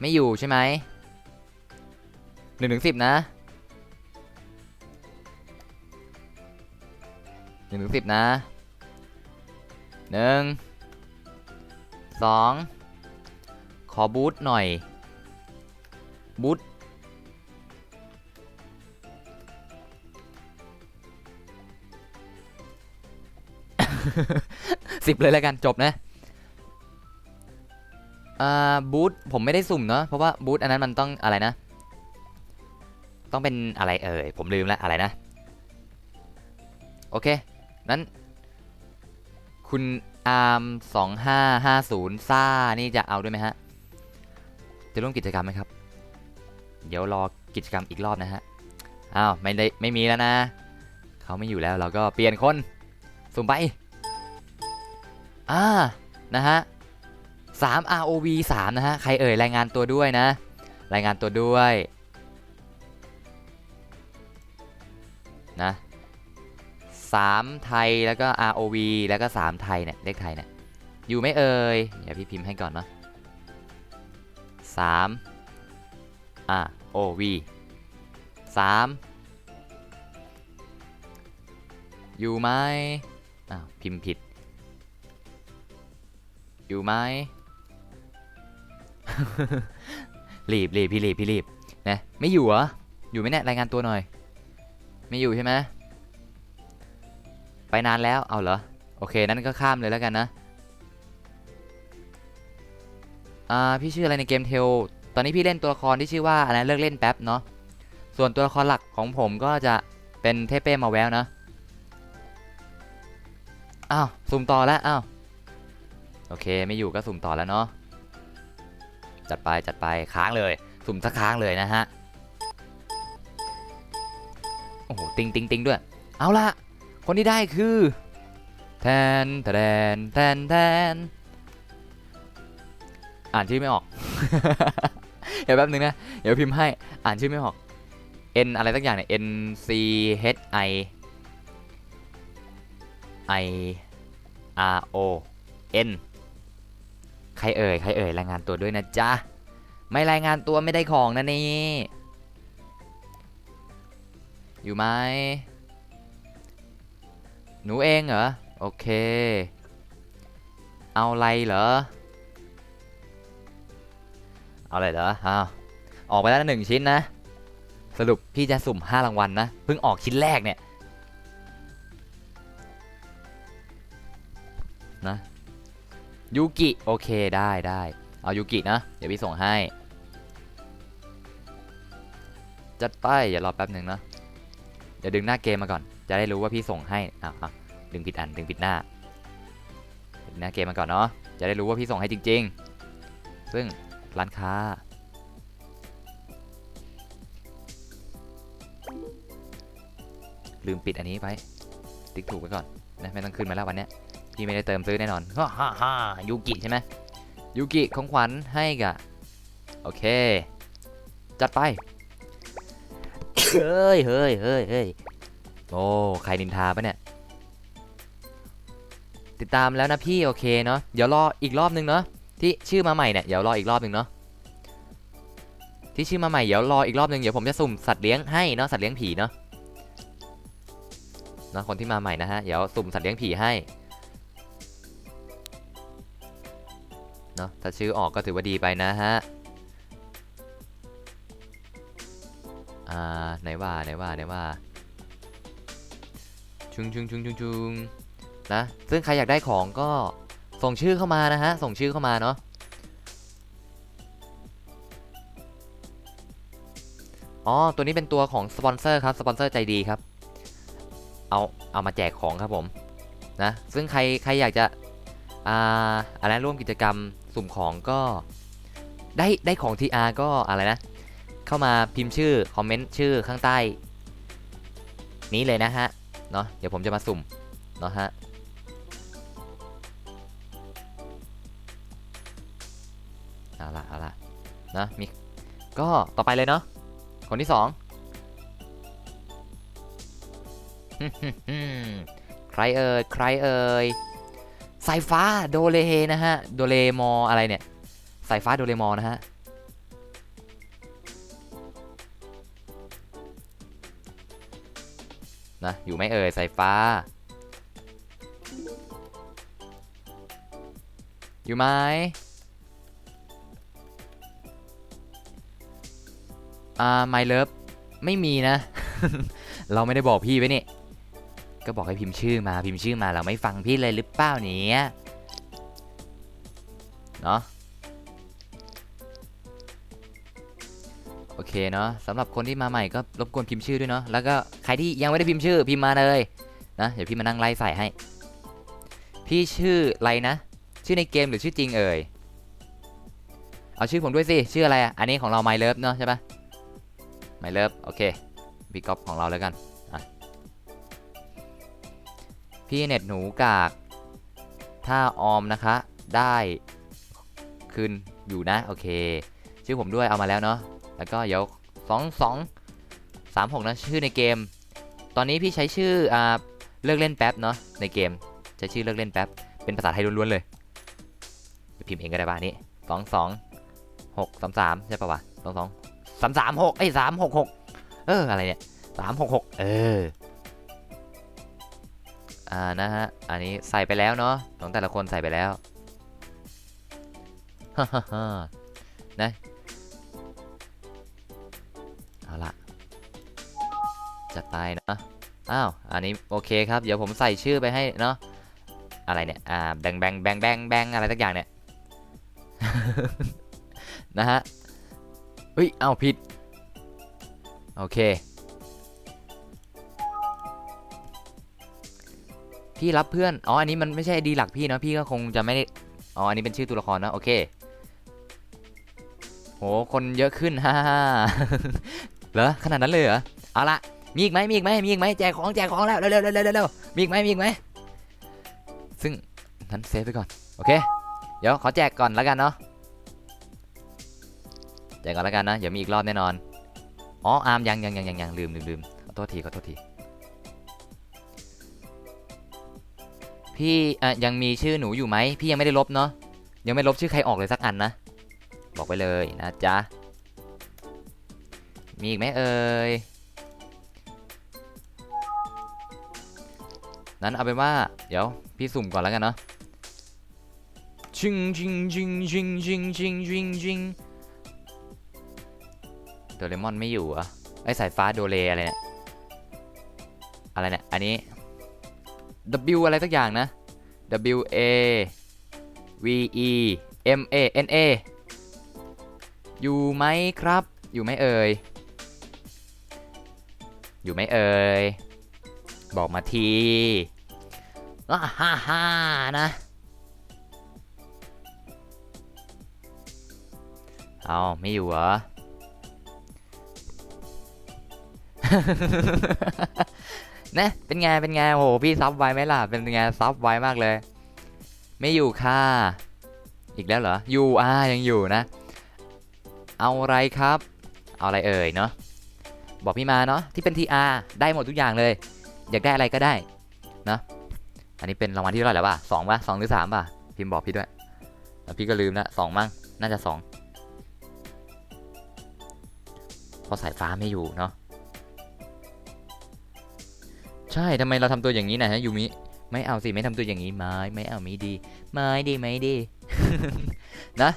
ไม่อยู่ใช่ไหม1 ถึง 10นะ1 ถึง 10นะ1 2ขอบูทหน่อยบูท10เลยแล้วกันจบนะบูทผมไม่ได้สุ่มเนาะเพราะว่าบูทอันนั้นมันต้องอะไรนะต้องเป็นอะไรเอ่ยผมลืมแล้วอะไรนะโอเคนั้นคุณอาร์ม2550ซ่านี่จะเอาด้วยไหมฮะจะร่วมกิจกรรมไหมครับเดี๋ยวรอกิจกรรมอีกรอบนะฮะอ้าวไม่มีแล้วนะเขาไม่อยู่แล้วเราก็เปลี่ยนคนสุ่มไปนะฮะ3 ROV 3นะฮะใครเอ่ยรายงานตัวด้วยนะรายงานตัวด้วยนะ3ไทยแล้วก็ ROV แล้วก็3ไทยเนี่ยเลขไทยเนี่ยอยู่ไม่เอ่ยเดี๋ยวพี่พิมพ์ให้ก่อนเนาะ3 ROV 3อยู่ไหมพิมพ์ผิดอยู่ไหม รีบพี่รีบนะไม่อยู่เหรออยู่ไหมเนี่ยรายงานตัวหน่อยไม่อยู่ใช่ไหมไปนานแล้วเอาเหรอโอเคนั้นก็ข้ามเลยแล้วกันนะพี่ชื่ออะไรในเกมเทลตอนนี้พี่เล่นตัวละครที่ชื่อว่าอะไรเลิกเล่นแป๊บเนาะ ส่วนตัวละครหลักของผมก็จะเป็นเทพเป้มาแววนะอ้าวสุ่มต่อแล้วอ้าวโอเคไม่อยู่ก็สุ่มต่อแล้วเนาะจัดไปค้างเลยสุ่มสักค้างเลยนะฮะโอ้โหติงด้วยเอาล่ะคนที่ได้คือแทนอ่านชื่อไม่ออก เดี๋ยวแป๊บนึงนะเดี๋ยวพิมพ์ให้อ่านชื่อไม่ออก N อะไรสักอย่างเนี่ย N C H I I R O N ใครเอ่ยรายงานตัวด้วยนะจ๊ะไม่รายงานตัวไม่ได้ของนะนี่อยู่ไหมหนูเองเหรอโอเคเอาอะไรเหรอเอาอะไรเหรอออกไปแล้ว1 ชิ้นนะสรุปพี่จะสุ่ม5 รางวัลนะเพิ่งออกชิ้นแรกเนี่ยนะยูกิโอเคได้เอายูกินะเดี๋ยวพี่ส่งให้จัดไปอย่ารอแป๊บหนึ่งนะเดี๋ยวดึงหน้าเกมมาก่อนจะได้รู้ว่าพี่ส่งให้ดึงผิดอันดึงผิดหน้าดึงหน้าเกมมาก่อนเนาะจะได้รู้ว่าพี่ส่งให้จริงๆซึ่งร้านค้าลืมปิดอันนี้ไปติ๊กถูกไว้ก่อนนะไม่ต้องขึ้นมาแล้ววันเนี้ยพี่ไม่ได้เติมซื้อแน่นอนฮ่ายูกิใช่ไหมยูกิของขวัญให้กะโอเคจัดไปเฮ้ยโอ้ใครนินทาปะเนี่ยติดตามแล้วนะพี่โอเคเนาะเดี๋ยวรออีกรอบนึงเนาะที่ชื่อมาใหม่เนี่ยเดี๋ยวรออีกรอบนึงเนาะที่ชื่อมาใหม่เดี๋ยวรออีกรอบนึงเดี๋ยวผมจะสุ่มสัตว์เลี้ยงให้เนาะสัตว์เลี้ยงผีเนาะคนที่มาใหม่นะฮะเดี๋ยวสุ่มสัตว์เลี้ยงผีให้เนาะถ้าชื่อออกก็ถือว่าดีไปนะฮะไหนว่าชุงนะซึ่งใครอยากได้ของก็ส่งชื่อเข้ามานะฮะส่งชื่อเข้ามาเนาะตัวนี้เป็นตัวของสปอนเซอร์ครับสปอนเซอร์ใจดีครับเอามาแจกของครับผมนะซึ่งใครอยากจะอะไรร่วมกิจกรรมสุ่มของก็ได้ของ TR ก็อะไรนะเข้ามาพิมพ์ชื่อคอมเมนต์ชื่อข้างใต้นี้เลยนะฮะเนาะเดี๋ยวผมจะมาสุ่มเนาะฮะเอาละนะมีก็ต่อไปเลยเนาะคนที่2 ใครเอ่ยสายฟ้าโดเรนะฮะโดเรมออะไรเนี่ยสายฟ้าโดเรมอนะฮะนะอยู่ไหมเอ่ยสายฟ้าอยู่ไหมMy Love ไม่มีนะ เราไม่ได้บอกพี่ไว้นี่ก็บอกให้พิมพ์ชื่อมาเราไม่ฟังพี่เลยหรือเปล่าเนี่ยเนาะโอเคเนาะสำหรับคนที่มาใหม่ก็รบกวนพิมพ์ชื่อด้วยเนาะแล้วก็ใครที่ยังไม่ได้พิมพ์ชื่อพิมพ์มาเลยนะเดี๋ยวพี่มานั่งไล่ใส่ให้พี่ชื่ออะไรนะชื่อในเกมหรือชื่อจริงเอ่ยเอาชื่อผมด้วยสิชื่ออะไรอันนี้ของเรา My Love เนาะใช่ปะ My Love โอเคพี่ก๊อปของเราแล้วกันพี่เน็ตหนูกากถ้าออมนะคะได้คืนอยู่นะโอเคชื่อผมด้วยเอามาแล้วเนาะแล้วก็เดี๋ยว2236นะชื่อในเกมตอนนี้พี่ใช้ชื่อเลิกเล่นแป๊บเนาะในเกมใช้ชื่อเลิกเล่นแป๊บเป็นภาษาไทยล้วนๆเลยพิมพ์เองก็ได้บ้านี้22633ใช่ป่าววะ22336366อะไรเนี่ย366นะฮะอันนี้ใส่ไปแล้วเนาะของแต่ละคนใส่ไปแล้ว นะเอาละจัดไปนะอันนี้โอเคครับเดี๋ยวผมใส่ชื่อไปให้เนาะอะไรเนี่ยแบงอะไรสักอย่างเนี่ย นะฮะผิด โอเคพี่รับเพื่อนอ๋ออันนี้มันไม่ใช่ ID หลักพี่เนาะพี่ก็คงจะไม่ได้อ๋ออันนี้เป็นชื่อตัวละครนะโอเคโหคนเยอะขึ้น ฮ่าฮ่าเหรอขนาดนั้นเลยเหรอเอาละมีอีกไหมมีอีกไหมมีอีกไหมแจกของแล้วเร็วเร็วเร็วเร็วมีอีกไหมมีอีกไหมซึ่งนั้นเซฟไปก่อนโอเคเดี๋ยวขอแจกก่อนแล้วกันเนาะแจกก่อนแล้วกันนะเดี๋ยวมีอีกรอบแน่นอนอ๋ออาร์มยังลืมขอโทษทีพี่ยังมีชื่อหนูอยู่ไหมพี่ยังไม่ได้ลบเนาะยังไม่ลบชื่อใครออกเลยสักอันนะบอกไปเลยนะจ๊ะมีอีกไหมเอ่ยนั้นเอาเป็นว่าเดี๋ยวพี่สุ่มก่อนแล้วกันเนาะชิงโดเรมอนไม่อยู่อะไอสายฟ้าโดเรอะไรเนี่ยอันนี้ W อะไรสักอย่างนะ W A V E M A N A อยู่ไหมครับอยู่ไหมเอ่ยบอกมาทีฮ่านะเอาไม่อยู่เหรอ นะเป็นไงโหพี่ซับไวไหมล่ะเป็นไงซับไวมากเลยไม่อยู่ค่ะอีกแล้วเหรออยู่ยังอยู่นะเอาอะไรครับเอาอะไรเอ่ยเนาะบอกพี่มาเนาะที่เป็น TR ได้หมดทุกอย่างเลยอยากได้อะไรก็ได้เนาะอันนี้เป็นรางวัลที่เท่าไหร่แล้วป่ะ2ป่ะ2หรือ3ป่ะพิมพ์บอกพี่ด้วยแล้วพี่ก็ลืมนะ2มั้งน่าจะ2เพราะสายฟ้าไม่อยู่เนาะใช่ทำไมเราทำตัวอย่างนี้นะฮะยูมิไม่เอาสิไม่ทำตัวอย่างนี้ไม่เอาไม่ดีไม่ดี นะ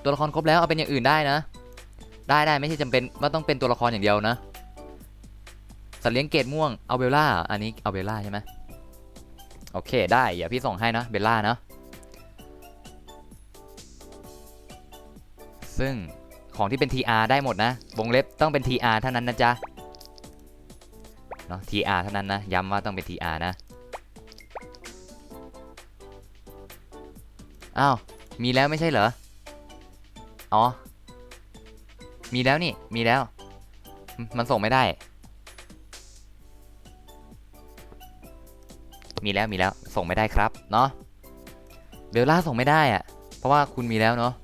ตัวละครครบแล้วเอาเป็นอย่างอื่นได้นะได้ไม่ใช่จำเป็นว่าต้องเป็นตัวละครอย่างเดียวนะสัตว์เลี้ยงเกรดม่วงเอาเบลล่าอันนี้เอาเบลล่าใช่ไหมโอเคได้เดี๋ยวพี่ส่งให้นะเบลล่าเนาะซึ่งของที่เป็น TR ได้หมดนะวงเล็บต้องเป็น TR เท่านั้นนะจ๊ะเนาะ TR เท่านั้นนะย้ำว่าต้องเป็น TR นะอ้าวมีแล้วไม่ใช่เหรออ๋อมีแล้วนี่มีแล้วมันส่งไม่ได้มีแล้วส่งไม่ได้ครับเนาะเบลล่าส่งไม่ได้อะเพราะว่าคุณมีแล้วเนาะ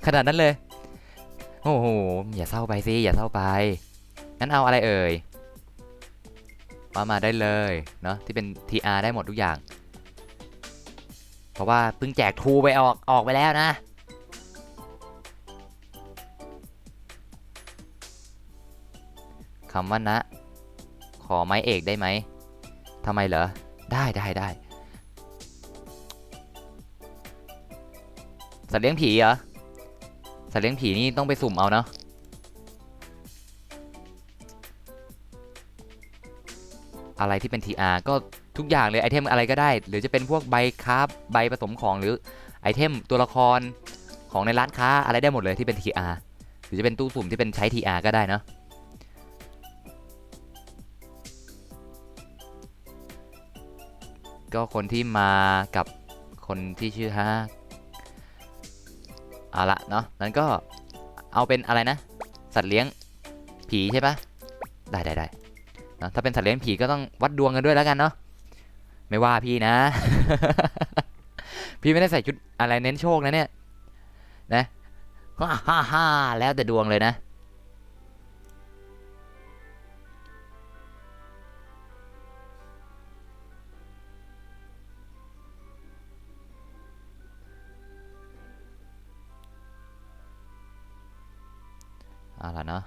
ขนาดนั้นเลยโอ้โหอย่าเศร้าไปสิอย่าเศร้าไปงั้นเอาอะไรเอ่ยมาได้เลยเนาะที่เป็น TR ได้หมดทุกอย่างเพราะว่าเพิ่งแจกทูไปออกไปแล้วนะคำว่านะขอไม้เอกได้ไหมทำไมเหรอได้สัตว์เลี้ยงผีเหรอสัตว์เลี้ยงผีนี่ต้องไปสุ่มเอาเนาะอะไรที่เป็น TR ก็ทุกอย่างเลยไอเทมอะไรก็ได้หรือจะเป็นพวกใบคราฟใบผสมของหรือไอเทมตัวละครของในร้านค้าอะไรได้หมดเลยที่เป็น TR หรือจะเป็นตู้สุ่มที่เป็นใช้ TR ก็ได้เนาะก็คนที่มากับคนที่ชื่อฮะเอาละเนาะนั้นก็เอาเป็นอะไรนะสัตว์เลี้ยงผีใช่ปะได้นะถ้าเป็นสัตว์เลี้ยงผีก็ต้องวัดดวงกันด้วยแล้วกันเนาะไม่ว่าพี่นะ พี่ไม่ได้ใส่ชุดอะไรเน้นโชคนะเนี่ยนะฮ่าแล้วแต่ดวงเลยนะเอาล่ะเนาะ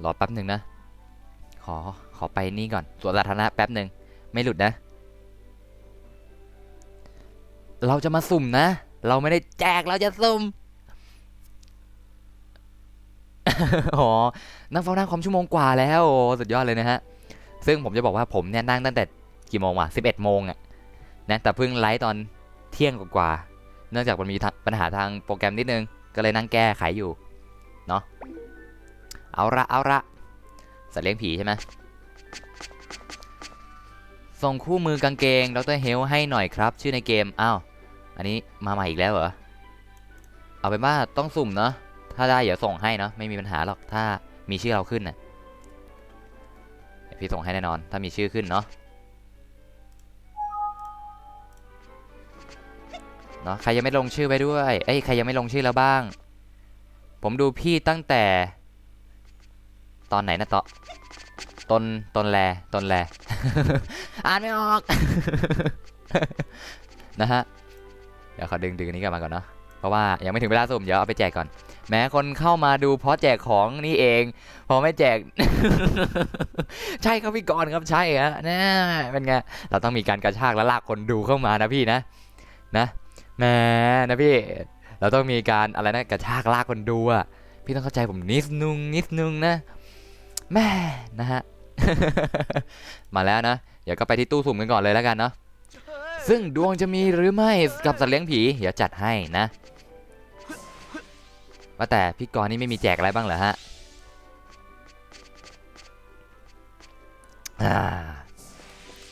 รอแป๊บหนึ่งนะขอไปนี่ก่อนสวนสาธารณะแป๊บหนึ่งไม่หลุดนะเราจะมาสุ่มนะเราไม่ได้แจกเราจะสุ่ม อ๋อนั่งเฝ้าหน้าคอมชั่วโมงกว่าแล้วโอ้สุดยอดเลยนะฮะซึ่งผมจะบอกว่าผมเนี่ยนั่งตั้งแต่กี่โมงวะ11 โมงอะนะแต่เพิ่งไลฟ์ตอนเที่ยงกว่าๆ เนื่องจากมันมีปัญหาทางโปรแกรมนิดนึงก็เลยนั่งแก้ไขอยู่เนาะเอาละสัตว์เลี้ยงผีใช่ไหมส่งคู่มือกางเกงดรเฮลให้หน่อยครับชื่อในเกมอ้าวอันนี้มาใหม่อีกแล้วเหรอเอาเป็นว่าต้องสุ่มเนาะถ้าได้เดี๋ยวส่งให้เนาะไม่มีปัญหาหรอกถ้ามีชื่อเราขึ้นนะพี่ส่งให้แน่นอนถ้ามีชื่อขึ้นเนาะใครยังไม่ลงชื่อไปด้วยใครยังไม่ลงชื่อแล้วบ้างผมดูพี่ตั้งแต่ตอนไหนนะต้นแล อ่านไม่ออก นะฮะเดี๋ยวขอดึงนี้กลับมาก่อนเนาะเพราะว่ายังไม่ถึงเวลาสุ่มเดี๋ยวเอาไปแจกก่อนแม้คนเข้ามาดูเพราะแจกของนี่เองพอไม่แจก ใช่ครับพี่กรณ์ครับใช่ฮะนะเป็นไงเราต้องมีการกระชากและลากคนดูเข้ามานะพี่นะแหมนะพี่เราต้องมีการอะไรนะกระชากลากคนดูอ่ะพี่ต้องเข้าใจผมนิดนึงนะแม่นะฮะ มาแล้วนะเดี๋ยวก็ไปที่ตู้สุ่มกันก่อนเลยแล้วกันเนาะซึ่งดวงจะมีหรือไม่กับสัตว์เลี้ยงผีเดี๋ยวจัดให้นะว่าแต่พี่กรณ์นี่ไม่มีแจกอะไรบ้างเหรอฮะ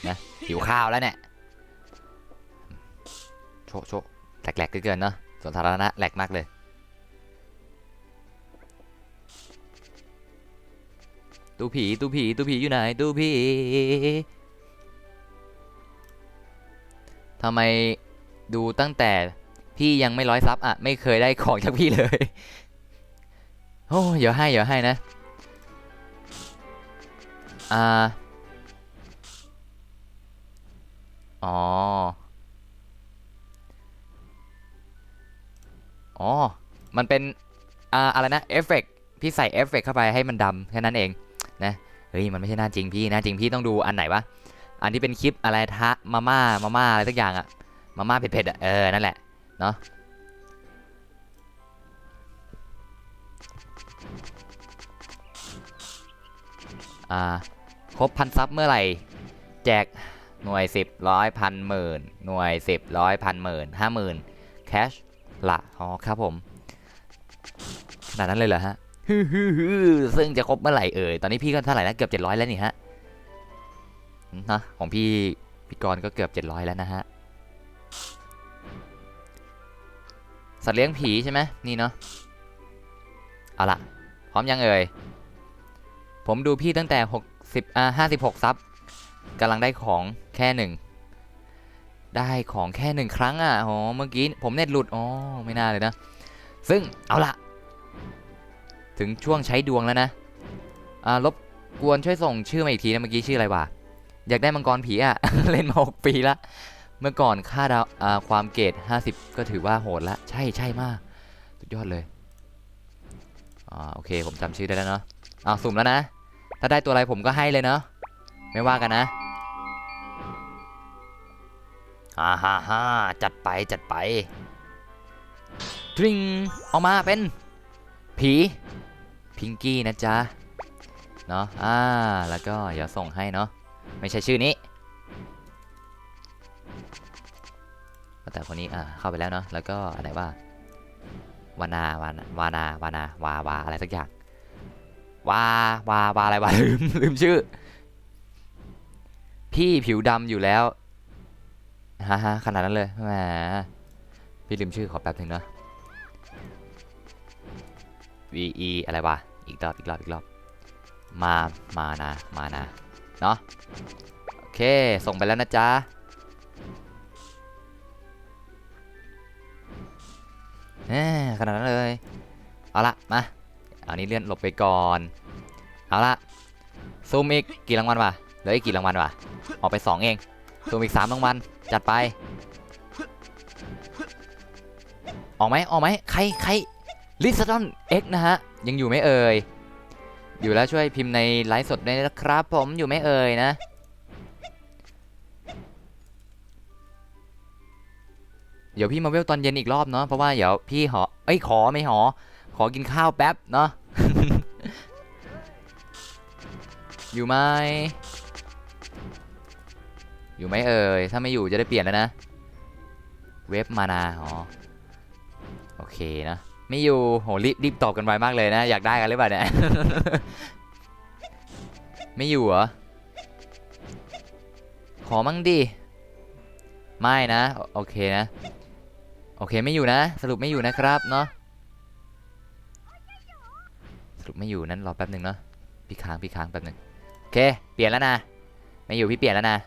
นะหิวข้าวแล้วเนี่ยโชว์แหลกๆเกินเนาะส่วนสาธารณะแหลกมากเลยตู้ผีอยู่ไหนตู้ผีทำไมดูตั้งแต่พี่ยังไม่100 ซับอ่ะไม่เคยได้ของจากพี่เลยโอ้เดี๋ยวให้นะอ๋อมันเป็นอะไรนะเอฟเฟกต์พี่ใส่เอฟเฟกต์เข้าไปให้มันดำแค่นั้นเองนะเฮ้ยมันไม่ใช่หน้าจริงพี่หน้าจริงพี่ต้องดูอันไหนวะอันที่เป็นคลิปอะไรทะมาม่าอะไรสักอย่างอะมาม่าเผ็ดๆอะนั่นแหละเนาะครบ1,000 ซับเมื่อไหร่แจกหน่วย10 100 พันหมื่นหน่วย10 100 พันหมื่น50,000แคชละอ๋อครับผมขนาดนั้นเลยเหรอฮะซึ่งจะครบเมื่อไหร่ตอนนี้พี่ก็เท่าไหร่นะเกือบ700แล้วนี่ฮะนะของพี่กรณ์ก็เกือบ700แล้วนะฮะสัตว์เลี้ยงผีใช่ไหมนี่เนาะเอาล่ะพร้อมยังผมดูพี่ตั้งแต่56 ซับกำลังได้ของแค่1ครั้งอ่ะอ๋อเมื่อกี้ผมเน็ตหลุดอ๋อไม่น่าเลยนะซึ่งเอาล่ะถึงช่วงใช้ดวงแล้วนะรบกวนช่วยส่งชื่อมาอีกทีนะเมื่อกี้ชื่ออะไรวะอยากได้มังกรผีอ่ะ เล่นมา6 ปีละเมื่อก่อนค่าดาวความเกรด50ก็ถือว่าโหดละใช่มากสุดยอดเลยโอเคผมจำชื่อได้แล้วเนาะสุ่มแล้วนะถ้าได้ตัวอะไรผมก็ให้เลยเนาะไม่ว่ากันนะฮ่าจัดไปทริงออกมาเป็นผีพิงกี้นะจ๊ะเนาะแล้วก็อย่าส่งให้เนาะไม่ใช่ชื่อนี้แต่คนนี้เข้าไปแล้วเนาะแล้วก็อะไรว่าวานาอะไรสักอย่างวาอะไรวะ ลืมชื่อพี่ผิวดำอยู่แล้วขนาดนั้นเลยแหมพี่ลืมชื่อขอแป๊บนึงเนาะ VE อะไรวะอีกรอบมานะเนาะโอเคส่งไปแล้วนะจ๊ะขนาดนั้นเลยเอาละมาอันนี้เลื่อนหลบไปก่อนเอาละซูมอีกกี่รางวัลวะเหลืออีกกี่รางวัลวะออกไป2เองซูมอีก3รางวัลจัดไปออกไหมใครลิซดอนเอ็กนะฮะยังอยู่ไหมอยู่แล้วช่วยพิมพ์ในไลฟ์สดด้วยนะครับผมอยู่ไหมนะเดี๋ยวพี่มาเวลตอนเย็นอีกรอบเนาะเพราะว่าเดี๋ยวพี่ขอกินข้าวแป๊บเนาะ อยู่ไหมถ้าไม่อยู่จะได้เปลี่ยนแล้วนะเว็บมานา เคนะไม่อยู่โหรีบตอบกันไวมากเลยนะอยากได้กันหรือเปล่าเนี่ย ไม่อยู่เหรอขอมั่งดิไม่นะโอเคนะโอเคไม่อยู่นะสรุปไม่อยู่นะครับเนาะสรุปไม่อยู่นั้นรอแป๊บหนึ่งเนาะพี่ค้างแป๊บหนึ่งโอเคเปลี่ยนแล้วนะไม่อยู่พี่เปลี่ยนแล้วนะ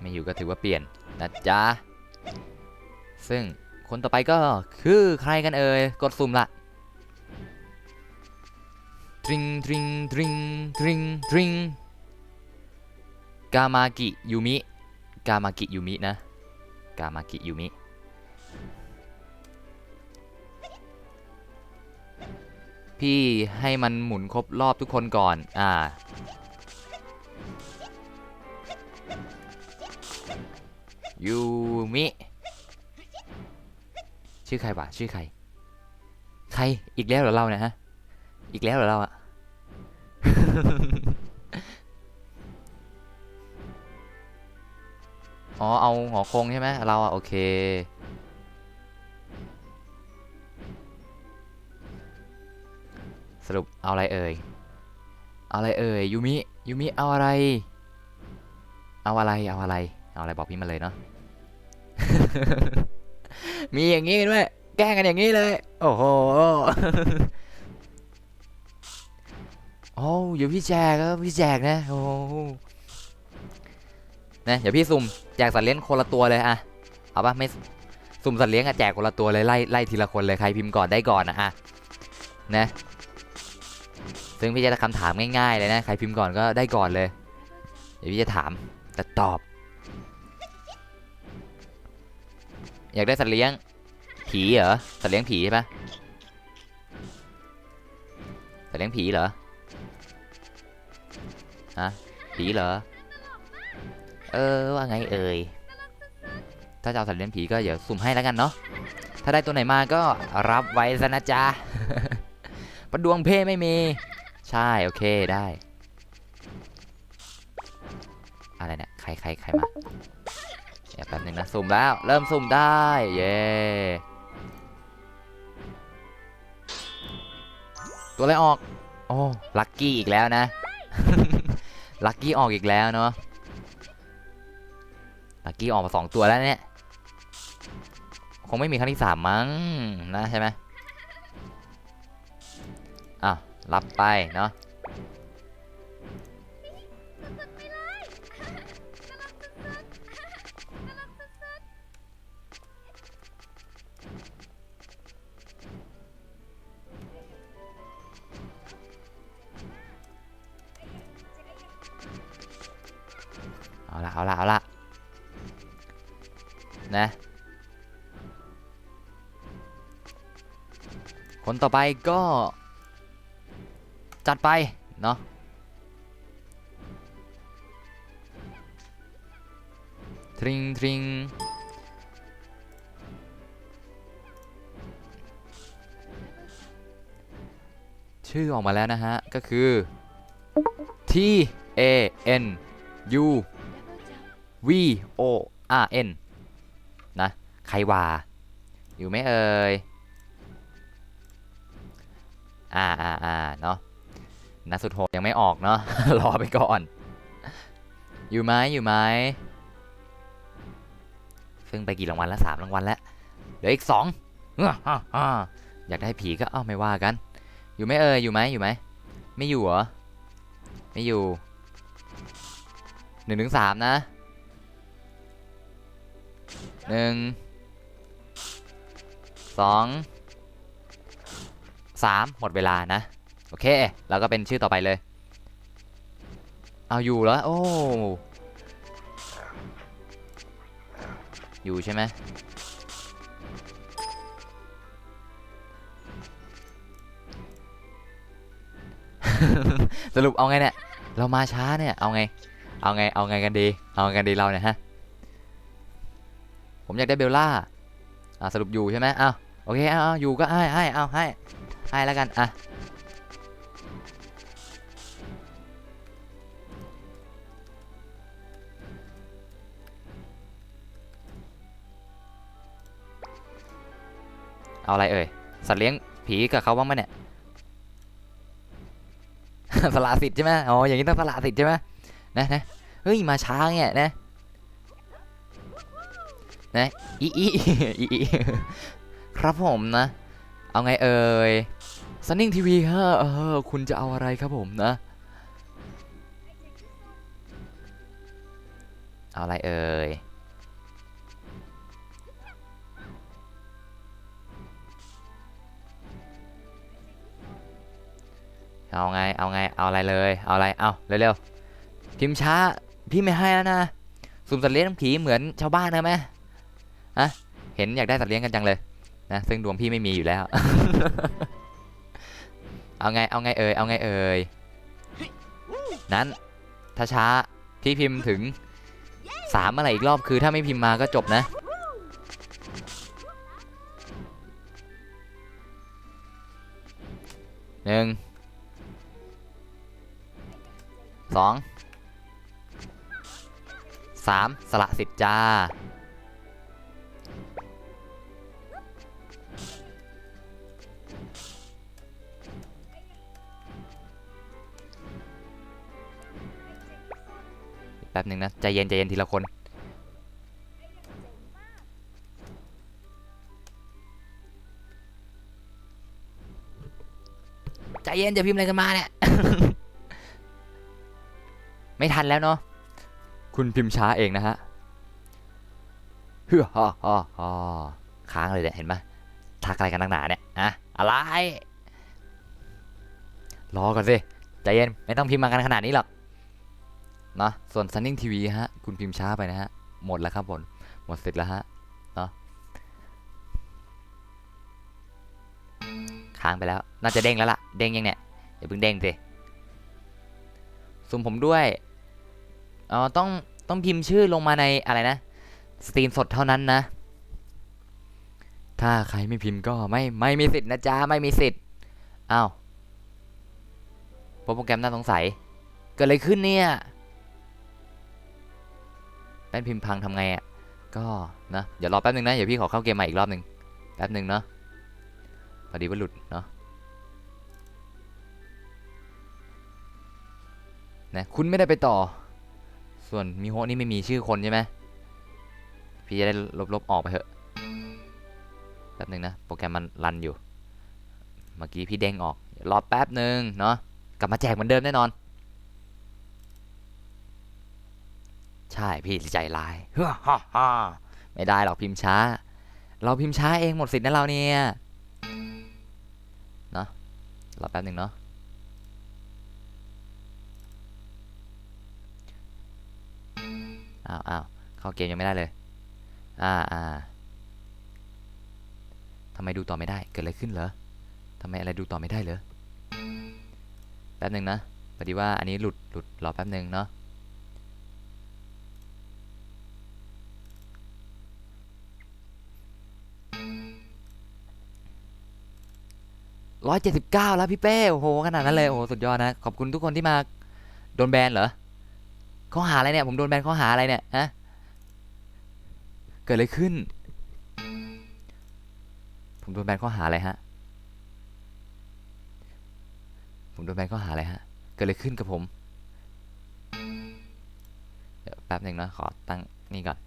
ไม่อยู่ก็ถือว่าเปลี่ยนนะจ๊ะซึ่งคนต่อไปก็คือใครกันเอ่ยกดสุ่มละดริงดริงดริงดริงดริงกามากิยูมินะกามากิยูมิพี่ให้มันหมุนครบรอบทุกคนก่อนยูมิชื่อใครวะชื่อใครอีกแล้วเหรอเราเนี่ยฮะอีกแล้วเหรอเราอะ อ๋อเอาหอคงใช่ไหมเราอะโอเคสรุปเอาอะไรเอ่ยยูมิเอาอะไรบอกพี่มาเลยเนาะ มีอย่างงี้ด้วยแกล้งกันอย่างนี้เลยโอ้โห โอ้เดี๋ยวพี่แจกนะโอ้นะเดี๋ยวพี่สุ่มแจกสัตว์เลี้ยงคนละตัวเลยอะเอาปะไม่สุ่มสัตว์เลี้ยงอะแจกคนละตัวเลยไล่ทีละคนเลยใครพิมพ์ก่อนได้ก่อนอะนะซึ่งพี่จะคำถามง่ายๆเลยนะใครพิมพ์ก่อนก็ได้ก่อนเลยเดี๋ยวพี่จะถามแต่ตอบอยากได้สัตว์เลี้ยงผีเหรอสัตว์เลี้ยงผีใช่ปะสัตว์เลี้ยงผีเหรอฮะผีเหรอว่าไงเอ่ยถ้าจะเอาสัตว์เลี้ยงผีก็เดี๋ยวสุ่มให้แล้วกันเนาะถ้าได้ตัวไหนมาก็รับไว้ซะนะจ๊ะ ประดวงเพ่ไม่มีใช่โอเคได้อะไรเนี่ยใครมาเดี๋ยวแป๊บนึงนะสุ่มแล้วเริ่มสุ่มได้เย้ตัวอะไรออกโอ้ลัคกี้อีกแล้วนะ ลัคกี้ออกอีกแล้วเนาะลัคกี้ออกมา2ตัวแล้วเนี่ยคงไม่มีครั้งที่3มั้งนะใช่ไหมรับไปเนาะเอาละนะคนต่อไปก็จัดไปเนาะทริงชื่อออกมาแล้วนะฮะก็คือ TANUVORN นะใครว่าอยู่ไหมเอ่ยเนาะนัดสุดโหดยังไม่ออกเนาะ รอไปก่อนอยู่ไหมซึ่งไปกี่รางวัลแล้ว3 รางวัลแล้วเหลืออีก2อยากได้ผีก็ไม่ว่ากันอยู่ไหมเอ่ยอยู่ไหมไม่อยู่เหรอไม่อยู่1 ถึง 3นะ1 2 3หมดเวลานะโอเคแล้วก็เป็นชื่อต่อไปเลยเอาอยู่แล้วโอ้อยู่ใช่ไหม สรุปเอาไงเนี่ยเรามาช้าเนี่ยเอาไงกันดีเราเนี่ยฮะผมอยากได้เบลล่าสรุปอยู่ใช่ไหมโอเคอยู่ก็ให้แล้วกัน เอาอะไรเอ่ยสัตว์เลี้ยงผีกับเขาบ้างไหมเนี่ย สละสิทธิ์ใช่ไหมอ๋ออย่างนี้ต้องสละสิทธิ์ใช่ไหมนะเฮ้ยมาช้าเนี่ยนะอี ครับผมนะเอาไงเอ่ย Sunning TV ฮะคุณจะเอาอะไรครับผมนะเอาอะไรเอ่ยเอาไงเอาอะไรเลยเอาอะไรเอาเร็วๆพิมพ์ช้าพี่ไม่ให้แล้วนะสุ่มสัตว์เลี้ยงผีเหมือนชาวบ้านนะไหมอะเห็นอยากได้สัตว์เลี้ยงกันจังเลยนะซึ่งดวงพี่ไม่มีอยู่แล้ว เอาไงเอ่ยเอาไงเอ่ยนั้นถ้าช้าพี่พิมพ์ถึง3อะไรอีกรอบคือถ้าไม่พิมพ์มาก็จบนะ1 2 3สละสิทธิ์จ้าแป๊บหนึ่งนะใจเย็นทีละคนใจเย็นจะพิมพ์อะไรกันมาเนี่ย ไม่ทันแล้วเนาะคุณพิมพ์ช้าเองนะฮะเฮ้อฮ่อค้างเลยเนี่ยเห็นไหมทักอะไรกันนักหนาเนี่ยอะอะไรรอก่อนสิใจเย็นไม่ต้องพิมพ์มากันขนาดนี้หรอกเนาะส่วน Sunning TV ฮะคุณพิมพ์ช้าไปนะฮะหมดแล้วครับผมหมดสิทธิ์แล้วฮะเนาะค้างไปแล้วน่าจะเด้งแล้วล่ะเด้งยังเนี่ยอย่าเพิ่งเด้งสิสุ่มผมด้วยต้องพิมพ์ชื่อลงมาในอะไรนะสตรีมสดเท่านั้นนะถ้าใครไม่พิมพ์ก็ไม่มีสิทธิ์นะจ๊ะไม่มีสิทธิ์อ้าวโปรแกรมน่าสงสัยเกิดอะไรขึ้นเนี่ยแป้นพิมพ์พังทำไงอ่ะก็นะเดี๋ยวรอแป๊บนึงนะเดี๋ยวพี่ขอเข้าเกมใหม่อีกรอบนึงแป๊บนึงเนาะพอดีว่าหลุดเนาะนะคุณไม่ได้ไปต่อส่วนมิโฮะนี่ไม่มีชื่อคนใช่ไหมพี่จะได้ลบออกไปเถอะแป๊บนึงนะโปรแกรมมันรันอยู่เมื่อกี้พี่เด้งออกรอแป๊บนึงเนาะกลับมาแจกเหมือนเดิมแน่นอนใช่พี่ใจร้ายไม่ได้หรอกพิมพ์ช้าเราพิมพ์ช้าเองหมดสิทธิ์นะเราเนี่ยเนาะรอแป๊บนึงเนาะอ้าวเข้าเกมยังไม่ได้เลยทำไมดูต่อไม่ได้เกิดอะไรขึ้นเหรอทำไมอะไรดูต่อไม่ได้เหรอแป๊บนึงนะพอดีว่าอันนี้หลุดรอแป๊บนึงเนาะ179แล้วพี่เป้โอ้โหขนาดนั้นเลยโอ้โหสุดยอดนะขอบคุณทุกคนที่มาโดนแบนเหรอข้อหาอะไรเนี่ยผมโดนแบนข้อหาอะไรเนี่ยฮะเกิดอะไรขึ้นผมโดนแบนข้อหาอะไรฮะผมโดนแบนข้อหาอะไรฮะเกิดอะไรขึ้นกับผมเดี๋ยวแป๊บหนึ่งนะขอตั้งนี่ก่อน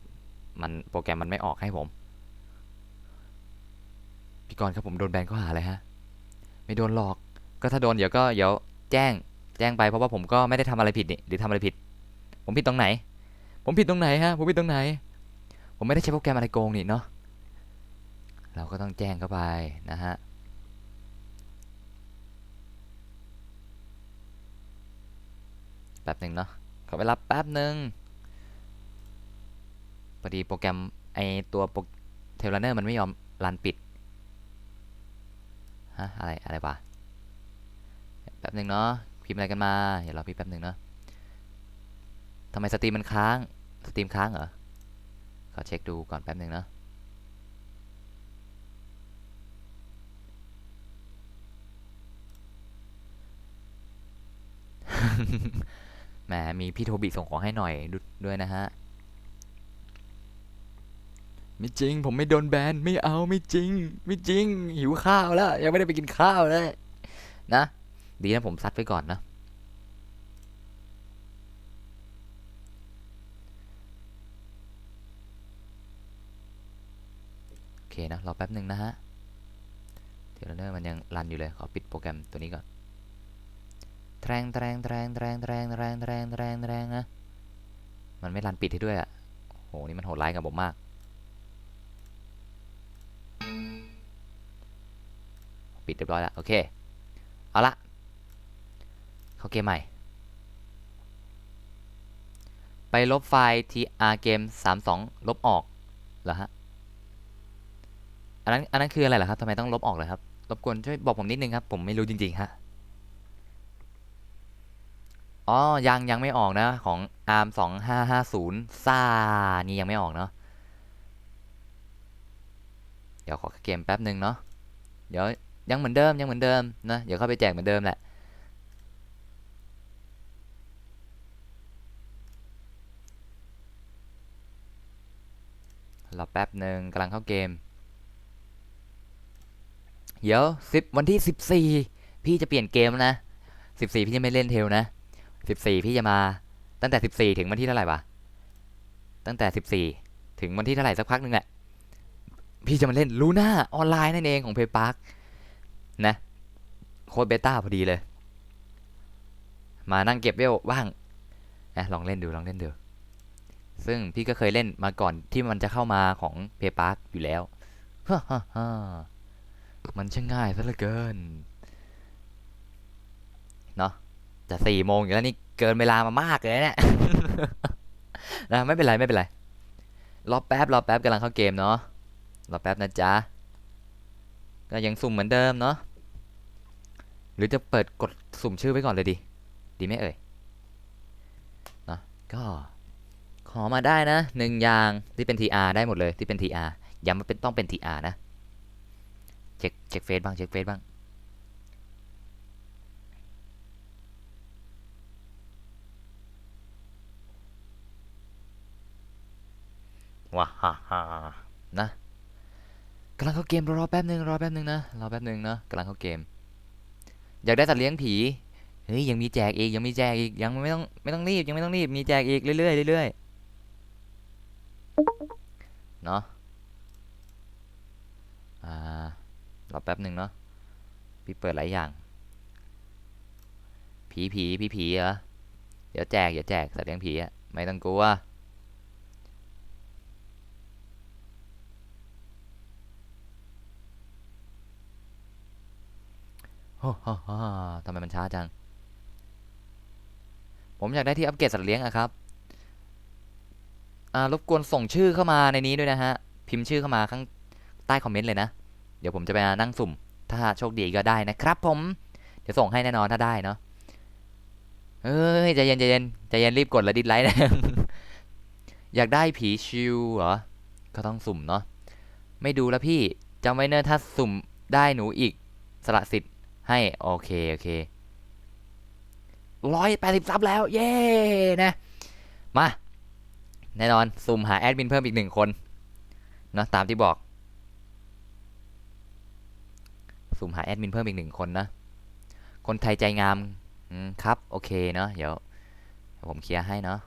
มันโปรแกรมมันไม่ออกให้ผมพี่กรณ์ครับผมโดนแบนข้อหาอะไรฮะไม่โดนหลอกก็ถ้าโดนเดี๋ยวแจ้งไปเพราะว่าผมก็ไม่ได้ทำอะไรผิดนี่หรือทำอะไรผิดผมผิดตรงไหนผมผิดตรงไหนฮะผมผิดตรงไหนผมไม่ได้ใช้โปรแกรมอะไรโกงนี่เนาะเราก็ต้องแจ้งเข้าไปนะฮะแป๊บหนึ่งเนาะขอเวลาแป๊บหนึ่งพอดีโปรแกรมไอตัวเทเลเนอร์มันไม่ยอมรันปิดฮะอะไรวะแป๊บหนึ่งเนาะพิมพ์อะไรกันมาเดี๋ยวรอพี่แป๊บหนึ่งเนาะทำไมสตรีมมันค้างสตรีมค้างเหรอขอเช็คดูก่อนแป๊บหนึ่งเนาะ แหมมีพี่โทบิส่งของให้หน่อยด้วยนะฮะ ไม่จริงผมไม่โดนแบนไม่เอาไม่จริง ไม่จริงหิวข้าวแล้วยังไม่ได้ไปกินข้าวเลยนะดีนะผมซัดไปก่อนนะโอเคนะรอแป๊บหนึ่งนะฮะเทเลเนอร์มันยังรันอยู่เลยขอปิดโปรแกรมตัวนี้ก่อนแรงแรงแรงแรงแรงแรงแรงแรงแรงนะมันไม่รันปิดให้ด้วยอ่ะโหนี่มันโหดร้ายกับผมมากปิดเรียบร้อยแล้วโอเคเอาละเข้าเกมใหม่ไปลบไฟล์ tr เกม32ลบออกเหรอฮะอันนั้นคืออะไรเหรอครับทำไมต้องลบออกเลยครับรบกวนช่วยบอกผมนิดนึงครับผมไม่รู้จริงๆฮะอ๋อยังไม่ออกนะของ ARM 2550ซ่านี่ยังไม่ออกเนาะเดี๋ยวขอเกมแป๊บหนึ่งเนาะเดี๋ยวยังเหมือนเดิมนะเดี๋ยวเข้าไปแจกเหมือนเดิมแหละรอแป๊บหนึ่งกำลังเข้าเกมเดี๋ยววันที่14พี่จะเปลี่ยนเกมแล้วนะ14พี่จะไม่เล่นเทลนะ14พี่จะมาตั้งแต่14ถึงวันที่เท่าไหร่วะตั้งแต่14ถึงวันที่เท่าไหร่สักพักหนึ่งแหละพี่จะมาเล่นลูน่าออนไลน์นั่นเองของเพย์พาร์คนะโค้ดเบต้าพอดีเลยมานั่งเก็บเวลบ้างนะลองเล่นดูซึ่งพี่ก็เคยเล่นมาก่อนที่มันจะเข้ามาของเพย์พาร์คอยู่แล้วฮ่าฮ่าฮ่ามันช่างง่ายซะเหลือเกินเนาะจะ4 โมงอยู่แล้วนี่เกินเวลามามากเลยเนี่ย นะไม่เป็นไรรอแป๊บกำลังเข้าเกมเนาะรอแป๊บนะจ๊ะก็ยังสุ่มเหมือนเดิมเนาะหรือจะเปิดกดสุ่มชื่อไว้ก่อนเลยดีไหมเอ่ยเนาะก็ขอมาได้นะ1 อย่างที่เป็น TR ได้หมดเลยที่เป็น TR ย้ำว่าต้องเป็น TR นะเช็คเฟซบ้างว้าฮ่าฮ่านะกำลังเข้าเกมรอแป๊บหนึ่งนะรอแป๊บหนึ่งนะกำลังเข้าเกมอยากได้สัตว์เลี้ยงผีเฮ้ยยังมีแจกอีกยังไม่ต้องรีบมีแจกอีกเรื่อยเนาะรอแป๊บหนึ่งเนาะพี่เปิดหลายอย่างผีเหรอเดี๋ยวแจกสัตว์เลี้ยงผีอะไม่ต้องกลัวโอ้โหทำไมมันช้าจังผมอยากได้ที่อัปเกรดสัตว์เลี้ยงอะครับรบกวนส่งชื่อเข้ามาในนี้ด้วยนะฮะพิมพ์ชื่อเข้ามาข้างใต้คอมเมนต์เลยนะเดี๋ยวผมจะไปนั่งสุ่มถ้าโชคดีก็ได้นะครับผมเดี๋ยวส่งให้แน่นอนถ้าได้เนาะเฮ้ยใจเย็นรีบกดแล้วดิสไลค์นะ อยากได้ผีชิวเหรอก็ต้องสุ่มเนาะไม่ดูแล้วพี่จำไว้เนอะถ้าสุ่มได้หนูอีกสละสิทธิ์ให้โอเค180 ซับแล้วเย้นะมาแน่นอนสุ่มหาแอดมินเพิ่มอีก1 คนเนาะตามที่บอกสุ่มหาแอดมินเพิ่มอีก1 คนนะคนไทยใจงามครับโอเคเนาะเดี๋ยวผมเคลียร์ให้เนาะ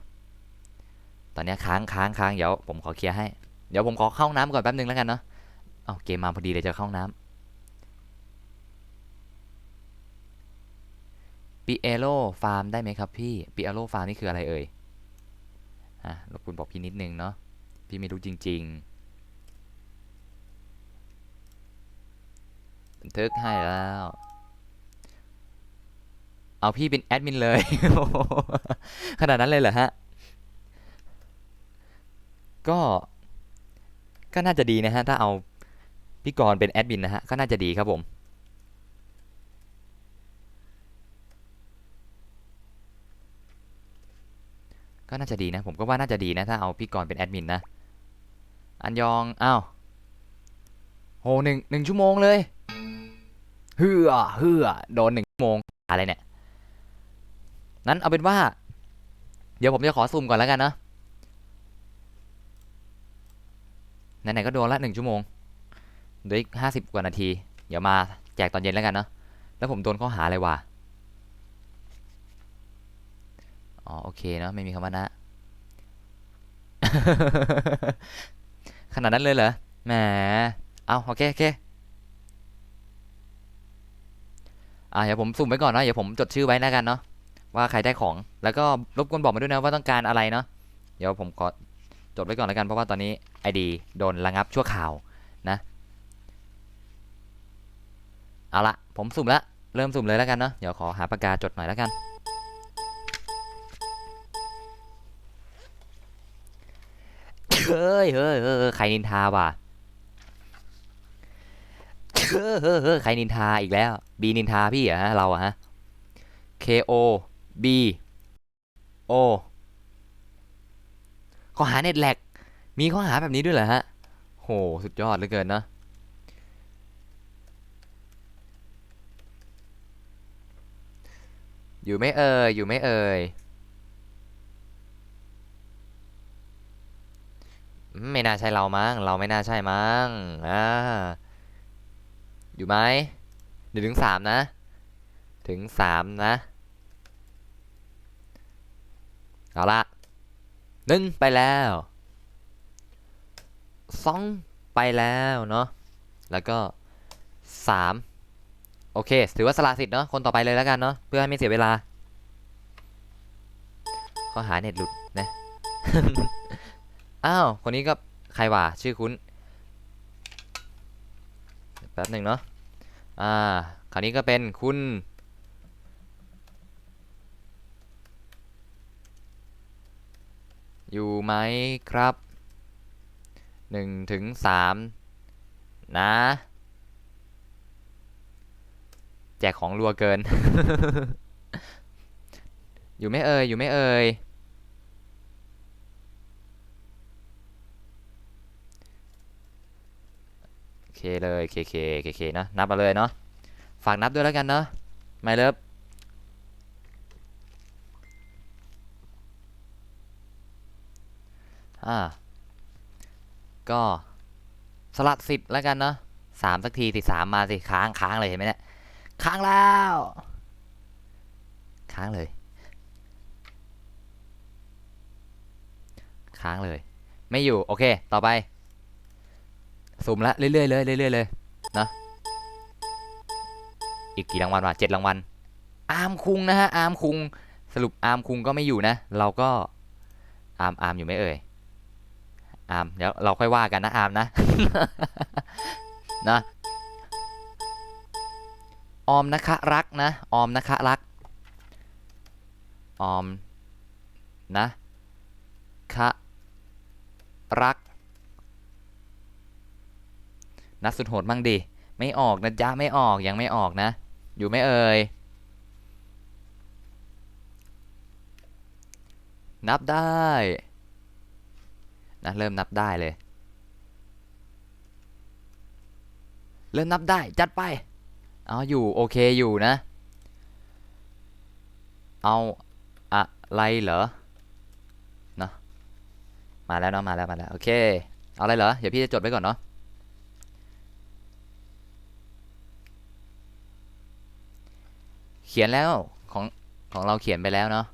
ตอนนี้ค้างเดี๋ยวผมขอเคลียร์ให้เดี๋ยวผมขอเข้าน้ำก่อนแป๊บนึงแล้วกันเนาะเอาเกมมาพอดีเลยจะเข้าน้ำปิเอโลฟาร์มได้ไหมครับพี่ปิเอโลฟาร์มนี่คืออะไรเอ่ยรบกวนบอกพี่นิดนึงเนาะพี่ไม่รู้จริงๆบันทึกให้แล้วเอาพี่เป็นแอดมินเลย ขนาดนั้นเลยเหรอฮะก็น่าจะดีนะฮะถ้าเอาพี่กรณ์เป็นแอดมินนะฮะก็น่าจะดีครับผมก็น่าจะดีนะผมก็ว่าน่าจะดีนะถ้าเอาพี่กรณ์เป็นแอดมินนะอันยองอ้าวโหหนึ่งชั่วโมงเลยเฮือโดน1 ชั่วโมงอะไรเนี่ยนั้นเอาเป็นว่าเดี๋ยวผมจะขอซูมก่อนแล้วกันนะ ไหนๆก็โดนละ1 ชั่วโมงเหลืออีก50 กว่านาที เดี๋ยวมาแจกตอนเย็นแล้วกันเนาะแล้วผมโดนข้อหาอะไรวะอ๋อโอเคเนาะไม่มีคำว่านะ ขนาดนั้นเลยเหรอแหมเอาโอเคโอเคเดี๋ยวผมสุ่มไว้ก่อนเนาะเดี๋ยวผมจดชื่อไว้แล้วกันเนาะว่าใครได้ของแล้วก็รบกวนบอกมาด้วยนะว่าต้องการอะไรเนาะเดี๋ยวผมขอจดไว้ก่อนแล้วกันเพราะว่าตอนนี้ ID โดนระงับชั่วคราวนะเอาละผมสุ่มแล้วเริ่มสุ่มเลยแล้วกันเนาะเดี๋ยวขอหาปากกาจดหน่อยแล้วกันเฮ้ยใครนินทาว่ะเฮ้ยใครนินทาอีกแล้วบีนินทาพี่เหรอฮะเราอะฮะ K O B O ข้อหาเน็ตแลกมีข้อหาแบบนี้ด้วยเหรอฮะโหสุดยอดเหลือเกินเนาะอยู่ไม่เอ่ยอยู่ไม่เอ่ยไม่น่าใช่เรามั้งเราไม่น่าใช่มั้งอยู่ไหม1 ถึง 3นะถึง3นะเอาละ1ไปแล้ว2ไปแล้วเนาะแล้วก็3โอเคถือว่าสละสิทธิ์เนาะคนต่อไปเลยแล้วกันเนาะเพื่อให้ไม่เสียเวลาข้อหาเน็ตหลุดนะ อ้าวคนนี้ก็ใครวะชื่อคุ้นแป๊บหนึ่งเนาะคราวนี้ก็เป็นคุณอยู่ไหมครับ1 ถึง 3นะแจกของรัวเกิน อยู่ไม่เอ่ยอยู่ไม่เอ่ยโอเคเลยเคนะนับมาเลยเนาะฝากนับด้วยแล้วกันเนาะไม่เลิฟก็สลัดสิทธิ์แล้วกันเนาะ3สักทีสิ3มาสิค้างเลยเห็นไหมเนี่ยค้างแล้วค้างเลยค้างเลยไม่อยู่โอเคต่อไปสุ่มละเรื่อยๆเลยนะอีกกี่รางวัลวะ7 รางวัลอาร์มคุงนะฮะอาร์มคุงสรุปอาร์มคุงก็ไม่อยู่นะเราก็อาร์มอยู่ไหมเอ่ยอาร์มเดี๋ยวเราค่อยว่ากันนะอาร์มนะ นะออมนะคะรักนะออมนะคะรักออมนะคะรักนัดสุดโหดมั่งดิไม่ออกนะจ๊ะไม่ออกยังไม่ออกนะอยู่ไม่เอ่ยนับได้นะเริ่มนับได้เลยเริ่มนับได้จัดไปอยู่โอเคอยู่นะเอาอะไรเหรอเนาะมาแล้วเนาะมาแล้วโอเคเอาอะไรเหรอเดี๋ยวพี่จะจดไว้ก่อนเนาะเขียนแล้วของเราเขียนไปแล้วเนาะ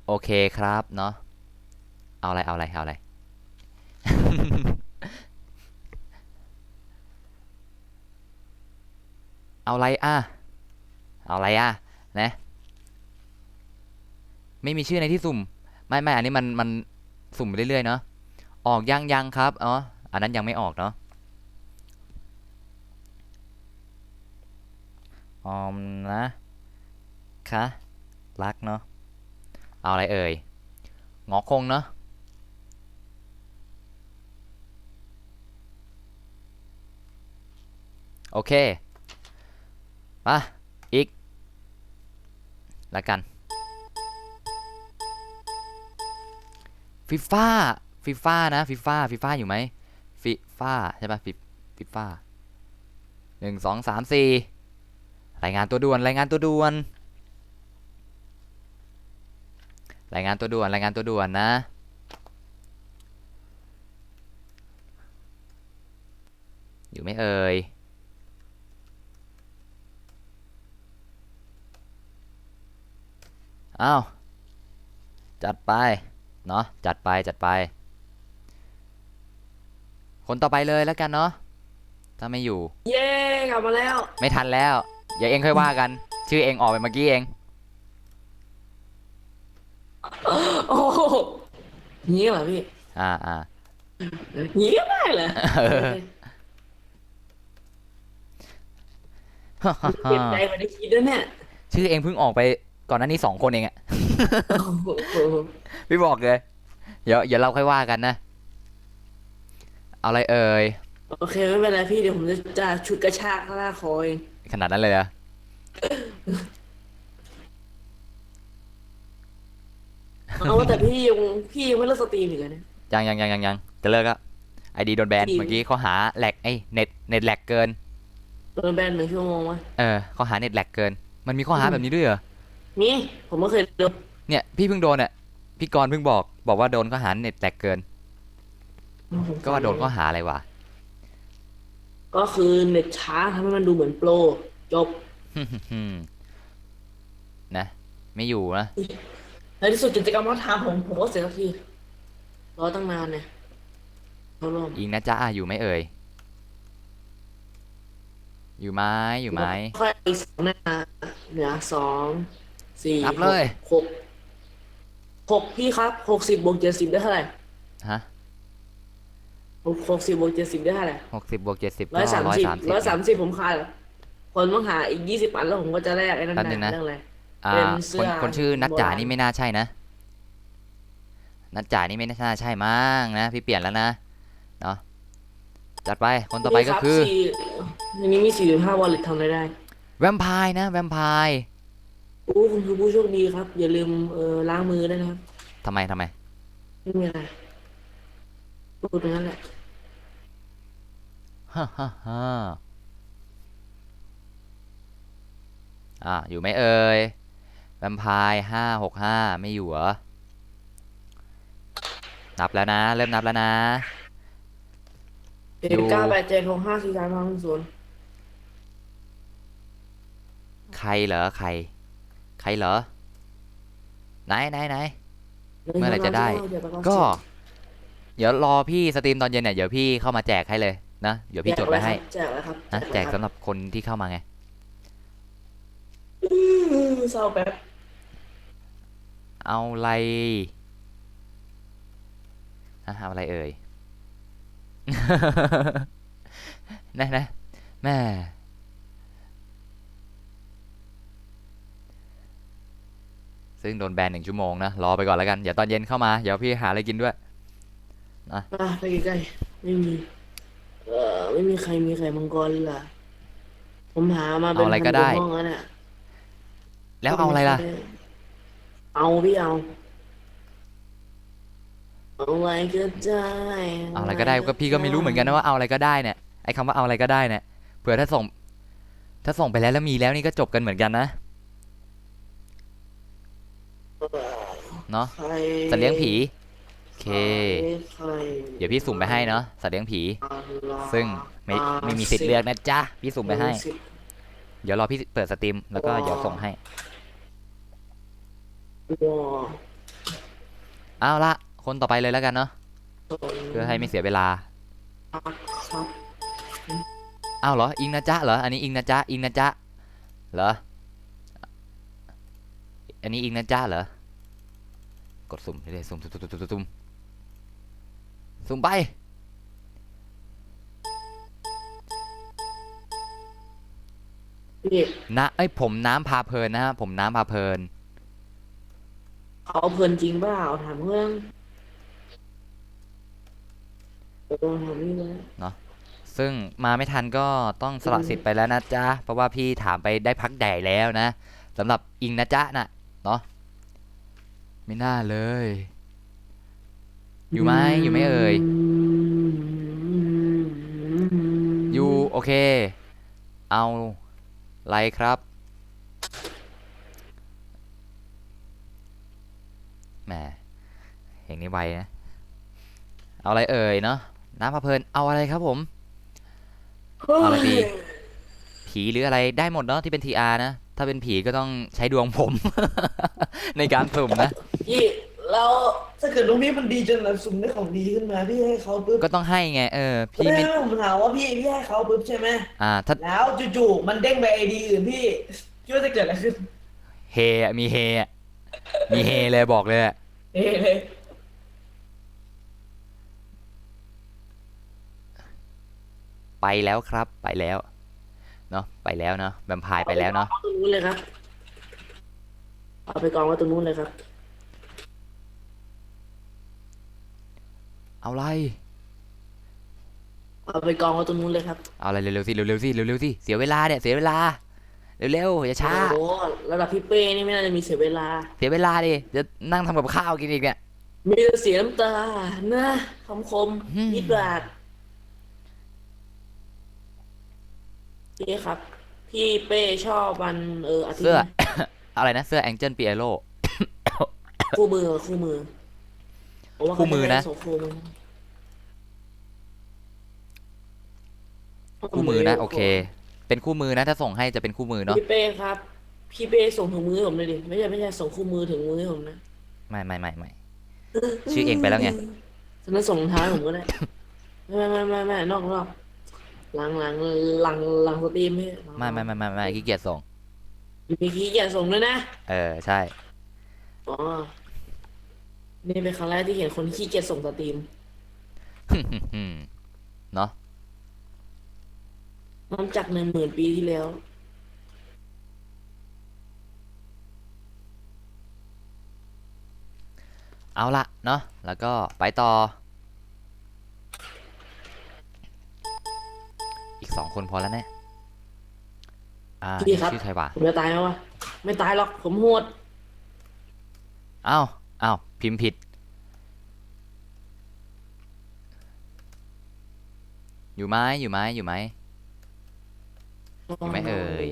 โอเคครับเนาะเอาอะไร เอาอะไรเอาอะไร เอาอะไรนะไม่มีชื่อในที่สุ่มไม่อันนี้มันสุ่มไปเรื่อยๆเนาะออกยังครับอันนั้นยังไม่ออกเนาะออมนะคะรักเนาะเอาอะไรเอ่ยงอคงเนาะโอเคมาอีกแล้วกันฟีฟ่านะฟีฟ่าอยู่ไหมฟีฟ่าใช่ปะฟีฟ่า1 2 3 4รายงานตัวด่วนรายงานตัวด่วนนะ อยู่ไหมเอ่ยอ้าวจัดไปเนาะจัดไปจัดไป คนต่อไปเลยแล้วกันเนาะถ้าไม่อยู่
เย้กลับมาแล้ว
ไม่ทันแล้วเดี๋ยวเองค่อยว่ากัน ชื่อเองออกไปเมื่อกี้เอง
โอ้โหงี้เหรอพี่
อ่า
งี้ก็ได้เหรอ
เออ
เปลี่ยนใจมาได้คิดด้วยเนี่ย
ชื่อเองเพิ่งออกไปก่อนหน้านี้2 คนเองอะ
โอ้โห
พี่บอกเลยเดี๋ยวเราค่อยว่ากันนะ เอาอะไรเอ่ย
โอเคไม่เป็นไรพี่เดี๋ยวผมจะชุดกระชากหน้าคอเอง
ขนาดนั้นเลยเหรอ
เอาแต่พี่ยังไม่เลิกสตรีมอีกเลยเนี่ย
ยังจะเลิกแล้วไอดีโดนแบน
จริง
เมื่อกี้เขาหาแหลกไอเน็ตแหลกเกิน
โดนแบน1 ชั่วโมงวะ
เขาหาเน็ตแหลกเกิน มันมีข้อหาแบบนี้ด้วยเหรอ
มีผมก็เคยโดน
เนี่ยพี่เพิ่งโดนอ่ะพี่กรณ์เพิ่งบอกว่าโดนข้อหาเน็ตแหลกเกิน ก็ว่าโดนข้อหาอะไรวะ
ก็คือเน็ตช้าทำให้มันดูเหมือนโปรจบ
นะ ไม่อยู่นะ
ในที่สุดกิจกรรมวัฒนธรรมผมก็เสร็จสักทีรอตั้งนานเนี่ยเขาร่วม
อิงนะจ๊ะอยู่ไหมเอ่ย อยู่ไหมอยู่ไหม
ค่อยอีก2 หน้าเหลือ2 4
นับเลย
6พี่ครับ60บวก70ได้เท่าไหร่
ฮะ
60บวก70ได้เท่าไหร่
60 บวก 70 ก็
130ผมขาดคนต้องหาอีก20 อันแล้วผมก็จะแลกไอ้นั่น
แป๊บนึงนะ
เรื่องอะไร
อ่า
เป็นเสื้อ
คนชื่อนัดจ่า
โบราณ
นี่ไม่น่าใช่นะ นัดจ่านี่ไม่น่าใช่มั้งนะ พี่เปลี่ยนแล้วนะ เนาะ จัดไป คนต่อไปก็คือ
ในนี้มี45 วอลเล็ตทำอะไรได้
แวมไพร์นะ แวมไพร์
โอ้คุณคือผู้โชคดีครับ อย่าลืมล้างมือด้วยนะครับ
ทำไม
ไม่มีอะไรพูดไปงั้นแหละ
ฮ่าอยู่ไหมเอ่ย แวมไพร์565ไม่อยู่เหรอ นับแล้วนะ เริ่มนับแล้วนะ อยู่
987654350
ใครเหรอ ใครเหรอ ไหน เมื่อไหร่จะได้ ก็ เดี๋ยวรอพี่สตรีมตอนเย็นเนี่ย เดี๋ยวพี่เข้ามาแจกให้เลยนะ เดี๋ยวพี่จดไว้ให้
แจกแล้วครับ
นะแจกสำหรับคนที่เข้ามาไง
เศร้าแป๊บ
เอาอะไรเอาอะไรเอ่ย นะแม่ซึ่งโดนแบน1 ชั่วโมงนะ รอไปก่อนแล้วกัน เดี๋ยวตอนเย็นเข้ามา เดี๋ยวพี่หาอะไรกินด้วย
ไปใกล้ๆไม่มีไม่มีใครมีไข่มังกรเลยล่ะผมหามาเป็น
เอาอะไรก็ได้
พันกว่าห้องแล้วเนี่ย
แล้วเอาอะไรล่ะ
เอาพี่เอาอะไรก็ได้
เอาอะไรก็ได้ก็พี่ก็ไม่รู้เหมือนกันนะว่าเอาอะไรก็ได้เนี่ย ไอ้คำว่าเอาอะไรก็ได้เนี่ย เผื่อถ้าส่งไปแล้วมีแล้วนี่ก็จบกันเหมือนกันนะ เนาะ
ใคร
สัตว์เลี้ยงผี โอเค
ใคร
เดี๋ยวพี่สุ่มไปให้เนาะ สัตว์เลี้ยงผี
อะไร
ซึ่งไม่มีสิทธิ์เลือกนะจ๊ะ พี่สุ่มไปให้
สิบ
เดี๋ยวรอพี่เปิดสตรีมแล้วก็เดี๋ยวส่งให้
วอ
เอาละคนต่อไปเลยแล้วกันเนาะ เพื่อให้ไม่เสียเวลา
ครับ
อ้าวเหรอ อิงนะจ๊ะเหรอ อันนี้อิงนะจ๊ะ อิงนะจ๊ะเหรอ อันนี้อิงนะจ๊ะเหรอ กดสุ่มเลยสุ่มสุ่มไป
พี่
ผมน้ำพาเพลินนะฮะผมน้ำพาเพลิน
เขาเอาเพลินจริงเปล่าถามเพื่อนถามนี่เลย
ซึ่งมาไม่ทันก็ต้องสละสิทธิ์ไปแล้วนะจ๊ะ เพราะว่าพี่ถามไปได้พักใหญ่แล้วนะสำหรับอิงนะจ๊ะน่ะเนาะไม่น่าเลย อยู่ไหมเอ่ย อยู่โอเค เอาอะไรครับแหมอย่างนี้ไวนะ เอาอะไรเอ่ยเนาะน้ำพะเพลินเอาอะไรครับผม เอาอะไรดี ผีหรืออะไรได้หมดเนาะที่เป็น TR นะ ถ้าเป็นผีก็ต้องใช้ดวงผม ในการสุ่มนะ
พี่แล้วถ้าเกิดลูกพี่มันดีจนแบบสุ่มได้ของดีขึ้นมาพี่ให้เขาปุ๊บ
ก็ต้องให้ไง พี่
ไม่
ไม่
ไม่ผมถามว่าพี่ให้เขาปุ๊บใช่ไหม
ถ้า
แล้วจู่ๆมันเด้งไปไอดีอื่นพี่คิดว่าจะเกิดอะไรขึ้น
เฮอะมีเฮอะมีเฮเลยบอกเลยอะ
เอ้เลย
ไปแล้วครับ ไปแล้ว เนาะไปแล้วเนาะแวมไพร์ไปแล้วเนาะ
เอาตรงนู้นเลยครับเอาไปกองไว้ตรงนู้นเลยครับ
เอาอะไร
เอาไปกองไว้ตรงนู้นเลยครับ
เอาอะไรเร็วๆสิเร็วๆสิเร็วๆสิเสียเวลาเนี่ยเสียเวลาเร็วๆอย่าช้า
โอ้โหระดับพี่เป้นี่ไม่น่าจะมีเสียเวลา
เสียเวลาดิจะนั่งทำกับข้าวกินอีกเนี่ย
มีแต่เสียน้ำตานะคำคม
อืม
นิดบาทพี่ครับ พี่เป้ชอบวันอาทิต
เสื้
ย์
อ
ไหม
อะไรนะเสื้อแองเจิลปีเอโร
คู่มือคู่มือเพราว่า
คู่มือนะ
เขาจได้ส่งคู่มือ
คู่มือนะโอเค เป็นคู่มือนะถ้าส่งให้จะเป็นคู่มือเนาะ
พี่เป้ครับ พี่เป้ส่งถึงมือผมเลยดิไม่ใช่ส่งคู่มือถึงมือผมนะ
ไม่ชื่อเองไปแล้วไง
ฉะนั้นส่งรองเท้าให้ผมก็ได้ ไม่นอกหลังสตรีมพี่
ไม่ขี้เกียจส่ง
มีขี้เกียจส่งด้วยนะ
ใช่
อ๋อนี่เป็นครั้งแรกที่เห็นคนขี้เกียจส่งสตรีม
เนาะ
นับจาก10,000 ปีที่แล้ว
เอาละเนาะแล้วก็ไปต่อ อีก2 คนพอแล้วเนี่ย
พี่ครับ
ชื่อใครวะ
ผมจะตายไหมวะไม่ตายหรอกผมโหด
อ้าวพิมพ์ผิด อยู่ไหมอยู่ไหมเอ่ย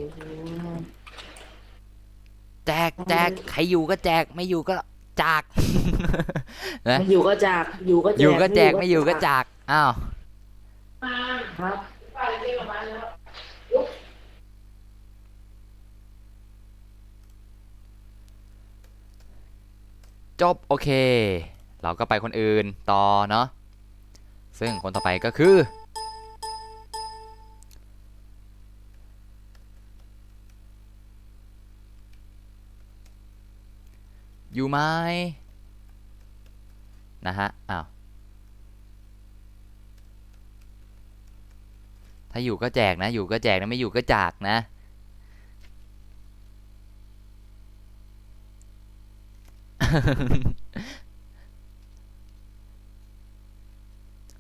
แจกใครอยู่ก็แจกไม่อยู่ก็จาก นะ
ไม่อยู่ก็จากอยู่ก็แจก
อยู่ก็แจกไม่อยู่ก็จากอ้าว
ครับ
จบโอเค เราก็ไปคนอื่นต่อเนาะซึ่งคนต่อไปก็คือ อยู่ไหมนะฮะอ้าวถ้าอยู่ก็แจกนะอยู่ก็แจกนะไม่อยู่ก็จากนะ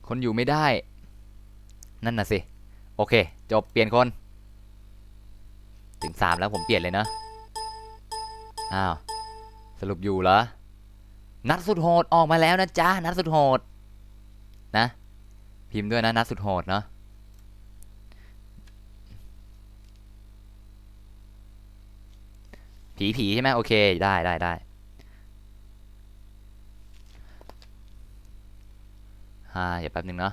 คนอยู่ไม่ได้ นั่นน่ะสิ โอเค จบเปลี่ยนคน ถึง3แล้วผมเปลี่ยนเลยเนาะอ้าว สรุปอยู่เหรอ นัดสุดโหดออกมาแล้วนะจ๊ะ นัดสุดโหด นะ พิมพ์ด้วยนะ นัดสุดโหดเนาะผีใช่ไหมโอเค ได้ อย่าแป๊บหนึ่งเนาะ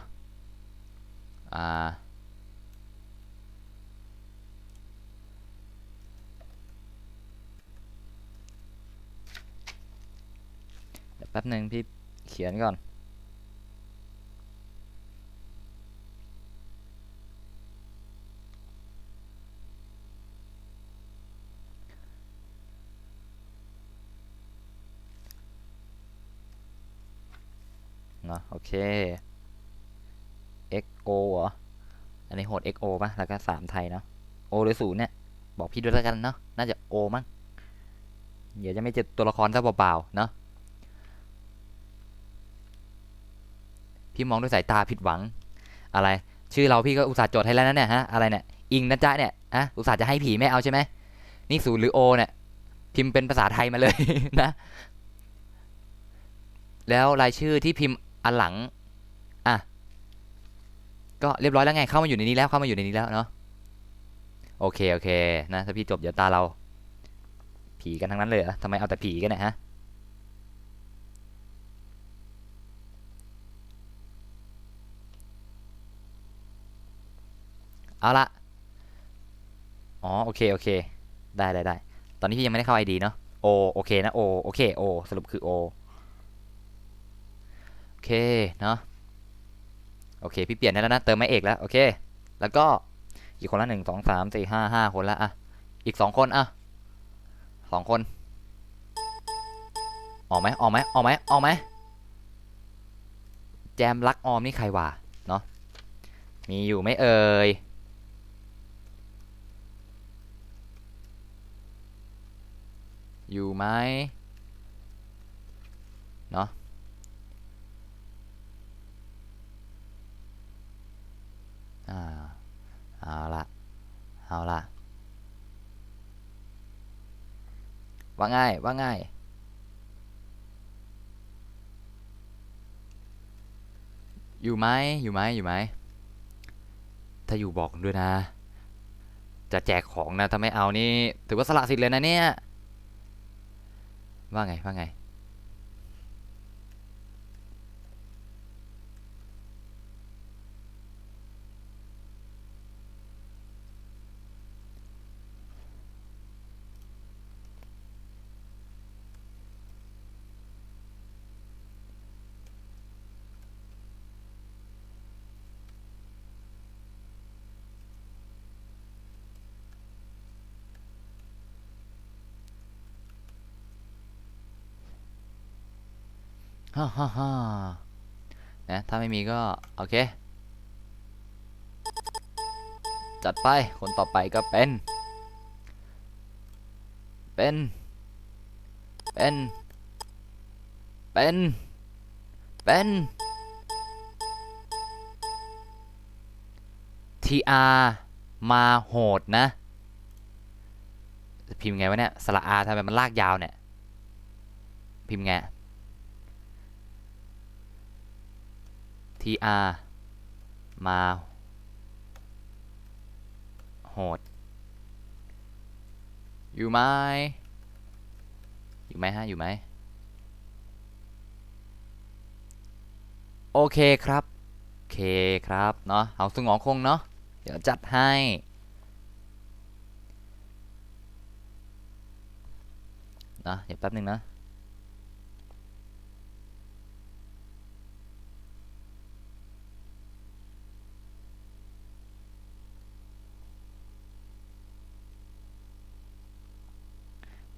เดี๋ยวแป๊บหนึ่งพี่เขียนก่อนเนาะโอเค XO เหรอ อันนี้โหด XO ป่ะ แล้วก็3ไทยเนาะ O หรือ0เนี่ย บอกพี่ด้วยแล้วกันเนาะ น่าจะ O มั้ง เดี๋ยวจะไม่เจอตัวละครซะเปล่าๆเนาะ พี่มองด้วยสายตาผิดหวัง อะไร ชื่อเราพี่ก็อุตส่าห์จดให้แล้วนะเนี่ยฮะ อะไรเนี่ย อิงนะจ๊ะเนี่ยอุตส่าห์จะให้ผีไม่เอาใช่ไหม นี่0หรือ O เนี่ย พิมพ์เป็นภาษาไทยมาเลย นะ แล้วรายชื่อที่พิมพ์อันหลัง ก็เรียบร้อยแล้วไง เข้ามาอยู่ในนี้แล้วเนาะ โอเคนะ ถ้าพี่จบเดี๋ยวตาเรา ผีกันทั้งนั้นเลยเหรอทำไมเอาแต่ผีกันเนี่ยฮะ อ เอาละอ๋อโอเคโอเคได้ตอนนี้พี่ยังไม่ได้เข้า ID เนาะโอโอเคนะโอโอเคโอสรุปคือโอโอเคเนาะโอเคพี่เปลี่ยนได้แล้วนะเติมไม้เอกแล้วโอเคแล้วก็อีกคนละ1 2 3 4 5 5 คนละอ่ะอีก2 คนอ่ะ2 คนออกไหมออกไหมออกไหมออกไหมแจมรักออมนี่ใครวะเนาะมีอยู่ไหมเอ่ยอยู่ไหมเนาะอ่าเอาละเอาละว่าง่ายว่าง่ายอยู่ไหมอยู่ไหมอยู่ไหมถ้าอยู่บอกด้วยนะจะแจกของนะถ้าไม่เอานี่ถือว่าสละสิทธิ์เลยนะเนี่ยว่าไงว่าไงฮ่าฮ่าฮ่านะถ้าไม่มีก็โอเคจัดไปคนต่อไปก็เป็นเป็นเป็นเป็นเป็นทีอาร์มาโหดนะพิมพ์ไงวะเนี่ยสระอาทำไมมันลากยาวเนี่ยพิมพ์ไงทีอาร์มาโหดอยู่ไหมอยู่ไหมฮะอยู่ไหมโอเคครับโอเคครับเนาะเอาสงองคงเนาะเดี๋ยวจัดให้นะเดี๋ยวแป๊บนึงนะ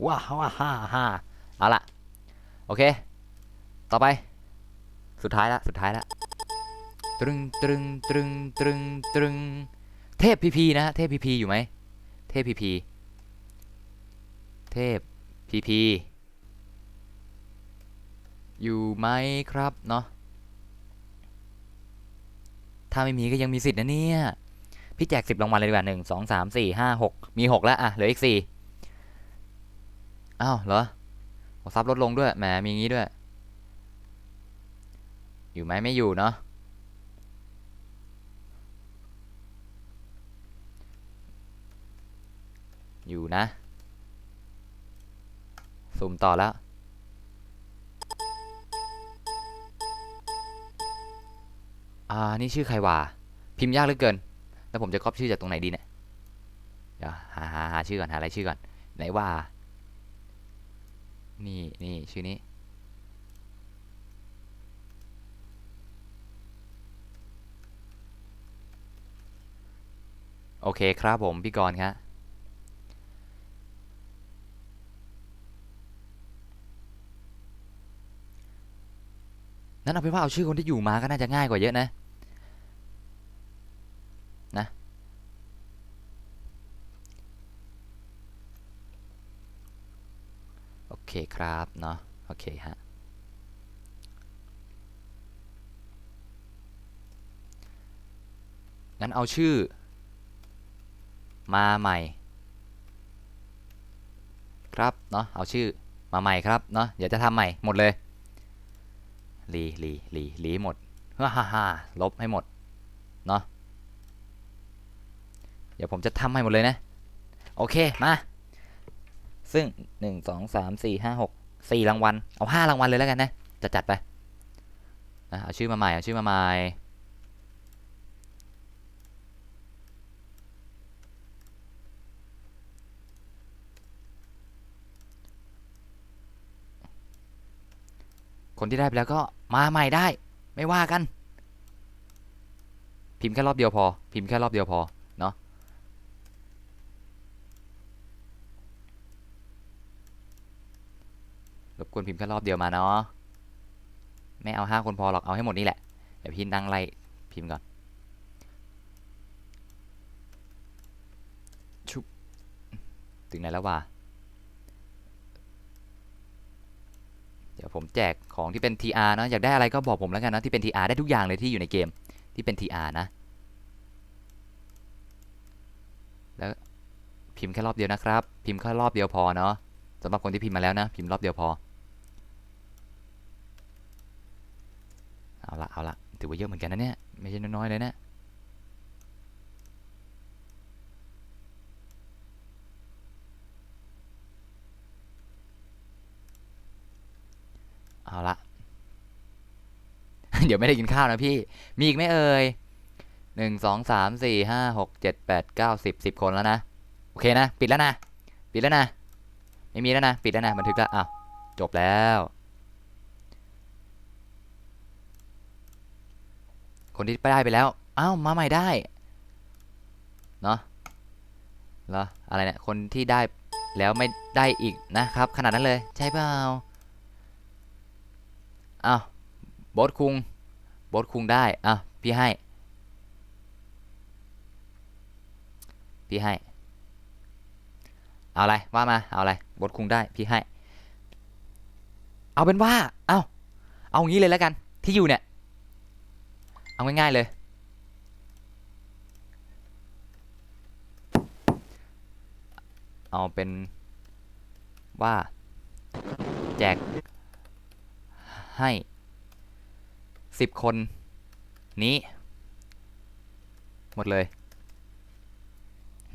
ว้าว้าฮ่าฮ่าเอาละโอเคต่อไปสุดท้ายละสุดท้ายละตรึงตรึงตรึงตรึงตรึงเทพพีพีนะเทพพีพีอยู่ไหมเทพพีพีเทพพีพีอยู่ไหมครับเนาะถ้าไม่มีก็ยังมีสิทธิ์นะเนี่ยพี่แจก10 รางวัลเลยดีกว่า1 2 3 4 5 6มี6แล้วอ่ะเหลืออีก4อ้าวเหรอซับลดลงด้วยแหมมีงี้ด้วยอยู่ไหมไม่อยู่เนาะอยู่นะสุ่มต่อแล้วนี่ชื่อใครวะพิมพ์ยากเหลือเกินแล้วผมจะก๊อปชื่อจากตรงไหนดีเนี่ยเดี๋ยวหาชื่อก่อนหาอะไรชื่อก่อนไหนว่านี่ชื่อนี้โอเคครับผมพี่กรณ์ครับนั้นเอาเป็นว่าเอาชื่อคนที่อยู่มาก็น่าจะง่ายกว่าเยอะนะโอเคครับเนาะโอเคฮะงั้นเอาชื่อมาใหม่ครับเนาะเอาชื่อมาใหม่ครับเนาะเดี๋ยวจะทำใหม่หมดเลยลีหมดฮ่าลบให้หมดเนาะเดี๋ยวผมจะทำให้หมดเลยนะโอเคมาซึ่ง1 2 3 4 5 6 4 รางวัลเอา5 รางวัลเลยแล้วกันนะจัดไปเอาชื่อมาใหม่เอาชื่อมาใหม่ คนที่ได้ไปแล้วก็มาใหม่ได้ ไม่ว่ากัน พิมพ์แค่รอบเดียวพอ พิมพ์แค่รอบเดียวพอเนาะรบกวนพิมพ์แค่รอบเดียวมาเนาะไม่เอา5 คนพอหรอกเอาให้หมดนี่แหละเดี๋ยวพี่นั่งไล่พิมพ์ก่อนชุบถึงไหนแล้ววะเดี๋ยวผมแจกของที่เป็น TR เนาะอยากได้อะไรก็บอกผมแล้วกันนะที่เป็น TR ได้ทุกอย่างเลยที่อยู่ในเกมที่เป็น TR นะแล้วพิมพ์แค่รอบเดียวนะครับพิมพ์แค่รอบเดียวพอเนาะสำหรับคนที่พิมพ์มาแล้วนะพิมพ์รอบเดียวพอเอาละถือว่าเยอะเหมือนกันนะเนี่ยไม่ใช่น้อยๆเลยนะเอาละ เดี๋ยวไม่ได้กินข้าวนะพี่มีอีกไหมเอ่ย1 2 3 4 5 6 7 8 9 10คนแล้วนะโอเคนะปิดแล้วนะปิดแล้วนะไม่มีแล้วนะปิดแล้วนะบันทึกแล้วอ้าวจบแล้วคนที่ได้ไปแล้วอ้าวมาใหม่ได้เนาะเหรออะไรเนี่ยคนที่ได้แล้วไม่ได้อีกนะครับขนาดนั้นเลยใช่เปล่าอ้าวโบ๊ทคุงได้อ้าวพี่ให้เอาอะไรว่ามาเอาอะไรโบ๊ทคุงได้พี่ให้เอาเป็นว่าเอางี้เลยแล้วกันที่อยู่เนี่ยเอาง่ายๆเลยเอาเป็นว่าแจกให้10 คนนี้หมดเลย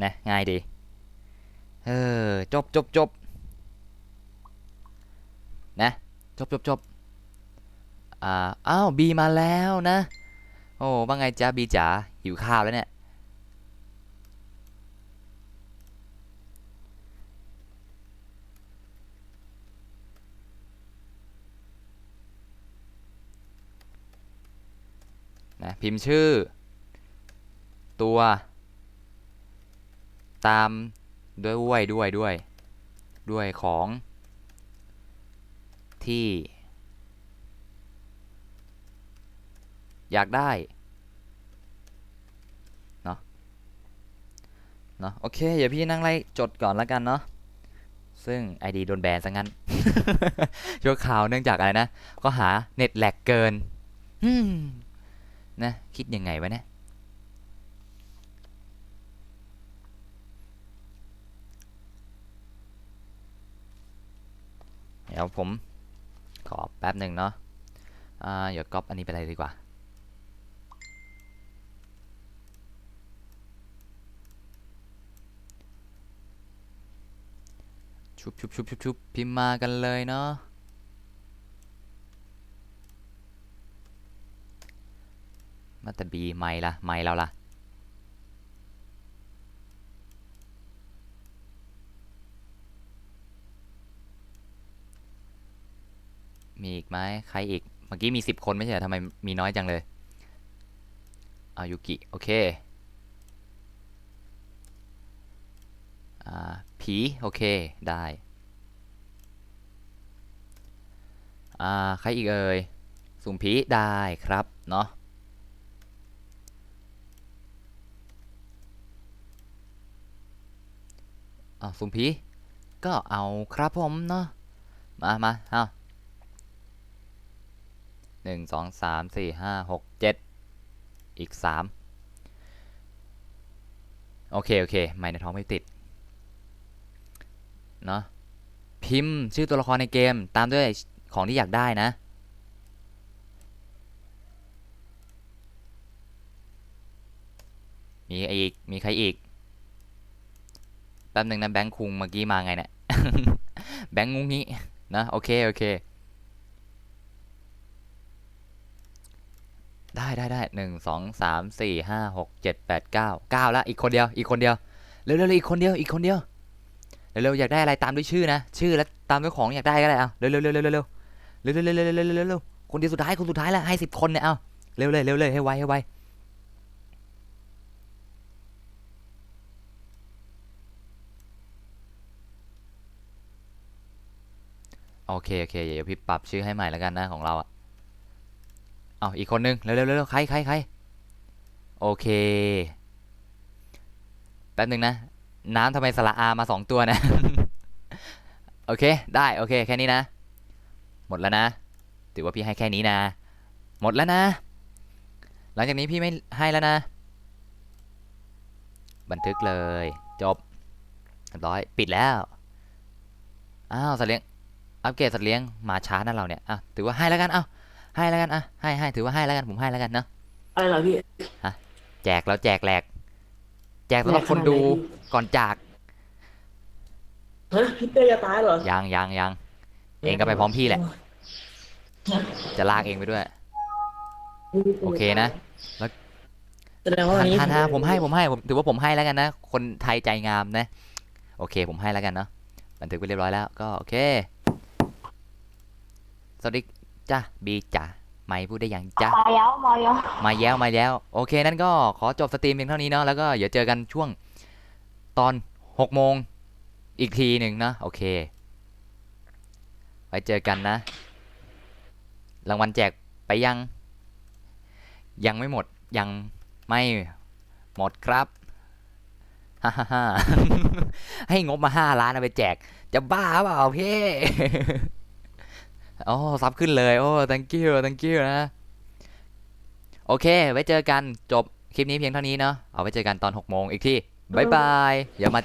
นะง่ายดีจบนะจบอ้าวบีมาแล้วนะโอ้ว่าไงจ๊ะบีจ๋าหิวข้าวแล้วเนี่ยนะพิมพ์ชื่อตัวตามด้วยของที่อยากได้เนาะโอเคเดี๋ยวพี่นั่งไล่จดก่อนแล้วกันเนาะซึ่ง ID โดนแบนซะงั้น ชั่วคราวเนื่องจากอะไรนะก็หาเน็ตแลกเกินนะคิดยังไงวะเนี่ยเดี๋ยวผมขอแป๊บหนึ่งเนาะเดี๋ยวก๊อปอันนี้ไปเลยดีกว่าชุบพิมพ์มากันเลยเนาะมาแต่บีไม่เราล่ะมีอีกไหมใครอีกเมื่อกี้มี10 คนไม่ใช่เหรอทำไมมีน้อยจังเลยเอายูกิโอเคผีโอเคได้ใครอีกเอ่ยสุ่มผีได้ครับเนาะสุ่มผีก็เอาครับผมเนาะมา1 2 3 4 5 6 7อีก3โอเคไม่ในท้องไม่ติดเนาะพิมพ์ชื่อตัวละครในเกมตามด้วยของที่อยากได้นะมีใครอีกแป๊บนึงนะแบงค์คุงเมื่อกี้มาไงเนี่ย แบงค์งุ้งงี้นะโอเคได้1 2 3 4 5 6 7 8 9แล้วอีกคนเดียวเร็วอีกคนเดียวเร็วอยากได้อะไรตามด้วยชื่อนะชื่อแล้วตามด้วยของอยากได้ก็ได้เร็ว เร็วเร็วเร็วเร็วเร็วเร็วเร็วคนเดียวสุดท้ายคนสุดท้ายแล้วให้10 คนเนี่ยเอาเร็วเลยเร็วเลยให้ไวให้ไวโอเคโอเคเดี๋ยวพี่ปรับชื่อให้ใหม่แล้วกันนะของเราอะเอาอีกคนนึงเร็วเร็วเร็วใครใครใครโอเคแป๊บนึงนะน้ำทำไมสระอามา2 ตัวนะ โอเคได้โอเคแค่นี้นะหมดแล้วนะถือว่าพี่ให้แค่นี้นะหมดแล้วนะหลังจากนี้พี่ไม่ให้แล้วนะบันทึกเลยจบเรียบร้อยปิดแล้วอ้าวสัตว์เลี้ยงอัปเกรดสัตว์เลี้ยงมาช้านะเราเนี่ยอ่ะถือว่าให้แล้วกันเอ้าให้แล้วกันอ่ะให้ถือว่าให้แล้วกันผมให้แล้วกันเนาะ
อะไรเหรอพี่
แจกแล้วแจกแหลกแจกสำหรับคนดูก่อนจาก
เฮ้ยพี่เต้จะตายเหรอ
ยังเองก็ไปพร้อมพี่แหละจะลากเองไปด้วยโอเคนะ
แสดงว่าวันนี้
ทันผมให้ผมถือว่าผมให้แล้วกันนะคนไทยใจงามนะโอเคผมให้แล้วกันเนาะบันทึกไปเรียบร้อยแล้วก็โอเคสวัสดีจ้าบีจ๋าไม่พูดได้อย่างจ้า
มาแล้วมาแล้ว
มาแล้วโอเคนั่นก็ขอจบสตรีมเพียงเท่านี้เนาะแล้วก็เดี๋ยวเจอกันช่วงตอน6 โมงอีกทีหนึ่งนะโอเคไว้เจอกันนะรางวัลแจกไปยังไม่หมดยังไม่หมดครับฮ่าฮ่า ให้งบมา5 ล้านเอาไปแจกจะบ้าเปล่าพี่ โอ้ซับขึ้นเลยโอ้ thank you นะโอเคไว้เจอกันจบคลิปนี้เพียงเท่านี้เนาะเอาไว้เจอกันตอน6 โมงอีกทีบ๊ายบายอย่ามา